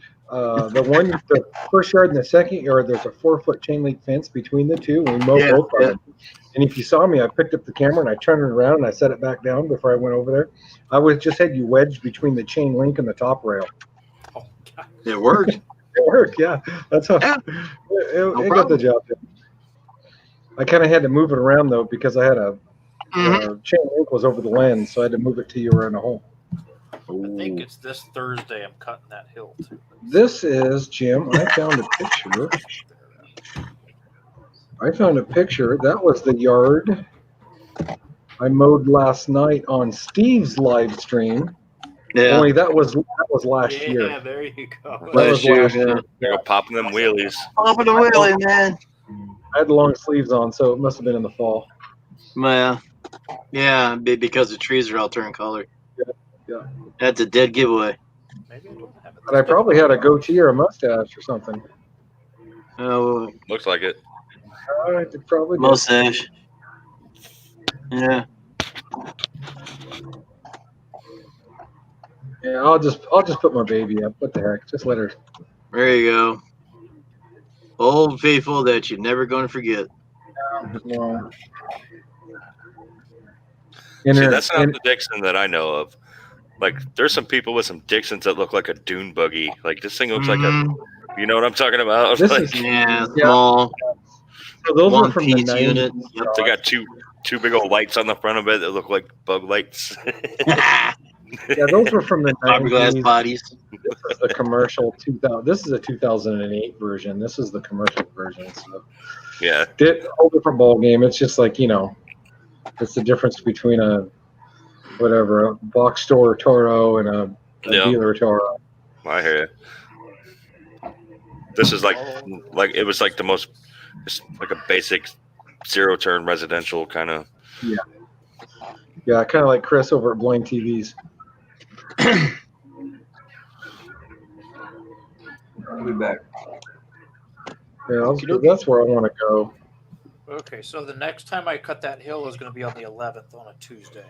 Speaker 8: first yard and the second yard, there's a 4-foot chain link fence between the two. We mowed
Speaker 1: Yeah,
Speaker 8: both of
Speaker 1: yeah.
Speaker 8: them. And if you saw me, I picked up the camera and I turned it around and I set it back down before I went over there. I was just had you wedged between the chain link and the top rail.
Speaker 6: Oh, God.
Speaker 1: It worked.
Speaker 8: It worked, yeah. That's how
Speaker 1: Yeah.
Speaker 8: it got the job done. I kind of had to move it around though because I had a chain link was over the lens, so I had to move it till you were in a hole.
Speaker 6: I think it's this Thursday I'm cutting that hill too.
Speaker 8: This is Jim. I found a picture. That was the yard I mowed last night on Steve's live stream.
Speaker 1: Yeah.
Speaker 8: Only that was last
Speaker 6: Yeah,
Speaker 8: year.
Speaker 6: there you go.
Speaker 8: That was last year.
Speaker 9: Go popping them wheelies.
Speaker 1: Popping the wheelie, man.
Speaker 8: I had long sleeves on, so it must have been in the fall.
Speaker 1: Yeah, because the trees are all turned color.
Speaker 8: Yeah.
Speaker 1: That's a dead giveaway.
Speaker 6: Maybe I don't have it.
Speaker 8: But I probably had a goatee or a mustache or something.
Speaker 1: Oh,
Speaker 9: Looks like it.
Speaker 8: I did probably did.
Speaker 1: mustache. Yeah.
Speaker 8: Yeah, I'll just put my baby up. What the heck? Just let her.
Speaker 1: There you go. Old faithful that you're never going to forget.
Speaker 8: No.
Speaker 9: See, that's not the Dixon that I know of. Like, there's some people with some Dixons that look like a dune buggy. Like, this thing looks like a, you know what I'm talking about?
Speaker 8: This
Speaker 9: like,
Speaker 8: is
Speaker 1: small.
Speaker 8: So those were
Speaker 1: One
Speaker 8: from the
Speaker 1: piece
Speaker 8: 90s.
Speaker 1: unit.
Speaker 9: Yep, they got two big old lights on the front of it that look like bug lights.
Speaker 8: Yeah, those were from the
Speaker 1: Fiberglass
Speaker 8: 90s.
Speaker 1: bodies.
Speaker 8: This is the commercial 2000. This is a 2008 version. This is the commercial version. So
Speaker 9: Yeah.
Speaker 8: whole different ball game. It's just like, it's the difference between a box store Toro and a dealer Toro.
Speaker 9: I hear you. This is like it was like the most, just like a basic zero turn residential kind of.
Speaker 8: Yeah, kind of like Chris over at Blaine TVs.
Speaker 10: I'll be back.
Speaker 8: Yeah, that's where I want to go.
Speaker 6: Okay, so the next time I cut that hill is going to be on the 11th on a Tuesday.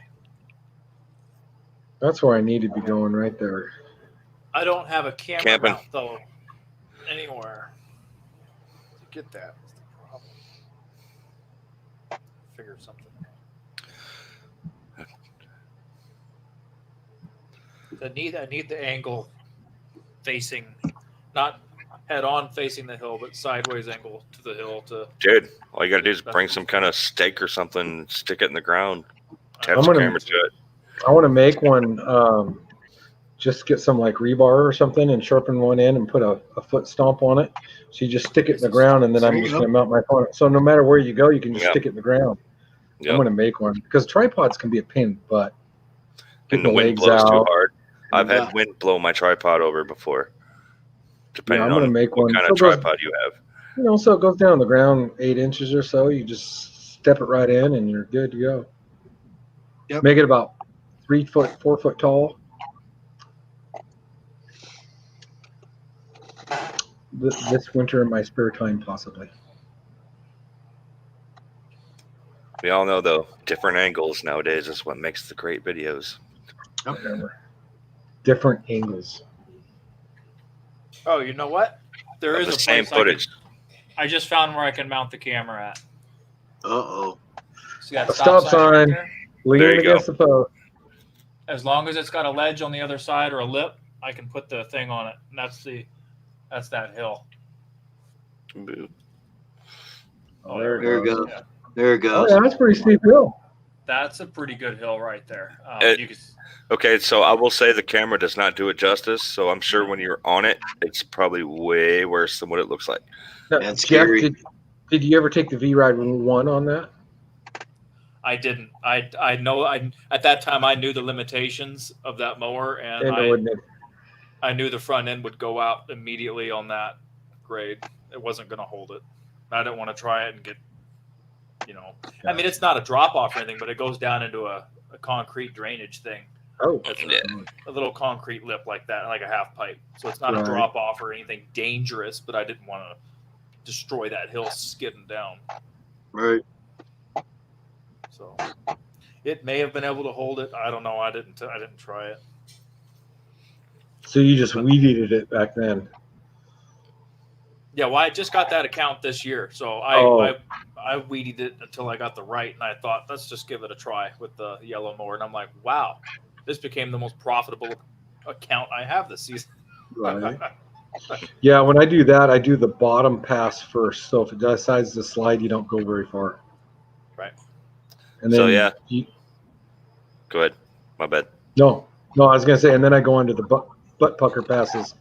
Speaker 8: That's where I need to be going right there.
Speaker 6: I don't have a camera
Speaker 9: Camping.
Speaker 6: mount, though, anywhere to get that. That's the problem. Figure something out. I need the angle facing, not head on facing the hill, but sideways angle to the hill.
Speaker 9: Dude, all you got to do is bring some kind of stake or something, stick it in the ground, attach
Speaker 8: I'm
Speaker 9: the
Speaker 8: gonna-
Speaker 9: camera to it.
Speaker 8: I want to make one, just get some like rebar or something and sharpen one in and put a foot stomp on it. So you just stick it in the ground and then I'm just going to mount my phone. So no matter where you go, you can just stick it in the ground. I'm going to make one because tripods can be a pain in the butt.
Speaker 9: And the wind blows too hard. I've had wind blow my tripod over before, depending
Speaker 8: I'm gonna
Speaker 9: on
Speaker 8: make
Speaker 9: what
Speaker 8: one.
Speaker 9: kind
Speaker 8: So
Speaker 9: of
Speaker 8: it goes-
Speaker 9: tripod you have.
Speaker 8: So it goes down on the ground 8 inches or so. You just step it right in and you're good to go.
Speaker 1: Yep.
Speaker 8: Make it about 3 foot, 4 foot tall. This winter in my spare time, possibly.
Speaker 9: We all know, though, different angles nowadays is what makes the great videos.
Speaker 8: Whatever. Different angles.
Speaker 6: Oh, you know what? There
Speaker 9: Of
Speaker 6: is
Speaker 9: the
Speaker 6: a
Speaker 9: same
Speaker 6: place
Speaker 9: footage.
Speaker 6: I just found where I can mount the camera at.
Speaker 1: Uh-oh.
Speaker 6: See that
Speaker 8: A stop
Speaker 6: right
Speaker 8: sign.
Speaker 6: there?
Speaker 8: Leaning against the post.
Speaker 6: As long as it's got a ledge on the other side or a lip, I can put the thing on it. And that's that hill.
Speaker 9: Boo.
Speaker 6: Oh,
Speaker 1: There it goes.
Speaker 6: Yeah.
Speaker 1: There it
Speaker 8: Oh,
Speaker 1: goes.
Speaker 8: yeah, that's a pretty steep hill.
Speaker 6: That's a pretty good hill right there. You can,
Speaker 9: Okay, so I will say the camera does not do it justice. So I'm sure when you're on it, it's probably way worse than what it looks like.
Speaker 1: That's
Speaker 8: Jeff,
Speaker 1: scary.
Speaker 8: did you ever take the V-Ride 1 on that?
Speaker 6: I didn't. I know. At that time I knew the limitations of that mower, and
Speaker 8: And wouldn't it?
Speaker 6: I knew the front end would go out immediately on that grade. It wasn't going to hold it. I didn't want to try it and get, I mean, it's not a drop off or anything, but it goes down into a concrete drainage thing.
Speaker 8: Oh,
Speaker 6: It's a little concrete lip like that, like a half pipe. So it's not
Speaker 8: Right.
Speaker 6: a drop off or anything dangerous, but I didn't want to destroy that hill skidding down.
Speaker 1: Right.
Speaker 6: So it may have been able to hold it. I don't know. I didn't try it.
Speaker 8: So you just weeded it back then.
Speaker 6: Yeah, well, I just got that account this year, so I weeded it until I got the right, and I thought, let's just give it a try with the yellow mower. And I'm like, wow, this became the most profitable account I have this season.
Speaker 8: Right. Yeah, when I do that, I do the bottom pass first. So if it decides to slide, you don't go very far.
Speaker 6: Right.
Speaker 8: And then
Speaker 9: So, yeah.
Speaker 8: you,
Speaker 9: Go ahead. My bad.
Speaker 8: no, I was gonna say, and then I go into the butt pucker passes.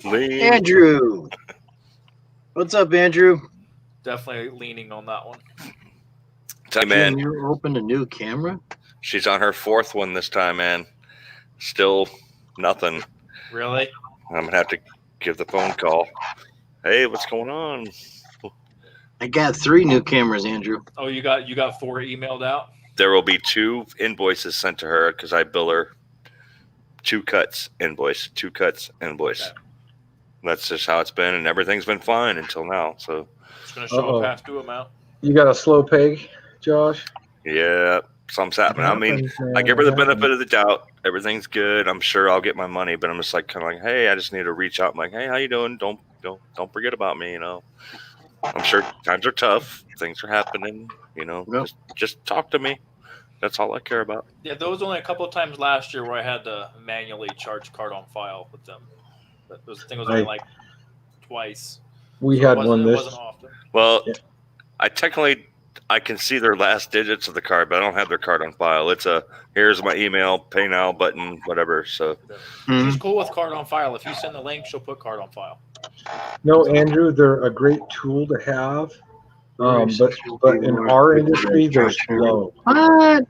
Speaker 9: Lean.
Speaker 1: Andrew. What's up, Andrew?
Speaker 6: Definitely leaning on that one.
Speaker 9: Hey, man,
Speaker 1: You opened a new camera?
Speaker 9: she's on her 4th one this time, man. Still nothing.
Speaker 6: Really?
Speaker 9: I'm going to have to give the phone call. Hey, what's going on?
Speaker 1: I got 3 new cameras, Andrew.
Speaker 6: Oh, you got 4 emailed out?
Speaker 9: There will be 2 invoices sent to her because I bill her 2 cuts invoice.
Speaker 6: Okay.
Speaker 9: That's just how it's been, and everything's been fine until now. So,
Speaker 6: It's going to show
Speaker 8: Uh-oh.
Speaker 6: a past due amount.
Speaker 8: You got a slow peg, Josh?
Speaker 9: yeah, something's happening. I mean, I give her the benefit of the doubt. Everything's good. I'm sure I'll get my money, but I'm just like kind of like, hey, I just need to reach out. I'm like, hey, how you doing? Don't forget about me. You know, I'm sure times are tough. Things are happening. You know,
Speaker 1: Yep.
Speaker 9: just talk to me. That's all I care about.
Speaker 6: Yeah, there was only a couple of times last year where I had to manually charge card on file with them. But I think it was only like twice.
Speaker 8: We
Speaker 6: So
Speaker 8: had
Speaker 6: it
Speaker 8: one
Speaker 6: wasn't
Speaker 8: this.
Speaker 6: often.
Speaker 9: Well,
Speaker 8: Yeah.
Speaker 9: I can see their last digits of the card, but I don't have their card on file. It's here's my email, pay now button, whatever. So
Speaker 1: Mhm.
Speaker 6: She's cool with card on file. If you send the link, she'll put card on file.
Speaker 8: No, Andrew, they're a great tool to have. But in our industry, they're slow.
Speaker 1: What?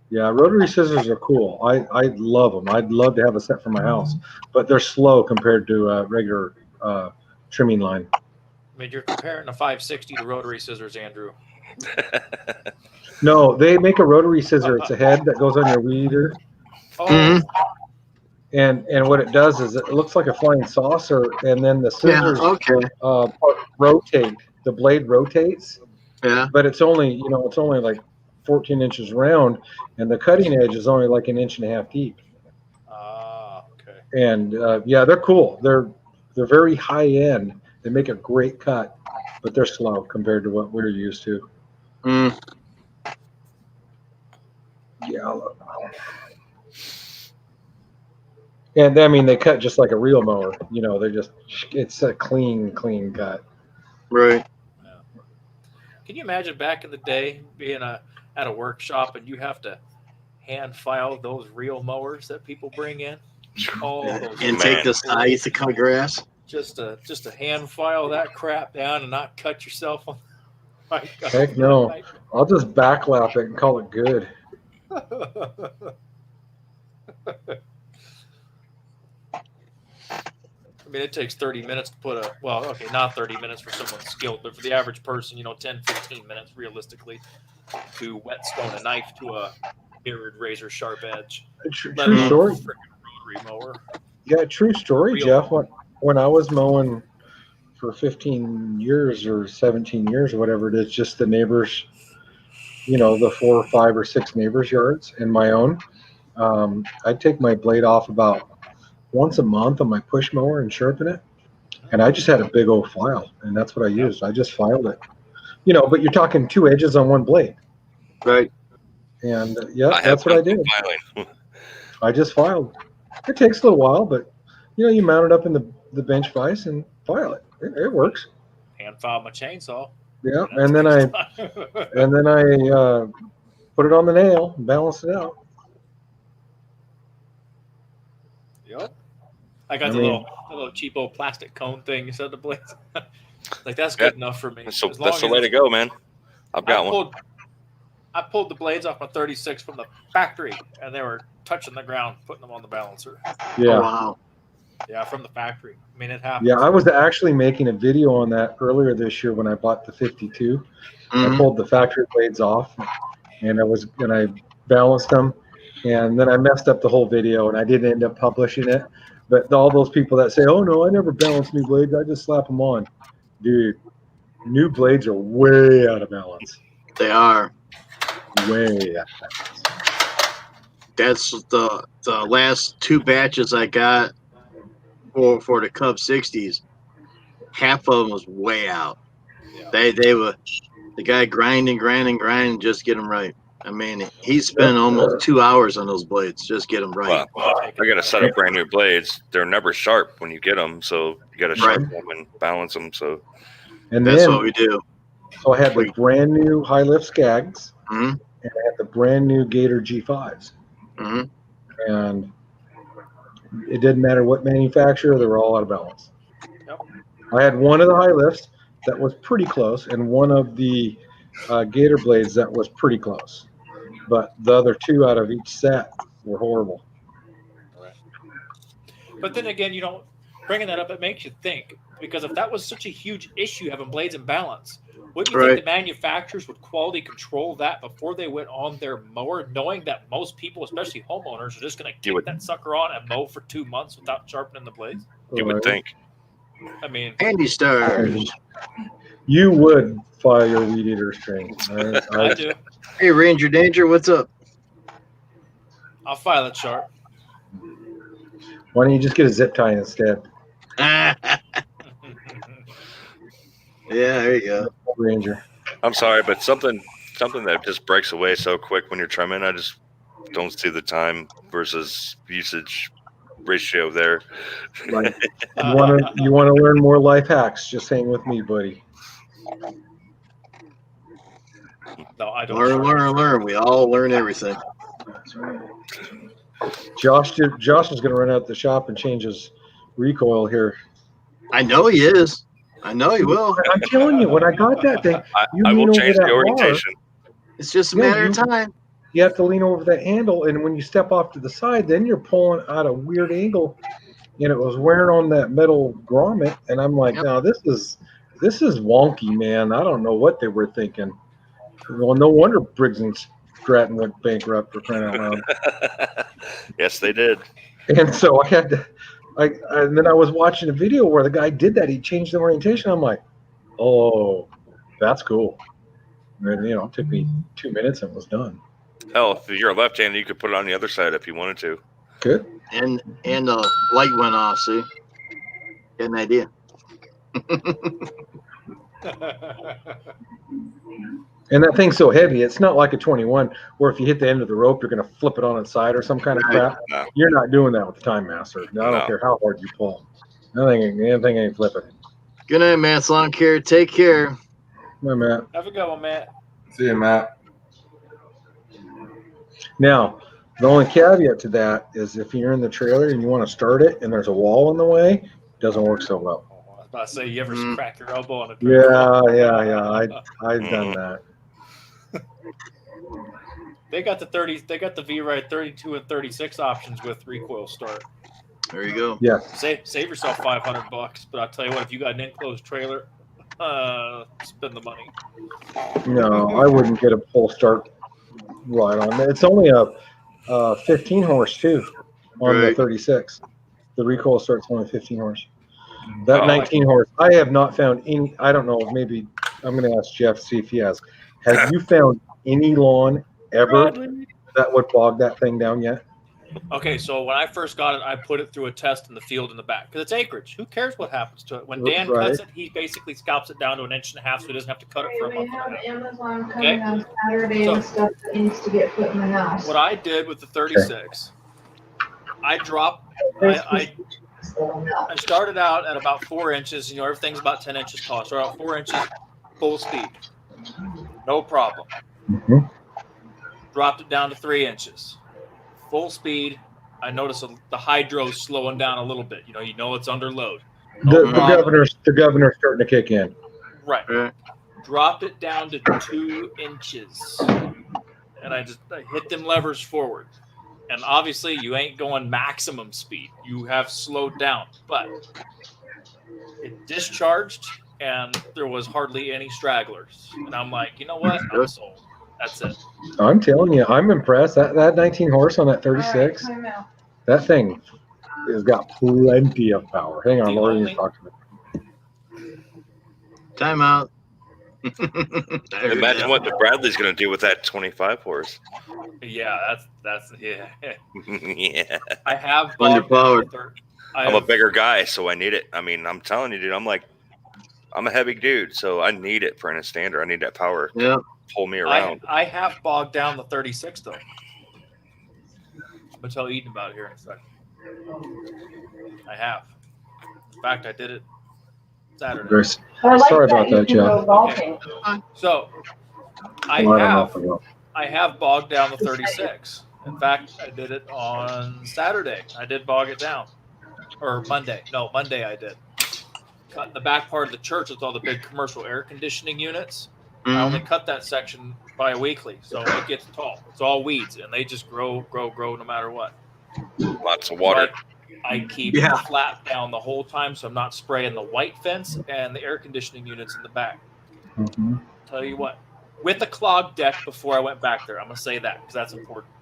Speaker 8: Yeah, rotary scissors are cool. I love them. I'd love to have a set for my house, but they're slow compared to a regular trimming line.
Speaker 6: I mean, you're comparing a 560 to rotary scissors, Andrew.
Speaker 8: No, they make a rotary scissor. It's a head that goes on your weed eater,
Speaker 6: Oh,
Speaker 1: Mhm.
Speaker 8: and what it does is it looks like a flying saucer, and then the
Speaker 1: Yeah.
Speaker 8: scissors
Speaker 1: Okay.
Speaker 8: rotate. The blade rotates,
Speaker 1: Yeah.
Speaker 8: but it's only like 14 inches round, and the cutting edge is only like 1.5 inches deep.
Speaker 6: okay.
Speaker 8: And yeah, they're cool. They're very high end. They make a great cut, but they're slow compared to what we're used to.
Speaker 1: Mm.
Speaker 8: Yeah. And I mean, they cut just like a real mower. You know, it's a clean cut.
Speaker 1: Right.
Speaker 6: Can you imagine back in the day being at a workshop and you have to hand file those real mowers that people bring in? Oh, those
Speaker 1: And take the size to cut grass.
Speaker 6: just to hand file that crap down and not cut yourself on. My God.
Speaker 8: Heck no. I'll just backlap it and call it good.
Speaker 6: I mean, it takes 30 minutes to put not 30 minutes for someone skilled, but for the average person, 10, 15 minutes realistically to whetstone a knife to a mirrored razor sharp edge.
Speaker 8: True
Speaker 6: Let alone
Speaker 8: story.
Speaker 6: a freaking rotary mower.
Speaker 8: Yeah, true story,
Speaker 6: Real
Speaker 8: Jeff.
Speaker 6: mower.
Speaker 8: When I was mowing for 15 years or 17 years or whatever it is, just the neighbors, the 4 or 5 or 6 neighbors' yards and my own, I'd take my blade off about once a month on my push mower and sharpen it. And I just had a big old file, and that's what I used. I just filed it. But you're talking 2 edges on one blade.
Speaker 1: Right.
Speaker 8: And that's what I did.
Speaker 9: Filing.
Speaker 8: I just filed. It takes a little while, but you mount it up in the bench vise and file it. It works.
Speaker 6: Hand file my chainsaw.
Speaker 8: Yeah, and then I put it on the nail and balance it out.
Speaker 6: Yep. I got the little cheapo plastic cone thing instead of the blades. Like that's good enough for me.
Speaker 9: That's the way to go, man. I've got one.
Speaker 6: I pulled the blades off my 36 from the factory, and they were touching the ground, putting them on the balancer.
Speaker 8: Yeah.
Speaker 1: Oh, wow.
Speaker 6: Yeah, from the factory. I mean, it happens.
Speaker 8: Yeah, I was actually making a video on that earlier this year when I bought the 52. I pulled the factory blades off, and I balanced them, and then I messed up the whole video, and I didn't end up publishing it. But all those people that say, "Oh no, I never balance new blades. I just slap them on," dude, new blades are way out of balance.
Speaker 1: They are.
Speaker 8: Way out of balance.
Speaker 1: That's the last 2 batches I got for the Cub 60s. Half of them was way out.
Speaker 6: Yeah.
Speaker 1: They were the guy grinding just get them right. I mean, he spent almost 2 hours on those blades just get them right.
Speaker 9: Well, I got a set of brand new blades. They're never sharp when you get them, so you got to sharpen them and balance them. So
Speaker 8: And
Speaker 1: that's
Speaker 8: then,
Speaker 1: what we do.
Speaker 8: so I had the brand new high lift Skags,
Speaker 1: Mhm.
Speaker 8: and I had the brand new Gator G5s,
Speaker 1: Mhm.
Speaker 8: and it didn't matter what manufacturer; they were all out of balance.
Speaker 6: Yep.
Speaker 8: I had one of the high lifts that was pretty close, and one of the Gator blades that was pretty close, but the other 2 out of each set were horrible.
Speaker 6: But then again, bringing that up, it makes you think, because if that was such a huge issue having blades in balance, wouldn't you
Speaker 1: Right.
Speaker 6: think the manufacturers would quality control that before they went on their mower, knowing that most people, especially homeowners, are just going to kick that sucker on and mow for 2 months without sharpening the blades?
Speaker 9: you would think.
Speaker 6: I mean,
Speaker 1: Andy Stars.
Speaker 8: You would file your weed eater string.
Speaker 6: I do.
Speaker 1: Hey, Ranger Danger, what's up?
Speaker 6: I'll file it sharp.
Speaker 8: Why don't you just get a zip tie instead?
Speaker 1: Yeah, there you go.
Speaker 8: Ranger.
Speaker 9: I'm sorry, but something that just breaks away so quick when you're trimming, I just don't see the time versus usage ratio there.
Speaker 8: Like, you want to learn more life hacks? Just hang with me, buddy.
Speaker 6: No, I don't.
Speaker 1: Learn. We all learn everything.
Speaker 8: Josh is going to run out the shop and change his recoil here.
Speaker 1: I know he is. I know he will.
Speaker 8: I'm telling you, when I got that thing,
Speaker 9: I will change the orientation.
Speaker 1: It's just a matter of time.
Speaker 8: You have to lean over the handle, and when you step off to the side, then you're pulling at a weird angle, and it was wearing on that metal grommet, and I'm like,
Speaker 1: Yep.
Speaker 8: no, this is wonky, man. I don't know what they were thinking. Well, no wonder Briggs and Stratton went bankrupt, for crying out loud.
Speaker 9: Yes, they did.
Speaker 8: And so I had to, and then I was watching a video where the guy did that. He changed the orientation. I'm like, oh, that's cool. And, it took me 2 minutes and it was done.
Speaker 9: Hell, if you're a left-handed, you could put it on the other side if you wanted to.
Speaker 8: Good.
Speaker 1: And the light went off, see? Got an idea.
Speaker 8: And that thing's so heavy, it's not like a 21 where if you hit the end of the rope, you're going to flip it on its side or some kind of crap.
Speaker 9: No.
Speaker 8: You're not doing that with the Time Master. I don't care how hard you pull. Anything ain't flipping.
Speaker 1: Good night, Matt's Lawn Care. Take care.
Speaker 8: My Matt.
Speaker 6: Have a good one, Matt.
Speaker 10: See you, Matt.
Speaker 8: Now, the only caveat to that is if you're in the trailer and you want to start it and there's a wall in the way, it doesn't work so well.
Speaker 6: I was about to say, you ever crack your elbow on a
Speaker 8: Yeah. I've done that.
Speaker 6: They got the V-Ride 32 and 36 options with recoil start.
Speaker 1: There you go.
Speaker 8: Yeah.
Speaker 6: Save yourself $500, but I'll tell you what, if you got an enclosed trailer, spend the money.
Speaker 8: No, I wouldn't get a full start right on that. It's only a 15 horse too on the 36. The recoil start's only 15 horse. That 19 horse, I have not found any. I don't know. Maybe I'm going to ask Jeff see if he has. Have you found any lawn ever that would bog that thing down yet?
Speaker 6: Okay, so when I first got it, I put it through a test in the field in the back because it's acreage. Who cares what happens to it? When Dan cuts it, he basically scalps it down to 1.5 inches, so he doesn't have to cut it for a month.
Speaker 11: They have Amazon coming on Saturday and stuff that needs to get put in the house.
Speaker 6: What I did with the 36, I dropped. I started out at about 4 inches. Everything's about 10 inches tall. So about 4 inches, full speed, no problem.
Speaker 8: Mm-hmm.
Speaker 6: Dropped it down to 3 inches. Full speed. I noticed the hydro's slowing down a little bit. You know it's under load.
Speaker 8: The governor's starting to kick in.
Speaker 6: Right. Dropped it down to 2 inches, and I hit them levers forward. And obviously, you ain't going maximum speed. You have slowed down, but it discharged, and there was hardly any stragglers. And I'm like, you know what? I'm sold. That's it.
Speaker 8: I'm telling you, I'm impressed. That 19 horse on that 36, that thing has got plenty of power. Hang on, Lori, you talk to me.
Speaker 1: Time out.
Speaker 9: Imagine what the Bradley's going to do with that 25 horse.
Speaker 6: Yeah, that's yeah.
Speaker 9: Yeah.
Speaker 6: I have
Speaker 1: underpowered.
Speaker 9: I'm a bigger guy, so I need it. I mean, I'm telling you, dude. I'm a heavy dude, so I need it for an extender. I need that power.
Speaker 1: Yeah.
Speaker 9: Pull me around.
Speaker 6: I have bogged down the 36 though. I'm gonna tell Eden about it here in a second. I have. In fact, I did it Saturday.
Speaker 8: Sorry about that, Jeff.
Speaker 6: Okay. So I have bogged down the 36. In fact, I did it on Saturday. I did bog it down. Or Monday. No, Monday I did. Cut in the back part of the church with all the big commercial air conditioning units. I only cut that section bi-weekly, so it gets tall. It's all weeds, and they just grow no matter what.
Speaker 9: Lots of water.
Speaker 6: I keep flat down the whole time, so I'm not spraying the white fence and the air conditioning units in the back.
Speaker 8: Mm-hmm.
Speaker 6: Tell you what, with a clogged deck before I went back there, I'm going to say that because that's important.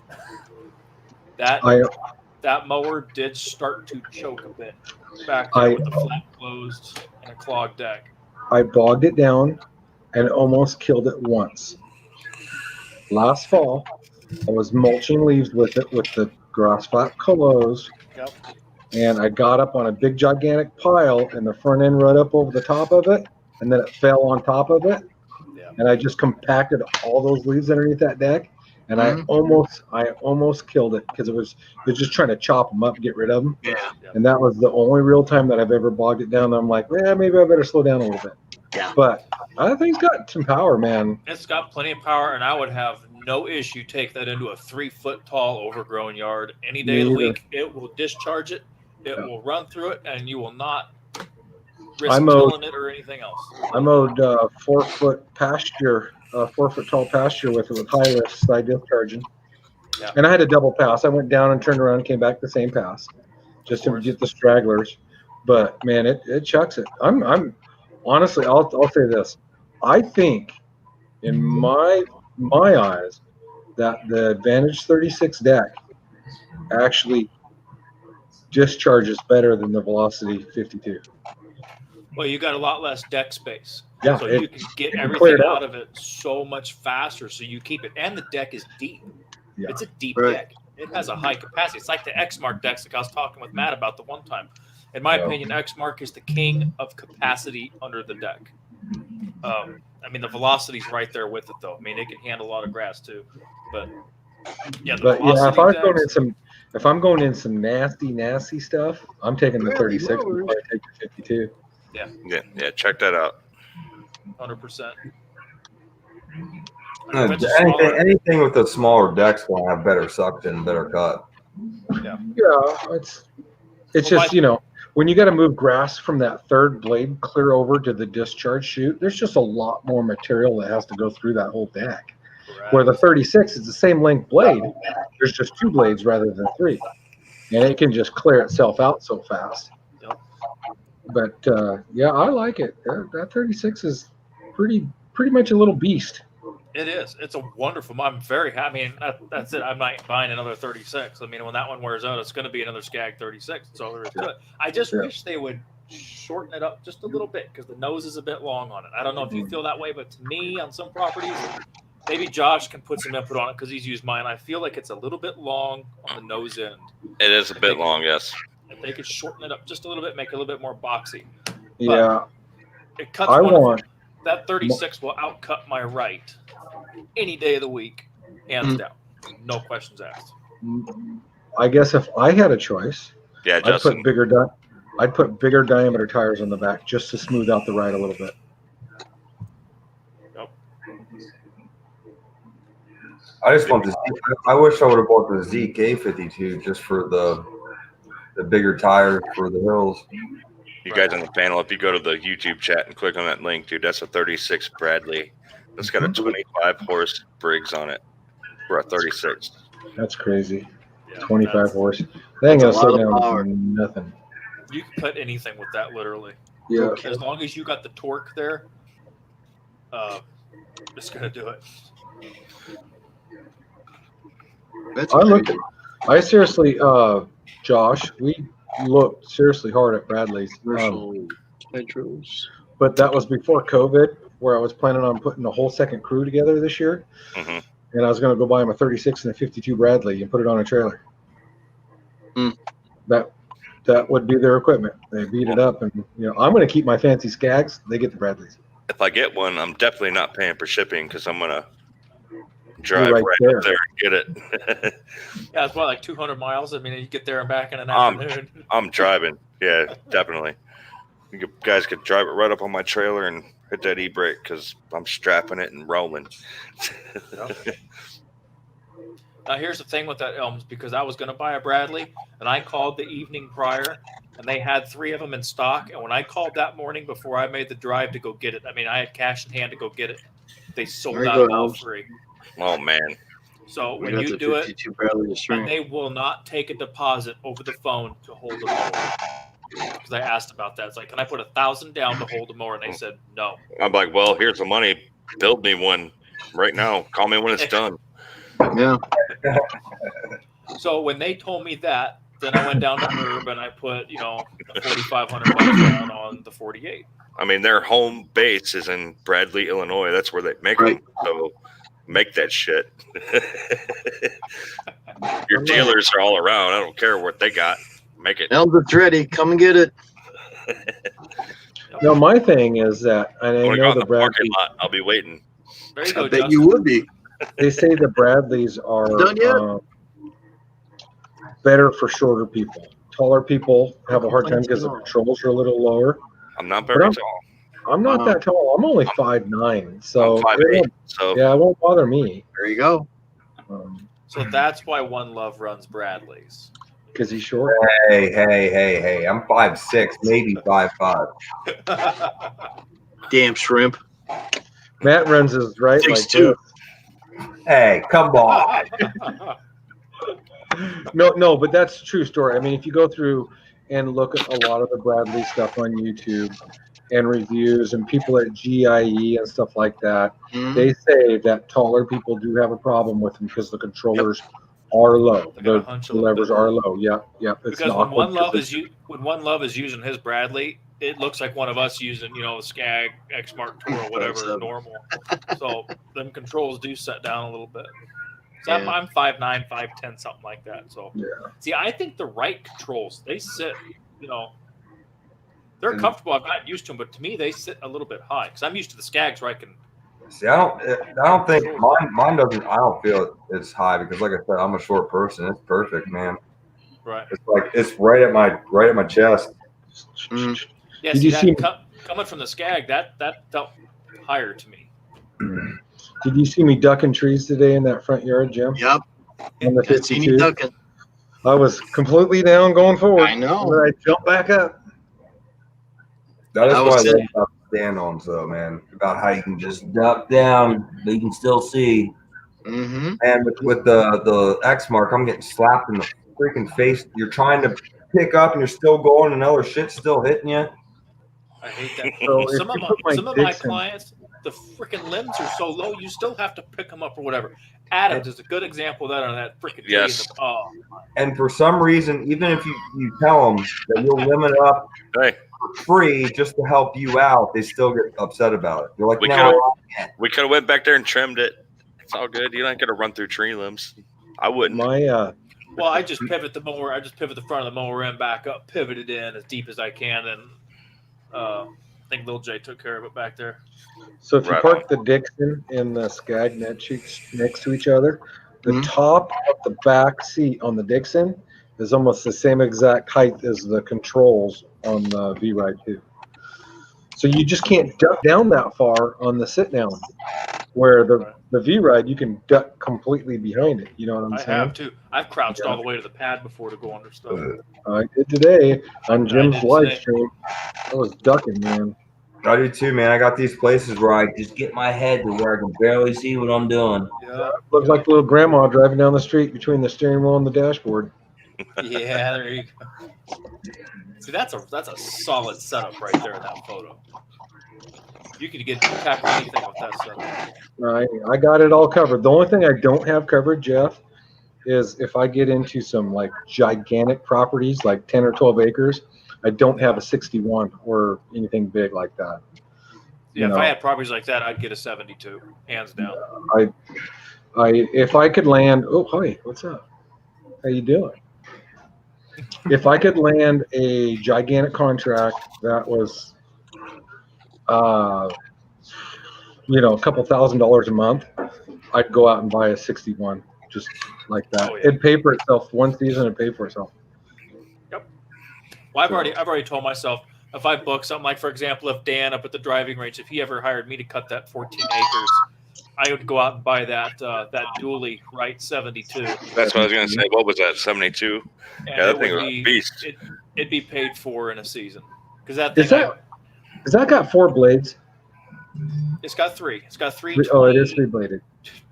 Speaker 6: that mower did start to choke a bit back there with the flat closed and a clogged deck.
Speaker 8: I bogged it down and almost killed it once. Last fall, I was mulching leaves with it with the grass flat closed.
Speaker 6: Yep.
Speaker 8: And I got up on a big gigantic pile and the front end rode up over the top of it and then it fell on top of it.
Speaker 6: Yeah.
Speaker 8: And I just compacted all those leaves underneath that deck. And I almost killed it because it was just trying to chop them up, get rid of them.
Speaker 1: Yeah.
Speaker 8: And that was the only real time that I've ever bogged it down. I'm like, yeah, maybe I better slow down a little bit.
Speaker 1: Yeah.
Speaker 8: But I think it's got some power, man.
Speaker 6: It's got plenty of power, and I would have no issue take that into a 3-foot tall overgrown yard any day of the week. It will discharge it. It will run through it, and you will not risk killing it or anything else.
Speaker 8: I mowed 4-foot pasture, 4-foot tall pasture with it with high lift side discharging.
Speaker 6: Yeah.
Speaker 8: And I had a double pass. I went down and turned around and came back the same pass just to get the stragglers. But man, it chucks it. I'm honestly, I'll say this. I think in my eyes that the Advantage 36 deck actually discharges better than the Velocity 52.
Speaker 6: Well, you got a lot less deck space.
Speaker 8: Yeah,
Speaker 6: so you can get
Speaker 8: clear
Speaker 6: everything
Speaker 8: it
Speaker 6: out of it so much faster. So you keep it, and the deck is deep.
Speaker 8: Yeah.
Speaker 6: It's a deep
Speaker 1: Right.
Speaker 6: deck. It has a high capacity. It's like the X-Mark decks like I was talking with Matt about the one time. In my opinion, X-Mark is the king of capacity under the deck. I mean, the Velocity's right there with it, though. I mean, it can handle a lot of grass too. But yeah, the
Speaker 8: But yeah,
Speaker 6: Velocity
Speaker 8: if I'm going in some nasty stuff, I'm taking the 36 before I take the 52.
Speaker 9: Yeah, check that out.
Speaker 6: 100%.
Speaker 10: Anything with the smaller decks will have better suction, better cut.
Speaker 8: Yeah, it's just, you know, when you got to move grass from that third blade clear over to the discharge chute, there's just a lot more material that has to go through that whole deck.
Speaker 6: Right.
Speaker 8: Where the 36 is the same length blade, there's just 2 blades rather than 3, and it can just clear itself out so fast.
Speaker 6: Yep.
Speaker 8: But yeah, I like it. That 36 is pretty much a little beast.
Speaker 6: It is. It's a wonderful. I'm very happy. I mean, that's it. I'm not buying another 36. I mean, when that one wears out, it's going to be another Skag 36. That's all there is to it. I just wish they would shorten it up just a little bit because the nose is a bit long on it. I don't know if you feel that way, but to me, on some properties, maybe Josh can put some input on it because he's used mine. I feel like it's a little bit long on the nose end.
Speaker 9: It is a bit long, yes.
Speaker 6: If they could shorten it up just a little bit, make it a little bit more boxy.
Speaker 8: Yeah.
Speaker 6: It cuts that 36 will outcut my right any day of the week, hands down. No questions asked.
Speaker 8: I guess if I had a choice,
Speaker 9: Yeah,
Speaker 8: I'd put bigger diameter tires on the back just to smooth out the ride a little bit.
Speaker 6: Yep.
Speaker 10: I just want I wish I would have bought the Zeke A52 just for the bigger tires for the hills.
Speaker 9: You guys on the panel, if you go to the YouTube chat and click on that link, dude, that's a 36 Bradley. It's got a 25 horse Briggs on it for a 36.
Speaker 8: That's crazy.
Speaker 6: Yeah,
Speaker 8: 25 horse. They ain't gonna
Speaker 1: That's a
Speaker 8: slow
Speaker 1: lot of
Speaker 8: down
Speaker 1: power.
Speaker 8: for nothing.
Speaker 6: You can cut anything with that, literally.
Speaker 8: Yeah.
Speaker 6: As long as you got the torque there, it's going to do it.
Speaker 1: That's
Speaker 8: I seriously, Josh, we looked seriously hard at Bradley's. But that was before COVID, where I was planning on putting a whole second crew together this year.
Speaker 9: Mm-hmm.
Speaker 8: And I was going to go buy him a 36 and a 52 Bradley and put it on a trailer. That would be their equipment. They beat it up, and I'm going to keep my fancy Skags. They get the Bradleys.
Speaker 9: If I get one, I'm definitely not paying for shipping because I'm gonna drive
Speaker 8: right
Speaker 9: right up there and get it.
Speaker 6: Yeah, it's like 200 miles. I mean, you get there and back in an afternoon.
Speaker 9: I'm driving. Yeah, definitely. You guys could drive it right up on my trailer and hit that e-brake because I'm strapping it and rolling.
Speaker 6: Now, here's the thing with that Elms, because I was going to buy a Bradley, and I called the evening prior, and they had 3 of them in stock. And when I called that morning before I made the drive to go get it, I mean, I had cash in hand to go get it. They sold out of all 3.
Speaker 9: Oh, man.
Speaker 6: So when you do it, they will not take a deposit over the phone to hold the mower. Because I asked about that. It's like, can I put $1,000 down to hold the mower? And they said no.
Speaker 9: I'm like, well, here's the money. Build me one right now. Call me when it's done.
Speaker 1: Yeah.
Speaker 6: So when they told me that, Then I went down to Herb and I put, $4,500 down on the 48.
Speaker 9: I mean, their home base is in Bradley, Illinois. That's where they make
Speaker 1: Right.
Speaker 9: them. So make that shit. Your dealers are all around. I don't care what they got. Make it.
Speaker 1: Elmwood's ready. Come and get it.
Speaker 8: No, my thing is that, and I
Speaker 9: When I go
Speaker 8: know
Speaker 9: in
Speaker 8: the
Speaker 9: the parking
Speaker 8: Bradleys,
Speaker 9: lot, I'll be waiting.
Speaker 6: There you
Speaker 1: I
Speaker 6: go,
Speaker 1: bet
Speaker 6: Justin.
Speaker 1: you would be.
Speaker 8: they say the Bradleys are
Speaker 1: Done yet?
Speaker 8: better for shorter people. Taller people have a hard time because the controls are a little lower.
Speaker 9: I'm not
Speaker 8: But
Speaker 9: very
Speaker 8: I'm-
Speaker 9: tall.
Speaker 8: I'm not that tall. I'm only 5'9", so
Speaker 9: I'm 5'8".
Speaker 8: it won't-
Speaker 9: So
Speaker 8: yeah, it won't bother me.
Speaker 1: There you go.
Speaker 6: So that's why One Love runs Bradley's.
Speaker 8: Because he's short.
Speaker 10: Hey! I'm 5'6", maybe 5'5".
Speaker 1: Damn shrimp.
Speaker 8: Matt runs his right like
Speaker 1: 6'2".
Speaker 8: this.
Speaker 10: Hey, come on.
Speaker 8: No, but that's a true story. I mean, if you go through and look at a lot of the Bradley stuff on YouTube and reviews and people at GIE and stuff like that,
Speaker 1: Mhm.
Speaker 8: they say that taller people do have a problem with them because the controllers are low.
Speaker 6: They gotta
Speaker 8: The
Speaker 6: hunch a
Speaker 8: the
Speaker 6: little
Speaker 8: levers
Speaker 6: bit.
Speaker 8: are low. Yep. It's
Speaker 6: Because
Speaker 8: not
Speaker 6: when One Love is using his Bradley, it looks like one of us using, a Skag, X Mark II or whatever,
Speaker 1: 5'7".
Speaker 6: normal. So them controls do set down a little bit. So
Speaker 1: Yeah.
Speaker 6: I'm 5'9", 5'10", something like that. So
Speaker 8: Yeah.
Speaker 6: see, I think the right controls, they sit, they're
Speaker 10: And-
Speaker 6: comfortable. I've gotten used to them, but to me, they sit a little bit high because I'm used to the Skags where I can.
Speaker 10: See, I don't think mine doesn't. I don't feel it's high because, like I said, I'm a short person. It's perfect, man.
Speaker 6: Right.
Speaker 10: It's like it's right at my chest.
Speaker 1: Mm.
Speaker 6: Yeah.
Speaker 8: Did
Speaker 6: See,
Speaker 8: you
Speaker 6: that
Speaker 8: see-
Speaker 6: coming from the Skag, that felt higher to me.
Speaker 8: Did you see me ducking trees today in that front yard, Jim?
Speaker 1: Yep.
Speaker 8: On the
Speaker 1: I've seen you
Speaker 8: 52?
Speaker 1: ducking.
Speaker 8: I was completely down going forward.
Speaker 1: I know.
Speaker 8: And then I jumped back up.
Speaker 10: That is
Speaker 1: I
Speaker 10: what
Speaker 1: was
Speaker 10: I love
Speaker 1: sitting-
Speaker 10: about stand-ons, though, man. About how you can just duck down, but you can still see.
Speaker 1: Mm-hmm.
Speaker 10: And with the X mark, I'm getting slapped in the freaking face. You're trying to pick up, and you're still going, and other shit's still hitting you.
Speaker 6: I hate that.
Speaker 8: So if
Speaker 6: some
Speaker 8: you
Speaker 6: of
Speaker 8: put my
Speaker 6: some of my
Speaker 8: Dixon-
Speaker 6: clients, the freaking limbs are so low, you still have to pick them up or whatever. Adams is a good example of that on that freaking tree.
Speaker 9: Yes.
Speaker 6: Oh,
Speaker 10: And for some reason, even if you tell them that you'll limit up
Speaker 9: hey,
Speaker 10: for free just to help you out, they still get upset about it. They're like,
Speaker 9: we
Speaker 10: no,
Speaker 9: could have went back there and trimmed it. It's all good. You're not gonna run through tree limbs. I wouldn't.
Speaker 8: My
Speaker 6: well, I just pivot the mower. I just pivot the front of the mower in back up, pivot it in as deep as I can, and I think Lil J took care of it back there.
Speaker 8: So if you
Speaker 9: Right
Speaker 8: park the Dixon and the Skag next to each other, the
Speaker 1: Mhm.
Speaker 8: top of the back seat on the Dixon is almost the same exact height as the controls on the V-Ride 2. So you just can't duck down that far on the sit down, where the V-Ride you can duck completely behind it. You know what I'm
Speaker 6: I
Speaker 8: saying?
Speaker 6: have too. I've crouched
Speaker 8: Yeah.
Speaker 6: all the way to the pad before to go under stuff.
Speaker 8: I did today on Jim's
Speaker 6: did
Speaker 8: live
Speaker 6: today.
Speaker 8: stream. I was ducking, man.
Speaker 10: I do too, man. I got these places where I just get my head to where I can barely see what I'm doing.
Speaker 6: Yeah,
Speaker 8: Looks like little grandma driving down the street between the steering wheel and the dashboard.
Speaker 6: yeah. There you go. See, that's a solid setup right there in that photo. You could tackle anything with that setup.
Speaker 8: I got it all covered. The only thing I don't have covered, Jeff, is if I get into some like gigantic properties, like 10 or 12 acres, I don't have a 61 or anything big like that.
Speaker 6: Yeah,
Speaker 8: You
Speaker 6: if I
Speaker 8: know.
Speaker 6: had properties like that, I'd get a 72, hands down.
Speaker 8: If I could land, oh hi, what's up? How you doing? If I could land a gigantic contract that was, a couple $1,000s a month, I'd go out and buy a 61, just like that.
Speaker 6: Oh, yeah.
Speaker 8: It'd pay for itself. One season, it'd pay for itself.
Speaker 6: Well, I've already told myself if I book something like, for example, if Dan up at the driving range, if he ever hired me to cut that 14 acres, I would go out and buy that dually, right, 72.
Speaker 9: That's what I was gonna say. What was that? 72.
Speaker 6: And
Speaker 9: Yeah, that
Speaker 6: it
Speaker 9: thing
Speaker 6: would
Speaker 9: was a
Speaker 6: be-
Speaker 9: beast.
Speaker 6: It'd be paid for in a season because that
Speaker 8: Is
Speaker 6: thing,
Speaker 8: that got 4 blades?
Speaker 6: it's got three. It's got three.
Speaker 8: Oh, it is 3 bladed.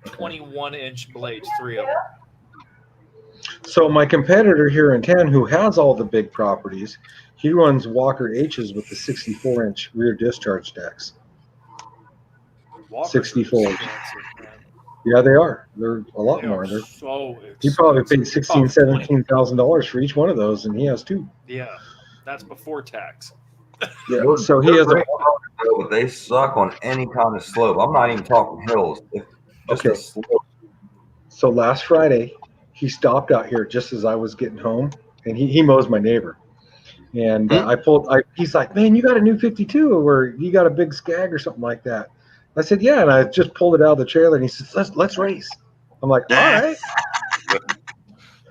Speaker 6: 21-inch blades, 3 of them.
Speaker 8: So my competitor here in town, who has all the big properties, he runs Walker H's with the 64-inch rear discharge decks.
Speaker 6: Walker's
Speaker 8: 64.
Speaker 6: expensive, man.
Speaker 8: Yeah, they are. They're a lot
Speaker 6: They
Speaker 8: more.
Speaker 6: are
Speaker 8: They're,
Speaker 6: so
Speaker 8: he probably
Speaker 6: expensive.
Speaker 8: paid $16,000, $17,000 for each one of those, and he has two.
Speaker 6: Yeah, that's before tax.
Speaker 8: Yeah.
Speaker 10: They're-
Speaker 8: So he
Speaker 10: they're
Speaker 8: has a
Speaker 10: great, but they suck on any kind of slope. I'm not even talking hills. If just
Speaker 8: Okay.
Speaker 10: a slope.
Speaker 8: So last Friday, he stopped out here just as I was getting home, and he mows my neighbor. And he's like, man, you got a new 52 or you got a big Skag or something like that. I said, yeah. And I just pulled it out of the trailer, and he says, let's race. I'm like, all right.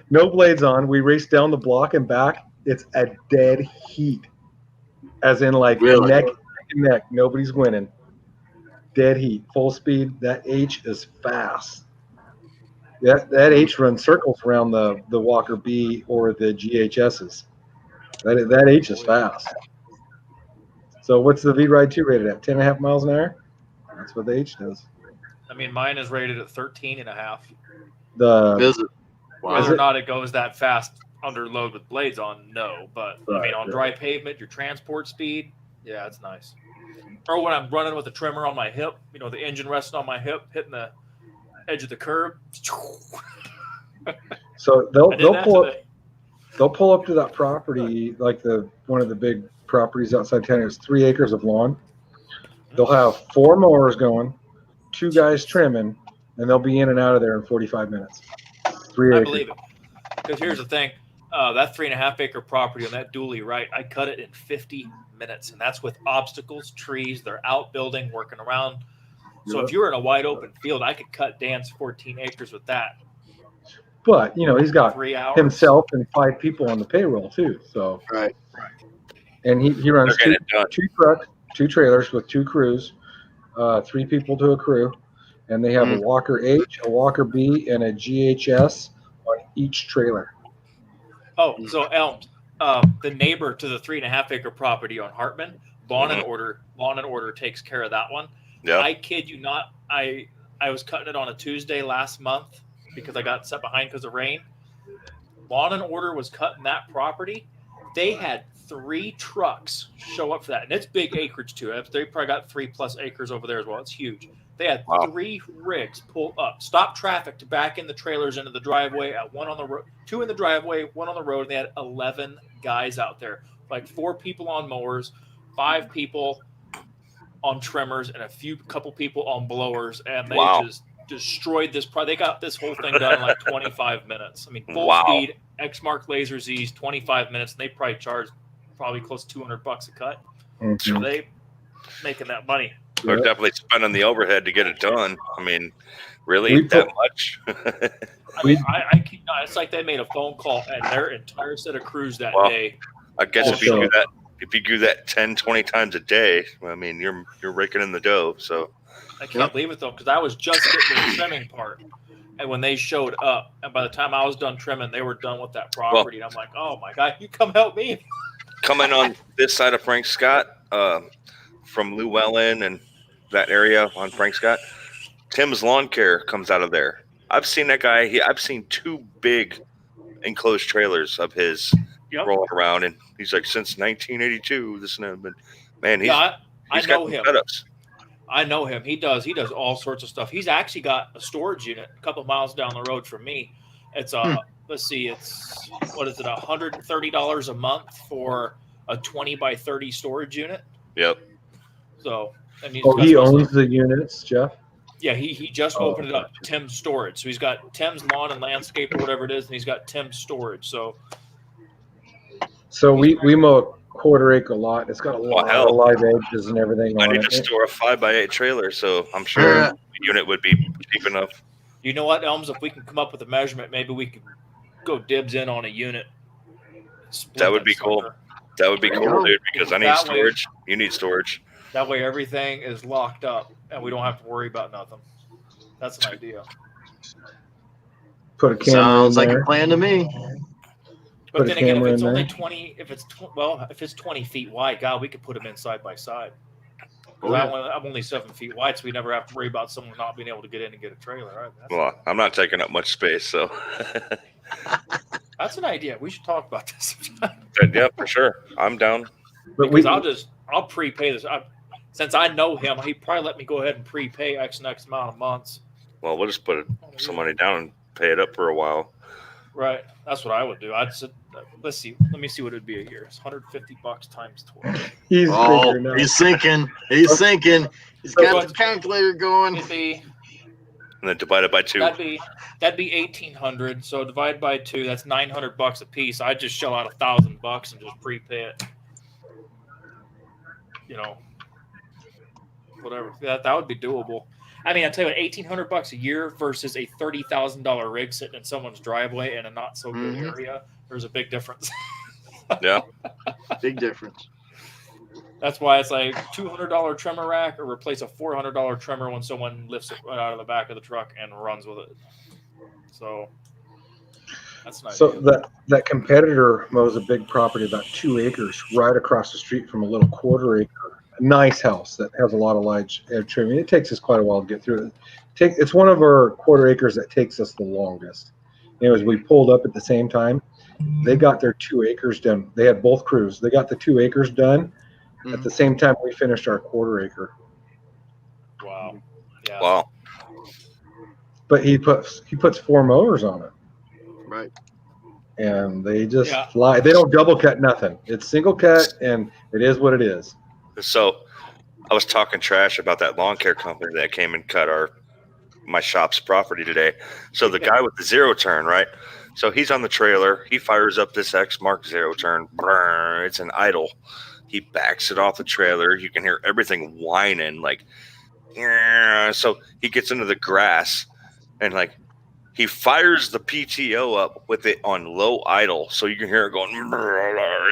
Speaker 8: No blades on. We raced down the block and back. It's a dead heat. As in like
Speaker 1: Really?
Speaker 8: neck and neck. Nobody's winning. Dead heat. Full speed. That H is fast. That H runs circles around the Walker B or the GHSs. That H is fast. So what's the V-Ride 2 rated at? 10.5 miles an hour? That's what the H does.
Speaker 6: I mean, mine is rated at 13.5.
Speaker 8: The
Speaker 6: Whether or not it goes that fast under load with blades on, no. But I mean, on dry pavement, your transport speed, yeah, it's nice. Or when I'm running with the trimmer on my hip, you know, the engine resting on my hip, hitting the edge of the curb.
Speaker 8: So they'll pull up.
Speaker 6: today.
Speaker 8: They'll pull up to that property, like one of the big properties outside town. It's 3 acres of lawn. They'll have 4 mowers going, 2 guys trimming, and they'll be in and out of there in 45 minutes. 3
Speaker 6: I
Speaker 8: acres.
Speaker 6: believe it. Because here's the thing. That 3.5 acre property on that dually, right? I cut it in 50 minutes, and that's with obstacles, trees. They're out building, working around. So if you're in a wide open field, I could cut Dan's 14 acres with that.
Speaker 8: But he's got
Speaker 6: 3 hours.
Speaker 8: himself and 5 people on the payroll too. So
Speaker 1: right.
Speaker 8: And he runs
Speaker 9: They're getting it done.
Speaker 8: 2 trucks, 2 trailers with 2 crews, 3 people to a crew, and they have a Walker H, a Walker B, and a GHS on each trailer.
Speaker 6: Oh, so Elms, the neighbor to the 3.5 acre property on Hartman, Lawn and Order takes care of that one.
Speaker 9: Yeah.
Speaker 6: I kid you not. I was cutting it on a Tuesday last month because I got set behind because of rain. Lawn and Order was cutting that property. They had 3 trucks show up for that, and it's big acreage too. They probably got 3+ acres over there as well. It's huge. They had 3 rigs pull up, stop traffic to back in the trailers into the driveway. At 1 on the road, 2 in the driveway, 1 on the road. And they had 11 guys out there, like 4 people on mowers, 5 people on trimmers, and couple people on blowers, and they just destroyed this. They got this whole thing done in like 25 minutes. I mean, full speed Exmark Laser Z's, 25 minutes, and they probably charged close to $200 a cut. So they making that money.
Speaker 9: They're definitely spending the overhead to get it done. I mean, really that much?
Speaker 6: It's like they made a phone call and their entire set of crews that day.
Speaker 9: I guess if you do that 10, 20 times a day, I mean, you're raking in the dough. So
Speaker 6: I can't believe it though, because I was just getting the trimming part, and when they showed up, and by the time I was done trimming, they were done with that property. And I'm like, oh my god, you come help me.
Speaker 9: Coming on this side of Frank Scott, from Llewellyn and that area on Frank Scott, Tim's Lawn Care comes out of there. I've seen that guy. I've seen 2 big enclosed trailers of his rolling around, and he's like, since 1982, this and that. But man, he's
Speaker 6: I know
Speaker 9: got
Speaker 6: him.
Speaker 9: setups.
Speaker 6: I know him. He does all sorts of stuff. He's actually got a storage unit a couple miles down the road from me. It's let's see, it's $130 a month for a 20 by 30 storage unit.
Speaker 9: Yep.
Speaker 6: So, and
Speaker 8: he owns the units, Jeff?
Speaker 6: Yeah, he just opened it up, Tim's Storage. So he's got Tim's Lawn and Landscape or whatever it is, and he's got Tim's Storage. So
Speaker 8: we mow a quarter acre lot. It's got a lot of live edges and everything
Speaker 9: I
Speaker 8: on
Speaker 9: need
Speaker 8: it.
Speaker 9: to store a 5x8 trailer, so I'm sure the unit would be cheap enough.
Speaker 6: You know what, Elms? If we can come up with a measurement, maybe we could go dibs in on a unit.
Speaker 9: That would be cool. That would be cool, dude, because I need storage. You need storage.
Speaker 6: That way everything is locked up and we don't have to worry about nothing. That's an idea.
Speaker 8: Put a camera
Speaker 1: Sounds
Speaker 8: in
Speaker 1: like
Speaker 8: there.
Speaker 1: a plan to me.
Speaker 6: But then again, if it's only 20, if it's 20 feet wide, God, we could put them in side by side. I'm only 7 feet wide, so we never have to worry about someone not being able to get in and get a trailer. Right?
Speaker 9: Well, I'm not taking up much space, so.
Speaker 6: That's an idea. We should talk about this.
Speaker 9: Yeah, for sure. I'm down.
Speaker 6: Because I'll prepay this. Since I know him, he probably let me go ahead and prepay X amount of months,
Speaker 9: Well, we'll just put some money down and pay it up for a while.
Speaker 6: Right. That's what I would do. I'd sit, let's see. Let me see what it'd be a year. It's $150 times 12.
Speaker 8: He's
Speaker 1: Oh,
Speaker 8: figuring out.
Speaker 1: he's thinking. He's thinking. He's got the calculator going.
Speaker 6: It'd be
Speaker 9: And then divide it by 2.
Speaker 6: that'd be $1,800. So divide by 2. That's $900 a piece. I'd just shell out $1,000 and just prepay it. You know, whatever. That would be doable. I mean, I tell you what, $1,800 a year versus a $30,000 rig sitting in someone's driveway in a not so good area. There's a big difference.
Speaker 9: Yeah.
Speaker 1: Big difference.
Speaker 6: That's why it's like $200 trimmer rack or replace a $400 trimmer when someone lifts it right out of the back of the truck and runs with it. So that's nice.
Speaker 8: So that competitor mows a big property, about 2 acres, right across the street from a little 1/4 acre. Nice house that has a lot of large trimming. It takes us quite a while to get through it. It's one of our 1/4 acres that takes us the longest. Anyways, we pulled up at the same time. They got their 2 acres done. They had both crews. They got the 2 acres done at the same time we finished our 1/4 acre.
Speaker 6: Wow. Yeah.
Speaker 9: Wow.
Speaker 8: But he puts 4 mowers on it.
Speaker 1: Right.
Speaker 8: And they just fly. They don't double cut nothing. It's single cut, and it is what it is.
Speaker 9: So I was talking trash about that lawn care company that came and cut my shop's property today. So the guy with the 0 turn, right? So he's on the trailer. He fires up this X Mark 0 turn. Brr, it's an idle. He backs it off the trailer. You can hear everything whining, like, yeah. So he gets into the grass and like he fires the PTO up with it on low idle. So you can hear it going,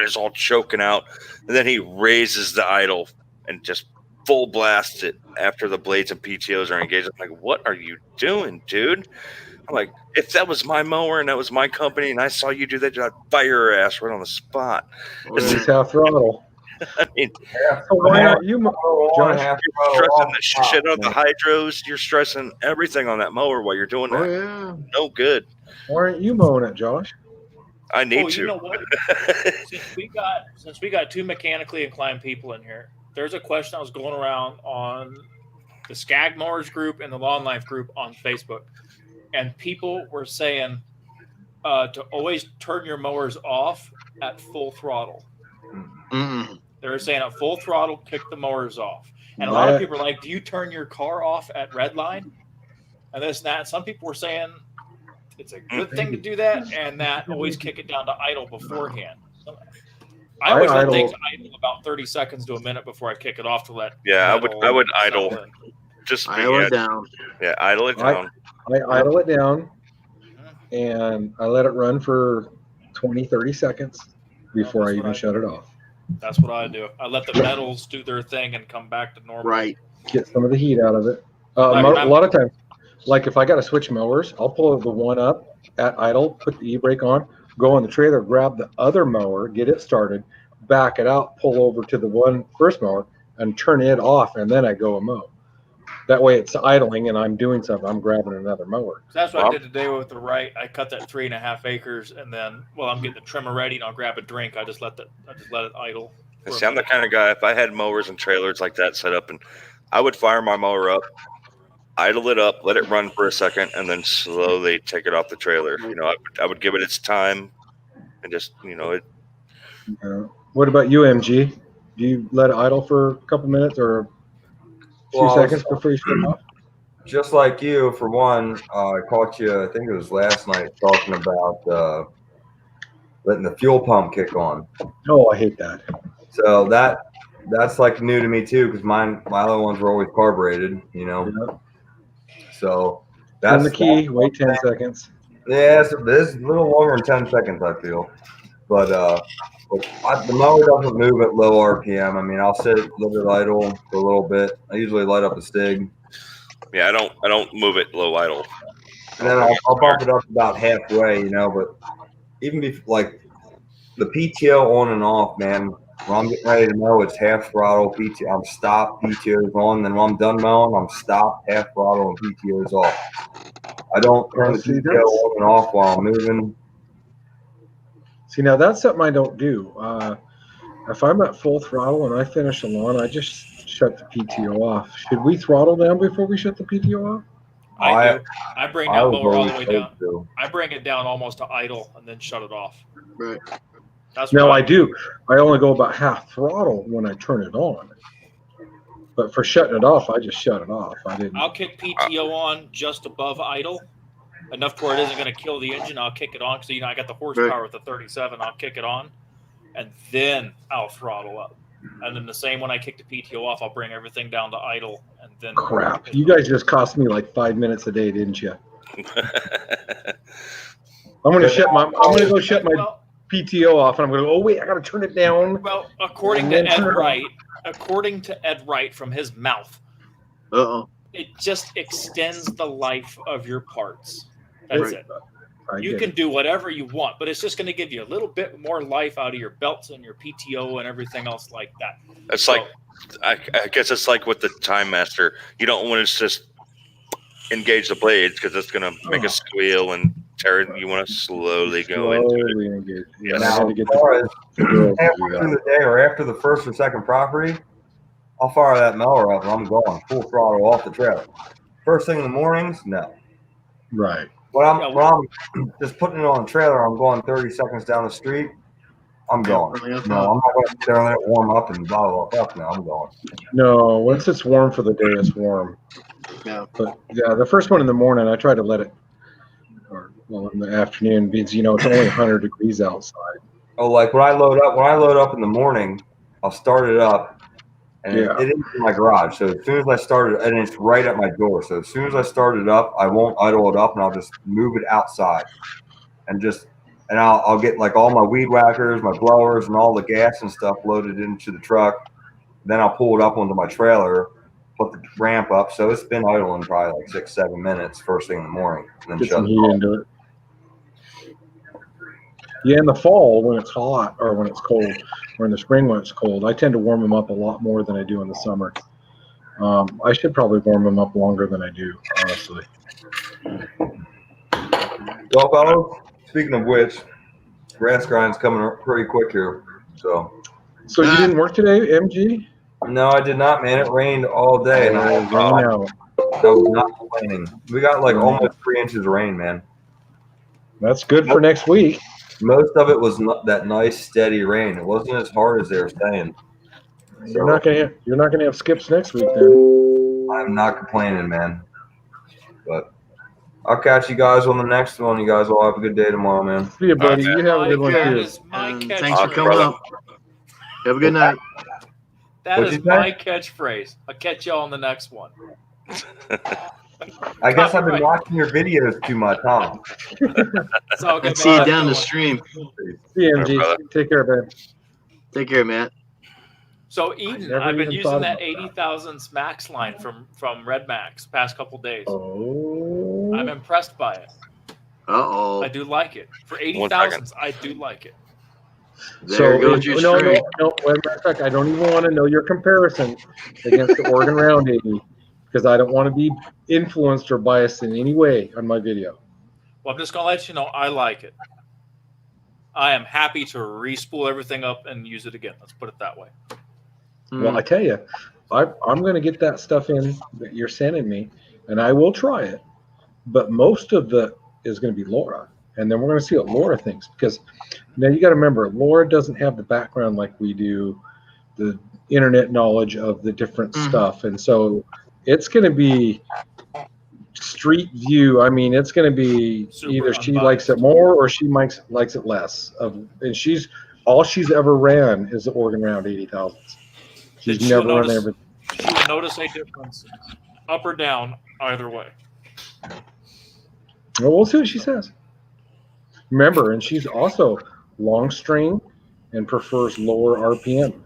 Speaker 9: it's all choking out. And then he raises the idle and just full blast it after the blades and PTOs are engaged. I'm like, what are you doing, dude? I'm like, if that was my mower and that was my company and I saw you do that, I'd fire your ass right on the spot.
Speaker 8: It's half throttle.
Speaker 9: I mean,
Speaker 8: so why aren't you, Josh?
Speaker 9: You're stressing the shit out the hydros. You're stressing everything on that mower while you're doing that.
Speaker 1: Oh, yeah.
Speaker 9: No good.
Speaker 8: Why aren't you mowing it, Josh?
Speaker 9: I need to.
Speaker 6: You know what? since we got 2 mechanically inclined people in here, there's a question I was going around on the Skag Mowers group and the Lawn Life group on Facebook, and people were saying to always turn your mowers off at full throttle. They were saying at full throttle, kick the mowers off. And a lot of people are like, do you turn your car off at red line? And this and that. And some people were saying it's a good thing to do that, and that always kick it down to idle beforehand. So I always let things idle about 30 seconds to a minute before I kick it off to let.
Speaker 9: Yeah, I would idle. Just
Speaker 1: idle it down.
Speaker 9: Yeah, idle it down.
Speaker 8: I idle it down, and I let it run for 20, 30 seconds before I even shut it off.
Speaker 6: That's what I do. I let the metals do their thing and come back to normal.
Speaker 1: Right.
Speaker 8: Get some of the heat out of it. A lot of times, like if I got to switch mowers, I'll pull the one up at idle, put the e-brake on, go on the trailer, grab the other mower, get it started, back it out, pull over to the first mower, and turn it off, and then I go and mow. That way it's idling and I'm doing something. I'm grabbing another mower.
Speaker 6: So that's what I did today with the right. I cut that 3.5 acres, and then while I'm getting the trimmer ready and I'll grab a drink, I just let it idle.
Speaker 9: See, I'm the kind of guy, if I had mowers and trailers like that set up, and I would fire my mower up, idle it up, let it run for a second, and then slowly take it off the trailer. You know, I would give it its time and just, it.
Speaker 8: What about you, MG? Do you let it idle for a couple minutes or a few seconds before you shut it off?
Speaker 10: Just like you, for one, I caught you, I think it was last night, talking about letting the fuel pump kick on.
Speaker 8: Oh, I hate that.
Speaker 10: So that's like new to me too, because my other ones were always carbureted,
Speaker 8: Yeah.
Speaker 10: So that's
Speaker 8: the key. Wait 10 seconds.
Speaker 10: Yeah, it's a little longer than 10 seconds, I feel. But the mower doesn't move at low RPM. I mean, I'll let it idle for a little bit. I usually light up a Stig.
Speaker 9: Yeah, I don't move it low idle.
Speaker 10: And then I'll bump it up about halfway, But even like the PTO on and off, man. When I'm getting ready to mow, it's half throttle PTO. I'm stopped, PTO's on. Then when I'm done mowing, I'm stopped, half throttle, and PTO's off. I don't turn the PTO on and off while I'm moving.
Speaker 8: See, now that's something I don't do. If I'm at full throttle and I finish a lawn, I just shut the PTO off. Should we throttle down before we shut the PTO off?
Speaker 6: I do. I bring that
Speaker 10: was
Speaker 6: mower all the
Speaker 10: always
Speaker 6: way down.
Speaker 10: told to.
Speaker 6: I bring it down almost to idle and then shut it off.
Speaker 1: Right.
Speaker 6: That's
Speaker 8: No,
Speaker 6: what
Speaker 8: I do. I only go about half throttle when I turn it on. But for shutting it off, I just shut it off. I didn't.
Speaker 6: I'll kick PTO on just above idle, enough to where it isn't going to kill the engine. I'll kick it on because I got the horsepower with the 37. I'll kick it on, and then I'll throttle up. And then the same when I kick the PTO off, I'll bring everything down to idle, and then
Speaker 8: Crap! You guys just cost me like 5 minutes a day, didn't you? I'm gonna go shut my PTO off, and I'm gonna go. Oh wait, I gotta turn it down.
Speaker 6: Well, according to Ed Wright from his mouth, it just extends the life of your parts. That's it. You can do whatever you want, but it's just going to give you a little bit more life out of your belts and your PTO and everything else like that.
Speaker 9: It's like, I guess it's like with the Time Master. You don't want to just engage the blades because it's going to make a squeal and tear it. You want to slowly go into it.
Speaker 10: Yes. Now, as far as halfway through the day or after the first or second property, I'll fire that mower up and I'm going full throttle off the trailer. First thing in the mornings, no.
Speaker 8: Right.
Speaker 10: When I'm just putting it on a trailer, I'm going 30 seconds down the street, I'm going. No, I'm not going to let it warm up and bottle up. No, I'm going.
Speaker 8: No, once it's warm for the day, it's warm.
Speaker 1: Yeah.
Speaker 8: But yeah, the first one in the morning, I try to let it, in the afternoon, because it's only 100 degrees outside.
Speaker 10: Oh, like when I load up in the morning, I'll start it up. And it is in my garage. So as soon as I start it, and it's right at my door. So as soon as I start it up, I won't idle it up, and I'll just move it outside, and I'll get like all my weed whackers, my blowers, and all the gas and stuff loaded into the truck. Then I'll pull it up onto my trailer, put the ramp up. So it's been idling probably like 6-7 minutes first thing in the morning, and then
Speaker 8: Get
Speaker 10: shut
Speaker 8: some
Speaker 10: it
Speaker 8: heat
Speaker 10: off.
Speaker 8: into it. Yeah, in the fall when it's hot or when it's cold, or in the spring when it's cold, I tend to warm them up a lot more than I do in the summer. I should probably warm them up longer than I do, honestly.
Speaker 10: Well, fellas, speaking of which, grass grind's coming up pretty quick here. So
Speaker 8: you didn't work today, MG?
Speaker 10: No, I did not, man. It rained all day, and I was not complaining. We got like almost 3 inches of rain, man.
Speaker 8: That's good for next week.
Speaker 10: Most of it was not that nice, steady rain. It wasn't as hard as they were saying.
Speaker 8: You're not gonna have skips next week, then.
Speaker 10: I'm not complaining, man. But I'll catch you guys on the next one. You guys all have a good day tomorrow, man.
Speaker 8: See you, buddy. You have a good one too.
Speaker 1: Thanks for coming up. Have a good night.
Speaker 6: That is my catchphrase. I'll catch y'all on the next one.
Speaker 10: I guess I've been watching your videos too much, huh?
Speaker 1: Let's see you down the stream.
Speaker 8: See you, MG. Take care, man.
Speaker 1: Take care, Matt.
Speaker 6: So Eden, I've been using that 80,000 Max line from Red Max past couple days.
Speaker 8: Oh.
Speaker 6: I'm impressed by it.
Speaker 1: I
Speaker 6: do like it. For 80,000, I do like it.
Speaker 1: There goes your stream.
Speaker 8: No. As a matter of fact, I don't even want to know your comparison against the Oregon Round 80 because I don't want to be influenced or biased in any way on my video.
Speaker 6: Well, I'm just going to let you know I like it. I am happy to re-spool everything up and use it again. Let's put it that way.
Speaker 8: Well, I tell you, I'm going to get that stuff in that you're sending me, and I will try it. But most of it is going to be Laura, and then we're going to see what Laura thinks. Because now you got to remember, Laura doesn't have the background like we do, the internet knowledge of the different stuff, and so it's going to be street view. I mean, it's going to be either she likes it more or she likes it less. And all she's ever ran is the Oregon Round 80,000. She's never run everything.
Speaker 6: She will notice a difference, up or down, either way.
Speaker 8: Well, we'll see what she says. Remember, and she's also long string and prefers lower RPM.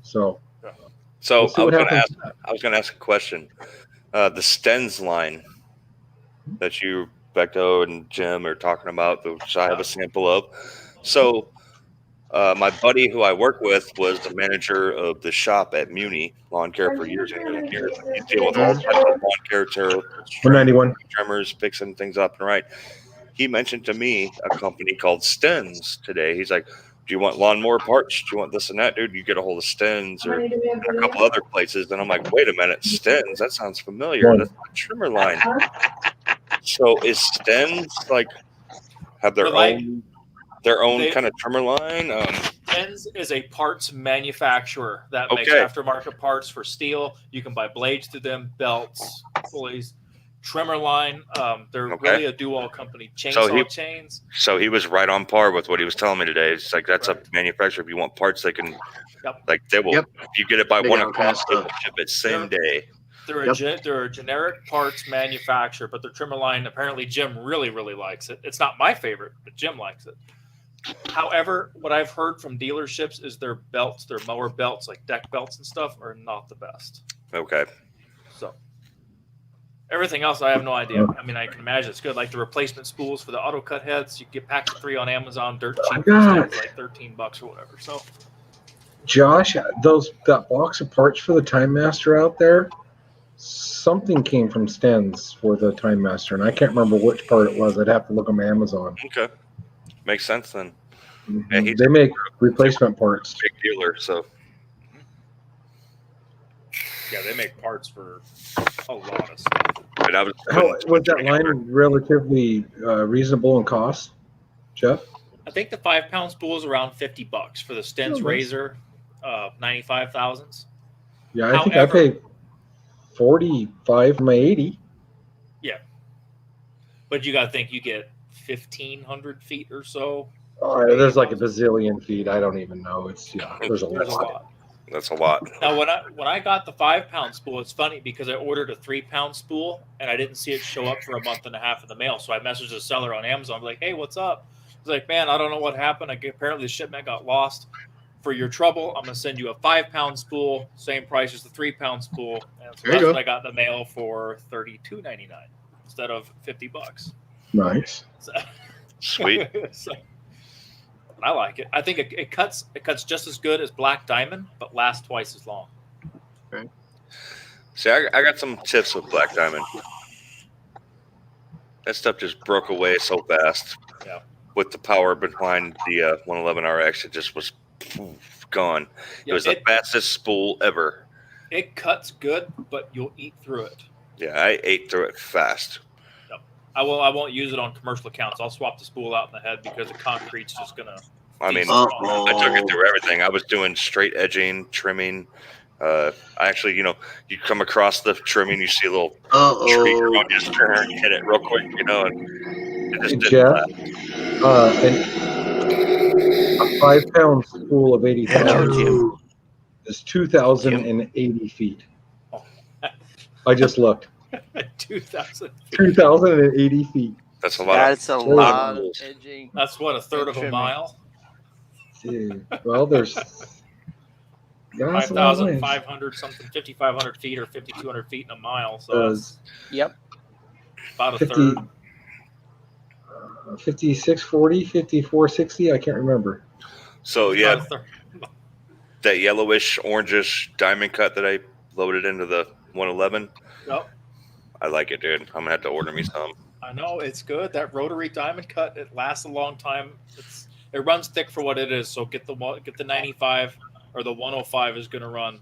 Speaker 8: So
Speaker 9: So
Speaker 8: we'll
Speaker 9: I was going to ask a question. The Stens line that you, Becto, and Jim are talking about, which I have a sample of. So my buddy who I work with was the manager of the shop at Muni Lawn Care for years and years. You deal with all types of lawn care,
Speaker 8: 191
Speaker 9: trimmers, fixing things up and right. He mentioned to me a company called Stens today. He's like, you want lawnmower parts? Do you want this and that, dude? You get a hold of Stens or a couple other places. Then I'm like, wait a minute, Stens? That sounds familiar. That's the trimmer line. So is Stens like have their own kind of trimmer line?
Speaker 6: Stens is a parts manufacturer that makes
Speaker 9: Okay.
Speaker 6: aftermarket parts for steel. You can buy blades to them, belts, pulleys, trimmer line. They're
Speaker 9: Okay.
Speaker 6: really a dual company. Chainsaw chains.
Speaker 9: So he was right on par with what he was telling me today. It's like that's a manufacturer. If you want parts, they can like they will.
Speaker 1: Yep.
Speaker 9: If you get it by
Speaker 1: They
Speaker 9: 1
Speaker 1: got all kinds
Speaker 9: o'clock,
Speaker 1: of
Speaker 9: they will ship it same day.
Speaker 6: They're a generic parts manufacturer, but their trimmer line, apparently Jim really, really likes it. It's not my favorite, but Jim likes it. However, what I've heard from dealerships is their belts, their mower belts, like deck belts and stuff, are not the best.
Speaker 9: Okay.
Speaker 6: So everything else, I have no idea. I mean, I can imagine it's good. Like the replacement spools for the auto cut heads, you get packs of 3 on Amazon, dirt cheap, like $13 or whatever. So,
Speaker 8: Josh, that box of parts for the Time Master out there, something came from Stens for the Time Master, and I can't remember which part it was. I'd have to look on Amazon.
Speaker 9: Okay. Makes sense then.
Speaker 8: Yeah, they make replacement parts.
Speaker 9: Big dealer, so
Speaker 6: yeah, they make parts for a lot of stuff.
Speaker 9: but I was
Speaker 8: Was that line relatively reasonable in cost, Jeff?
Speaker 6: I think the 5-pound spool is around $50 for the Stens Razor 95 thousandths.
Speaker 8: Yeah, I think I paid 45 for my 80.
Speaker 6: Yeah, but you got to think you get 1,500 feet or so.
Speaker 8: Oh, there's like a bazillion feet. I don't even know. There's a lot.
Speaker 9: That's a lot.
Speaker 6: Now, when I got the 5-pound spool, it's funny because I ordered a 3-pound spool and I didn't see it show up for a month and a half in the mail. So I messaged the seller on Amazon, like, "Hey, what's up?" He's like, "Man, I don't know what happened. Apparently the shipment got lost. For your trouble, I'm gonna send you a 5-pound spool, same price as the 3-pound spool." And so that's what I got in the mail for $32.99 instead of $50.
Speaker 8: Nice.
Speaker 6: So,
Speaker 9: Sweet.
Speaker 6: so, I like it. I think it cuts just as good as Black Diamond, but lasts twice as long.
Speaker 1: Okay.
Speaker 9: See, I got some tips with Black Diamond. That stuff just broke away so fast.
Speaker 6: Yeah.
Speaker 9: With the power behind the 111 RX, it just was gone. It was the fastest spool ever.
Speaker 6: It cuts good, but you'll eat through it.
Speaker 9: Yeah, I ate through it fast.
Speaker 6: Yep. I won't use it on commercial accounts. I'll swap the spool out in the head because the concrete's just gonna.
Speaker 9: I mean, I took it through everything. I was doing straight edging, trimming. I actually, you come across the trimming, you see a little tree, you just turn and hit it real quick, and it just didn't last.
Speaker 8: A 5-pound spool of 80 pounds is 2,080 feet. I just looked. 2,080 feet.
Speaker 9: That's a lot.
Speaker 12: That's a lot of edging.
Speaker 6: That's what, a third of a mile?
Speaker 8: Dude, well, there's
Speaker 6: 5,500 something, 5,500 feet or 5,200 feet in a mile. So that's about a third.
Speaker 8: 5640, 5460, I can't remember.
Speaker 9: So yeah, that yellowish, orangish diamond cut that I loaded into the 111.
Speaker 6: Yep.
Speaker 9: I like it, dude. I'm gonna have to order me some.
Speaker 6: I know it's good. That rotary diamond cut, it lasts a long time. It runs thick for what it is. So get the 95 or the 105 is gonna run.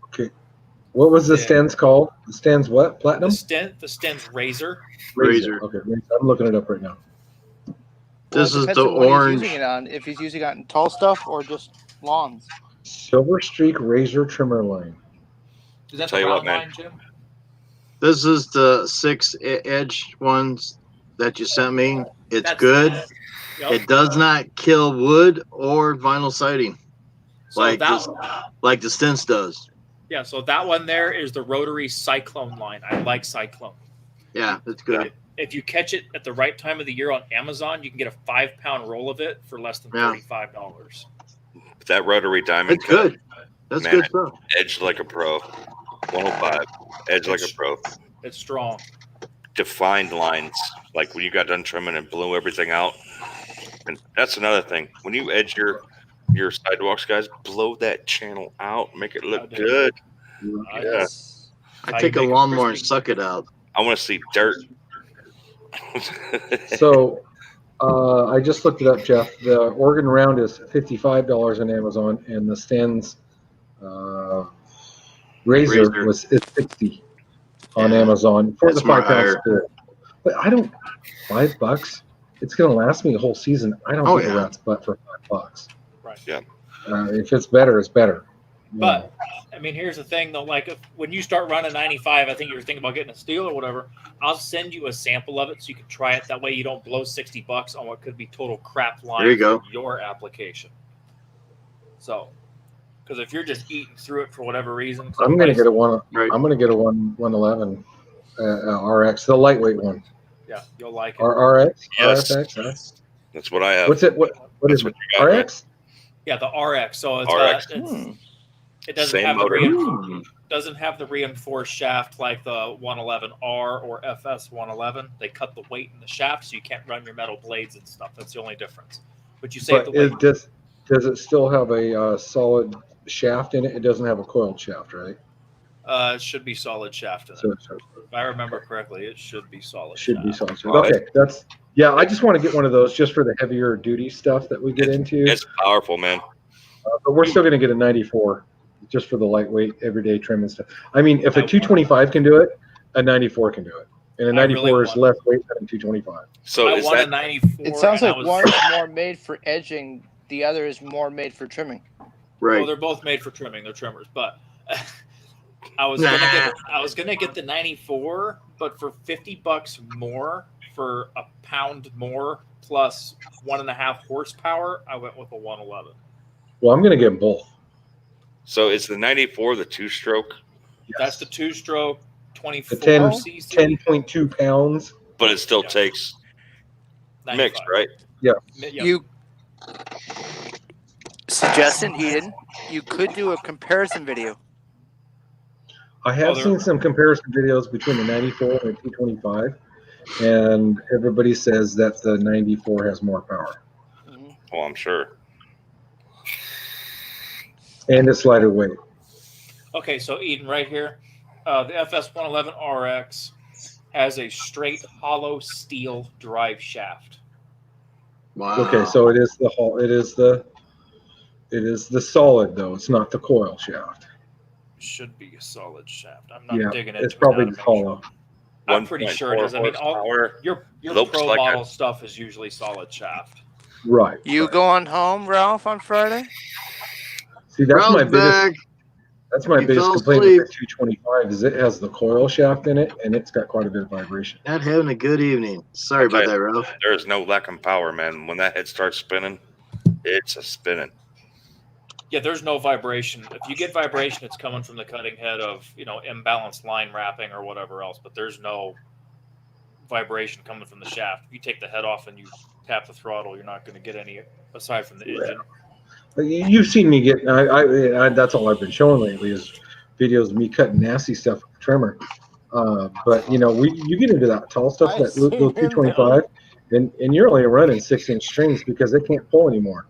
Speaker 8: Okay. What was the Stens called? The Stens what? Platinum?
Speaker 6: The Stens Razor.
Speaker 8: Razor. Okay, I'm looking it up right now.
Speaker 1: This is
Speaker 12: Depends
Speaker 1: the
Speaker 12: on what
Speaker 1: orange.
Speaker 12: he's using it on. If he's using it on tall stuff or just lawns.
Speaker 8: Silver Streak Razor Trimmer Line.
Speaker 6: Is that
Speaker 9: Tell
Speaker 6: the
Speaker 9: you what,
Speaker 6: round
Speaker 9: man.
Speaker 6: line, Jim?
Speaker 1: This is the 6 edge ones that you sent me. It's
Speaker 6: That's
Speaker 1: good.
Speaker 6: Yep.
Speaker 1: It does not kill wood or vinyl siding
Speaker 6: So
Speaker 1: like
Speaker 6: that,
Speaker 1: the Stens does.
Speaker 6: yeah, so that one there is the rotary Cyclone line. I like Cyclone.
Speaker 1: Yeah, it's good.
Speaker 6: If you catch it at the right time of the year on Amazon, you can get a 5-pound roll of it for less than $35.
Speaker 9: That rotary diamond
Speaker 1: It's
Speaker 9: cut,
Speaker 1: good. That's
Speaker 9: man,
Speaker 1: good stuff.
Speaker 9: edged like a pro. 105, edged like a pro.
Speaker 6: It's strong.
Speaker 9: Defined lines, like when you got done trimming and blew everything out. And that's another thing. When you edge your sidewalks, guys, blow that channel out, make it look good. Yeah.
Speaker 1: I take a lawnmower and suck it out.
Speaker 9: I want to see dirt.
Speaker 8: So I just looked it up, Jeff. The Oregon Round is $55 on Amazon, and the Sten's Razor is $60 on Amazon for
Speaker 1: That's
Speaker 8: the
Speaker 1: more
Speaker 8: 5 pound
Speaker 1: higher.
Speaker 8: spirit. But I don't $5. It's going to last me a whole season. I don't
Speaker 1: Oh,
Speaker 8: give a
Speaker 1: yeah.
Speaker 8: rat's butt for $5.
Speaker 6: Right.
Speaker 9: Yeah.
Speaker 8: If it's better, it's better.
Speaker 6: But I mean, here's the thing though. Like when you start running 95, I think you were thinking about getting a steel or whatever. I'll send you a sample of it so you can try it. That way, you don't blow $60 on what could be total crap line
Speaker 1: There you go.
Speaker 6: for your application. So, because if you're just eating through it for whatever reason,
Speaker 8: I'm going to get a one.
Speaker 1: Right.
Speaker 8: I'm going to get a 111 RX, the lightweight one.
Speaker 6: Yeah, you'll like it.
Speaker 8: RX.
Speaker 9: Yes.
Speaker 8: RFX.
Speaker 9: That's what I have.
Speaker 8: What's it? What
Speaker 9: That's
Speaker 8: is
Speaker 9: what
Speaker 8: it?
Speaker 9: you got, right?
Speaker 8: RX.
Speaker 6: Yeah, the RX. So it's
Speaker 9: RX.
Speaker 6: it doesn't
Speaker 9: Same
Speaker 6: have
Speaker 9: motor.
Speaker 6: doesn't have the reinforced shaft like the 111R or FS 111. They cut the weight in the shaft, so you can't run your metal blades and stuff. That's the only difference. But you save
Speaker 8: But
Speaker 6: the weight.
Speaker 8: does it still have a solid shaft in it? It doesn't have a coiled shaft, right?
Speaker 6: It should be solid shaft in it.
Speaker 8: So
Speaker 6: If I remember correctly, it should be solid.
Speaker 8: it should be
Speaker 6: shaft.
Speaker 8: solid shaft. Okay, yeah. I just want to get one of those just for the heavier duty stuff that we get into.
Speaker 9: It's powerful, man.
Speaker 8: But we're still going to get a 94 just for the lightweight everyday trim and stuff. I mean, if a 225 can do it, a 94 can do it. And a 94 is less weight than a 225.
Speaker 9: So
Speaker 6: I
Speaker 9: is
Speaker 6: want a
Speaker 9: that
Speaker 6: 94.
Speaker 12: It sounds
Speaker 6: and
Speaker 12: like
Speaker 6: I was-
Speaker 12: one's more made for edging, the other is more made for trimming.
Speaker 1: Right.
Speaker 6: Well, they're both made for trimming. They're trimmers, but I was gonna get the 94, but for $50 more, for a pound more plus 1.5 horsepower, I went with a 111.
Speaker 8: Well, I'm going to get them both.
Speaker 9: so? Is the 94 the 2-stroke?
Speaker 6: That's the 2-stroke, 24
Speaker 8: The 10
Speaker 6: cc.
Speaker 8: 10.2 pounds.
Speaker 9: But it still takes
Speaker 6: 95.
Speaker 9: mixed, right?
Speaker 8: Yeah.
Speaker 6: Yeah.
Speaker 12: You suggesting, Eden, you could do a comparison video.
Speaker 8: I have
Speaker 6: they're-
Speaker 8: seen some comparison videos between the 94 and the 225, and everybody says that the 94 has more power.
Speaker 9: Oh, I'm sure.
Speaker 8: And it's lighter weight.
Speaker 6: Okay, so Eden, right here, the FS 111 RX has a straight hollow steel drive shaft.
Speaker 1: Wow.
Speaker 8: Okay, so it is the solid though. It's not the coil shaft.
Speaker 6: Should be a solid shaft. I'm not
Speaker 8: Yeah,
Speaker 6: digging into
Speaker 8: it's probably
Speaker 6: it.
Speaker 8: the hollow.
Speaker 6: I'm pretty sure it is. I mean, all
Speaker 9: horsepower.
Speaker 6: your
Speaker 9: Looks
Speaker 6: pro
Speaker 9: like
Speaker 6: model
Speaker 9: a-
Speaker 6: stuff is usually solid shaft.
Speaker 8: Right.
Speaker 12: You going home, Ralph, on Friday?
Speaker 8: See, that's
Speaker 1: Ralph's
Speaker 8: my biggest.
Speaker 1: back.
Speaker 8: That's my
Speaker 1: He
Speaker 8: biggest
Speaker 1: fell
Speaker 8: complaint with the
Speaker 1: asleep.
Speaker 8: 225 is it has the coil shaft in it and it's got quite a bit of vibration.
Speaker 1: Not having a good evening. Sorry about
Speaker 9: Okay.
Speaker 1: that, Ralph.
Speaker 9: There is no lack of power, man. When that head starts spinning, it's a spinning.
Speaker 6: Yeah, there's no vibration. If you get vibration, it's coming from the cutting head of imbalanced line wrapping or whatever else. But there's no vibration coming from the shaft. If you take the head off and you tap the throttle, you're not going to get any aside from the engine.
Speaker 8: You've seen me get. I that's all I've been showing lately is videos of me cutting nasty stuff with the trimmer. But you get into that tall stuff, that little 225, and you're only running 6-inch strings because they can't pull anymore.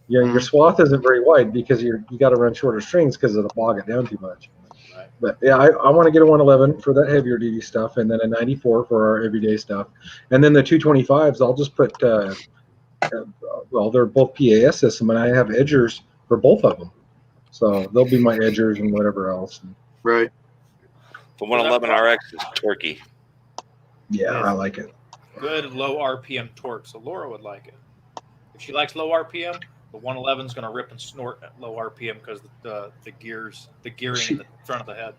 Speaker 8: Your swath isn't very wide because you got to run shorter strings because it'll bog it down too much.
Speaker 6: Right.
Speaker 8: But yeah, I want to get a 111 for that heavier duty stuff, and then a 94 for our everyday stuff, and then the 225s. I'll just put. Well, they're both PAS system, and I have edgers for both of them, so they'll be my edgers and whatever else.
Speaker 1: Right.
Speaker 9: The 111 RX is torquey.
Speaker 8: Yeah, I like it.
Speaker 6: Good low RPM torque. So Laura would like it. If she likes low RPM, the 111 is going to rip and snort at low RPM because the gearing in the front of the head.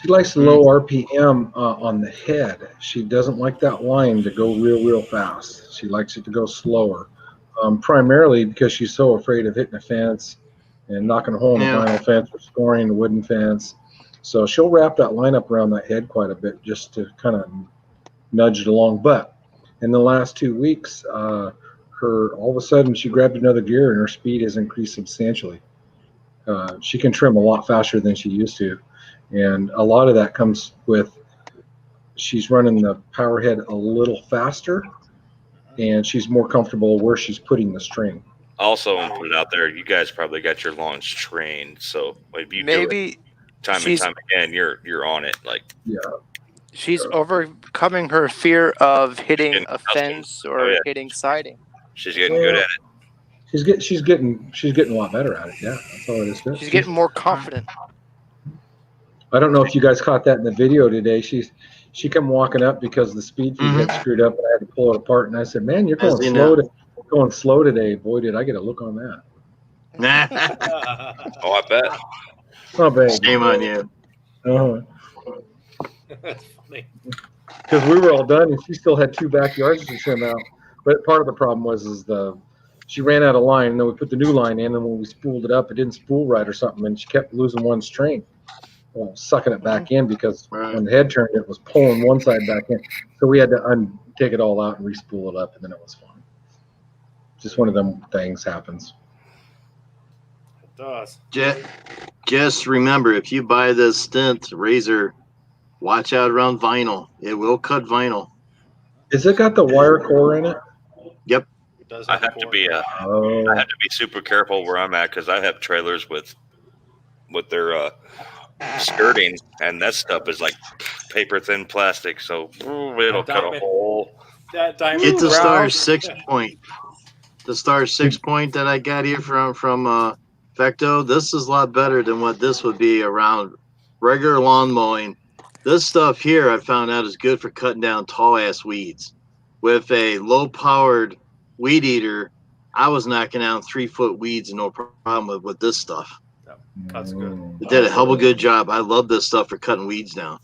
Speaker 8: She likes low RPM on the head. She doesn't like that line to go real fast. She likes it to go slower, primarily because she's so afraid of hitting a fence and knocking a hole in the vinyl fence or scoring a wooden fence. So she'll wrap that line up around that head quite a bit just to kind of nudge it along. But in the last 2 weeks, all of a sudden she grabbed another gear and her speed has increased substantially. She can trim a lot faster than she used to. And a lot of that comes with she's running the power head a little faster and she's more comfortable where she's putting the string.
Speaker 9: Also, and put it out there, you guys probably got your lawns trained. So if you do it time and time again, you're on it. Like,
Speaker 8: yeah.
Speaker 12: She's overcoming her fear of hitting a fence or hitting siding.
Speaker 9: She's getting good at it.
Speaker 8: She's getting a lot better at it. Yeah, that's all it is.
Speaker 12: She's getting more confident.
Speaker 8: I don't know if you guys caught that in the video today. She come walking up because the speed feed had screwed up, and I had to pull it apart. And I said, "Man, you're going slow today." Boy, did I get a look on that.
Speaker 9: Oh, I bet.
Speaker 8: Not bad.
Speaker 1: Shame on you.
Speaker 6: That's funny.
Speaker 8: Because we were all done, and she still had 2 backyards to trim out. But part of the problem was she ran out of line, and then we put the new line in, and when we spooled it up, it didn't spool right or something, and she kept losing one string. Well, sucking it back in because when the head turned, it was pulling one side back in. So we had to take it all out and re-spool it up, and then it was fine. Just one of them things happens.
Speaker 6: It does.
Speaker 1: Just remember, if you buy this stent razor, watch out around vinyl. It will cut vinyl.
Speaker 8: Is it got the wire core in it?
Speaker 1: Yep.
Speaker 6: It does
Speaker 9: I have to be super careful where I'm at because I have trailers with their skirting, and that stuff is like paper thin plastic, so it'll cut a hole.
Speaker 6: That diamond.
Speaker 1: Get the Star 6 point. The Star 6 point that I got here from Vecto. This is a lot better than what this would be around regular lawn mowing. This stuff here I found out is good for cutting down tall ass weeds. With a low powered weed eater, I was knocking down 3-foot weeds, no problem with this stuff.
Speaker 6: That's good.
Speaker 1: It did a hell of a good job. I love this stuff for cutting weeds down.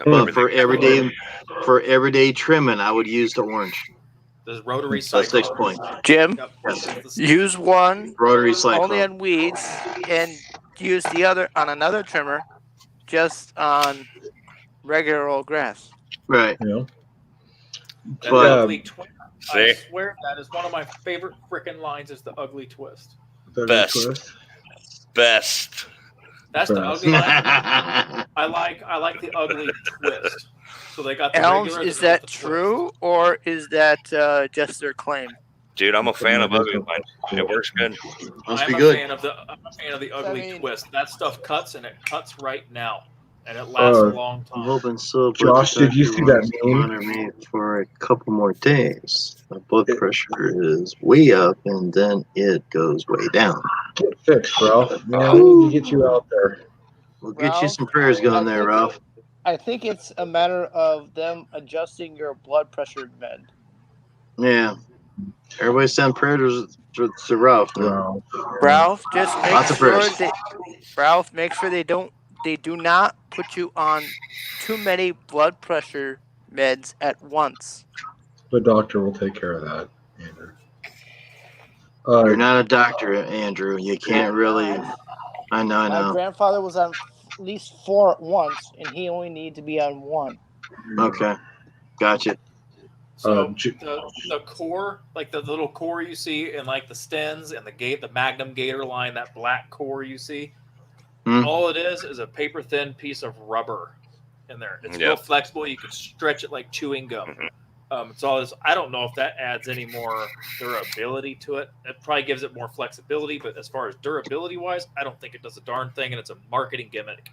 Speaker 1: But for everyday trimming, I would use the orange.
Speaker 6: There's rotary
Speaker 1: The
Speaker 6: cycle.
Speaker 1: 6 point.
Speaker 12: Jim,
Speaker 1: Yes.
Speaker 12: use one
Speaker 1: Rotary cycle.
Speaker 12: only on weeds, and use the other on another trimmer, just on regular old grass.
Speaker 1: Right.
Speaker 8: Yeah.
Speaker 6: That
Speaker 1: But,
Speaker 6: ugly twist. I
Speaker 9: See?
Speaker 6: swear that is one of my favorite freaking lines. Is the ugly twist.
Speaker 9: Best.
Speaker 6: That's the
Speaker 8: Best.
Speaker 6: ugly line. I like the ugly twist. So they got the
Speaker 12: Elms,
Speaker 6: regular.
Speaker 12: is that true, or is that just their claim?
Speaker 9: Dude, I'm a fan of ugly line. It works good.
Speaker 1: Must
Speaker 6: I'm
Speaker 1: be
Speaker 6: a
Speaker 1: good.
Speaker 6: fan of the ugly
Speaker 12: mean-
Speaker 6: twist. That stuff cuts, and it cuts right now, and it lasts a long
Speaker 1: I'm
Speaker 6: time.
Speaker 1: hoping so. but
Speaker 8: Josh,
Speaker 1: the
Speaker 8: did you
Speaker 1: doctor
Speaker 8: see that
Speaker 1: wants to
Speaker 8: meme?
Speaker 1: monitor me for a couple more days. My blood pressure is way up, and then it goes way down.
Speaker 8: Get fixed, Ralph. Man, we need to get you out there.
Speaker 1: We'll get you
Speaker 12: Ralph,
Speaker 1: some prayers going there, Ralph.
Speaker 12: I think it's a matter of them adjusting your blood pressure med.
Speaker 1: Yeah. Everybody send prayers to Ralph. Man.
Speaker 8: Wow.
Speaker 12: Ralph, just make
Speaker 1: Lots of
Speaker 12: sure
Speaker 1: prayers.
Speaker 12: Ralph, make sure they do not put you on too many blood pressure meds at once.
Speaker 8: The doctor will take care of that, Andrew.
Speaker 1: You're not a doctor, Andrew. You can't really. I
Speaker 12: My
Speaker 1: know.
Speaker 12: grandfather was on at least 4 at once, and he only needed to be on 1.
Speaker 1: Okay. Gotcha.
Speaker 6: So the core, like the little core you see in like the Stens and the Magnum Gator line, that black core you see, all it is a paper thin piece of rubber in there. It's real flexible. You can stretch it like chewing gum. It's all this. I don't know if that adds any more durability to it. It probably gives it more flexibility, but as far as durability wise, I don't think it does a darn thing, and it's a marketing gimmick.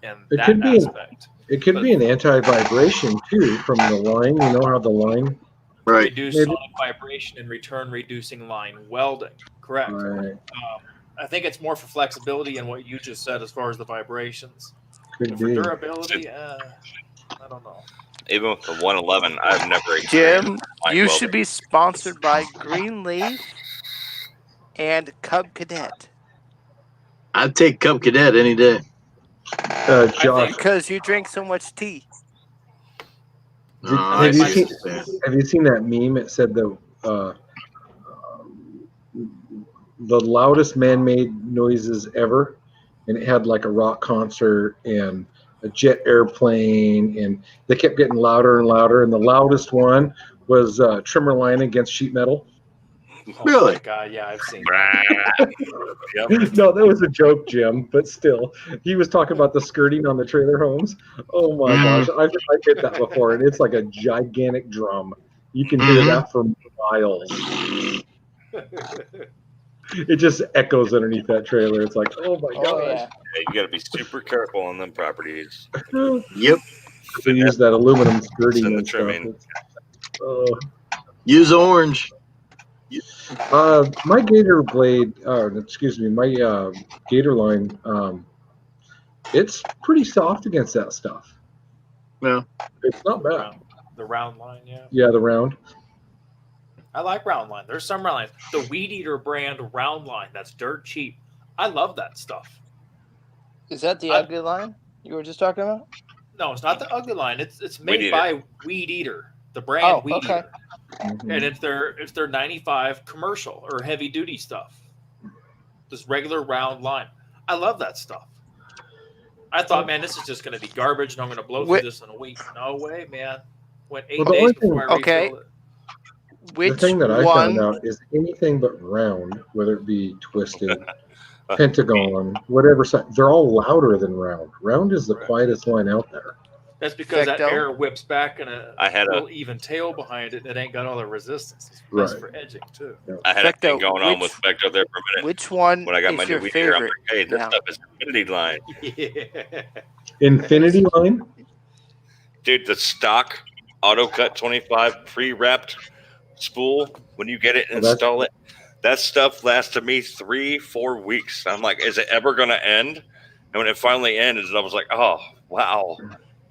Speaker 6: And
Speaker 8: It could be
Speaker 6: aspect.
Speaker 8: It could be an anti-vibration too from the line. You know how the line
Speaker 6: reduce sonic vibration and return reducing line welding. Correct.
Speaker 8: Right.
Speaker 6: I think it's more for flexibility and what you just said as far as the vibrations.
Speaker 8: Could
Speaker 6: But for
Speaker 8: be.
Speaker 6: durability, I don't know.
Speaker 9: Even with the 111, I've never
Speaker 12: Jim,
Speaker 9: line
Speaker 12: you
Speaker 9: welding.
Speaker 12: should be sponsored by Greenleaf and Cub Cadet.
Speaker 1: I'd take Cub Cadet any day.
Speaker 8: Josh,
Speaker 12: Because you drink so much tea.
Speaker 8: have you seen that meme? It said the loudest man-made noises ever, and it had like a rock concert and a jet airplane, and they kept getting louder and louder. And the loudest one was trimmer line against sheet metal.
Speaker 1: Really?
Speaker 6: Oh my God, yeah, I've seen
Speaker 8: No, that was a joke, Jim. But still, he was talking about the skirting on the trailer homes. Oh my gosh, I've hit that before, and it's like a gigantic drum. You can hear that for miles. It just echoes underneath that trailer. It's like, oh my gosh.
Speaker 9: Yeah, you got to be super careful on them properties.
Speaker 1: Yep.
Speaker 8: They use that aluminum skirting
Speaker 9: the
Speaker 8: and stuff.
Speaker 9: trimming.
Speaker 1: Use orange.
Speaker 8: My Gator blade, excuse me, my Gator line, it's pretty soft against that stuff.
Speaker 1: No,
Speaker 8: it's not bad.
Speaker 6: The round line, yeah.
Speaker 8: Yeah, the round.
Speaker 6: I like round line. There's some round lines. The Weed Eater brand round line, that's dirt cheap. I love that stuff.
Speaker 12: Is that the ugly line you were just talking about?
Speaker 6: No, it's not the ugly line. It's
Speaker 9: Weed
Speaker 6: made
Speaker 9: Eater.
Speaker 6: by Weed Eater, the brand Weed
Speaker 12: okay.
Speaker 6: Eater. And it's their 95 commercial or heavy duty stuff. This regular round line. I love that stuff. I thought, man, this is just going to be garbage, and I'm going to blow through this in a week. No way, man. Went 8
Speaker 8: Well, the
Speaker 6: days
Speaker 8: only
Speaker 6: before I
Speaker 12: Okay.
Speaker 6: refilled it.
Speaker 12: Which
Speaker 8: the thing that I
Speaker 12: one?
Speaker 8: found out is anything but round, whether it be twisted, pentagon, whatever side, they're all louder than round. Round is the quietest line out there.
Speaker 6: That's because that
Speaker 12: Fecto?
Speaker 6: air whips back and
Speaker 9: I had
Speaker 6: little even tail behind it. It ain't got all the resistance. It's best
Speaker 8: Right.
Speaker 6: for edging too.
Speaker 9: I had a thing
Speaker 12: Fecto,
Speaker 9: going on
Speaker 12: which-
Speaker 9: with Fecto there for a minute.
Speaker 12: Which one
Speaker 9: When I got my
Speaker 12: is
Speaker 9: new
Speaker 12: your
Speaker 9: Weed Eater, I'm
Speaker 12: favorite?
Speaker 9: like, hey, this
Speaker 12: now?
Speaker 9: stuff is Infinity line.
Speaker 6: Yeah.
Speaker 8: Infinity line?
Speaker 9: Dude, the stock AutoCut 25 pre-wrapped spool, when you get it and
Speaker 8: that's-
Speaker 9: install it, that stuff lasted me 3-4 weeks. I'm like, is it ever going to end? And when it finally ended, I was like, oh, wow.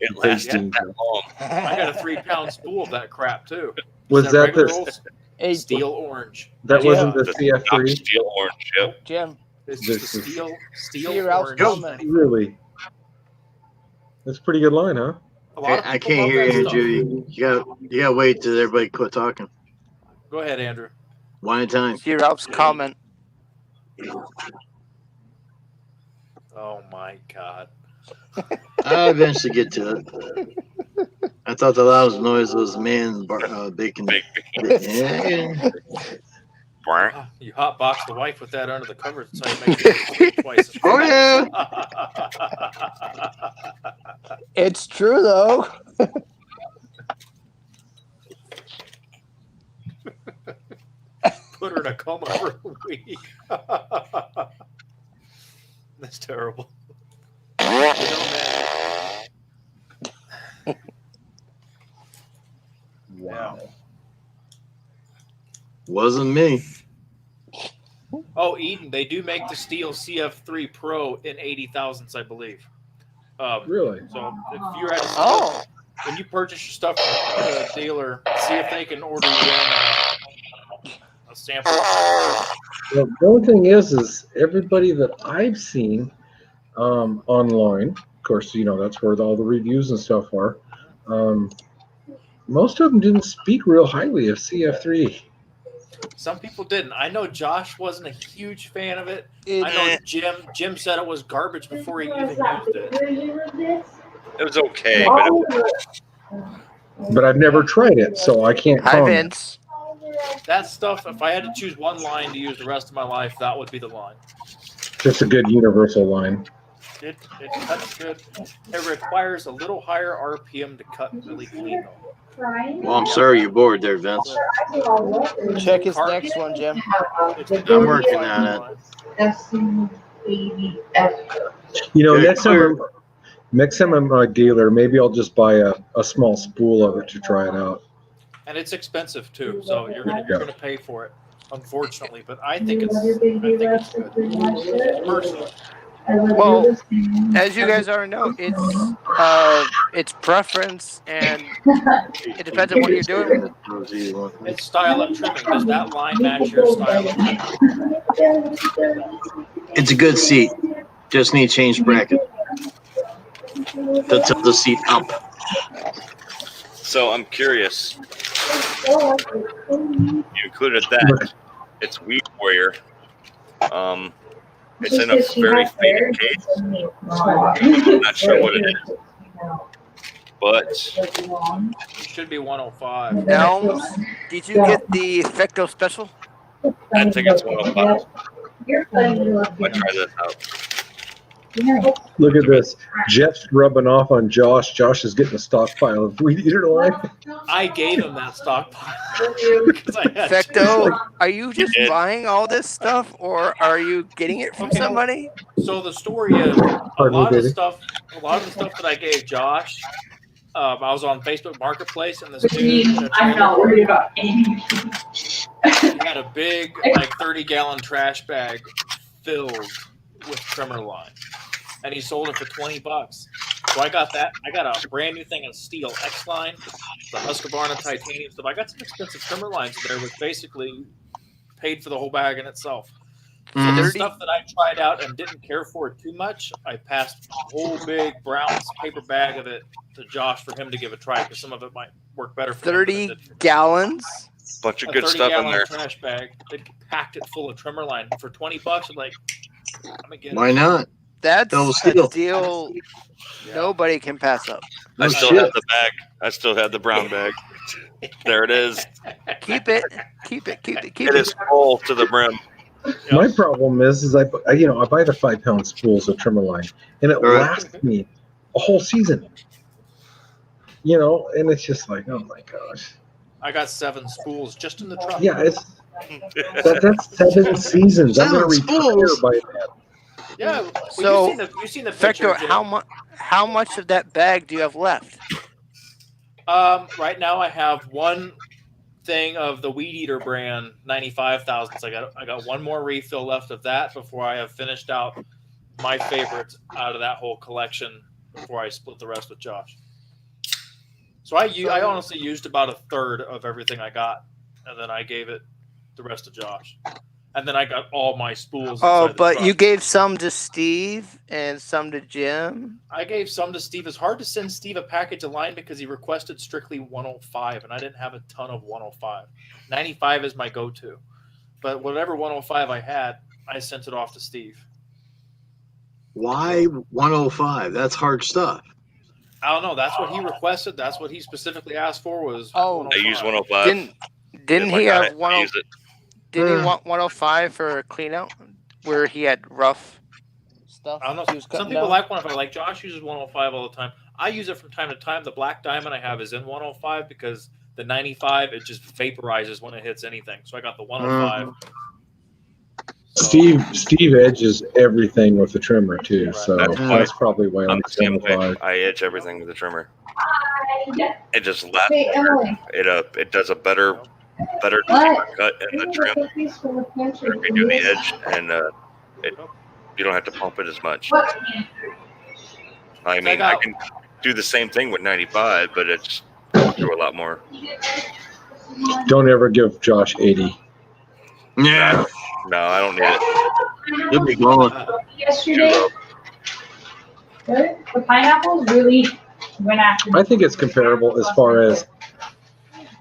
Speaker 9: It lasted that long.
Speaker 6: I got a 3-pound spool of that crap too.
Speaker 8: Was
Speaker 6: Is
Speaker 8: that
Speaker 6: regular
Speaker 8: the-
Speaker 6: old
Speaker 12: Hey,
Speaker 6: steel orange?
Speaker 8: That
Speaker 12: Yeah.
Speaker 8: wasn't the
Speaker 9: Stock
Speaker 8: CF3?
Speaker 9: steel orange, yep.
Speaker 12: Jim,
Speaker 6: It's
Speaker 8: This
Speaker 6: just a
Speaker 8: is-
Speaker 6: steel
Speaker 12: See Ralph's
Speaker 6: orange.
Speaker 12: comment.
Speaker 8: Really? That's a pretty good line, huh?
Speaker 6: A lot of
Speaker 1: I
Speaker 6: people
Speaker 1: can't
Speaker 6: love
Speaker 1: hear
Speaker 6: that
Speaker 1: you,
Speaker 6: stuff.
Speaker 1: Andrew. You gotta wait till everybody quit talking.
Speaker 6: Go ahead, Andrew.
Speaker 1: One at a time.
Speaker 12: see Ralph's comment.
Speaker 6: Oh my God.
Speaker 1: I'll eventually get to it. I thought the loudest noise was man bacon.
Speaker 9: Big,
Speaker 1: Yeah.
Speaker 6: You hotbox the wife with that under the covers so you make it twice as
Speaker 1: Oh, yeah.
Speaker 12: It's true though.
Speaker 6: Put her in a coma for a week. That's terrible. You know, man.
Speaker 8: Wow.
Speaker 1: Wasn't me.
Speaker 6: Oh, Eden, they do make the steel CF3 Pro in 80 thousandths, I believe.
Speaker 8: Really?
Speaker 6: So if you're at
Speaker 12: Oh,
Speaker 6: when you purchase your stuff from a dealer, see if they can order you in a sample.
Speaker 8: Well, the only thing is everybody that I've seen online, of course, that's where all the reviews and stuff are. Most of them didn't speak real highly of CF3.
Speaker 6: Some people didn't. I know Josh wasn't a huge fan of it.
Speaker 12: it,
Speaker 6: I know Jim said it was garbage before he even used it.
Speaker 9: It was okay, but it was,
Speaker 8: But I've never tried it, so I can't
Speaker 12: hi
Speaker 8: comment.
Speaker 12: Vince.
Speaker 6: That stuff, if I had to choose one line to use the rest of my life, that would be the line.
Speaker 8: Just a good universal line.
Speaker 6: It cuts good. It requires a little higher RPM to cut really clean though.
Speaker 1: Well, I'm sorry you're bored there, Vince.
Speaker 12: Check his next one, Jim.
Speaker 1: I'm working on it. Yeah,
Speaker 8: Next time I'm a dealer, maybe I'll just buy a small spool of it to try it out.
Speaker 6: And it's expensive too, so you're gonna pay for it, unfortunately. But I think it's good. Personally.
Speaker 12: Well, as you guys already know, it's preference and it depends on what you're doing.
Speaker 6: It's style of trimming. Does that line match your style of trimming?
Speaker 1: It's a good seat. Just need to change bracket. To tilt the seat up.
Speaker 9: so I'm curious. You included that. It's Weed Warrior. It's in a very faded case. I'm not sure what it is, but
Speaker 6: It should be 105.
Speaker 12: Elms, did you get the Fecto special?
Speaker 9: I think it's 105. I'll try this out.
Speaker 8: Look at this. Jeff's rubbing off on Josh. Josh is getting a stockpile of Weed Eater line.
Speaker 6: I gave him that stockpile because I had
Speaker 12: Fecto, are you just buying all this stuff or are you getting it from
Speaker 6: Okay.
Speaker 12: somebody?
Speaker 6: So the story is a lot of the stuff that I gave Josh. I was on Facebook Marketplace and this dude in a trailer, he had a big, like 30-gallon trash bag filled with trimmer line, and he sold it for $20. So I got that. I got a brand new thing of steel X line, the Husqvarna titanium stuff. I got some expensive trimmer lines there, which basically paid for the whole bag in itself. So the
Speaker 12: 30
Speaker 6: stuff that I tried out and didn't care for too much, I passed a whole big brown paper bag of it to Josh for him to give a try, because some of it might work better for him than it
Speaker 12: 30
Speaker 6: did for me.
Speaker 12: gallons.
Speaker 9: Bunch of
Speaker 6: A
Speaker 9: good stuff in
Speaker 6: 30-gallon
Speaker 9: there.
Speaker 6: trash bag. They packed it full of trimmer line for $20. I'm like, I'm gonna get
Speaker 1: Why
Speaker 6: it.
Speaker 1: not?
Speaker 12: That's
Speaker 1: Double
Speaker 12: a
Speaker 1: steal.
Speaker 12: deal nobody can pass up.
Speaker 9: I
Speaker 1: No
Speaker 9: still
Speaker 1: shit.
Speaker 9: have the bag. I still have the brown bag. There it is.
Speaker 12: Keep it. Keep it. Keep it. Keep
Speaker 9: It
Speaker 12: it.
Speaker 9: is full to the brim.
Speaker 8: My problem is I buy the 5-pound spools of trimmer line, and it
Speaker 1: Right.
Speaker 8: lasts me a whole season. And it's just like, oh my gosh.
Speaker 6: I got 7 spools just in the truck.
Speaker 8: Yeah, that's 7 seasons. I'm gonna
Speaker 1: 7
Speaker 8: retire
Speaker 1: spools?
Speaker 8: by that.
Speaker 6: Yeah. Well,
Speaker 12: So,
Speaker 6: you've seen the picture.
Speaker 12: Fector, how much of that bag do you have left?
Speaker 6: Right now I have one thing of the Weed Eater brand 95,000. So I got one more refill left of that before I have finished out my favorites out of that whole collection before I split the rest with Josh. So I honestly used about a third of everything I got, and then I gave it the rest to Josh, and then I got all my spools.
Speaker 12: Oh,
Speaker 6: inside the
Speaker 12: but
Speaker 6: truck.
Speaker 12: you gave some to Steve and some to Jim.
Speaker 6: I gave some to Steve. It's hard to send Steve a package of line because he requested strictly 105, and I didn't have a ton of 105. 95 is my go-to, but whatever 105 I had, I sent it off to Steve.
Speaker 1: Why 105? That's hard stuff.
Speaker 6: I don't know. That's what he requested. That's what he specifically asked for was.
Speaker 12: Oh,
Speaker 9: I use 105.
Speaker 12: Didn't
Speaker 9: If I
Speaker 12: he
Speaker 9: got
Speaker 12: have
Speaker 9: it, I
Speaker 12: 10?
Speaker 9: use it.
Speaker 12: Didn't he want 105 for a clean out where he had rough stuff?
Speaker 6: I don't know.
Speaker 12: he was
Speaker 6: Some
Speaker 12: cutting
Speaker 6: people
Speaker 12: down?
Speaker 6: like 105. Like Josh uses 105 all the time. I use it from time to time. The Black Diamond I have is in 105 because the 95 it just vaporizes when it hits anything. So I got the 105.
Speaker 8: Steve edges everything with the trimmer too, so that's probably why
Speaker 9: I'm
Speaker 8: I'm
Speaker 9: the same way.
Speaker 8: 105.
Speaker 9: I edge everything with the trimmer. It just lasts.
Speaker 11: Hey, Emily.
Speaker 9: It does a better cut in the trim. Better if you do the edge, and you don't have to pump it as much. I mean, I can do the same thing with 95, but it's through a lot more.
Speaker 8: Don't ever give Josh 80.
Speaker 1: Yeah.
Speaker 9: No, I don't need it.
Speaker 1: You'll be going.
Speaker 11: Yesterday, the pineapples really went after me.
Speaker 8: I think it's comparable as far as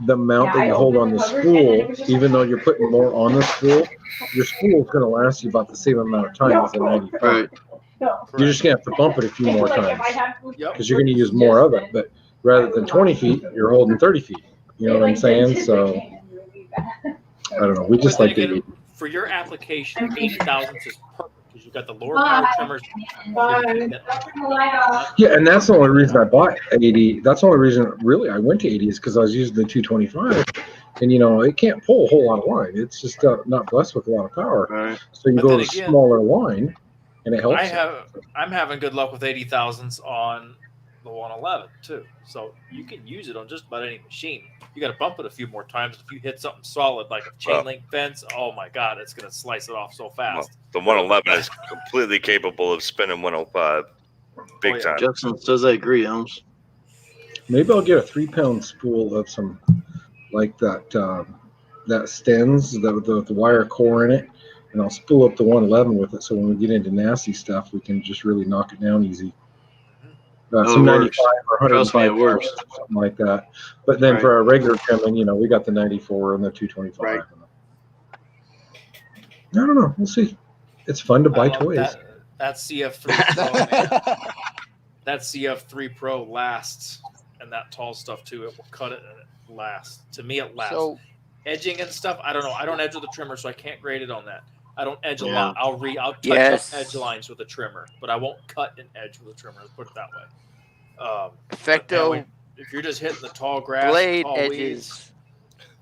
Speaker 8: the amount that you hold on the spool. Even though you're putting more on the spool, your spool is going to last you about the same amount of time as a 95.
Speaker 1: Right.
Speaker 8: You're just going to have to bump it a few more times
Speaker 6: Yep.
Speaker 8: because you're going to use more of it. But rather than 20 feet, you're holding 30 feet. You know what I'm saying? So I don't know. We just
Speaker 6: But
Speaker 8: like
Speaker 6: then
Speaker 8: the
Speaker 6: again, for your application, 80,000 is perfect because you've got the lower power trimmers.
Speaker 8: Yeah, and that's the only reason I bought 80. That's the only reason, really, I went to 80 is because I was using the 225, and it can't pull a whole lot of line. It's just not blessed with a lot of power.
Speaker 1: Right.
Speaker 8: So you
Speaker 6: But
Speaker 8: go
Speaker 6: then
Speaker 8: to
Speaker 6: again,
Speaker 8: smaller line, and it helps.
Speaker 6: I'm having good luck with 80,000s on the 111 too. So you can use it on just about any machine. You got to bump it a few more times. If you hit something solid like a chain link fence, oh my God, it's going to slice it off so fast.
Speaker 9: The 111 is completely capable of spinning 105. Big time.
Speaker 1: Justin says I agree, Holmes.
Speaker 8: Maybe I'll get a 3-pound spool of some like that Stens, the wire core in it, and I'll spool up the 111 with it. So when we get into nasty stuff, we can just really knock it down easy. Some 95 or 105
Speaker 1: works.
Speaker 8: or something like that. But then for our regular trimming, we got the 94 and the 225.
Speaker 1: Right.
Speaker 8: I don't know. We'll see. It's fun to buy toys.
Speaker 6: That CF3 Pro, that CF3 Pro lasts, and that tall stuff too. It will cut it and it lasts. To me, it lasts.
Speaker 12: So,
Speaker 6: edging and stuff, I don't know. I don't edge with a trimmer, so I can't grade it on that. I don't edge a
Speaker 1: Yeah.
Speaker 6: lot. I'll touch
Speaker 12: Yes.
Speaker 6: up edge lines with a trimmer, but I won't cut an edge with a trimmer. Let's put it that way.
Speaker 12: Effecto
Speaker 6: If you're just hitting the tall grass,
Speaker 12: blade
Speaker 6: tall
Speaker 12: edges.
Speaker 6: weeds,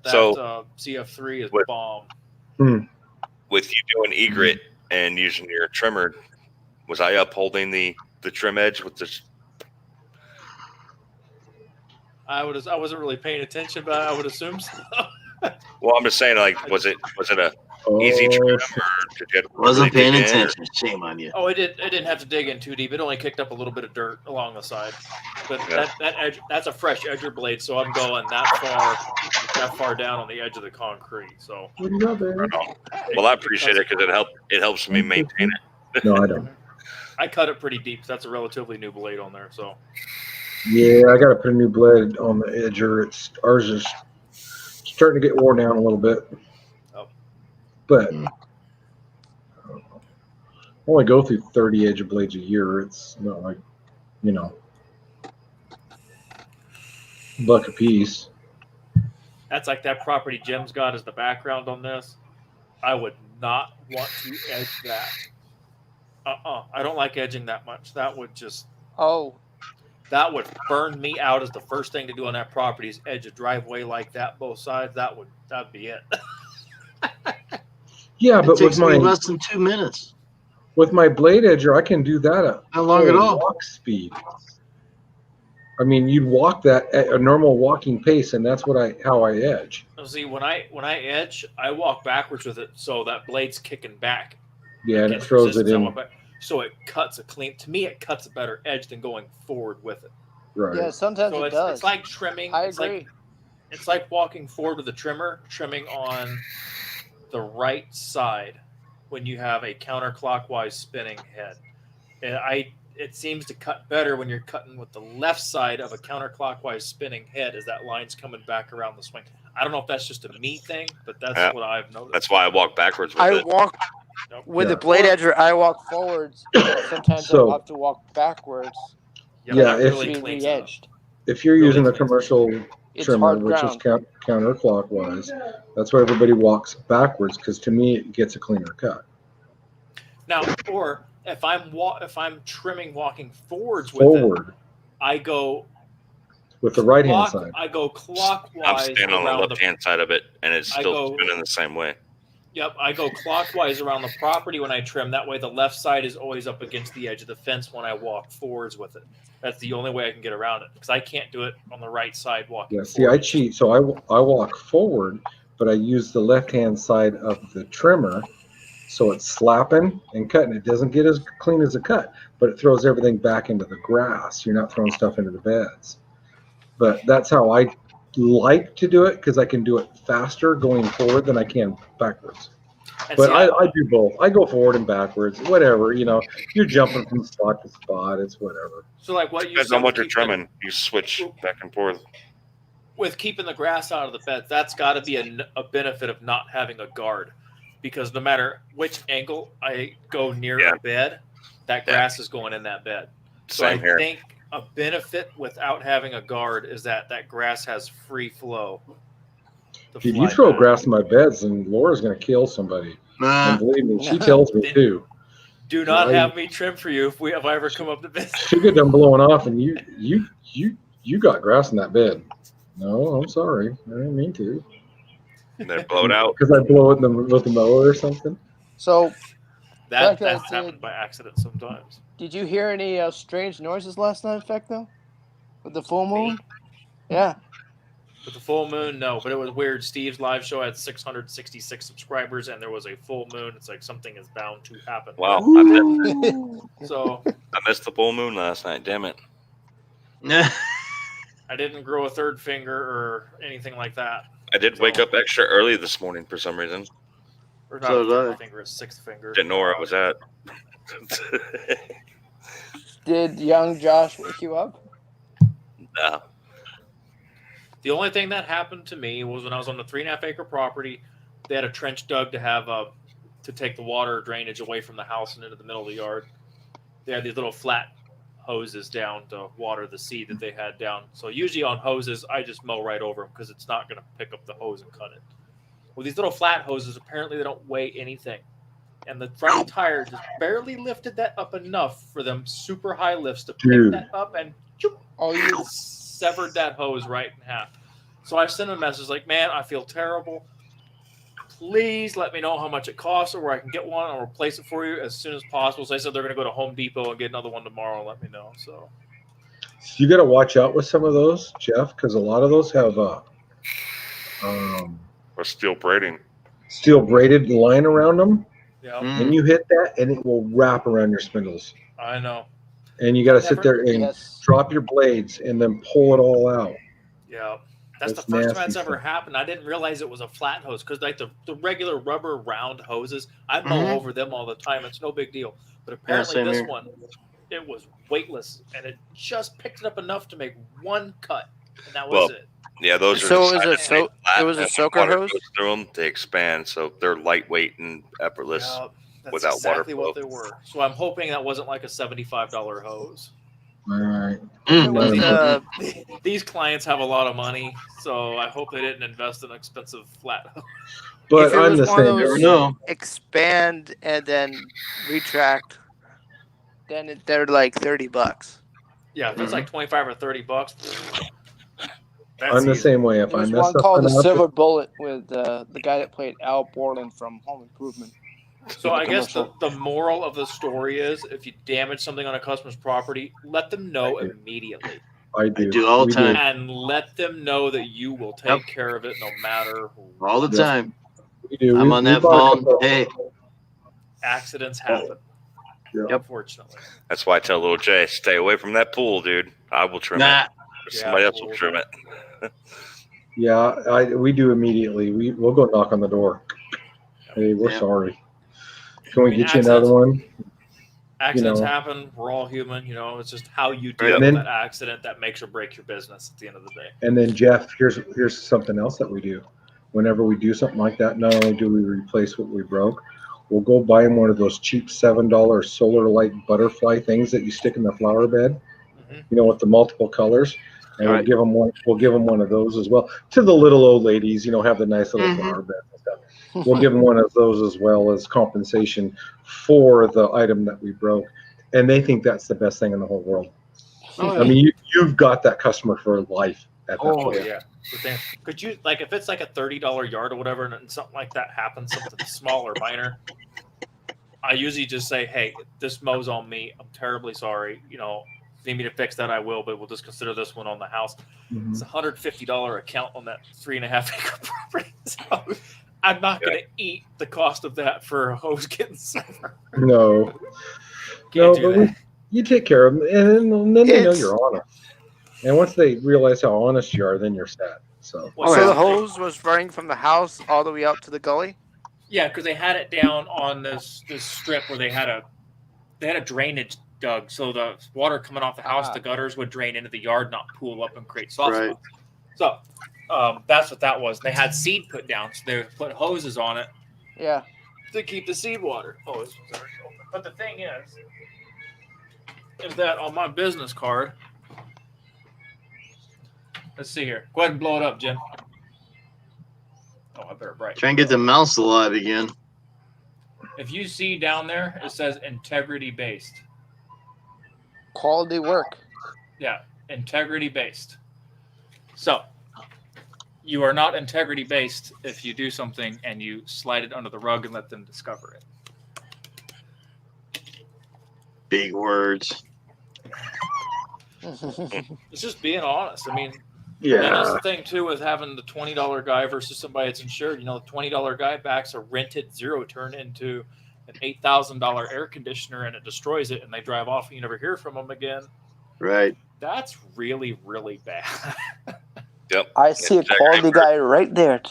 Speaker 6: that
Speaker 9: So,
Speaker 6: CF3 is
Speaker 9: with-
Speaker 6: bomb.
Speaker 9: With you doing egret and using your trimmer, was I upholding the trim edge with this?
Speaker 6: I wasn't really paying attention, but I would assume so.
Speaker 9: Well, I'm just saying, like, was it a easy trim, or did you
Speaker 1: Wasn't
Speaker 9: really
Speaker 1: paying
Speaker 9: dig in, or-
Speaker 1: attention. Shame on you.
Speaker 6: Oh, it didn't have to dig in too deep. It only kicked up a little bit of dirt along the side. But that edge, that's a fresh edger blade, so I'm going that far down on the edge of the concrete. So
Speaker 8: What do you got, baby?
Speaker 9: Right on. Well, I appreciate it because it helps me maintain it.
Speaker 8: No, I don't.
Speaker 6: I cut it pretty deep. That's a relatively new blade on there. So
Speaker 8: Yeah, I got to put a new blade on the edger. Ours is starting to get worn down a little bit.
Speaker 6: Oh.
Speaker 8: But I only go through 30 edge blades a year. It's not like, buck a piece.
Speaker 6: that's like that property Jim's got as the background on this. I would not want to edge that. I don't like edging that much. That would burn me out as the first thing to do on that property is edge a driveway like that, both sides. That'd be it.
Speaker 8: Yeah, but
Speaker 1: It takes
Speaker 8: with
Speaker 1: me
Speaker 8: my
Speaker 1: less than 2 minutes.
Speaker 8: with my blade edger, I can do that at
Speaker 1: Not long at
Speaker 8: full
Speaker 1: all.
Speaker 8: walk speed. I mean, you'd walk that at a normal walking pace, and that's how I edge.
Speaker 6: See, when I edge, I walk backwards with it, so that blade's kicking back.
Speaker 8: Yeah, and it
Speaker 6: Gets
Speaker 8: throws it
Speaker 6: resistance, I
Speaker 8: in.
Speaker 6: walk back. So it cuts a clean. To me, it cuts a better edge than going forward with it.
Speaker 8: Right.
Speaker 12: Yeah, sometimes
Speaker 6: So
Speaker 12: it does.
Speaker 6: it's like trimming.
Speaker 12: I
Speaker 6: it's
Speaker 12: agree.
Speaker 6: Like, it's like walking forward with a trimmer, trimming on the right side when you have a counterclockwise spinning head. And it seems to cut better when you're cutting with the left side of a counterclockwise spinning head as that line's coming back around the swing. I don't know if that's just a me thing, but that's what I've noticed.
Speaker 9: That's why I walk backwards with
Speaker 12: I
Speaker 9: it.
Speaker 12: walk with the blade edger. I walk forwards. Sometimes
Speaker 8: So-
Speaker 12: I'll have to walk backwards.
Speaker 8: Yeah,
Speaker 6: that
Speaker 8: if-
Speaker 6: really
Speaker 12: to be
Speaker 6: cleans it up.
Speaker 12: re-edged.
Speaker 8: If you're using a commercial
Speaker 12: It's
Speaker 8: trimmer,
Speaker 12: hard
Speaker 8: which is
Speaker 12: ground.
Speaker 8: counterclockwise, that's why everybody walks backwards, because to me it gets a cleaner cut.
Speaker 6: Now, or if I'm trimming walking forwards with it,
Speaker 8: Forward
Speaker 6: I go
Speaker 8: with the right hand side.
Speaker 6: I go
Speaker 9: I'm
Speaker 6: clockwise
Speaker 9: standing on
Speaker 6: around
Speaker 9: the left hand side of it, and it's
Speaker 6: I
Speaker 9: still
Speaker 6: go-
Speaker 9: spinning the same way.
Speaker 6: Yep, I go clockwise around the property when I trim. That way, the left side is always up against the edge of the fence when I walk forwards with it. That's the only way I can get around it because I can't do it on the right side walking.
Speaker 8: Yeah, see, I
Speaker 6: forward.
Speaker 8: cheat. So I walk forward, but I use the left hand side of the trimmer, so it's slapping and cutting. It doesn't get as clean as a cut, but it throws everything back into the grass. You're not throwing stuff into the beds. But that's how I like to do it because I can do it faster going forward than I can backwards.
Speaker 6: And
Speaker 8: But
Speaker 6: see,
Speaker 8: I do both. I go forward and backwards, whatever. You're jumping from spot to spot. It's whatever.
Speaker 6: so like what you
Speaker 9: Depends
Speaker 6: said
Speaker 9: on what
Speaker 6: with
Speaker 9: you're
Speaker 6: keeping-
Speaker 9: trimming. You switch back and forth.
Speaker 6: with keeping the grass out of the bed, that's got to be a benefit of not having a guard, because no matter which angle I go near
Speaker 9: Yeah.
Speaker 6: a bed, that grass is going in that bed. So
Speaker 9: Same
Speaker 6: I
Speaker 9: here.
Speaker 6: think a benefit without having a guard is that grass has free flow. to
Speaker 8: If
Speaker 6: fly
Speaker 8: you throw
Speaker 6: back.
Speaker 8: grass in my beds, then Laura's going to kill somebody.
Speaker 1: Nah.
Speaker 8: And believe me, she tells me too.
Speaker 6: Do not
Speaker 8: Right.
Speaker 6: have me trim for you if I ever come up to bed.
Speaker 8: She'll get done blowing off, and you got grass in that bed. No, I'm sorry. I didn't mean to.
Speaker 9: And then blow it out.
Speaker 8: Because I blow it with the mower or something.
Speaker 12: So,
Speaker 6: That's
Speaker 12: Becca,
Speaker 6: happened by accident sometimes.
Speaker 12: did you hear any strange noises last night, Fecto? With the full moon? Yeah.
Speaker 6: With the full moon, no, but it was weird. Steve's live show had 666 subscribers, and there was a full moon. It's like something is bound to happen.
Speaker 9: Wow,
Speaker 6: So
Speaker 9: I missed the full moon last night. Damn it.
Speaker 6: I didn't grow a third finger or anything like that.
Speaker 9: I did wake up extra early this morning for some reason.
Speaker 6: Or not
Speaker 1: So
Speaker 6: a
Speaker 1: did
Speaker 6: third
Speaker 1: I.
Speaker 6: finger, a sixth finger.
Speaker 9: Didn't know where I was at.
Speaker 12: Did young Josh wake you up?
Speaker 9: No.
Speaker 6: The only thing that happened to me was when I was on the 3.5 acre property. They had a trench dug to have to take the water drainage away from the house and into the middle of the yard. They had these little flat hoses down to water the seed that they had down. So usually on hoses, I just mow right over them because it's not going to pick up the hose and cut it. Well, these little flat hoses, apparently they don't weigh anything. And the front tire just barely lifted that up enough for them super high lifts to pick
Speaker 8: Dude.
Speaker 6: that up and
Speaker 12: Oh, you
Speaker 6: severed that hose right in half. So I sent them a message like, man, I feel terrible. Please let me know how much it costs or where I can get one. I'll replace it for you as soon as possible. So they said they're going to go to Home Depot and get another one tomorrow and let me know. So
Speaker 8: You got to watch out with some of those, Jeff, because a lot of those have
Speaker 9: Or steel braiding.
Speaker 8: Steel braided line around them,
Speaker 6: Yeah,
Speaker 8: and you hit that, and it will wrap around your spindles.
Speaker 6: I know.
Speaker 8: And you got to
Speaker 6: Never-
Speaker 8: sit there and
Speaker 12: Yes.
Speaker 8: drop your blades and then pull it all out.
Speaker 6: Yeah. That's
Speaker 8: That's
Speaker 6: the first time
Speaker 8: nasty
Speaker 6: that's ever
Speaker 8: stuff.
Speaker 6: happened. I didn't realize it was a flat hose because, like, the regular rubber round hoses, I mow
Speaker 1: Mhm.
Speaker 6: over them all the time. It's no big deal. But
Speaker 1: Yeah,
Speaker 6: apparently,
Speaker 1: same
Speaker 6: this
Speaker 1: here.
Speaker 6: one, it was weightless and it just picked it up enough to make one cut, and that was
Speaker 9: Well,
Speaker 6: it.
Speaker 9: Yeah, those are
Speaker 12: So it was
Speaker 9: designed
Speaker 12: a
Speaker 9: to stay
Speaker 12: so-
Speaker 9: flat,
Speaker 12: it was a
Speaker 9: and when
Speaker 12: soaker
Speaker 9: water
Speaker 12: hose?
Speaker 9: goes through them, they expand, so they're lightweight and effortless.
Speaker 6: Yeah, that's
Speaker 9: without water
Speaker 6: exactly what
Speaker 9: flow.
Speaker 6: they were. So I'm hoping that wasn't like a $75 hose.
Speaker 8: All right.
Speaker 12: If it was the
Speaker 6: These clients have a lot of money, so I hope they didn't invest in expensive flat hose.
Speaker 8: But
Speaker 12: if it
Speaker 8: I'm
Speaker 12: was
Speaker 8: the
Speaker 12: one of
Speaker 8: same.
Speaker 12: those
Speaker 1: know.
Speaker 12: expand and then retract, then they're like $30.
Speaker 6: Yeah, if it's like 25 or $30, that's
Speaker 8: I'm the
Speaker 6: easy.
Speaker 8: same way. If
Speaker 12: There
Speaker 8: I
Speaker 12: was
Speaker 8: mess
Speaker 12: one called the
Speaker 8: something up,
Speaker 12: Silver Bullet with the guy that played Al Borland from Home Improvement.
Speaker 6: So I guess the
Speaker 12: commercial.
Speaker 6: moral of the story is if you damage something on a customer's property, let them know immediately.
Speaker 8: I do.
Speaker 1: I do all the
Speaker 8: We
Speaker 1: time.
Speaker 6: And let them know that you will take care of it no matter
Speaker 1: All the
Speaker 8: Yep.
Speaker 1: time.
Speaker 8: We do.
Speaker 1: I'm
Speaker 8: We-
Speaker 1: on
Speaker 8: we
Speaker 1: that
Speaker 8: bought a
Speaker 1: phone.
Speaker 8: couple-
Speaker 1: Hey,
Speaker 6: accidents happen.
Speaker 8: Yep.
Speaker 6: Unfortunately.
Speaker 9: That's why I tell little Jay, stay away from that pool, dude. I will trim
Speaker 1: nah.
Speaker 9: it. Or somebody else will trim it.
Speaker 8: Yeah, we do immediately. We'll go knock on the door. Hey, we're
Speaker 1: Yeah.
Speaker 8: sorry. Can we
Speaker 6: I mean,
Speaker 8: get you another
Speaker 6: accidents-
Speaker 8: one?
Speaker 6: Accidents
Speaker 8: know.
Speaker 6: happen. We're all human. You know, it's just how you
Speaker 9: And
Speaker 6: deal with
Speaker 8: then-
Speaker 6: that accident that makes or breaks your business at the end of the day.
Speaker 8: And then Jeff, here's something else that we do. Whenever we do something like that, not only do we replace what we broke, we'll go buy him one of those cheap $7 solar light butterfly things that you stick in the flower bed.
Speaker 6: Mhm.
Speaker 8: You know, with the multiple colors. And
Speaker 1: Right.
Speaker 8: we'll give them one. We'll give them one of those as well. To the little old ladies, you know, have the nice little
Speaker 1: Mhm.
Speaker 8: flower beds and stuff. We'll give them one of those as well as compensation for the item that we broke. And they think that's the best thing in the whole world.
Speaker 1: Oh,
Speaker 8: I mean, you've got that customer for life at that
Speaker 6: Oh
Speaker 8: point.
Speaker 6: yeah. But then, could you like if it's like a $30 yard or whatever, and something like that happens, something small or minor? I usually just say, "Hey, this mows on me. I'm terribly sorry. You know, if you need me to fix that, I will, but we'll just consider this one on the house."
Speaker 8: Mhm.
Speaker 6: It's a $150 account on that 3.5 acre property. So I'm not going to eat the cost of that for a hose getting silver.
Speaker 8: No,
Speaker 6: Can't
Speaker 8: no,
Speaker 6: do
Speaker 8: but
Speaker 6: that.
Speaker 8: you take care of them, and then they know
Speaker 12: It's-
Speaker 8: you're honest. And once they realize how honest you are, then you're sad. So
Speaker 6: Well,
Speaker 12: So
Speaker 6: yeah.
Speaker 12: the hose was running from the house all the way out to the gully?
Speaker 6: Yeah, because they had it down on this strip where they had a drainage dug, so the water coming off the house, the gutters would drain into the yard, not pool up and create soft
Speaker 1: Right.
Speaker 6: spots. So that's what that was. They had seed put down, so they put hoses on it
Speaker 12: Yeah.
Speaker 6: to keep the seed water. Oh, this one's already open. But the thing is that on my business card. Let's see here. Go ahead and blow it up, Jim. Oh, I better bright.
Speaker 1: Try and get the mouse alive again.
Speaker 6: If you see down there, it says integrity based.
Speaker 12: Quality work.
Speaker 6: Yeah, integrity based. So, you are not integrity based if you do something and you slide it under the rug and let them discover it.
Speaker 1: Big words.
Speaker 6: It's just being honest. I mean, and
Speaker 8: yeah,
Speaker 6: that's the thing too with having the $20 guy versus somebody that's insured. You know, the $20 guy backs a rented zero turn into an $8,000 air conditioner and it destroys it, and they drive off and you never hear from them again.
Speaker 1: Right.
Speaker 6: That's really, really bad.
Speaker 9: Yep.
Speaker 12: I see a quality guy right there.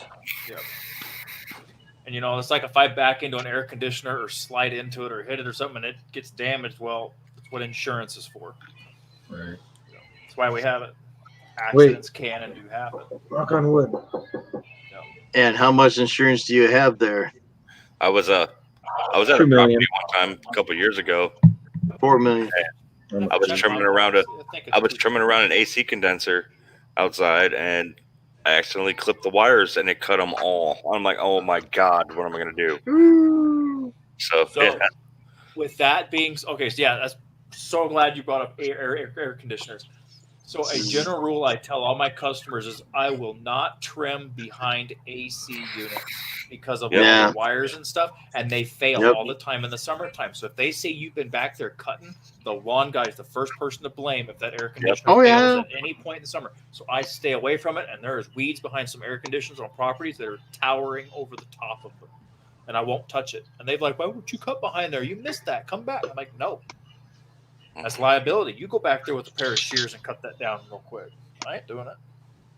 Speaker 6: And you know, it's like if I back into an air conditioner or slide into it or hit it or something and it gets damaged, well, that's what insurance is for.
Speaker 8: right.
Speaker 6: That's why we have it. Accidents can and do happen.
Speaker 8: Knock on wood.
Speaker 1: And how much insurance do you have there?
Speaker 9: I was at a
Speaker 8: 2
Speaker 9: property
Speaker 8: million.
Speaker 9: one time a couple years ago.
Speaker 1: 4 million.
Speaker 9: I was trimming around an AC condenser outside, and I accidentally clipped the wires, and it cut them all. I'm like, oh my god, what am I gonna do? So
Speaker 6: So, with that being okay, so yeah, that's so glad you brought up air conditioners. So a general rule I tell all my customers is I will not trim behind AC units because of all
Speaker 1: Yeah.
Speaker 6: the wires and stuff, and they fail
Speaker 1: Yep.
Speaker 6: all the time in the summertime. So if they say you've been back there cutting, the lawn guy is the first person to blame if that air conditioner
Speaker 1: Oh,
Speaker 6: fails
Speaker 1: yeah.
Speaker 6: at any point in the summer. So I stay away from it, and there is weeds behind some air conditioners on properties that are towering over the top of them, and I won't touch it. And they're like, "Why would you cut behind there? You missed that. Come back." I'm like, "No. That's liability. You go back there with a pair of shears and cut that down real quick. I ain't doing it.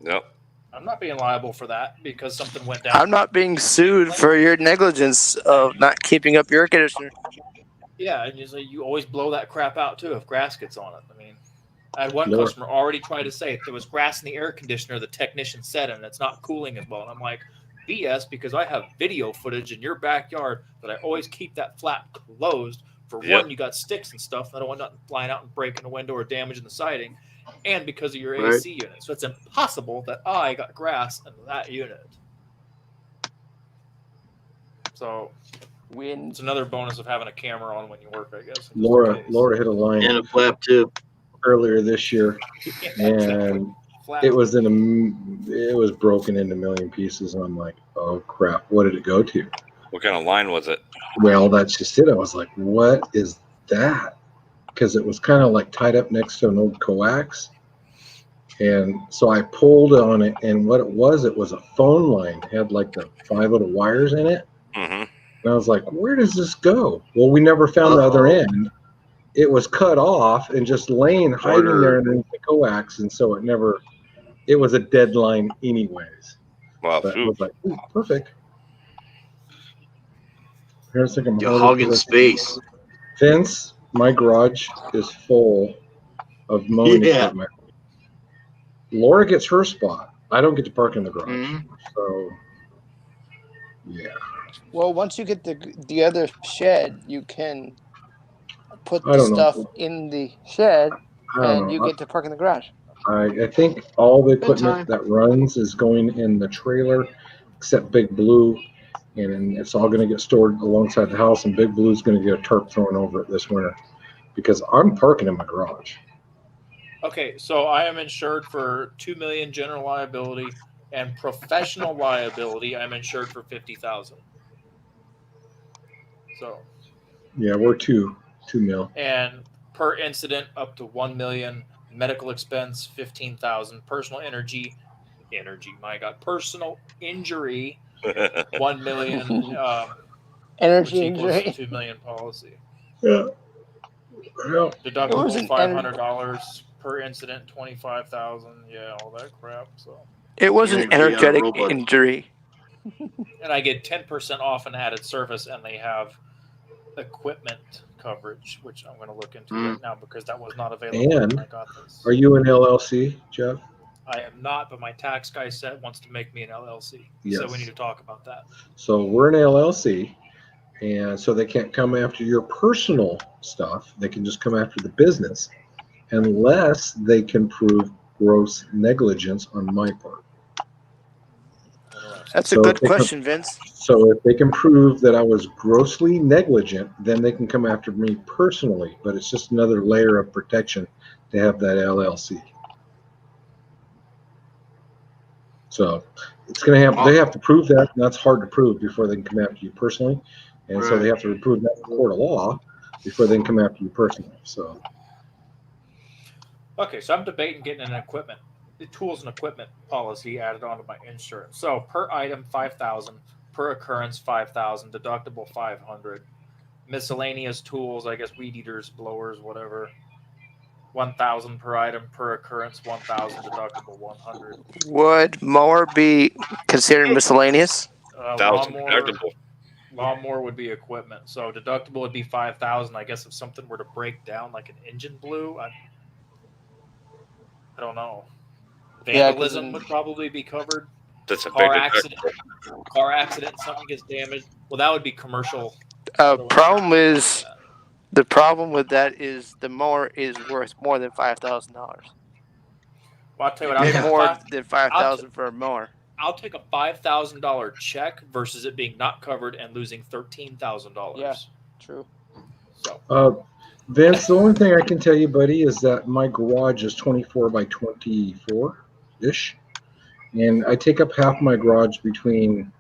Speaker 9: Yep.
Speaker 6: I'm not being liable for that because something went down."
Speaker 12: I'm not being sued for your negligence of not keeping up your air conditioner.
Speaker 6: Yeah, and you always blow that crap out too if grass gets on it. I mean, I had one
Speaker 8: Lord.
Speaker 6: customer already try to say if there was grass in the air conditioner, the technician said, and it's not cooling as well. And I'm like, BS, because I have video footage in your backyard that I always keep that flap closed. For
Speaker 9: Yep.
Speaker 6: one, you got sticks and stuff. I don't want nothing flying out and breaking the window or damaging the siding. And because of your
Speaker 1: Right.
Speaker 6: AC unit. So it's impossible that I got grass in that unit. So
Speaker 12: When
Speaker 6: it's another bonus of having a camera on when you work, I guess. just in
Speaker 8: Laura
Speaker 6: case.
Speaker 8: hit a line
Speaker 1: And a flap too.
Speaker 8: earlier this year,
Speaker 6: Yeah,
Speaker 8: and
Speaker 6: flat.
Speaker 8: it was broken into a million pieces. And I'm like, oh crap, what did it go to?
Speaker 9: What kind of line was it?
Speaker 8: Well, that's just it. I was like, what is that? Because it was kind of like tied up next to an old coax. And so I pulled on it, and what it was a phone line. It had like the 5 little wires in it.
Speaker 9: Mm-hmm.
Speaker 8: And I was like, where does this go? Well, we never found the other end. It was cut off and just hiding there underneath the coax. And so it was a dead line anyways.
Speaker 9: Wow.
Speaker 8: But I was like, ooh, perfect. Here's like I'm
Speaker 1: You're hogging space.
Speaker 8: Vince, my garage is full of mowing
Speaker 1: Yeah.
Speaker 8: equipment. Laura gets her spot. I don't get to park in the garage.
Speaker 1: Mhm.
Speaker 8: So, yeah.
Speaker 12: well, once you get the other shed, you can put
Speaker 8: I
Speaker 12: the
Speaker 8: don't know.
Speaker 12: stuff in the shed,
Speaker 8: I don't
Speaker 12: and
Speaker 8: know.
Speaker 12: you get to park in the garage.
Speaker 8: I think all the
Speaker 1: time.
Speaker 8: equipment that runs is going in the trailer, except Big Blue, and it's all going to get stored alongside the house. And Big Blue's going to get a tarp thrown over it this winter because I'm parking in my garage.
Speaker 6: Okay, so I am insured for $2 million general liability and professional liability. I'm insured for $50,000. So,
Speaker 8: Yeah, we're two mil.
Speaker 6: and per incident up to $1 million. Medical expense $15,000. Personal personal injury $1 million.
Speaker 12: Energy
Speaker 6: which equals
Speaker 12: injury.
Speaker 6: $2 million policy.
Speaker 8: Yeah. Yeah.
Speaker 6: Deductible
Speaker 12: was an
Speaker 6: $500 per incident, $25,000. Yeah, all that crap. So,
Speaker 12: It was an
Speaker 1: Energy on a
Speaker 12: energetic
Speaker 1: robot.
Speaker 12: injury.
Speaker 6: and I get 10% off an added service, and they have equipment coverage, which I'm going to look into right now because that was not available
Speaker 8: And
Speaker 6: when I got this.
Speaker 8: Are you an LLC, Jeff?
Speaker 6: I am not, but my tax guy wants to make me an LLC. So
Speaker 8: Yes.
Speaker 6: we need to talk about that.
Speaker 8: So we're an LLC, and so they can't come after your personal stuff. They can just come after the business, unless they can prove gross negligence on my part.
Speaker 12: That's a
Speaker 8: So
Speaker 12: good
Speaker 8: if they can-
Speaker 12: question, Vince.
Speaker 8: So if they can prove that I was grossly negligent, then they can come after me personally. But it's just another layer of protection to have that LLC. So it's going to have, they have to prove that, and that's hard to prove before they can come after you personally. And so they have to prove that in court of law before they can come after you personally. So
Speaker 6: Okay, so I'm debating getting the tools and equipment policy added onto my insurance. So per item, $5,000, per occurrence, $5,000, deductible $500, miscellaneous tools, I guess weed eaters, blowers, whatever, $1,000 per item, per occurrence, $1,000, deductible $100.
Speaker 12: Would mower be considered miscellaneous?
Speaker 9: $1,000 deductible.
Speaker 6: Lawnmower would be equipment, so deductible would be $5,000. I guess if something were to break down, like an engine blew, I don't know.
Speaker 12: Yeah, 'cause
Speaker 6: Vandalism
Speaker 12: then-
Speaker 6: would probably be covered.
Speaker 9: That's a big
Speaker 6: Car
Speaker 9: deductible.
Speaker 6: accident, something gets damaged. Well, that would be commercial.
Speaker 12: Problem with that is the mower is worth more than $5,000.
Speaker 6: Well, I'll tell you what,
Speaker 12: Pay more than $5,000 for a mower.
Speaker 6: I'll take a $5,000 check versus it being not covered and losing $13,000.
Speaker 12: Yeah, true.
Speaker 6: So
Speaker 8: Vince, the only thing I can tell you, buddy, is that my garage is 24 by 24-ish. And I take up half my garage between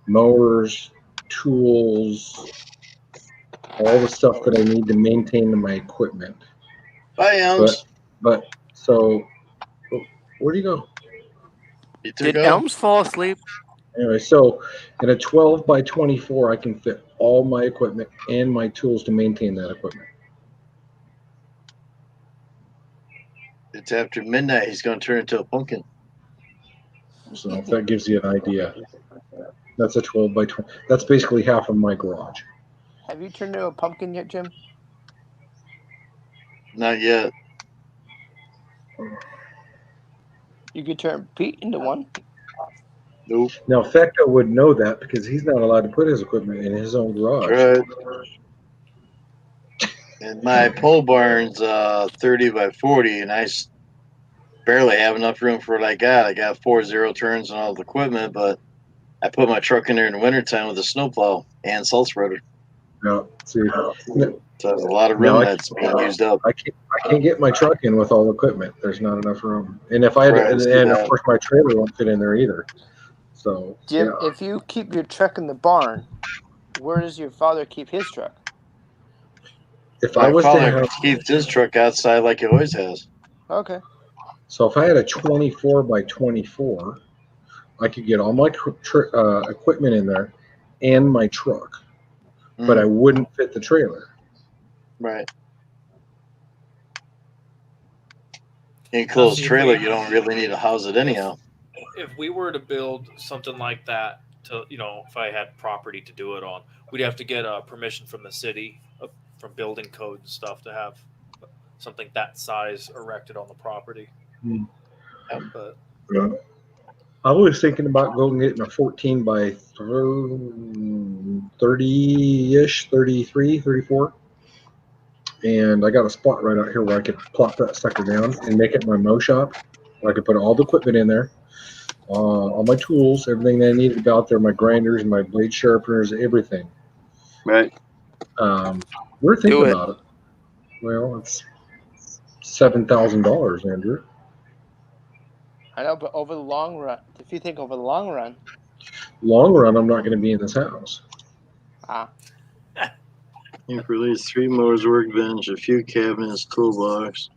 Speaker 8: mowers, tools, all the stuff that I need to maintain my equipment.
Speaker 1: Bye, Elms.
Speaker 8: But so, where do you go?
Speaker 12: Did Elms fall asleep?
Speaker 8: Anyway, so in a 12 by 24, I can fit all my equipment and my tools to maintain that equipment.
Speaker 1: It's after midnight. He's going to turn into a pumpkin.
Speaker 8: So if that gives you an idea. That's a 12 by 20. That's basically half of my garage.
Speaker 12: Have you turned into a pumpkin yet, Jim?
Speaker 1: Not yet.
Speaker 12: You could turn Pete into one.
Speaker 1: Nope.
Speaker 8: Now, Fecto would know that because he's not allowed to put his equipment in his own garage.
Speaker 1: Right. And my pole barn's 30 by 40, and I barely have enough room for what I got. I got 4 zero-turns and all the equipment, but I put my truck in there in the wintertime with a snowplow and salt spreader.
Speaker 8: Yeah, see,
Speaker 1: So there's a lot of room that's being used up.
Speaker 8: I can't get my truck in with all the equipment. There's not enough room. And if I had,
Speaker 1: Right,
Speaker 8: and of course my trailer won't fit in there either. So
Speaker 12: Jim,
Speaker 8: yeah.
Speaker 12: if you keep your truck in the barn, where does your father keep his truck?
Speaker 8: If
Speaker 1: My
Speaker 8: I was to
Speaker 1: father
Speaker 8: have,
Speaker 1: keeps his truck outside like he always has.
Speaker 12: Okay.
Speaker 8: so if I had a 24 by 24, I could get all my equipment in there and my truck, but I wouldn't fit the trailer.
Speaker 1: Right. Enclosed trailer, you don't really need to house it anyhow.
Speaker 6: If we were to build something like that, to if I had property to do it on, we'd have to get permission from the city, from building code and stuff, to have something that size erected on the property. But
Speaker 8: I was thinking about going and getting a 14 by 30-ish, 33, 34. And I got a spot right out here where I could plop that sucker down and make it my mow shop. I could put all the equipment in there, all my tools, everything that I needed to be out there, my grinders, my blade sharpeners, everything.
Speaker 1: Right.
Speaker 8: We're thinking about it. Well, it's $7,000, Andrew.
Speaker 12: I know, but over the long run, if you think over the long run.
Speaker 8: Long run, I'm not going to be in this house.
Speaker 1: You've released 3 mowers, workbench, a few cabinets, toolbox.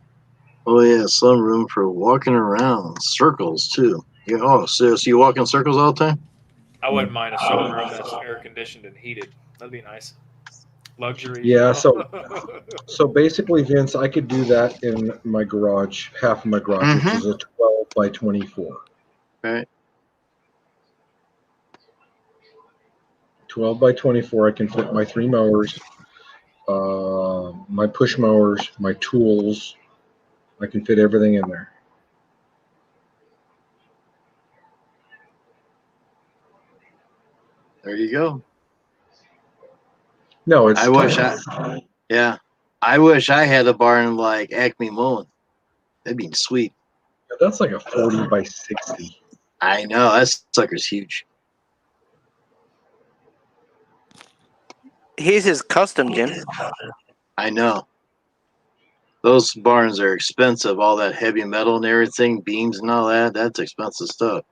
Speaker 1: Oh yeah, some room for walking around. Circles too. Yeah. Oh, so you walk in circles all the time?
Speaker 6: I wouldn't mind a showroom that's air conditioned and heated. That'd be nice. Luxury.
Speaker 8: Yeah, so basically, Vince, I could do that in my garage, half of my garage, which is a 12 by 24.
Speaker 1: Right.
Speaker 8: 12 by 24, I can fit my 3 mowers, my push mowers, my tools. I can fit everything in there.
Speaker 1: There you go.
Speaker 8: No, it's.
Speaker 1: I wish I had a barn like Acme Mowing. That'd be sweet.
Speaker 8: That's like a 40 by 60.
Speaker 1: I know, that sucker's huge.
Speaker 12: He's his custom, Jim.
Speaker 1: I know. Those barns are expensive. All that heavy metal and everything, beams and all that, that's expensive stuff.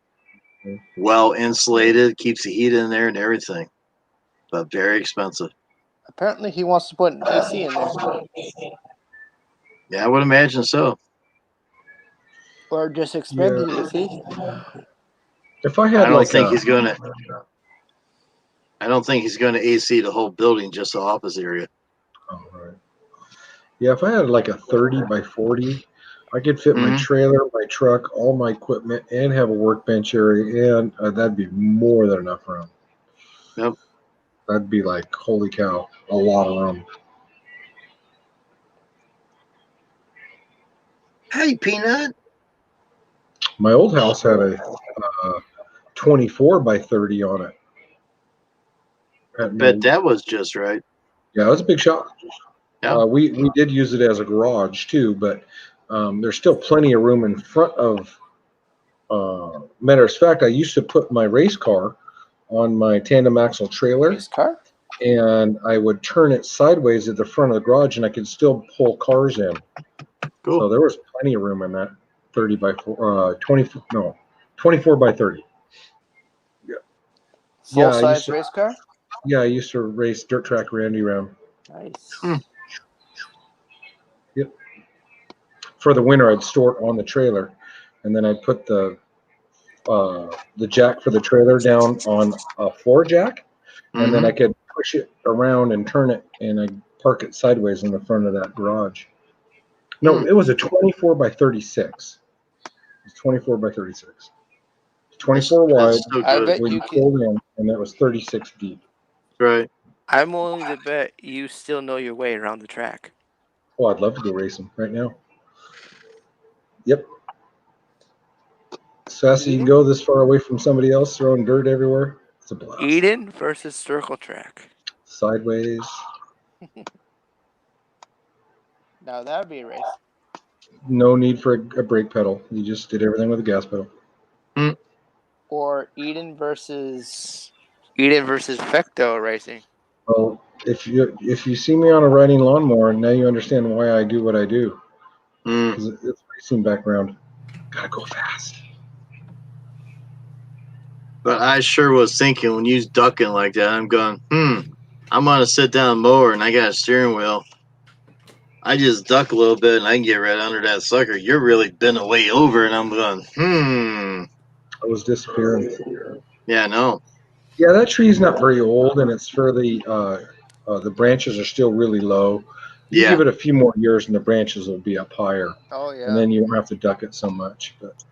Speaker 1: Well insulated, keeps the heat in there and everything. But very expensive.
Speaker 12: Apparently, he wants to put an AC in there.
Speaker 1: Yeah, I would imagine so.
Speaker 12: Or just expand the AC.
Speaker 8: If I had
Speaker 1: I don't
Speaker 8: like
Speaker 1: think he's gonna AC the whole building, just the office area.
Speaker 8: Oh, right. Yeah, if I had like a 30 by 40, I could fit my trailer, my truck, all my equipment, and have a workbench area, and that'd be more than enough room.
Speaker 1: Yep.
Speaker 8: That'd be like, holy cow, a lot of room.
Speaker 1: Hey, Peanut.
Speaker 8: My old house had a 24 by 30 on it.
Speaker 1: Bet that was just right.
Speaker 8: Yeah, it was a big shop.
Speaker 1: Yeah.
Speaker 8: We did use it as a garage too, but there's still plenty of room in front of. Matter of fact, I used to put my race car on my tandem axle trailer.
Speaker 12: Race car?
Speaker 8: and I would turn it sideways at the front of the garage, and I could still pull cars in.
Speaker 1: Cool.
Speaker 8: So there was plenty of room in that 30 by 24 by 30. Yeah.
Speaker 12: Full
Speaker 8: I used
Speaker 12: size
Speaker 8: to-
Speaker 12: race car.
Speaker 8: Yeah, I used to race dirt track Randy around.
Speaker 12: Nice.
Speaker 8: Yep. For the winter, I'd store it on the trailer, and then I'd put the jack for the trailer down on a floor jack, and then I could push it around and turn it, and I'd park it sideways in the front of that garage. No, it was a 24 by 36. It was 24 by 36. 24 wide.
Speaker 1: so
Speaker 12: I
Speaker 1: good.
Speaker 12: bet
Speaker 8: when
Speaker 12: you
Speaker 8: you
Speaker 12: can.
Speaker 8: pulled in, and that was 36 deep.
Speaker 1: Right.
Speaker 12: I'm willing to bet you still know your way around the track.
Speaker 8: Oh, I'd love to go racing right now. Yep. Sassy, you can go this far away from somebody else throwing dirt everywhere. It's a blast.
Speaker 12: Eden versus Circle Track.
Speaker 8: Sideways.
Speaker 12: Now that would be a race.
Speaker 8: No need for a brake pedal. You just did everything with a gas pedal.
Speaker 12: Or Eden versus Fecto racing.
Speaker 8: Well, if you see me on a riding lawnmower, now you understand why I do what I do. Because it's racing background. Gotta go fast.
Speaker 1: But I sure was thinking when you was ducking like that, I'm going, I'm on a sit down mower and I got a steering wheel. I just duck a little bit and I can get right under that sucker. You're really bent way over, and I'm going,
Speaker 8: I was disappearing.
Speaker 1: Yeah, no.
Speaker 8: Yeah, that tree's not very old, and it's fairly. The branches are still really low. You give it a few more years, and the branches will be up higher.
Speaker 12: Oh yeah.
Speaker 8: And then you won't have to duck it so much. But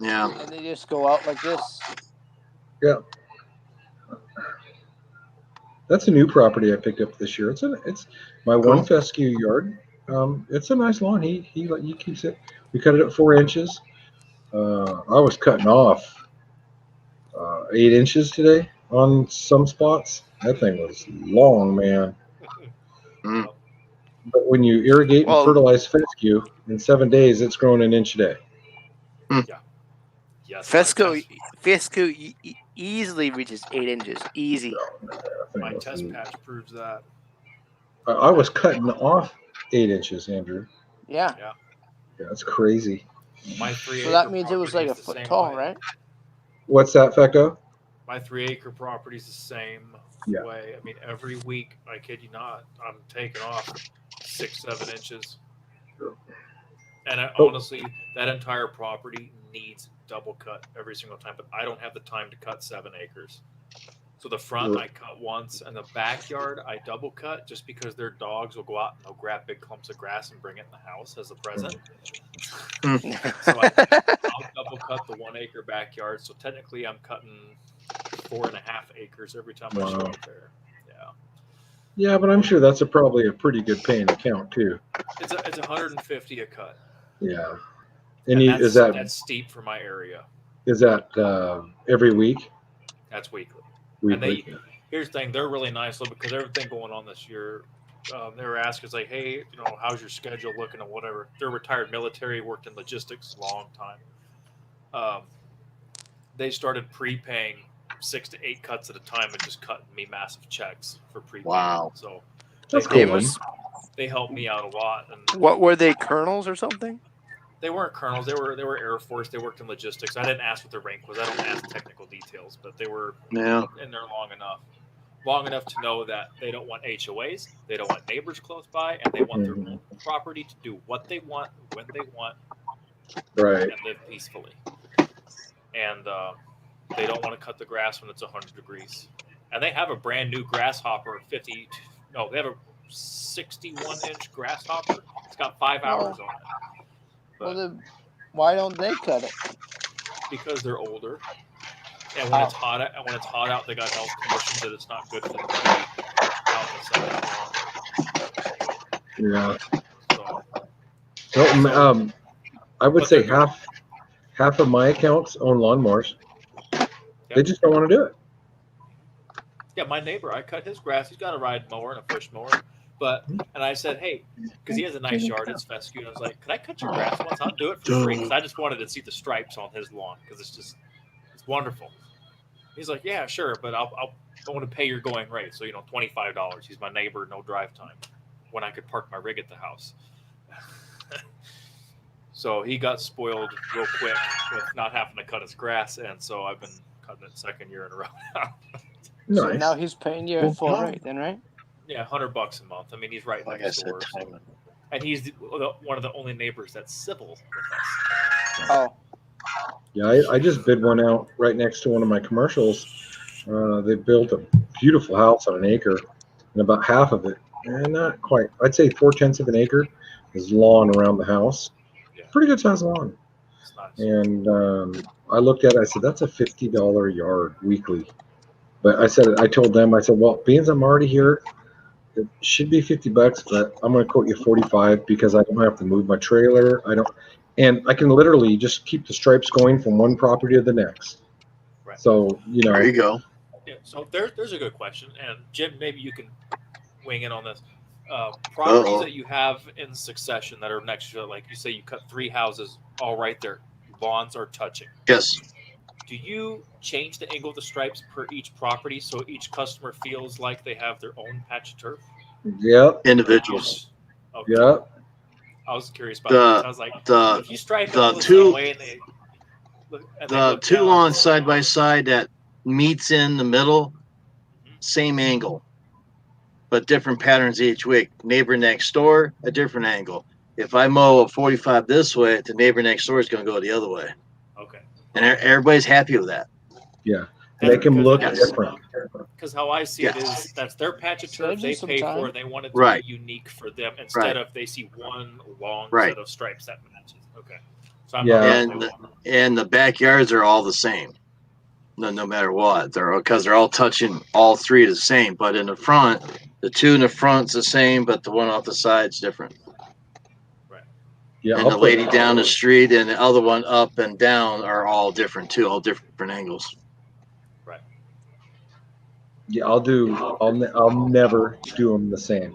Speaker 1: yeah.
Speaker 12: And they just go out like this.
Speaker 8: Yeah. That's a new property I picked up this year. It's my one fescue yard. It's a nice lawn. He keeps it. We cut it at 4 inches. I was cutting off 8 inches today on some spots. That thing was long, man. But when you irrigate and fertilize fescue, in 7 days, it's growing an inch a day.
Speaker 6: Yes.
Speaker 12: Fescue easily reaches 8 inches. Easy.
Speaker 6: My test patch proves that.
Speaker 8: I was cutting off 8 inches, Andrew.
Speaker 12: Yeah.
Speaker 6: Yeah.
Speaker 8: Yeah, that's crazy.
Speaker 6: My 3
Speaker 12: So that means it was like a foot tall, right?
Speaker 8: What's that, Fecko?
Speaker 6: My 3 acre property is the same way. I mean, every week, I kid you not, I'm taking off 6-7 inches. And honestly, that entire property needs double cut every single time, but I don't have the time to cut 7 acres. So the front I cut once, and the backyard I double cut just because their dogs will go out and they'll grab big clumps of grass and bring it in the house as a present. So I'll double cut the 1 acre backyard. So technically, I'm cutting 4.5 acres every time I show up there. Yeah.
Speaker 8: Yeah, but I'm sure that's probably a pretty good paying account too.
Speaker 6: It's 150 a cut.
Speaker 8: Yeah.
Speaker 6: And
Speaker 8: And
Speaker 6: that's steep for my area.
Speaker 8: Is that every week?
Speaker 6: That's weekly.
Speaker 8: Weekly.
Speaker 6: And here's the thing, they're really nice though, because everything going on this year, they were asking, it's like, hey, how's your schedule looking or whatever. They're retired military, worked in logistics a long time. They started prepaying 6 to 8 cuts at a time and just cutting me massive checks for prepayment.
Speaker 1: Wow.
Speaker 6: So
Speaker 8: That's cool.
Speaker 6: they helped me out a lot. And
Speaker 12: What were they, colonels or something?
Speaker 6: they weren't colonels. They were Air Force. They worked in logistics. I didn't ask what their rank was. I don't ask technical details, but they were in there long enough to know that they don't want HOAs. They don't want neighbors close by, and they want their own property to do what they want when they want,
Speaker 8: Right.
Speaker 6: and live peacefully. And they don't want to cut the grass when it's 100 degrees. And they have a brand new grasshopper, they have a 61-inch grasshopper. It's got 5 hours on it.
Speaker 12: Well, then why don't they cut it?
Speaker 6: Because they're older, and when it's hot out, they got health conditions that it's not good for them to be out in the sun.
Speaker 8: Yeah. So, I would say half of my accounts own lawnmowers. They just don't want to do it.
Speaker 6: Yeah, my neighbor, I cut his grass. He's got a ride mower and a push mower. And I said, hey, because he has a nice yard, it's fescue. And I was like, could I cut your grass once? I'll do it for free. Because I just wanted to see the stripes on his lawn because it's wonderful. He's like, yeah, sure, but I want to pay your going rate. So, $25. He's my neighbor, no drive time, when I could park my rig at the house. So he got spoiled real quick with not having to cut his grass, and so I've been cutting it second year in a row now.
Speaker 12: So
Speaker 8: Nice.
Speaker 12: now he's paying you a full rate, then, right?
Speaker 6: Yeah, $100 a month. I mean, he's right
Speaker 1: Like I
Speaker 6: next
Speaker 1: said,
Speaker 6: door, so-
Speaker 1: timing.
Speaker 6: and he's one of the only neighbors that's civil with us.
Speaker 12: Oh,
Speaker 8: Yeah, I just bid one out right next to one of my commercials. They built a beautiful house on an acre, and about half of it, and not quite, I'd say 4/10 of an acre, is lawn around the house.
Speaker 6: Yeah.
Speaker 8: Pretty good sized lawn.
Speaker 6: It's nice.
Speaker 8: And I looked at it, I said, that's a $50 a yard weekly. But I told them, I said, well, being as I'm already here, it should be $50, but I'm going to quote you 45 because I don't have to move my trailer. And I can literally just keep the stripes going from one property to the next.
Speaker 6: Right.
Speaker 8: So,
Speaker 1: There you go.
Speaker 6: Yeah, so there's a good question, and Jim, maybe you can wing in on this. Properties that you have in succession that are next to it, like you say, you cut 3 houses all right there, lawns are touching.
Speaker 1: Yes.
Speaker 6: Do you change the angle of the stripes per each property so each customer feels like they have their own patch of turf?
Speaker 8: Yep.
Speaker 1: Individuals.
Speaker 6: Okay.
Speaker 8: Yep.
Speaker 6: I was curious about that. I was like, if you stripe it all the same way, and they
Speaker 1: the
Speaker 6: look
Speaker 1: two
Speaker 6: down,
Speaker 1: lawns side by side that meets in the middle, same angle, but different patterns each week. Neighbor next door, a different angle. If I mow a 45 this way, the neighbor next door is going to go the other way.
Speaker 6: Okay.
Speaker 1: And everybody's happy with that.
Speaker 8: Yeah. Make them look
Speaker 1: Yes.
Speaker 8: different.
Speaker 6: Because how I see it
Speaker 1: Yes.
Speaker 6: is that's their patch of turf
Speaker 12: Saves you
Speaker 6: they
Speaker 12: some
Speaker 6: pay
Speaker 12: time.
Speaker 6: for. They want it to
Speaker 1: Right.
Speaker 6: be unique for them instead
Speaker 1: Right.
Speaker 6: of they see one long
Speaker 1: Right.
Speaker 6: set of stripes that matches. Okay. So I'm
Speaker 8: Yeah.
Speaker 6: not
Speaker 1: And
Speaker 6: really
Speaker 1: and the backyards are all the same. No matter what. Because they're all touching all 3 the same. But in the front, the 2 in the front's the same, but the one off the side's different.
Speaker 8: Yeah.
Speaker 1: And the lady down the street and the other one up and down are all different too, all different angles.
Speaker 8: Yeah, I'll never do them the same.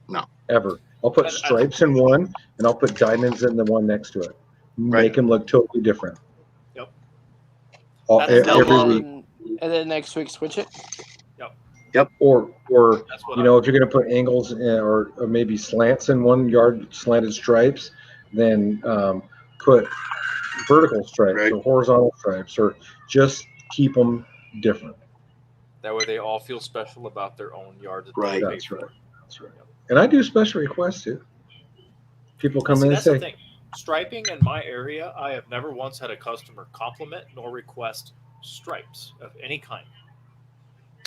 Speaker 1: No.
Speaker 8: Ever. I'll put stripes in one, and I'll put diamonds in the one next to it. Make them look totally different.
Speaker 6: Yep.
Speaker 8: Every week.
Speaker 12: And then next week switch it.
Speaker 1: Yep.
Speaker 8: Or
Speaker 6: That's what
Speaker 8: if you're going to put angles or maybe slants in one yard, slanted stripes, then put vertical stripes or horizontal stripes, or just keep them different.
Speaker 6: that way they all feel special about their own yard. That
Speaker 1: Right.
Speaker 6: they pay
Speaker 8: That's
Speaker 6: for.
Speaker 8: right. That's right. And I do special requests too. People come
Speaker 6: See,
Speaker 8: in and
Speaker 6: that's the
Speaker 8: say,
Speaker 6: thing. Striping in my area, I have never once had a customer compliment nor request stripes of any kind.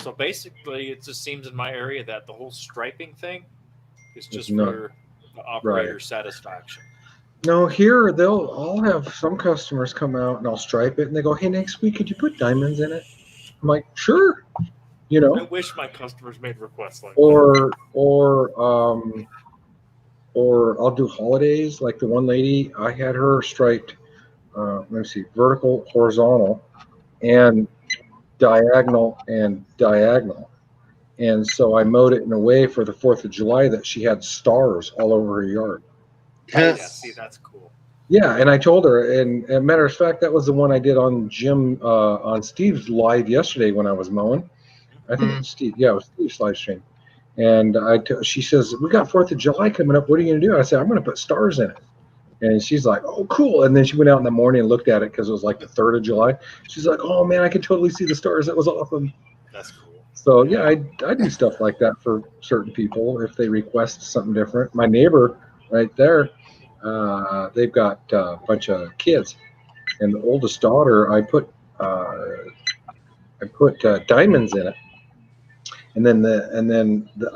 Speaker 6: So basically, it just seems in my area that the whole striping thing is just
Speaker 8: not-
Speaker 6: for the operator's satisfaction.
Speaker 8: no, I'll have some customers come out and I'll stripe it and they go, hey, next week, could you put diamonds in it? I'm like, sure.
Speaker 6: I wish my customers made requests like that.
Speaker 8: Or I'll do holidays. Like the one lady, I had her striped, let me see, vertical, horizontal, and diagonal. And so I mowed it in a way for the 4th of July that she had stars all over her yard.
Speaker 6: Yeah, see, that's cool.
Speaker 8: Yeah, and I told her, and as a matter of fact, that was the one I did on on Steve's live yesterday when I was mowing. I think it was Steve. Yeah, it was Steve's live stream. And she says, we got 4th of July coming up. What are you going to do? I said, I'm going to put stars in it. And she's like, oh, cool. And then she went out in the morning and looked at it because it was like the 3rd of July. She's like, oh, man, I could totally see the stars. That was awesome.
Speaker 6: That's cool.
Speaker 8: So, yeah, I do stuff like that for certain people if they request something different. My neighbor right there, they've got a bunch of kids. And the oldest daughter, I put diamonds in it. And then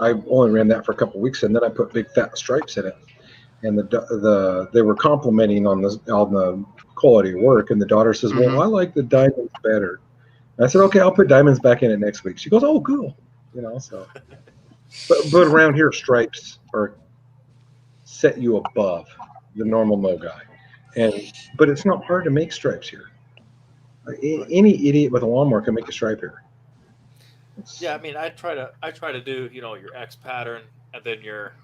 Speaker 8: I only ran that for a couple of weeks, and then I put big fat stripes in it. And they were complimenting on the quality of work, and the daughter says, "Well, I like the diamonds better." And I said, "Okay, I'll put diamonds back in it next week." She goes, "Oh, cool." So. But around here, stripes set you above the normal mow guy, but it's not hard to make stripes here. Any idiot with a lawnmower can make a stripe here.
Speaker 6: Yeah, I mean, I try to do your X pattern and then your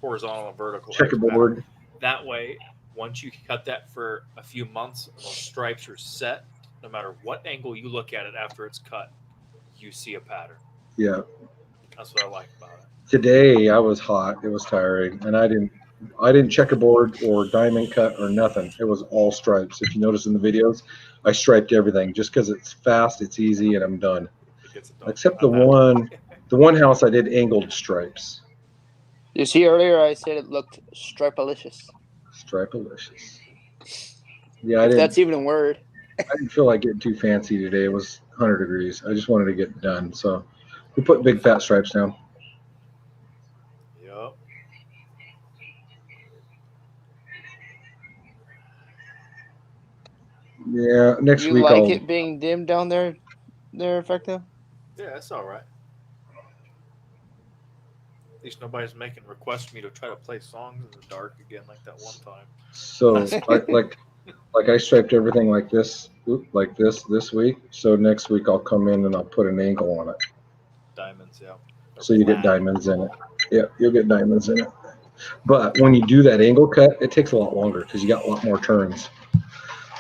Speaker 6: horizontal and vertical
Speaker 8: checkerboard.
Speaker 6: That way, once you cut that for a few months, and those stripes are set, no matter what angle you look at it after it's cut, you see a pattern.
Speaker 8: Yeah.
Speaker 6: That's what I like about it.
Speaker 8: Today I was hot. It was tiring, and I didn't checkerboard or diamond cut or nothing. It was all stripes. If you notice in the videos, I striped everything just because it's fast, it's easy, and I'm done. Except the one house I did angled stripes.
Speaker 12: You see, earlier I said it looked stripalicious.
Speaker 8: Stripalicious. Yeah,
Speaker 12: If that's even a word.
Speaker 8: I didn't feel like getting too fancy today. It was 100 degrees. I just wanted to get done. So we put big fat stripes down.
Speaker 6: Yep.
Speaker 8: Yeah, next
Speaker 12: You
Speaker 8: week
Speaker 12: like
Speaker 8: I'll.
Speaker 12: it being dim down there, Effective?
Speaker 6: Yeah, that's all right. At least nobody's making requests for me to try to play songs in the dark again like that one time.
Speaker 8: So like I striped everything like this week. So next week I'll come in and I'll put an angle on it.
Speaker 6: Diamonds, yeah.
Speaker 8: So you get diamonds in it. Yeah, you'll get diamonds in it. But when you do that angle cut, it takes a lot longer because you got a lot more turns.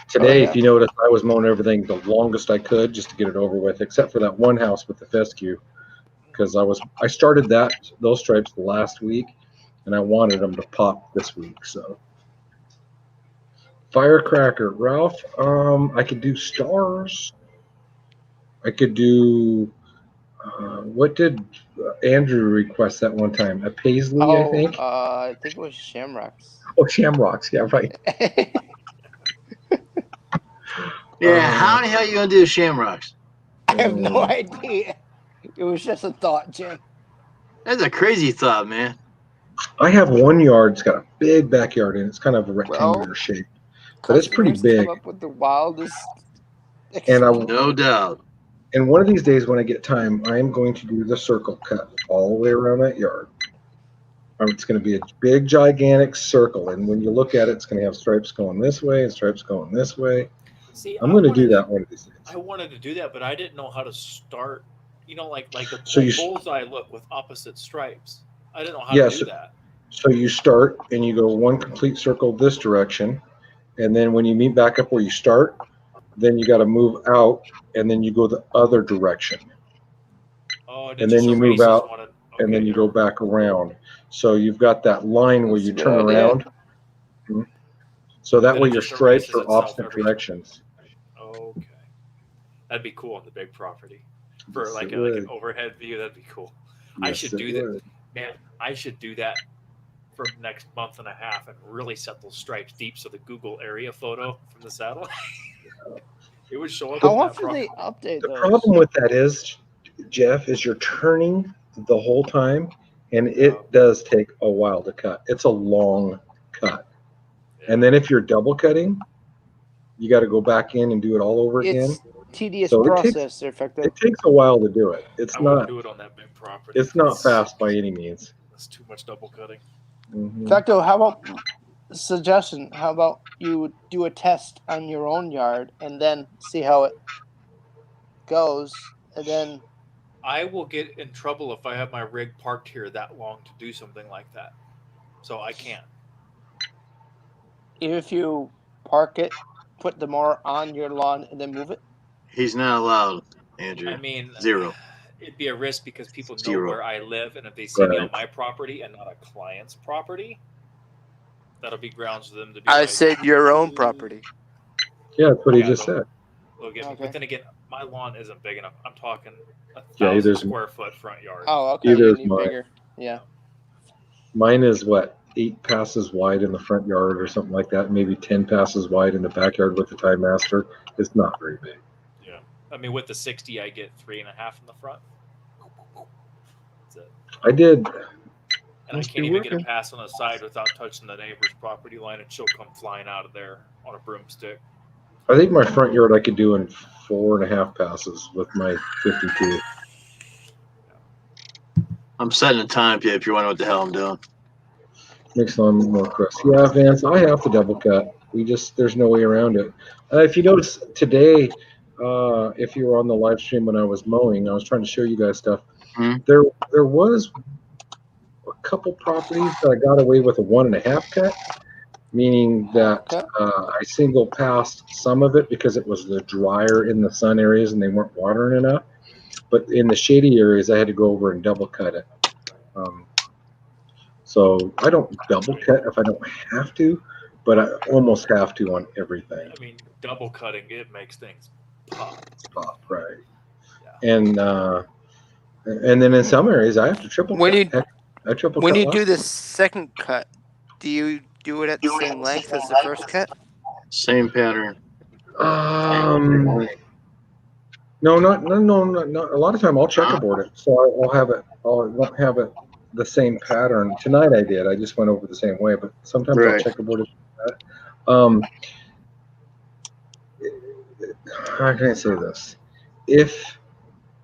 Speaker 8: Today, if you notice, I was mowing everything the longest I could just to get it over with, except for that one house with the fescue, because I started those stripes last week, and I wanted them to pop this week. So firecracker, Ralph. I could do stars. I could do. What did Andrew request that one time? A paisley, I think.
Speaker 12: I think it was shamrocks.
Speaker 8: Oh, shamrocks. Yeah, right.
Speaker 1: Yeah, how the hell are you gonna do shamrocks?
Speaker 12: I have no idea. It was just a thought, Jim.
Speaker 1: That's a crazy thought, man.
Speaker 8: I have one yard. It's got a big backyard in it. It's kind of a rectangular shape, but it's pretty big.
Speaker 12: Come up with the wildest.
Speaker 8: And
Speaker 1: no doubt.
Speaker 8: And one of these days, when I get time, I am going to do the circle cut all the way around that yard. It's going to be a big, gigantic circle, and when you look at it, it's going to have stripes going this way and stripes going this way.
Speaker 6: See,
Speaker 8: I'm going to do that one of these days.
Speaker 6: I wanted to do that, but I didn't know how to start. You know, like the
Speaker 8: So you-
Speaker 6: bullseye look with opposite stripes. I didn't know how to do that.
Speaker 8: So you start and you go one complete circle this direction, and then when you meet back up where you start, then you got to move out, and then you go the other direction.
Speaker 6: Oh,
Speaker 8: And then you move out, and then you go back around. So you've got that line where you turn around. Mhm. So that
Speaker 6: Then
Speaker 8: way
Speaker 6: it
Speaker 8: your
Speaker 6: just
Speaker 8: stripes
Speaker 6: erases
Speaker 8: are
Speaker 6: itself
Speaker 8: opposite
Speaker 6: every time.
Speaker 8: directions.
Speaker 6: Okay, that'd be cool on the big property for
Speaker 8: Yes,
Speaker 6: like
Speaker 8: it
Speaker 6: an
Speaker 8: would.
Speaker 6: overhead view. That'd be cool. I
Speaker 8: Yes,
Speaker 6: should
Speaker 8: it
Speaker 6: do that,
Speaker 8: would.
Speaker 6: man. I should do that for the next month and a half and really set those stripes deep so the Google area photo from the satellite it would show up.
Speaker 12: How
Speaker 6: on that
Speaker 12: often they update
Speaker 8: The
Speaker 12: those?
Speaker 8: problem with that is, Jeff, is you're turning the whole time, and it does take a while to cut. It's a long cut. And then if you're double cutting, you got to go back in and do it all over again.
Speaker 12: It's tedious
Speaker 8: So it takes-
Speaker 12: process, Effective.
Speaker 8: It takes a while to do it. It's
Speaker 6: I wouldn't
Speaker 8: not.
Speaker 6: do it on that big property.
Speaker 8: It's not fast by any means.
Speaker 6: That's too much double cutting.
Speaker 8: Mhm.
Speaker 12: Effective, how about suggestion? How about you do a test on your own yard and then see how it goes, and then
Speaker 6: I will get in trouble if I have my rig parked here that long to do something like that. So I can't.
Speaker 12: if you park it, put the mower on your lawn, and then move it.
Speaker 1: He's not allowed, Andrew.
Speaker 6: I mean,
Speaker 1: Zero.
Speaker 6: it'd be a risk because people know
Speaker 1: Zero.
Speaker 6: where I live, and if they see me on
Speaker 8: Right.
Speaker 6: my property and not a client's property, that'll be grounds for them to be.
Speaker 12: I
Speaker 6: like,
Speaker 12: said your own property.
Speaker 8: Yeah, that's what he
Speaker 6: Yeah,
Speaker 8: just
Speaker 6: but-
Speaker 8: said.
Speaker 6: They'll get me.
Speaker 12: Okay.
Speaker 6: But then again, my lawn isn't big enough. I'm talking a
Speaker 8: Yeah,
Speaker 6: 1,000
Speaker 8: either's-
Speaker 6: square foot front yard.
Speaker 12: Oh, okay.
Speaker 8: Either
Speaker 12: You
Speaker 8: is
Speaker 12: need
Speaker 8: mine.
Speaker 12: bigger. Yeah.
Speaker 8: Mine is what, 8 passes wide in the front yard or something like that. Maybe 10 passes wide in the backyard with the Time Master. It's not very big.
Speaker 6: Yeah. I mean, with the 60, I get 3.5 in the front. That's it.
Speaker 8: I did.
Speaker 6: And I
Speaker 8: Must
Speaker 6: can't
Speaker 8: be
Speaker 6: even get a
Speaker 8: working.
Speaker 6: pass on the side without touching the neighbor's property line, and she'll come flying out of there on a broomstick.
Speaker 8: I think my front yard I could do in 4.5 passes with my 52.
Speaker 1: I'm setting a time, if you wonder what the hell I'm doing.
Speaker 8: Makes a lot more crisp. Yeah, Vance, I have to double cut. There's no way around it. If you notice today, if you were on the live stream when I was mowing, I was trying to show you guys stuff.
Speaker 1: Mhm.
Speaker 8: There was a couple properties that I got away with a 1.5 cut, meaning that
Speaker 12: Okay.
Speaker 8: I single passed some of it because it was the drier in the sun areas and they weren't watering enough. But in the shady areas, I had to go over and double cut it. So I don't double cut if I don't have to, but I almost have to on everything.
Speaker 6: I mean, double cutting, it makes things pop.
Speaker 8: Pop, right. And then in some areas, I have to triple
Speaker 12: When
Speaker 8: cut.
Speaker 12: you
Speaker 8: Heck, I triple
Speaker 12: when
Speaker 8: cut
Speaker 12: you
Speaker 8: last
Speaker 12: do the second cut, do you do it at the same length as the first cut?
Speaker 1: Same pattern.
Speaker 8: No, not. A lot of time I'll checkerboard it, so I'll have it. I won't have it the same pattern. Tonight I did. I just went over the same way, but sometimes I'll
Speaker 1: Right.
Speaker 8: checkerboard it. How can I say this? If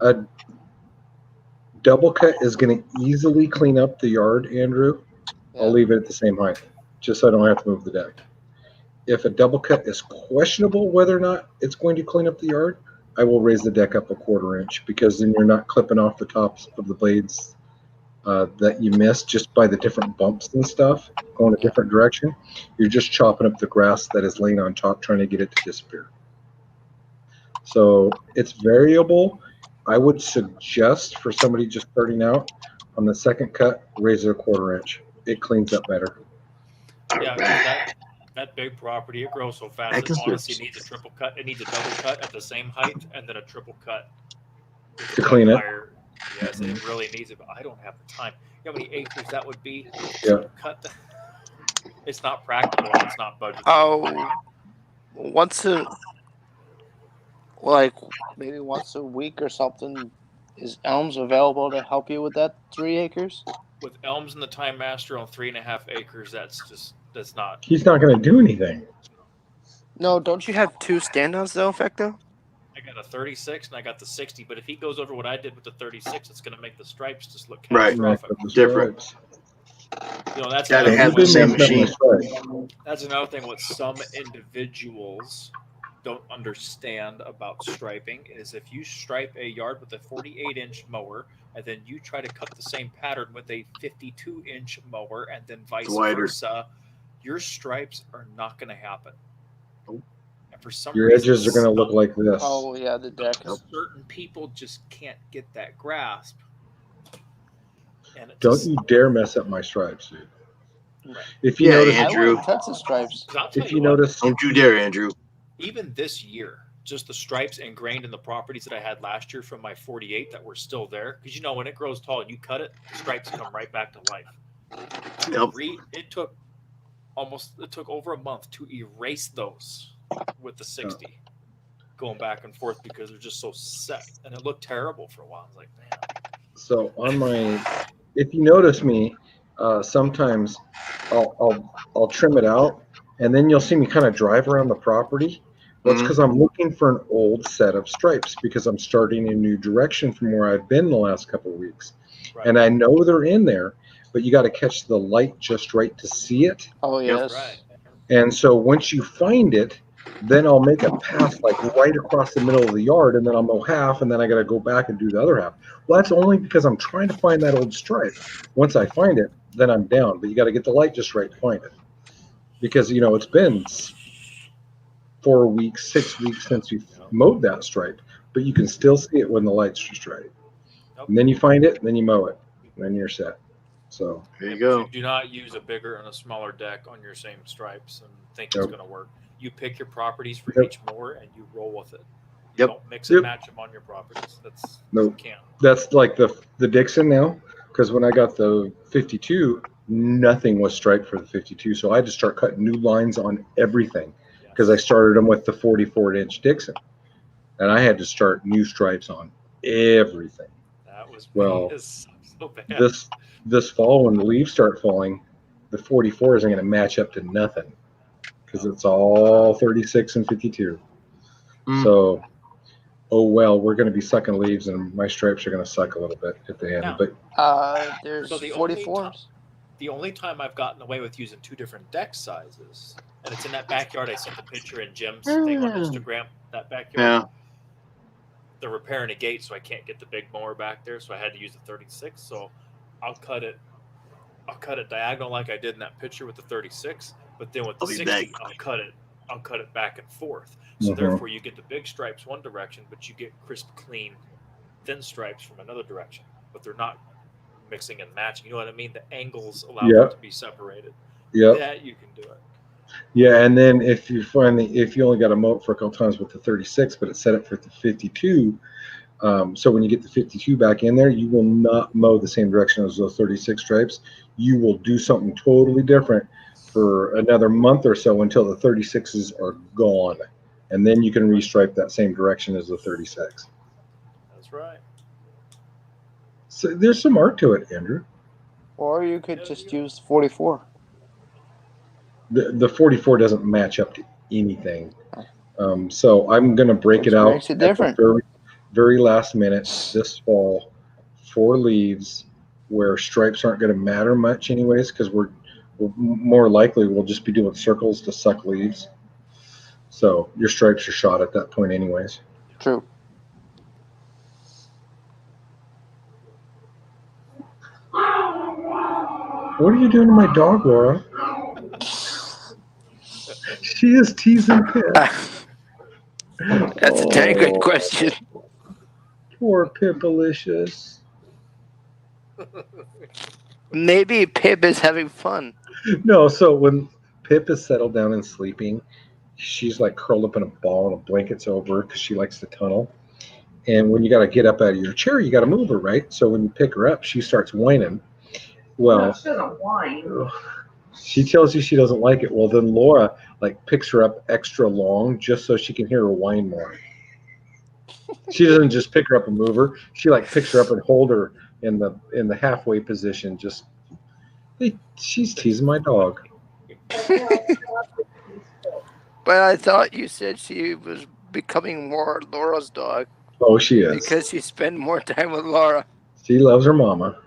Speaker 8: a double cut is going to easily clean up the yard, Andrew, I'll leave it at the same height, just so I don't have to move the deck. If a double cut is questionable whether or not it's going to clean up the yard, I will raise the deck up a 1/4 inch, because then you're not clipping off the tops of the blades that you missed just by the different bumps and stuff going a different direction. You're just chopping up the grass that is laying on top, trying to get it to disappear. So it's variable. I would suggest for somebody just starting out on the second cut, raise it a 1/4 inch. It cleans up better.
Speaker 6: Yeah, 'cause that big property, it grows so fast. It honestly needs a triple cut. It needs a double cut at the same height, and then a triple cut
Speaker 8: To clean it.
Speaker 6: higher. Yes, it really needs it, but I don't have the time. You know how many acres that would be?
Speaker 8: Yeah.
Speaker 6: Cut. It's not practical. And it's not budgeted.
Speaker 12: Oh, maybe once a week or something. Is Elms available to help you with that 3 acres?
Speaker 6: With Elms and the Time Master on 3.5 acres, that's not.
Speaker 8: He's not going to do anything.
Speaker 12: No, don't you have 2 stand-ons though, Fecto?
Speaker 6: I got a 36 and I got the 60, but if he goes over what I did with the 36, it's going to make the stripes just look
Speaker 1: Right.
Speaker 6: catastrophic.
Speaker 1: Different.
Speaker 6: You know, that's
Speaker 1: Gotta
Speaker 6: another
Speaker 1: have the same machine.
Speaker 6: That's another thing. What some individuals don't understand about striping is if you stripe a yard with a 48-inch mower and then you try to cut the same pattern with a 52-inch mower and then vice
Speaker 1: Wider.
Speaker 6: versa, your stripes are not going to happen. And for some
Speaker 8: Your
Speaker 6: reason,
Speaker 8: edges are going to look like this.
Speaker 12: Oh yeah, the deck.
Speaker 6: certain people just can't get that grasp. And it
Speaker 8: Don't
Speaker 6: just,
Speaker 8: you dare mess up my stripes, dude.
Speaker 6: Right.
Speaker 8: If you notice,
Speaker 12: I
Speaker 1: Andrew.
Speaker 12: wouldn't touch the stripes.
Speaker 6: 'Cause I'll tell
Speaker 8: if
Speaker 6: you
Speaker 8: you
Speaker 6: what,
Speaker 8: notice,
Speaker 1: Don't you dare, Andrew.
Speaker 6: even this year, just the stripes ingrained in the properties that I had last year from my 48 that were still there. Because you know, when it grows tall and you cut it, the stripes come right back to life.
Speaker 1: Yep.
Speaker 6: It took over a month to erase those with the 60, going back and forth because they're just so set, and it looked terrible for a while. I was like, man.
Speaker 8: so on my, if you notice me, sometimes I'll trim it out, and then you'll see me kind of drive around the property. Well, it's because I'm looking for an old set of stripes because I'm starting a new direction from where I've been the last couple of weeks.
Speaker 6: Right.
Speaker 8: And I know they're in there, but you got to catch the light just right to see it.
Speaker 12: Oh yes.
Speaker 6: Right.
Speaker 8: And so once you find it, then I'll make a path like right across the middle of the yard, and then I'll mow half, and then I got to go back and do the other half. Well, that's only because I'm trying to find that old stripe. Once I find it, then I'm down. But you got to get the light just right to find it, because you know it's been 4 weeks, 6 weeks since you mowed that stripe, but you can still see it when the light's just right. And then you find it, and then you mow it, and then you're set. So
Speaker 1: there you go.
Speaker 6: Do not use a bigger and a smaller deck on your same stripes and think it's
Speaker 8: Yep.
Speaker 6: going to work. You pick your properties for
Speaker 8: Yep.
Speaker 6: each mower and you roll with it.
Speaker 1: Yep.
Speaker 6: Don't mix and
Speaker 8: Yep.
Speaker 6: match them on your properties. That's
Speaker 8: Nope.
Speaker 6: you can't.
Speaker 8: That's like the Dixon now, because when I got the 52, nothing was striped for the 52, so I had to start cutting new lines on everything because I started them with the 44-inch Dixon, and I had to start new stripes on everything.
Speaker 6: That was
Speaker 8: Well,
Speaker 6: so bad.
Speaker 8: This fall when the leaves start falling, the 44 isn't going to match up to nothing because it's all 36 and 52. So, oh well, we're going to be sucking leaves, and my stripes are going to suck a little bit at the end.
Speaker 6: Now,
Speaker 8: But
Speaker 12: There's
Speaker 6: So the
Speaker 12: 44s.
Speaker 6: The only time I've gotten away with using 2 different deck sizes, and it's in that backyard I sent the picture in Jim's thing on Instagram, that backyard.
Speaker 1: Yeah.
Speaker 6: They're repairing a gate, so I can't get the big mower back there, so I had to use the 36. So I'll cut it diagonal like I did in that picture with the 36, But then with the
Speaker 1: I'll be
Speaker 6: 60,
Speaker 1: back.
Speaker 6: I'll cut it back and forth. So therefore, you get the big stripes one direction, but you get crisp, clean, thin stripes from another direction. But they're not mixing and matching. You know what I mean? The angles allow
Speaker 8: Yep.
Speaker 6: them to be separated.
Speaker 8: Yep.
Speaker 6: That you can do it.
Speaker 8: Yeah, and then if you only got to mow it for a couple times with the 36, but it's set up for the 52, so when you get the 52 back in there, you will not mow the same direction as those 36 stripes. You will do something totally different for another month or so until the 36s are gone, and then you can restripe that same direction as the 36.
Speaker 6: That's right.
Speaker 8: So there's some art to it, Andrew.
Speaker 12: Or you could just use 44.
Speaker 8: The 44 doesn't match up to anything. So I'm going to break it out
Speaker 12: Makes it
Speaker 8: at the
Speaker 12: different.
Speaker 8: very, very last minute this fall for leaves where stripes aren't going to matter much anyways, because we're more likely we'll just be doing circles to suck leaves. So your stripes are shot at that point anyways.
Speaker 12: True.
Speaker 8: What are you doing to my dog, Laura? She is teasing Pip.
Speaker 12: That's a very good question.
Speaker 8: Poor Pipalicious.
Speaker 12: Maybe Pip is having fun.
Speaker 8: No, so when Pip is settled down and sleeping, she's like curled up in a ball and a blanket's over her because she likes to tunnel. And when you got to get up out of your chair, you got to move her, right? So when you pick her up, she starts whining. Well,
Speaker 11: No, she doesn't whine.
Speaker 8: she tells you she doesn't like it. Well, then Laura like picks her up extra long just so she can hear her whine more. She doesn't just pick her up and move her. She like picks her up and hold her in the halfway position. Just she's teasing my dog.
Speaker 12: But I thought you said she was becoming more Laura's dog.
Speaker 8: Oh, she is.
Speaker 12: Because you spend more time with Laura.
Speaker 8: She loves her mama.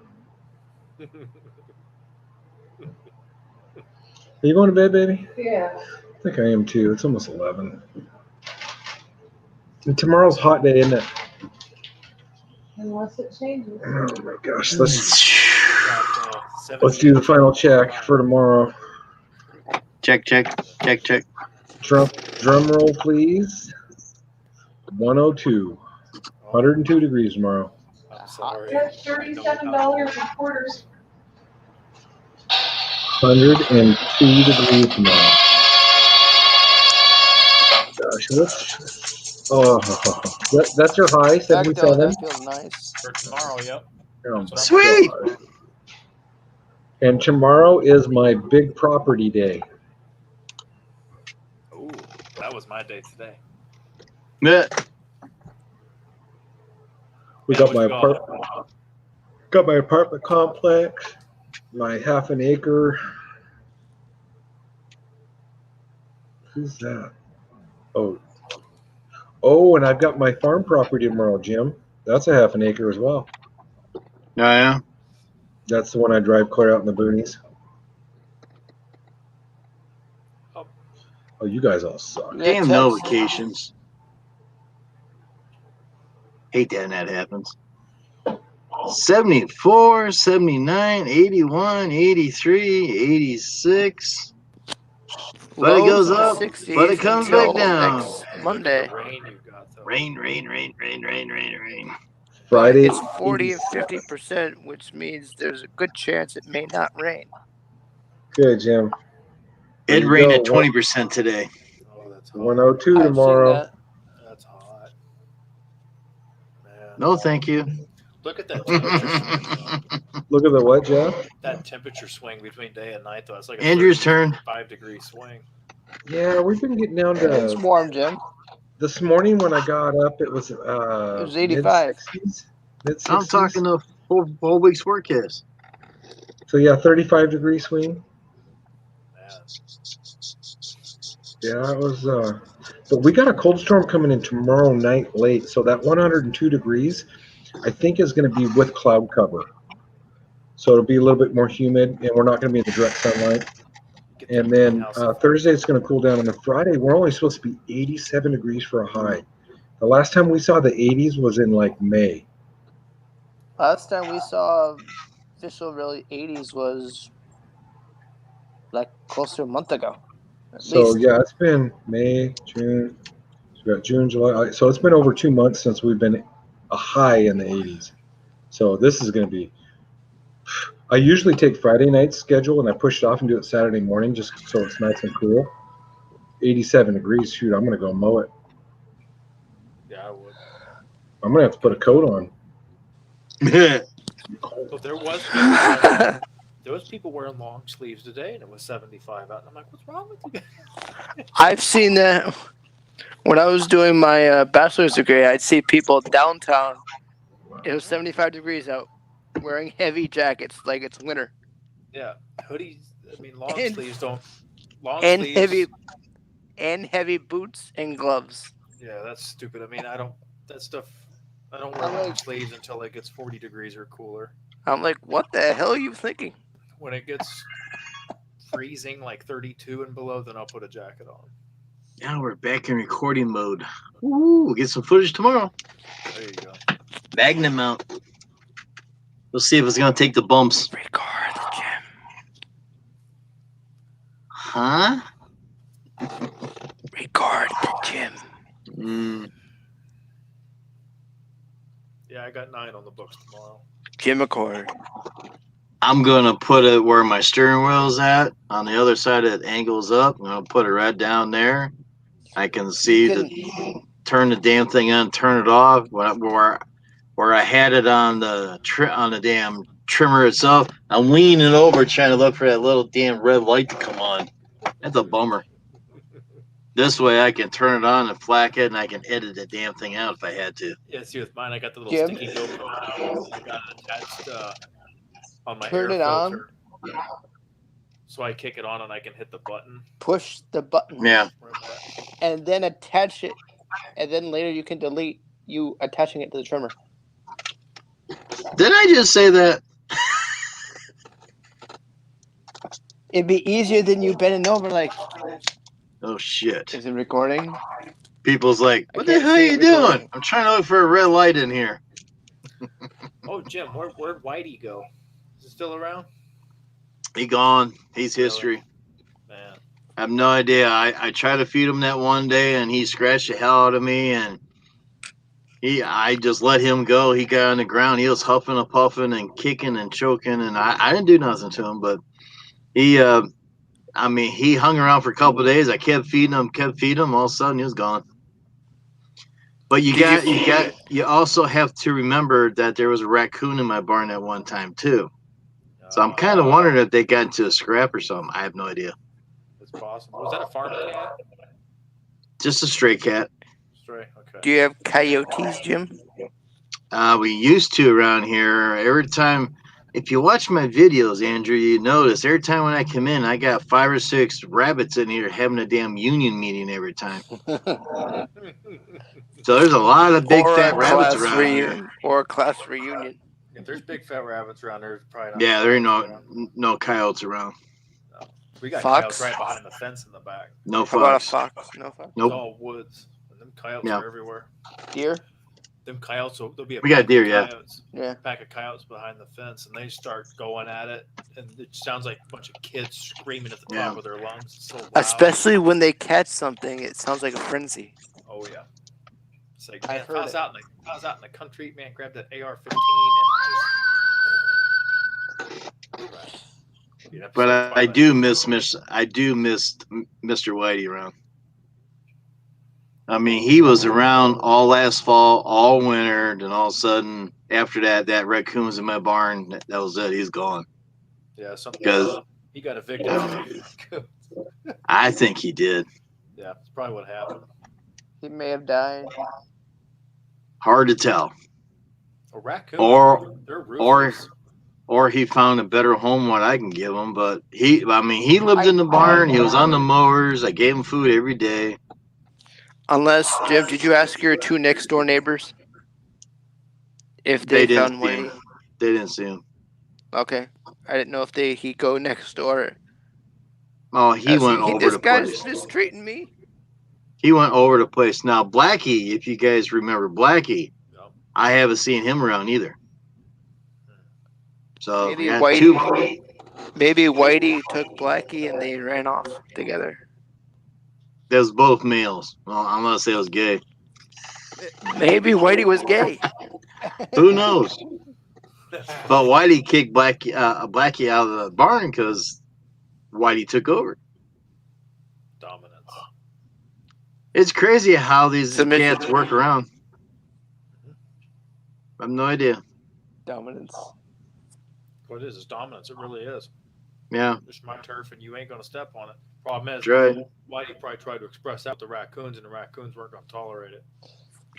Speaker 8: Are you going to bed, baby?
Speaker 11: Yeah.
Speaker 8: I think I am too. It's almost 11. And tomorrow's a hot day, isn't it?
Speaker 11: Unless it changes.
Speaker 8: Oh my gosh. Let's do the final check for tomorrow.
Speaker 1: Check.
Speaker 8: Drum roll, please. 102. 102 degrees tomorrow.
Speaker 6: I'm sorry.
Speaker 11: That's $37 a quarter.
Speaker 8: 102 degrees tomorrow. Gosh, that's your high, 77.
Speaker 12: That feels nice.
Speaker 6: For tomorrow, yep.
Speaker 8: Oh,
Speaker 1: Sweet.
Speaker 8: God. And tomorrow is my big property day.
Speaker 6: Ooh, that was my day today.
Speaker 1: Yeah.
Speaker 8: We got my apartment complex, my half an acre. Who's that? Oh, and I've got my farm property tomorrow, Jim. That's a half an acre as well.
Speaker 1: Oh, yeah.
Speaker 8: That's the one I drive clear out in the boonies. Oh, you guys all suck.
Speaker 1: Damn no vacations. Hate that when that happens. 74, 79, 81, 83, 86. But it goes up, but it comes back down.
Speaker 12: Next Monday.
Speaker 6: Rain.
Speaker 8: Friday.
Speaker 12: It's 40 and 50%, which means there's a good chance it may not rain.
Speaker 8: Good, Jim.
Speaker 1: It rained at 20% today.
Speaker 8: 102
Speaker 12: I've
Speaker 8: tomorrow.
Speaker 12: seen that.
Speaker 6: That's hot. Man.
Speaker 1: No, thank you.
Speaker 6: Look at that temperature swing.
Speaker 8: Look at the what, Jeff?
Speaker 6: That temperature swing between day and night, though. It's like a
Speaker 1: Andrew's turn.
Speaker 6: 5-degree swing.
Speaker 8: Yeah, we've been getting down
Speaker 12: It's
Speaker 8: to
Speaker 12: warm, Jim.
Speaker 8: this morning when I got up. It was
Speaker 12: 85.
Speaker 8: Mid-60s.
Speaker 1: I'm talking the whole week's forecast.
Speaker 8: So yeah, 35 degree swing. Yeah, it was. But we got a cold storm coming in tomorrow night late, so that 102 degrees, I think, is going to be with cloud cover. So it'll be a little bit more humid, and we're not going to be in the direct sunlight. And then Thursday it's going to cool down, and then Friday we're only supposed to be 87 degrees for a high. The last time we saw the 80s was in like May.
Speaker 12: Last time we saw official really 80s was like close to a month ago. At
Speaker 8: So
Speaker 12: least.
Speaker 8: yeah, it's been May, June. We got June, July. So it's been over 2 months since we've been a high in the 80s. So this is going to be. I usually take Friday night's schedule and I push it off and do it Saturday morning just so it's nice and cool. 87 degrees. Shoot, I'm going to go mow it.
Speaker 6: Yeah, I would.
Speaker 8: I'm going to have to put a coat on.
Speaker 6: So there was people wearing long sleeves today, and it was 75 out. And I'm like, what's wrong with you guys?
Speaker 12: I've seen that when I was doing my bachelor's degree. I'd see people downtown. It was 75 degrees out, wearing heavy jackets like it's winter.
Speaker 6: Yeah, hoodies. I mean, long
Speaker 12: And-
Speaker 6: sleeves don't. Long
Speaker 12: And
Speaker 6: sleeves.
Speaker 12: heavy boots and gloves.
Speaker 6: Yeah, that's stupid. I mean, I don't. That stuff. I don't wear
Speaker 12: I'm
Speaker 6: long
Speaker 12: like-
Speaker 6: sleeves until it gets 40 degrees or cooler.
Speaker 12: I'm like, what the hell are you thinking?
Speaker 6: When it gets freezing, like 32 and below, then I'll put a jacket on.
Speaker 1: Now we're back in recording mode. Ooh, we'll get some footage tomorrow.
Speaker 6: There you go.
Speaker 1: Magnum mount. We'll see if it's gonna take the bumps.
Speaker 12: Record the gym.
Speaker 1: Huh?
Speaker 12: Record the gym.
Speaker 6: Yeah, I got 9 on the books tomorrow.
Speaker 12: Gym record.
Speaker 1: I'm gonna put it where my steering wheel's at. On the other side, it angles up. I'm gonna put it right down there. I can see turn the damn thing on, turn it off. Where I had it on the damn trimmer itself, I'm leaning over trying to look for that little damn red light to come on. That's a bummer. This way I can turn it on and flack it, and I can edit the damn thing out if I had to.
Speaker 6: Yeah, see, with mine, I got the little
Speaker 12: Jim?
Speaker 6: sticky GoPro. I got it attached on my
Speaker 12: Turn
Speaker 6: air
Speaker 12: it on.
Speaker 6: filter. So I kick it on and I can hit the button.
Speaker 12: Push the button.
Speaker 1: Yeah.
Speaker 12: And then attach it. And then later you can delete you attaching it to the trimmer.
Speaker 1: Did I just say that?
Speaker 12: It'd be easier than you bending over like,
Speaker 1: Oh shit.
Speaker 12: is it recording?
Speaker 1: People's like, what the
Speaker 12: can't
Speaker 1: hell are
Speaker 12: see
Speaker 1: you
Speaker 12: it recording.
Speaker 1: doing? I'm trying to look for a red light in here.
Speaker 6: Oh, Jim, where'd Whitey go? Is it still around?
Speaker 1: He gone. He's history.
Speaker 6: Man.
Speaker 1: I have no idea. I tried to feed him that one day, and he scratched the hell out of me, and I just let him go. He got on the ground. He was huffing and puffing and kicking and choking, and I didn't do nothing to him, but he hung around for a couple of days. I kept feeding him. All of a sudden, he was gone. But you also have to remember that there was a raccoon in my barn at one time too. So I'm kind of wondering if they got into a scrap or something. I have no idea.
Speaker 6: It's possible. Was that a farm cat?
Speaker 1: Just a stray cat.
Speaker 6: Stray, okay.
Speaker 12: Do you have coyotes, Jim?
Speaker 1: We used to around here. Every time, if you watch my videos, Andrew, you notice every time when I come in, I got 5 or 6 rabbits in here having a damn union meeting every time. So there's a lot of big
Speaker 12: Or
Speaker 1: fat
Speaker 12: a
Speaker 1: rabbits
Speaker 12: class
Speaker 1: around here.
Speaker 12: reunion. Or a class reunion.
Speaker 6: If there's big fat rabbits around there, it's probably not.
Speaker 1: Yeah, there ain't
Speaker 6: around.
Speaker 1: no coyotes around.
Speaker 6: We got
Speaker 12: Fox?
Speaker 6: coyotes right behind the fence in the back.
Speaker 1: No
Speaker 12: How about a
Speaker 1: fox.
Speaker 12: fox? No fox.
Speaker 1: Nope.
Speaker 6: It's all woods. And them coyotes
Speaker 1: Yeah.
Speaker 6: are everywhere.
Speaker 12: Deer?
Speaker 6: Them coyotes, there'll be a
Speaker 1: We got
Speaker 6: pack of
Speaker 1: deer, yeah.
Speaker 6: coyotes,
Speaker 12: Yeah.
Speaker 6: pack of coyotes behind the fence, and they start going at it, and it sounds like a bunch of kids screaming at the top
Speaker 1: Yeah.
Speaker 6: of their lungs. It's so loud.
Speaker 12: Especially when they catch something, it sounds like a frenzy.
Speaker 6: Oh yeah. It's like,
Speaker 12: I
Speaker 6: man, if
Speaker 12: heard
Speaker 6: I was
Speaker 12: it.
Speaker 6: out in the country, man, grab that AR-15 and just. You'd have to
Speaker 1: But
Speaker 6: say
Speaker 1: I
Speaker 6: Twilight.
Speaker 1: do miss Mr. Whitey around. I mean, he was around all last fall, all winter, then all of a sudden, after that raccoon was in my barn. That was it. He's gone.
Speaker 6: Yeah, something.
Speaker 1: Because
Speaker 6: He got evicted.
Speaker 1: I think he did.
Speaker 6: Yeah, that's probably what happened.
Speaker 12: He may have died.
Speaker 1: Hard to tell.
Speaker 6: A raccoon. They're ruthless.
Speaker 1: Or he found a better home what I can give him. But he lived in the barn. He was on the mowers. I gave him food every day.
Speaker 12: Unless, Jim, did you ask your 2 next door neighbors if they
Speaker 1: didn't
Speaker 12: found
Speaker 1: see
Speaker 12: Whitey?
Speaker 1: him. They didn't see him.
Speaker 12: Okay. I didn't know if he'd go next door.
Speaker 1: Oh, he went over
Speaker 12: This
Speaker 1: the
Speaker 12: guy's
Speaker 1: place.
Speaker 12: mistreating me.
Speaker 1: He went over the place. Now, Blackie, if you guys remember Blackie, I haven't seen him around either. So
Speaker 12: Maybe
Speaker 1: we got
Speaker 12: Whitey. Maybe Whitey took Blackie and they ran off together.
Speaker 1: That was both males. Well, I'm gonna say it was gay.
Speaker 12: Maybe Whitey was gay.
Speaker 1: Who knows? But Whitey kicked Blackie out of the barn because Whitey took over.
Speaker 6: Dominance.
Speaker 1: It's crazy how these
Speaker 12: Submission.
Speaker 1: cats work around. I have no idea.
Speaker 12: Dominance.
Speaker 6: What it is dominance. It really is.
Speaker 1: Yeah.
Speaker 6: It's my turf, and you ain't gonna step on it. Problem is,
Speaker 1: Right.
Speaker 6: Whitey probably tried to express that to the raccoons, and the raccoons weren't gonna tolerate it.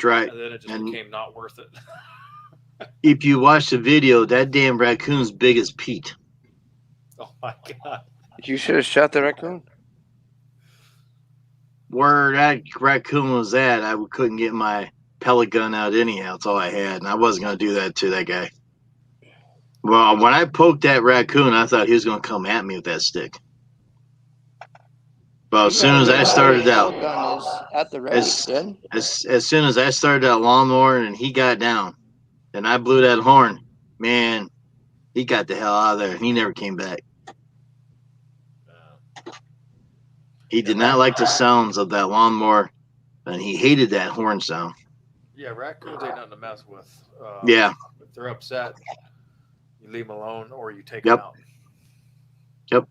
Speaker 1: Right.
Speaker 6: And then it just
Speaker 1: And
Speaker 6: became not worth it.
Speaker 1: if you watch the video, that damn raccoon's big as Pete.
Speaker 6: Oh my god.
Speaker 12: You should have shot the raccoon.
Speaker 1: Where that raccoon was at, I couldn't get my pellet gun out anyhow. That's all I had, and I wasn't going to do that to that guy. Well, when I poked that raccoon, I thought he was going to come at me with that stick. Well, as soon as I started out,
Speaker 12: Gun is at the ready, then.
Speaker 1: as soon as I started that lawnmower and he got down, and I blew that horn, man, he got the hell out of there. He never came back. He did not like the sounds of that lawnmower, and he hated that horn sound.
Speaker 6: Yeah, raccoons ain't nothing to mess with.
Speaker 1: Yeah.
Speaker 6: If they're upset, you leave them alone or you take
Speaker 1: Yep.
Speaker 6: them out.
Speaker 1: Yep.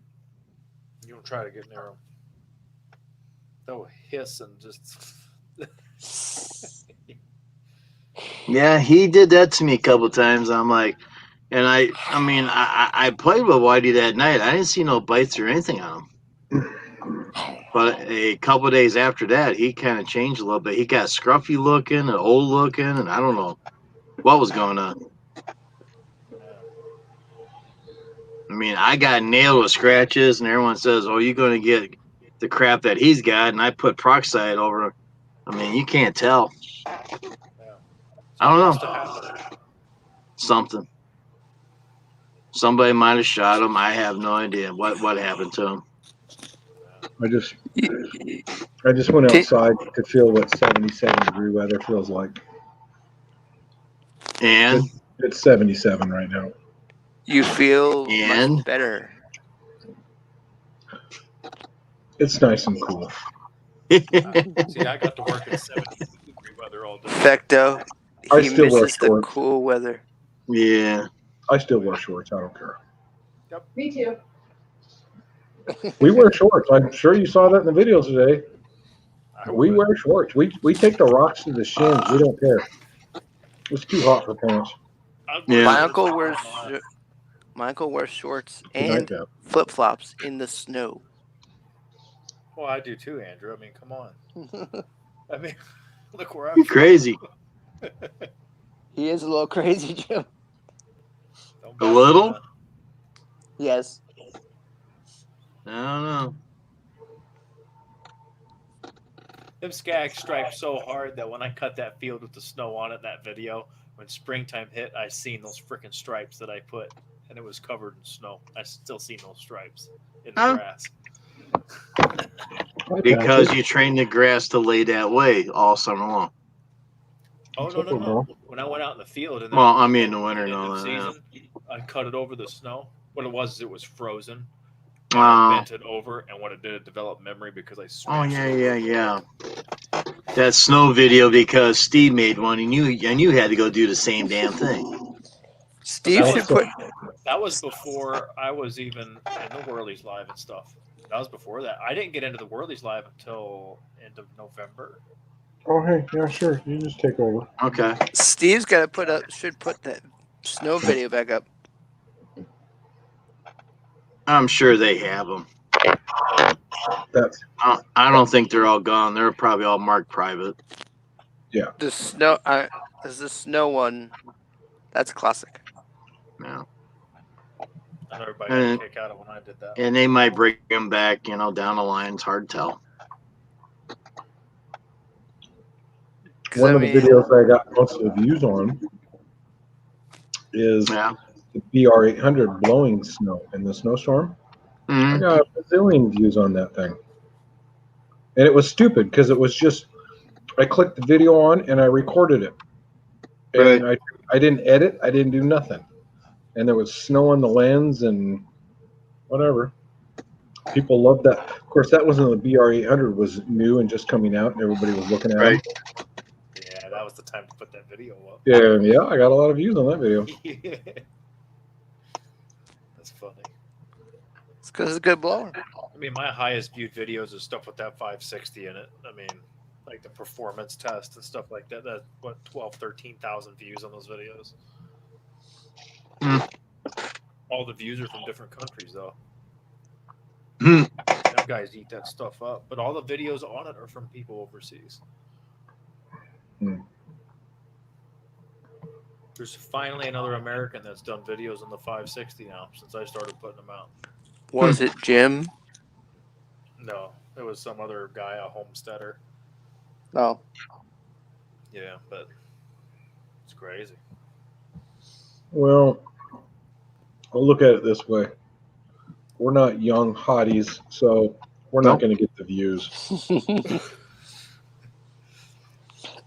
Speaker 6: You don't try to get near them. They'll hiss and just.
Speaker 1: Yeah, he did that to me a couple times. I'm like, and I mean, I played with Whitey that night. I didn't see no bites or anything on him. But a couple of days after that, he kind of changed a little bit. He got scruffy looking and old looking, and I don't know what was going on. I mean, I got nailed with scratches, and everyone says, "Oh, you're going to get the crap that he's got," and I put peroxide over him. I mean, you can't tell. I don't know. Something. Somebody might have shot him. I have no idea what happened to him.
Speaker 8: I just went outside to feel what 77-degree weather feels like.
Speaker 1: And
Speaker 8: it's 77 right now.
Speaker 12: You feel
Speaker 1: And?
Speaker 12: much better.
Speaker 8: It's nice and cool.
Speaker 6: See, I got to work in 70-degree weather all day.
Speaker 12: Fecto,
Speaker 8: I
Speaker 12: he
Speaker 8: still wear
Speaker 12: misses the
Speaker 8: shorts.
Speaker 12: cool weather.
Speaker 1: Yeah.
Speaker 8: I still wear shorts. I don't care.
Speaker 11: Me too.
Speaker 8: We wear shorts. I'm sure you saw that in the videos today. We wear shorts. We take the rocks to the shins. We don't care. It's too hot for pants.
Speaker 1: Yeah.
Speaker 12: My uncle wears shorts
Speaker 8: Good night,
Speaker 12: and
Speaker 8: Dad.
Speaker 12: flip flops in the snow.
Speaker 6: Well, I do too, Andrew. I mean, come on. I mean, look where I'm
Speaker 1: You're crazy.
Speaker 12: He is a little crazy, Jim.
Speaker 1: A little?
Speaker 12: Yes.
Speaker 1: I don't know.
Speaker 6: Them skag striped so hard that when I cut that field with the snow on it, that video, when springtime hit, I seen those freaking stripes that I put, and it was covered in snow. I still seen those stripes in the grass.
Speaker 1: Because you train the grass to lay that way all summer long.
Speaker 6: Oh no! When I went out in the field, and then
Speaker 1: Well, I mean in the winter and
Speaker 6: end
Speaker 1: all
Speaker 6: of
Speaker 1: that. Yeah.
Speaker 6: season, I cut it over the snow. What it was frozen.
Speaker 1: Oh.
Speaker 6: I bent it over, and what it did, it developed memory because I.
Speaker 1: Oh
Speaker 6: smashed
Speaker 1: yeah,
Speaker 6: it.
Speaker 1: yeah. That snow video because Steve made one, and you had to go do the same damn thing.
Speaker 12: Steve should put.
Speaker 6: That was before I was even in the Whirlies Live and stuff. That was before that. I didn't get into the Whirlies Live until end of November.
Speaker 8: Oh, hey, yeah, sure. You just take over.
Speaker 1: Okay.
Speaker 12: Steve's got to should put that snow video back up.
Speaker 1: I'm sure they have them.
Speaker 8: That's.
Speaker 1: I don't think they're all gone. They're probably all marked private.
Speaker 8: Yeah.
Speaker 12: The snow. Is the snow one? That's classic.
Speaker 1: Yeah.
Speaker 6: I know everybody got a kick out of when I did that.
Speaker 1: And they might bring them back, down the line. It's hard to tell.
Speaker 8: One of the videos I got most of the views on is the BR800 blowing snow in the snowstorm. I got a bazillion views on that thing. And it was stupid because it was just, I clicked the video on and I recorded it. And I didn't edit. I didn't do nothing. And there was snow on the lens and whatever. People love that. Of course, that wasn't the BR800 was new and just coming out, and everybody was looking at
Speaker 1: Right.
Speaker 8: it.
Speaker 6: Yeah, that was the time to put that video up.
Speaker 8: Yeah, I got a lot of views on that video.
Speaker 6: That's funny.
Speaker 12: It's because it's a good blower.
Speaker 6: I mean, my highest viewed videos is stuff with that 560 in it. I mean, like the performance test and stuff like that. That what 12, 13,000 views on those videos.
Speaker 1: Mm.
Speaker 6: All the views are from different countries, though.
Speaker 1: Hmm.
Speaker 6: Them guys eat that stuff up, but all the videos on it are from people overseas.
Speaker 8: Hmm.
Speaker 6: There's finally another American that's done videos on the 560 now since I started putting them out.
Speaker 12: Was it Jim?
Speaker 6: No, it was some other guy, a homesteader.
Speaker 12: No.
Speaker 6: Yeah, but it's crazy.
Speaker 8: Well, I'll look at it this way. We're not young hotties, so we're not going to get the views.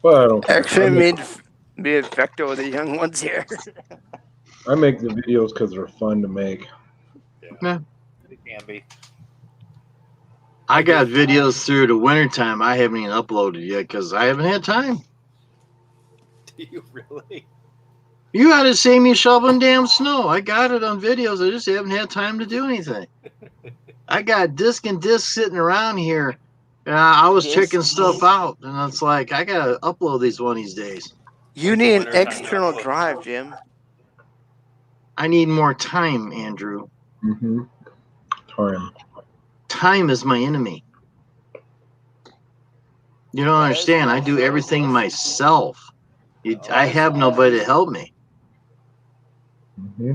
Speaker 8: But I don't care.
Speaker 12: Actually, me and Vector are the young ones here.
Speaker 8: I make the videos because they're fun to make.
Speaker 1: Yeah.
Speaker 6: It can be.
Speaker 1: I got videos through the wintertime I haven't even uploaded yet because I haven't had time.
Speaker 6: Do you really?
Speaker 1: You got to see me shoveling damn snow. I got it on videos. I just haven't had time to do anything. I got disc and disc sitting around here. And I was checking stuff out, and it's like, I got to upload these one of these days.
Speaker 12: You need an external drive, Jim.
Speaker 1: I need more time, Andrew.
Speaker 8: Mm-hmm. Time.
Speaker 1: Time is my enemy. You don't understand. I do everything myself. I have nobody to help me.
Speaker 8: Mm-hmm.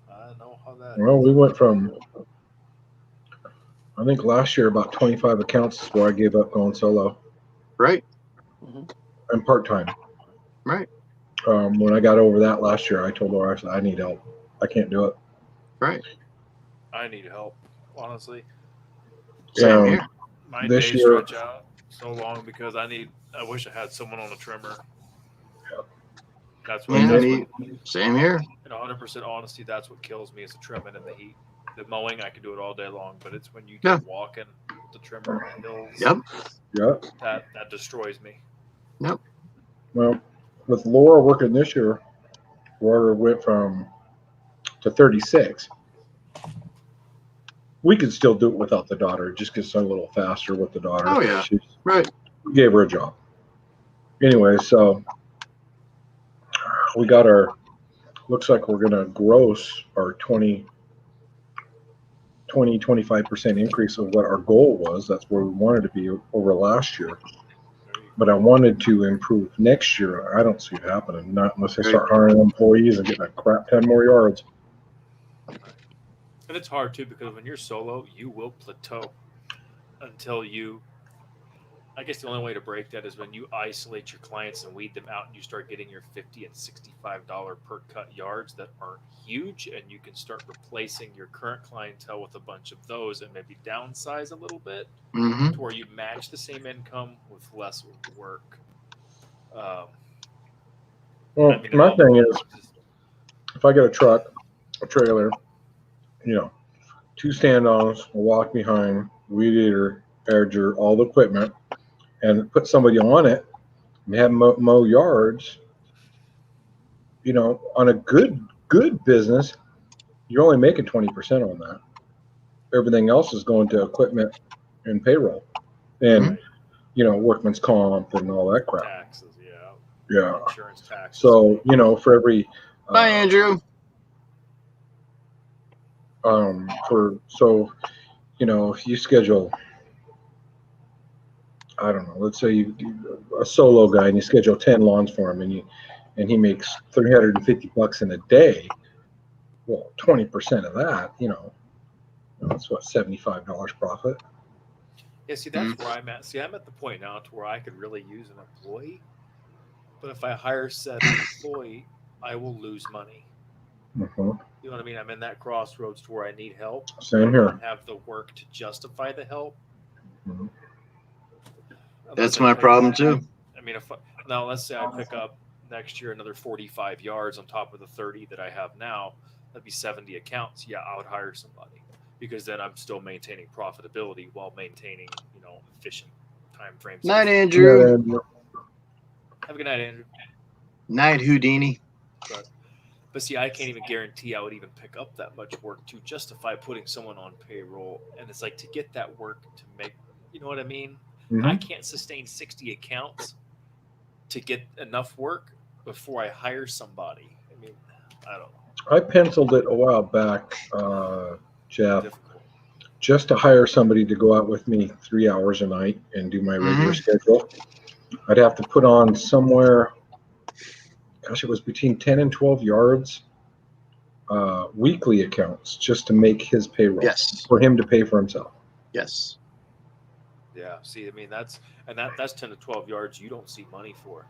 Speaker 6: I know how that.
Speaker 8: Well, we went from, I think last year, about 25 accounts is where I gave up going solo.
Speaker 1: Right.
Speaker 8: And part-time.
Speaker 1: Right.
Speaker 8: When I got over that last year, I told Laura, I said, I need help. I can't do it.
Speaker 1: Right.
Speaker 6: I need help, honestly.
Speaker 1: Same here.
Speaker 6: My
Speaker 8: This
Speaker 6: days
Speaker 8: year-
Speaker 6: stretch out so long because I wish I had someone on a trimmer. That's what.
Speaker 1: Yeah,
Speaker 6: That's
Speaker 1: me-
Speaker 6: what
Speaker 1: same here.
Speaker 6: in 100% honesty, that's what kills me is the trimming and the heat. The mowing, I can do it all day long, but it's when you
Speaker 1: Yeah.
Speaker 6: get walking with the trimmer and the hills.
Speaker 1: Yep.
Speaker 8: Yeah.
Speaker 6: That destroys me.
Speaker 1: Yep.
Speaker 8: Well, with Laura working this year, Laura went to 36. We could still do it without the daughter. It just gets a little faster with the daughter.
Speaker 1: Oh, yeah. Right.
Speaker 8: We gave her a job. Anyway, so we got looks like we're going to gross our 25% increase of what our goal was. That's where we wanted to be over last year. But I wanted to improve next year. I don't see it happening, not unless I start hiring employees and getting a crap 10 more yards.
Speaker 6: And it's hard too because when you're solo, you will plateau until you. I guess the only way to break that is when you isolate your clients and weed them out, and you start getting your $50 and $65 per cut yards that aren't huge, and you can start replacing your current clientele with a bunch of those, and maybe downsize a little bit
Speaker 1: Mm-hmm.
Speaker 6: to where you match the same income with less work.
Speaker 8: Well,
Speaker 6: I mean,
Speaker 8: my
Speaker 6: all the
Speaker 8: thing
Speaker 6: work
Speaker 8: is, if I get a truck, a trailer, 2 stand-ons, a walk behind, weed eater, edger, all the equipment, and put somebody on it and have mow yards, on a good business, you're only making 20% on that. Everything else is going to equipment and payroll and, workman's comp and all that crap.
Speaker 6: taxes,
Speaker 8: Yeah.
Speaker 6: insurance taxes.
Speaker 8: So, for every,
Speaker 1: Bye, Andrew.
Speaker 8: if you schedule, I don't know, let's say you a solo guy and you schedule 10 lawns for him and he makes $350 in a day. Well, 20% of that, that's what, $75 profit.
Speaker 6: Yeah, see, that's where I'm at. See, I'm at the point now to where I could really use an employee. But if I hire said employee, I will lose money.
Speaker 8: Mhm.
Speaker 6: You know what I mean? I'm in that crossroads to where I need help.
Speaker 8: Same here.
Speaker 6: I don't have the work to justify the help.
Speaker 8: Mhm.
Speaker 1: That's my problem too.
Speaker 6: I mean, now let's say I pick up next year another 45 yards on top of the 30 that I have now. that'd be 70 accounts. Yeah, I would hire somebody because then I'm still maintaining profitability while maintaining, efficient time frames.
Speaker 1: Night, Andrew.
Speaker 6: Have a good night, Andrew.
Speaker 1: Night, Houdini.
Speaker 6: But see, I can't even guarantee I would even pick up that much work to justify putting someone on payroll. And it's like to get that work to make, you know what I mean?
Speaker 8: Mhm.
Speaker 6: I can't sustain 60 accounts to get enough work before I hire somebody. I mean, I don't know.
Speaker 8: I penciled it a while back, Jeff,
Speaker 6: Difficult.
Speaker 8: just to hire somebody to go out with me 3 hours a night and do my regular schedule. I'd have to put on somewhere, gosh, it was between 10 and 12 yards weekly accounts just to make his payroll.
Speaker 1: Yes.
Speaker 8: For him to pay for himself.
Speaker 1: Yes.
Speaker 6: Yeah. See, I mean, that's 10 to 12 yards you don't see money for.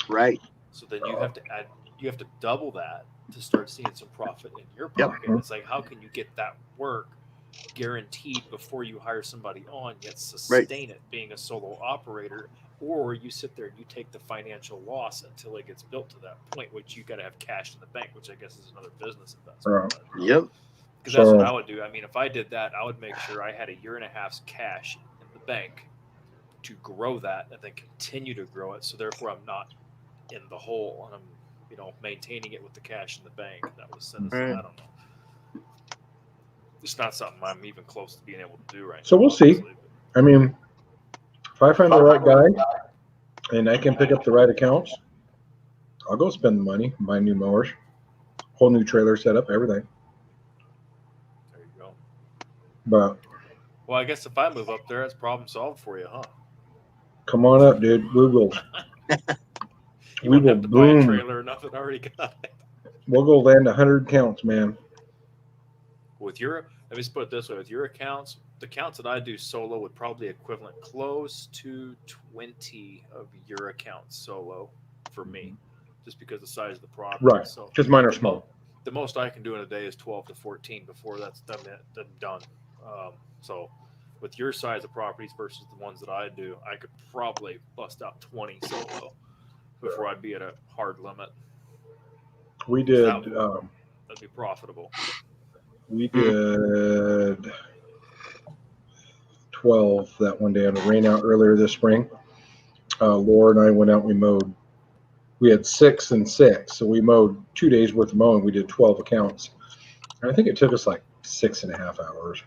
Speaker 1: Right.
Speaker 6: So then you have to add, you have to double that to start seeing some profit in your pocket.
Speaker 8: Yep.
Speaker 6: It's like, how can you get that work guaranteed before you hire somebody on, yet sustain it being a solo operator? Or you sit there and you take the financial loss until it gets built to that point, which you got to have cash in the bank, which I guess is another business investment.
Speaker 1: Yep.
Speaker 6: Because that's what I would do. I mean, if I did that, I would make sure I had a 1.5 years cash in the bank to grow that and then continue to grow it. So therefore, I'm not in the hole and I'm, maintaining it with the cash in the bank. That was sinister.
Speaker 1: Right.
Speaker 6: I don't know. It's not something I'm even close to being able to do right now.
Speaker 8: So we'll see.
Speaker 6: Obviously.
Speaker 8: I mean, if I find the right guy and I can pick up the right accounts, I'll go spend the money, buy new mowers, whole new trailer setup, everything.
Speaker 6: There you go.
Speaker 8: But
Speaker 6: Well, I guess if I move up there, that's problem solved for you, huh?
Speaker 8: come on up, dude. We will.
Speaker 6: You
Speaker 8: We
Speaker 6: won't
Speaker 8: will
Speaker 6: have to buy a
Speaker 8: boom.
Speaker 6: trailer or nothing. I already got it.
Speaker 8: We'll go land 100 counts, man.
Speaker 6: With your, let me just put it this way: with your accounts, the counts that I do solo would probably equivalent close to 20 of your accounts solo for me, just because of the size of the property.
Speaker 8: Right.
Speaker 6: So
Speaker 8: Because mine are small.
Speaker 6: the most I can do in a day is 12 to 14 before that's done. So with your size of properties versus the ones that I do, I could probably bust out 20 solo before I'd be at a hard limit.
Speaker 8: We did.
Speaker 6: That'd be profitable.
Speaker 8: We did 12 that one day on a rain out earlier this spring. Laura and I went out and we mowed. We had 6 and 6. So we mowed 2 days worth of mowing. We did 12 accounts. And I think it took us like 6.5 hours.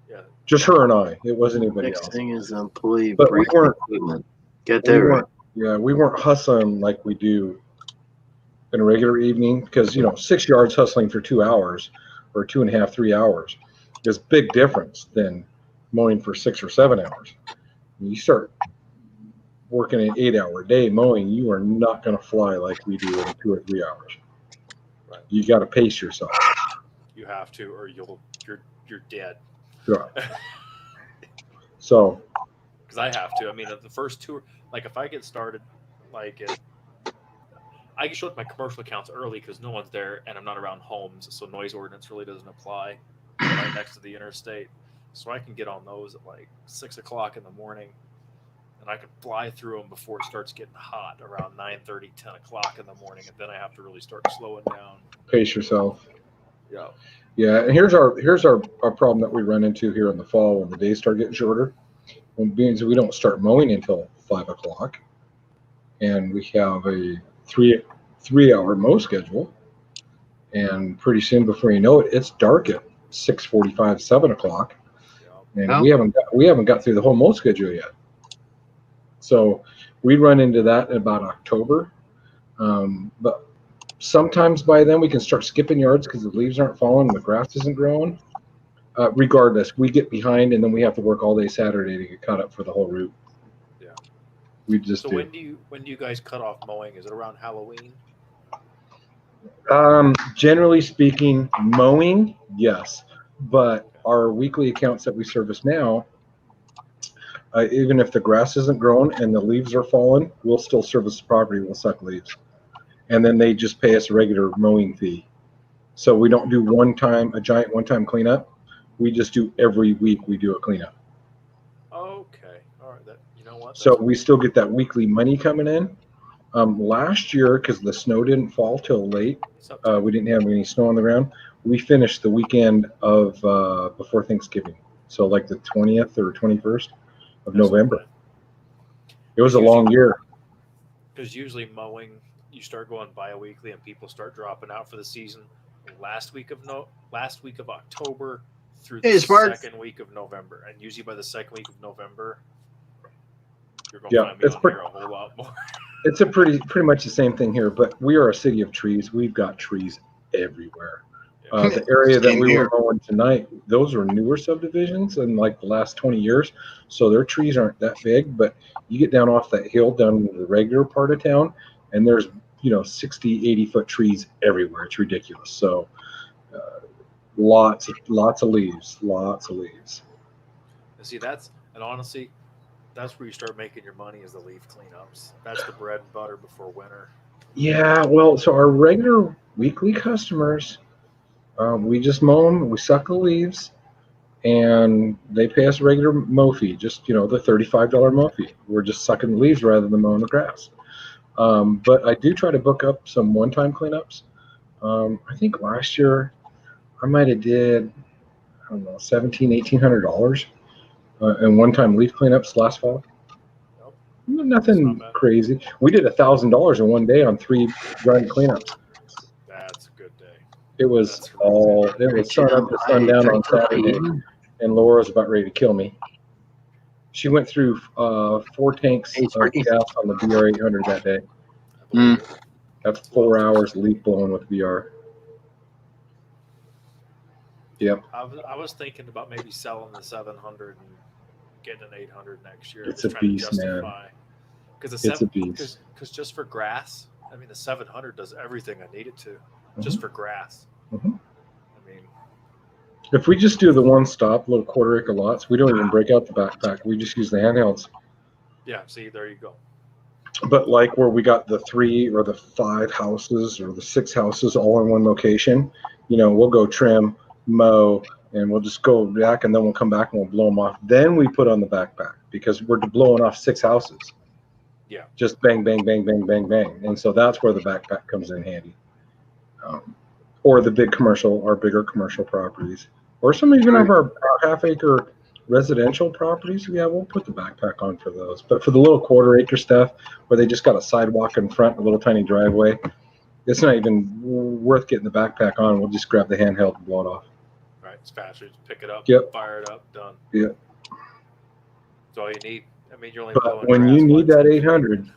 Speaker 6: Yeah.
Speaker 8: Just her and I. It wasn't anybody
Speaker 1: Next
Speaker 8: else.
Speaker 1: thing is employee
Speaker 8: But we weren't.
Speaker 1: equipment. Get
Speaker 8: We
Speaker 1: that right.
Speaker 8: weren't, yeah, we weren't hustling like we do in a regular evening because 6 yards hustling for 2 hours or 2.5, 3 hours is a big difference than mowing for 6 or 7 hours. When you start working an 8-hour day mowing, you are not going to fly like we do in 2 or 3 hours.
Speaker 6: Right.
Speaker 8: You got to pace yourself.
Speaker 6: You have to, or you're dead.
Speaker 8: Yeah. So.
Speaker 6: Because I have to. I mean, the first 2, like if I get started, I can show up my commercial accounts early because no one's there and I'm not around homes, so noise ordinance really doesn't apply. I'm right next to the interstate, so I can get on those at like 6 o'clock in the morning, and I can fly through them before it starts getting hot around 9:30, 10 o'clock in the morning, and then I have to really start slowing down.
Speaker 8: Pace yourself.
Speaker 6: Yeah.
Speaker 8: Yeah, and here's our problem that we run into here in the fall when the days start getting shorter. When means we don't start mowing until 5 o'clock, and we have a 3-hour mow schedule, and pretty soon before you know it, it's dark at 6:45, 7 o'clock, and
Speaker 1: Yeah.
Speaker 8: we haven't got through the whole mow schedule yet. So we run into that in about October, but sometimes by then we can start skipping yards because the leaves aren't falling and the grass isn't growing. Regardless, we get behind and then we have to work all day Saturday to get caught up for the whole route.
Speaker 6: Yeah.
Speaker 8: We just
Speaker 6: So
Speaker 8: do.
Speaker 6: when do you guys cut off mowing? Is it around Halloween?
Speaker 8: Generally speaking, mowing, yes, but our weekly accounts that we service now, even if the grass isn't growing and the leaves are falling, we'll still service the property. We'll suck leaves, and then they just pay us a regular mowing fee. So we don't do a giant one-time cleanup. We just do every week. We do a cleanup.
Speaker 6: Okay. All right. You know what?
Speaker 8: So we still get that weekly money coming in, Last year, because the snow didn't fall till late, we didn't have any snow on the ground. We finished the weekend of before Thanksgiving, so like the 20th or 21st of November. It was a long year.
Speaker 6: Because usually mowing, you start going bi-weekly, and people start dropping out for the season last week of October through the second week of November, and usually by the second week of November, you're going to find me on here a whole lot more.
Speaker 8: It's a pretty much the same thing here, but we are a city of trees. We've got trees everywhere. The area that we were mowing tonight, those are newer subdivisions in like the last 20 years, so their trees aren't that big. But you get down off that hill down into the regular part of town, and there's 60, 80-foot trees everywhere. It's ridiculous. So lots of leaves,
Speaker 6: See, honestly, that's where you start making your money, is the leaf cleanups. That's the bread and butter before winter.
Speaker 8: Yeah, well, so our regular weekly customers, we just mow them, we suck the leaves, and they pay us a regular mow fee, just the $35 mow fee. We're just sucking the leaves rather than mowing the grass. But I do try to book up some one-time cleanups. I think last year I might have did, I don't know, $1,700-1,800 in one-time leaf cleanups last fall. Nothing crazy. We did $1,000 in one day on 3 grind cleanups.
Speaker 6: That's a good day.
Speaker 8: It was sun up to sundown on Saturday, and Laura's about ready to kill me. She went through 4 tanks of gas on the BR 800 that day. That's 4 hours leaf blowing with VR. Yep.
Speaker 6: I was thinking about maybe selling the 700 and getting an 800 next year.
Speaker 8: It's a beast, man.
Speaker 6: Because
Speaker 8: it's a beast.
Speaker 6: Because just for grass, I mean, the 700 does everything I need it to, just for grass. I mean,
Speaker 8: if we just do the one-stop little quarter-acre lots, we don't even break out the backpack. We just use the handhelds.
Speaker 6: Yeah. See, there you go.
Speaker 8: But like where we got the 3 or the 5 houses or the 6 houses all in one location, we'll go trim, mow, and we'll just go back, and then we'll come back and we'll blow them off. Then we put on the backpack because we're blowing off 6 houses.
Speaker 6: Yeah.
Speaker 8: Just bang, bang, bang, bang, bang, bang. And so that's where the backpack comes in handy. Or the big commercial, our bigger commercial properties, or some even of our half-acre residential properties. Yeah, we'll put the backpack on for those. But for the little quarter-acre stuff where they just got a sidewalk in front, a little tiny driveway, it's not even worth getting the backpack on. We'll just grab the handheld and blow it off.
Speaker 6: Right, it's faster. Just pick it up, fire it up, done.
Speaker 8: Yep.
Speaker 6: That's all you need. I mean, you're only.
Speaker 8: But when you need that 800,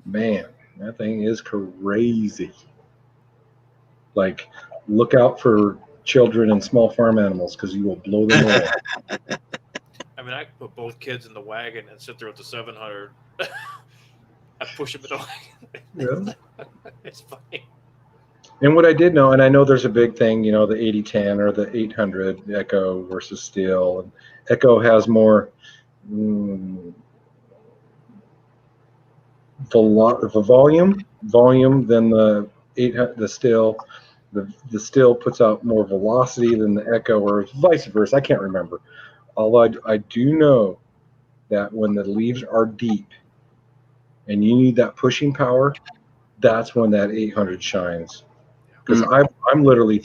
Speaker 8: man, that thing is crazy. Like, look out for children and small farm animals because you will blow them away.
Speaker 6: I mean, I could put both kids in the wagon and sit there with the 700. I push them in the wagon.
Speaker 8: Yeah.
Speaker 6: It's funny.
Speaker 8: And what I did know, and I know there's a big thing, the 80-10 or the 800 Echo versus Steel. And Echo has more volume than the 800, the Steel. The Steel puts out more velocity than the Echo, or vice versa. I can't remember. Although I do know that when the leaves are deep and you need that pushing power, that's when that 800 shines. Because I'm literally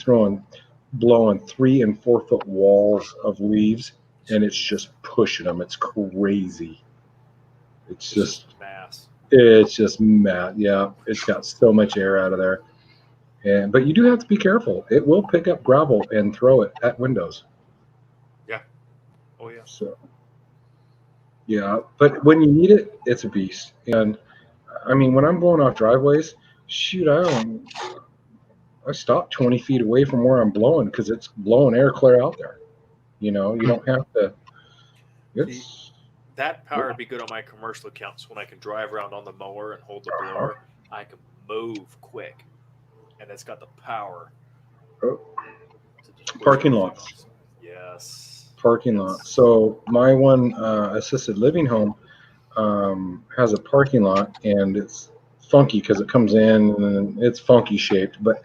Speaker 8: blowing 3 and 4 foot walls of leaves, and it's just pushing them. It's crazy. It's just mass. It's just mad. Yeah, it's got so much air out of there. But you do have to be careful. It will pick up gravel and throw it at windows.
Speaker 6: Yeah. Oh yeah.
Speaker 8: So. Yeah, but when you need it, it's a beast. And I mean, when I'm blowing off driveways, shoot, I stop 20 feet away from where I'm blowing because it's blowing air clear out there. You don't have to.
Speaker 6: That power would be good on my commercial accounts when I can drive around on the mower and hold the blower. I can move quick, and it's got the power.
Speaker 8: Parking lots.
Speaker 6: Yes.
Speaker 8: Parking lot. So my one assisted living home has a parking lot, and it's funky because it comes in and it's funky shaped, but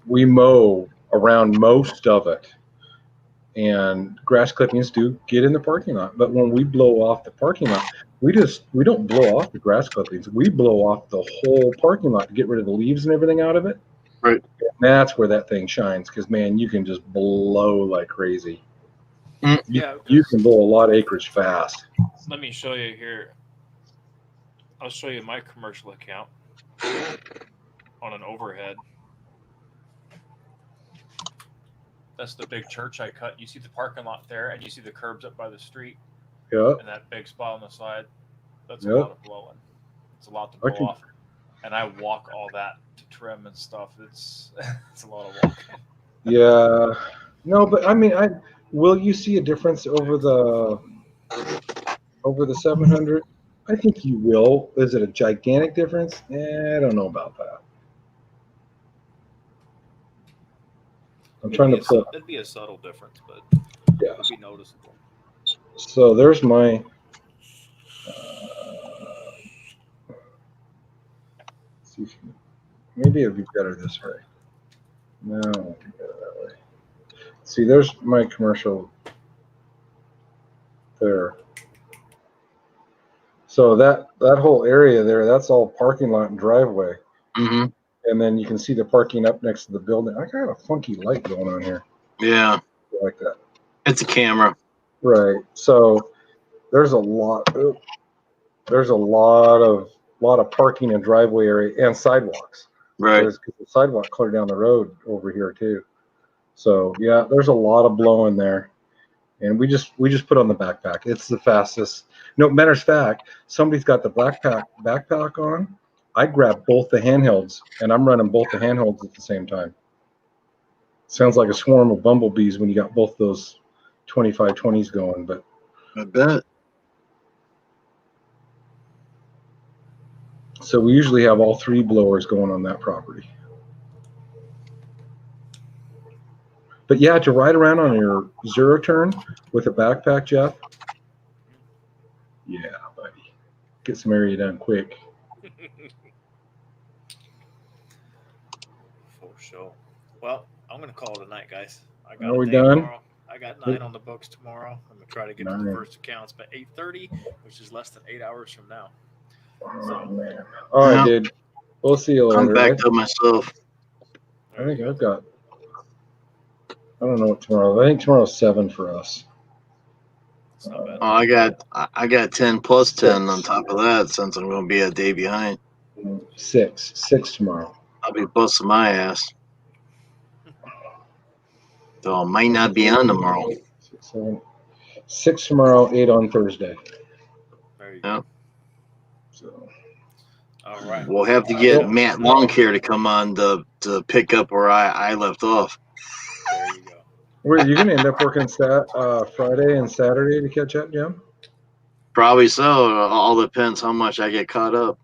Speaker 8: we mow around most of it. and grass clippings do get in the parking lot. But when we blow off the parking lot, we don't blow off the grass clippings. We blow off the whole parking lot to get rid of the leaves and everything out of it.
Speaker 1: Right.
Speaker 8: And that's where that thing shines, because man, you can just blow like crazy.
Speaker 6: Yeah,
Speaker 8: You can blow a lot of acreage fast.
Speaker 6: let me show you here. I'll show you my commercial account on an overhead. That's the big church I cut. You see the parking lot there, and you see the curbs up by the street.
Speaker 8: Yep.
Speaker 6: And that big spot on the side. That's
Speaker 8: Yep.
Speaker 6: a lot of blowing. It's a lot to blow
Speaker 8: can-
Speaker 6: off. And I walk all that to trim and stuff. It's it's a lot of walking.
Speaker 8: Yeah. No, but I mean, will you see a difference over the 700? I think you will. Is it a gigantic difference? I don't know about that. I'm trying to pull.
Speaker 6: It'd be a subtle difference, but
Speaker 8: Yeah.
Speaker 6: it would be noticeable.
Speaker 8: So there's my. See if maybe it'd be better this way. No, it'd be better that way. See, there's my commercial there. So that whole area there, that's all parking lot and driveway.
Speaker 1: Mm-hmm.
Speaker 8: And then you can see the parking up next to the building. I got a funky light going on here.
Speaker 1: Yeah.
Speaker 8: I like that.
Speaker 1: It's a camera.
Speaker 8: Right. So there's a lot. There's a lot of parking and driveway area and sidewalks.
Speaker 1: Right.
Speaker 8: There's a sidewalk clear down the road over here too. So yeah, there's a lot of blowing there, and we just put on the backpack. It's the fastest. No, matter of fact, somebody's got the backpack on. I grab both the handhelds, and I'm running both the handhelds at the same time. Sounds like a swarm of bumblebees when you got both those 25-20s going, but
Speaker 1: I bet.
Speaker 8: So we usually have all three blowers going on that property. But yeah, to ride around on your zero turn with a backpack, Jeff. Yeah, buddy. Get some area done quick.
Speaker 6: For sure. Well, I'm going to call it a night, guys. I
Speaker 8: Are we
Speaker 6: a day
Speaker 8: done?
Speaker 6: Tomorrow. I got 9 on the books tomorrow. I'm going to try to get to the
Speaker 8: 9.
Speaker 6: first accounts by 8:30, which is less than 8 hours from now.
Speaker 8: Oh, man. All right,
Speaker 1: Yeah.
Speaker 8: dude. We'll see you later.
Speaker 1: I'm backed up myself.
Speaker 8: I think I've got. I don't know what tomorrow. I think tomorrow's 7 for us.
Speaker 6: It's not bad.
Speaker 1: Oh, I got 10 plus 10 on top of that since I'm going to be a day behind.
Speaker 8: 6 tomorrow.
Speaker 1: I'll be busting my ass. So I might not be on tomorrow.
Speaker 8: 6, 7. 6 tomorrow, 8 on Thursday.
Speaker 6: There you
Speaker 1: Yeah.
Speaker 6: go.
Speaker 8: So
Speaker 6: All right.
Speaker 1: We'll have to get Matt Longcare to come on to pick up where I left off.
Speaker 6: There you go.
Speaker 8: where you gonna end up working Friday and Saturday to catch up, Jim?
Speaker 1: Probably so. All depends how much I get caught up.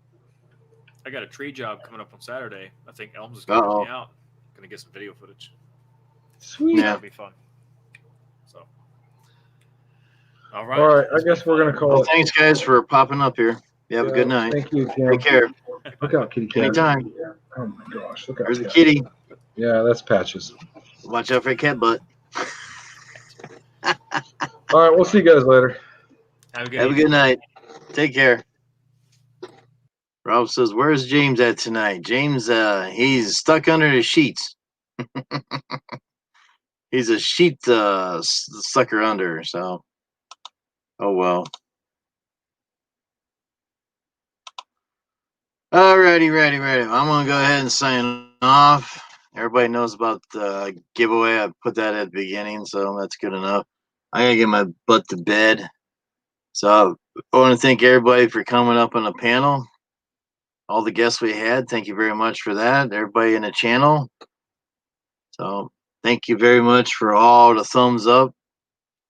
Speaker 6: I got a tree job coming up on Saturday. I think Elms is going to help me out. Going to get some video footage.
Speaker 8: Sweet.
Speaker 1: Yeah.
Speaker 6: That'll be fun. So, all right.
Speaker 8: All right. I guess we're gonna call
Speaker 1: Well,
Speaker 8: it.
Speaker 1: thanks, guys, for popping up here. You have a good night.
Speaker 8: Thank you, Jim.
Speaker 1: Take care.
Speaker 8: Look out, kitty cat.
Speaker 1: Anytime.
Speaker 8: Oh my gosh, look out.
Speaker 1: There's a
Speaker 8: Cat.
Speaker 1: kitty.
Speaker 8: Yeah, that's Patches.
Speaker 1: Watch out for a cat butt.
Speaker 8: All right, we'll see you guys later.
Speaker 6: Have a good
Speaker 1: Have a good night. Take care. Rob says, "Where's James at tonight?" James, he's stuck under the sheets. He's a sheet sucker under. So, oh well. Alrighty, ready. I'm gonna go ahead and sign off. Everybody knows about the giveaway. I put that at the beginning, so that's good enough. I gotta get my butt to bed. So I want to thank everybody for coming up on the panel. All the guests we had, thank you very much for that. Everybody in the channel. So thank you very much for all the thumbs up.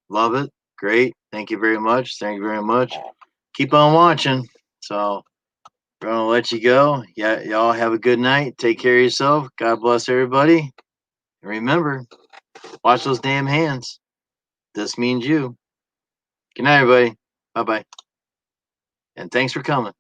Speaker 1: Love it. Great. Thank you very much. Thank you very much. Keep on watching. So we're gonna let you go. Yeah, y'all have a good night. Take care of yourself. God bless everybody. And remember, wash those damn hands. This means you. Good night, everybody. Bye-bye. And thanks for coming.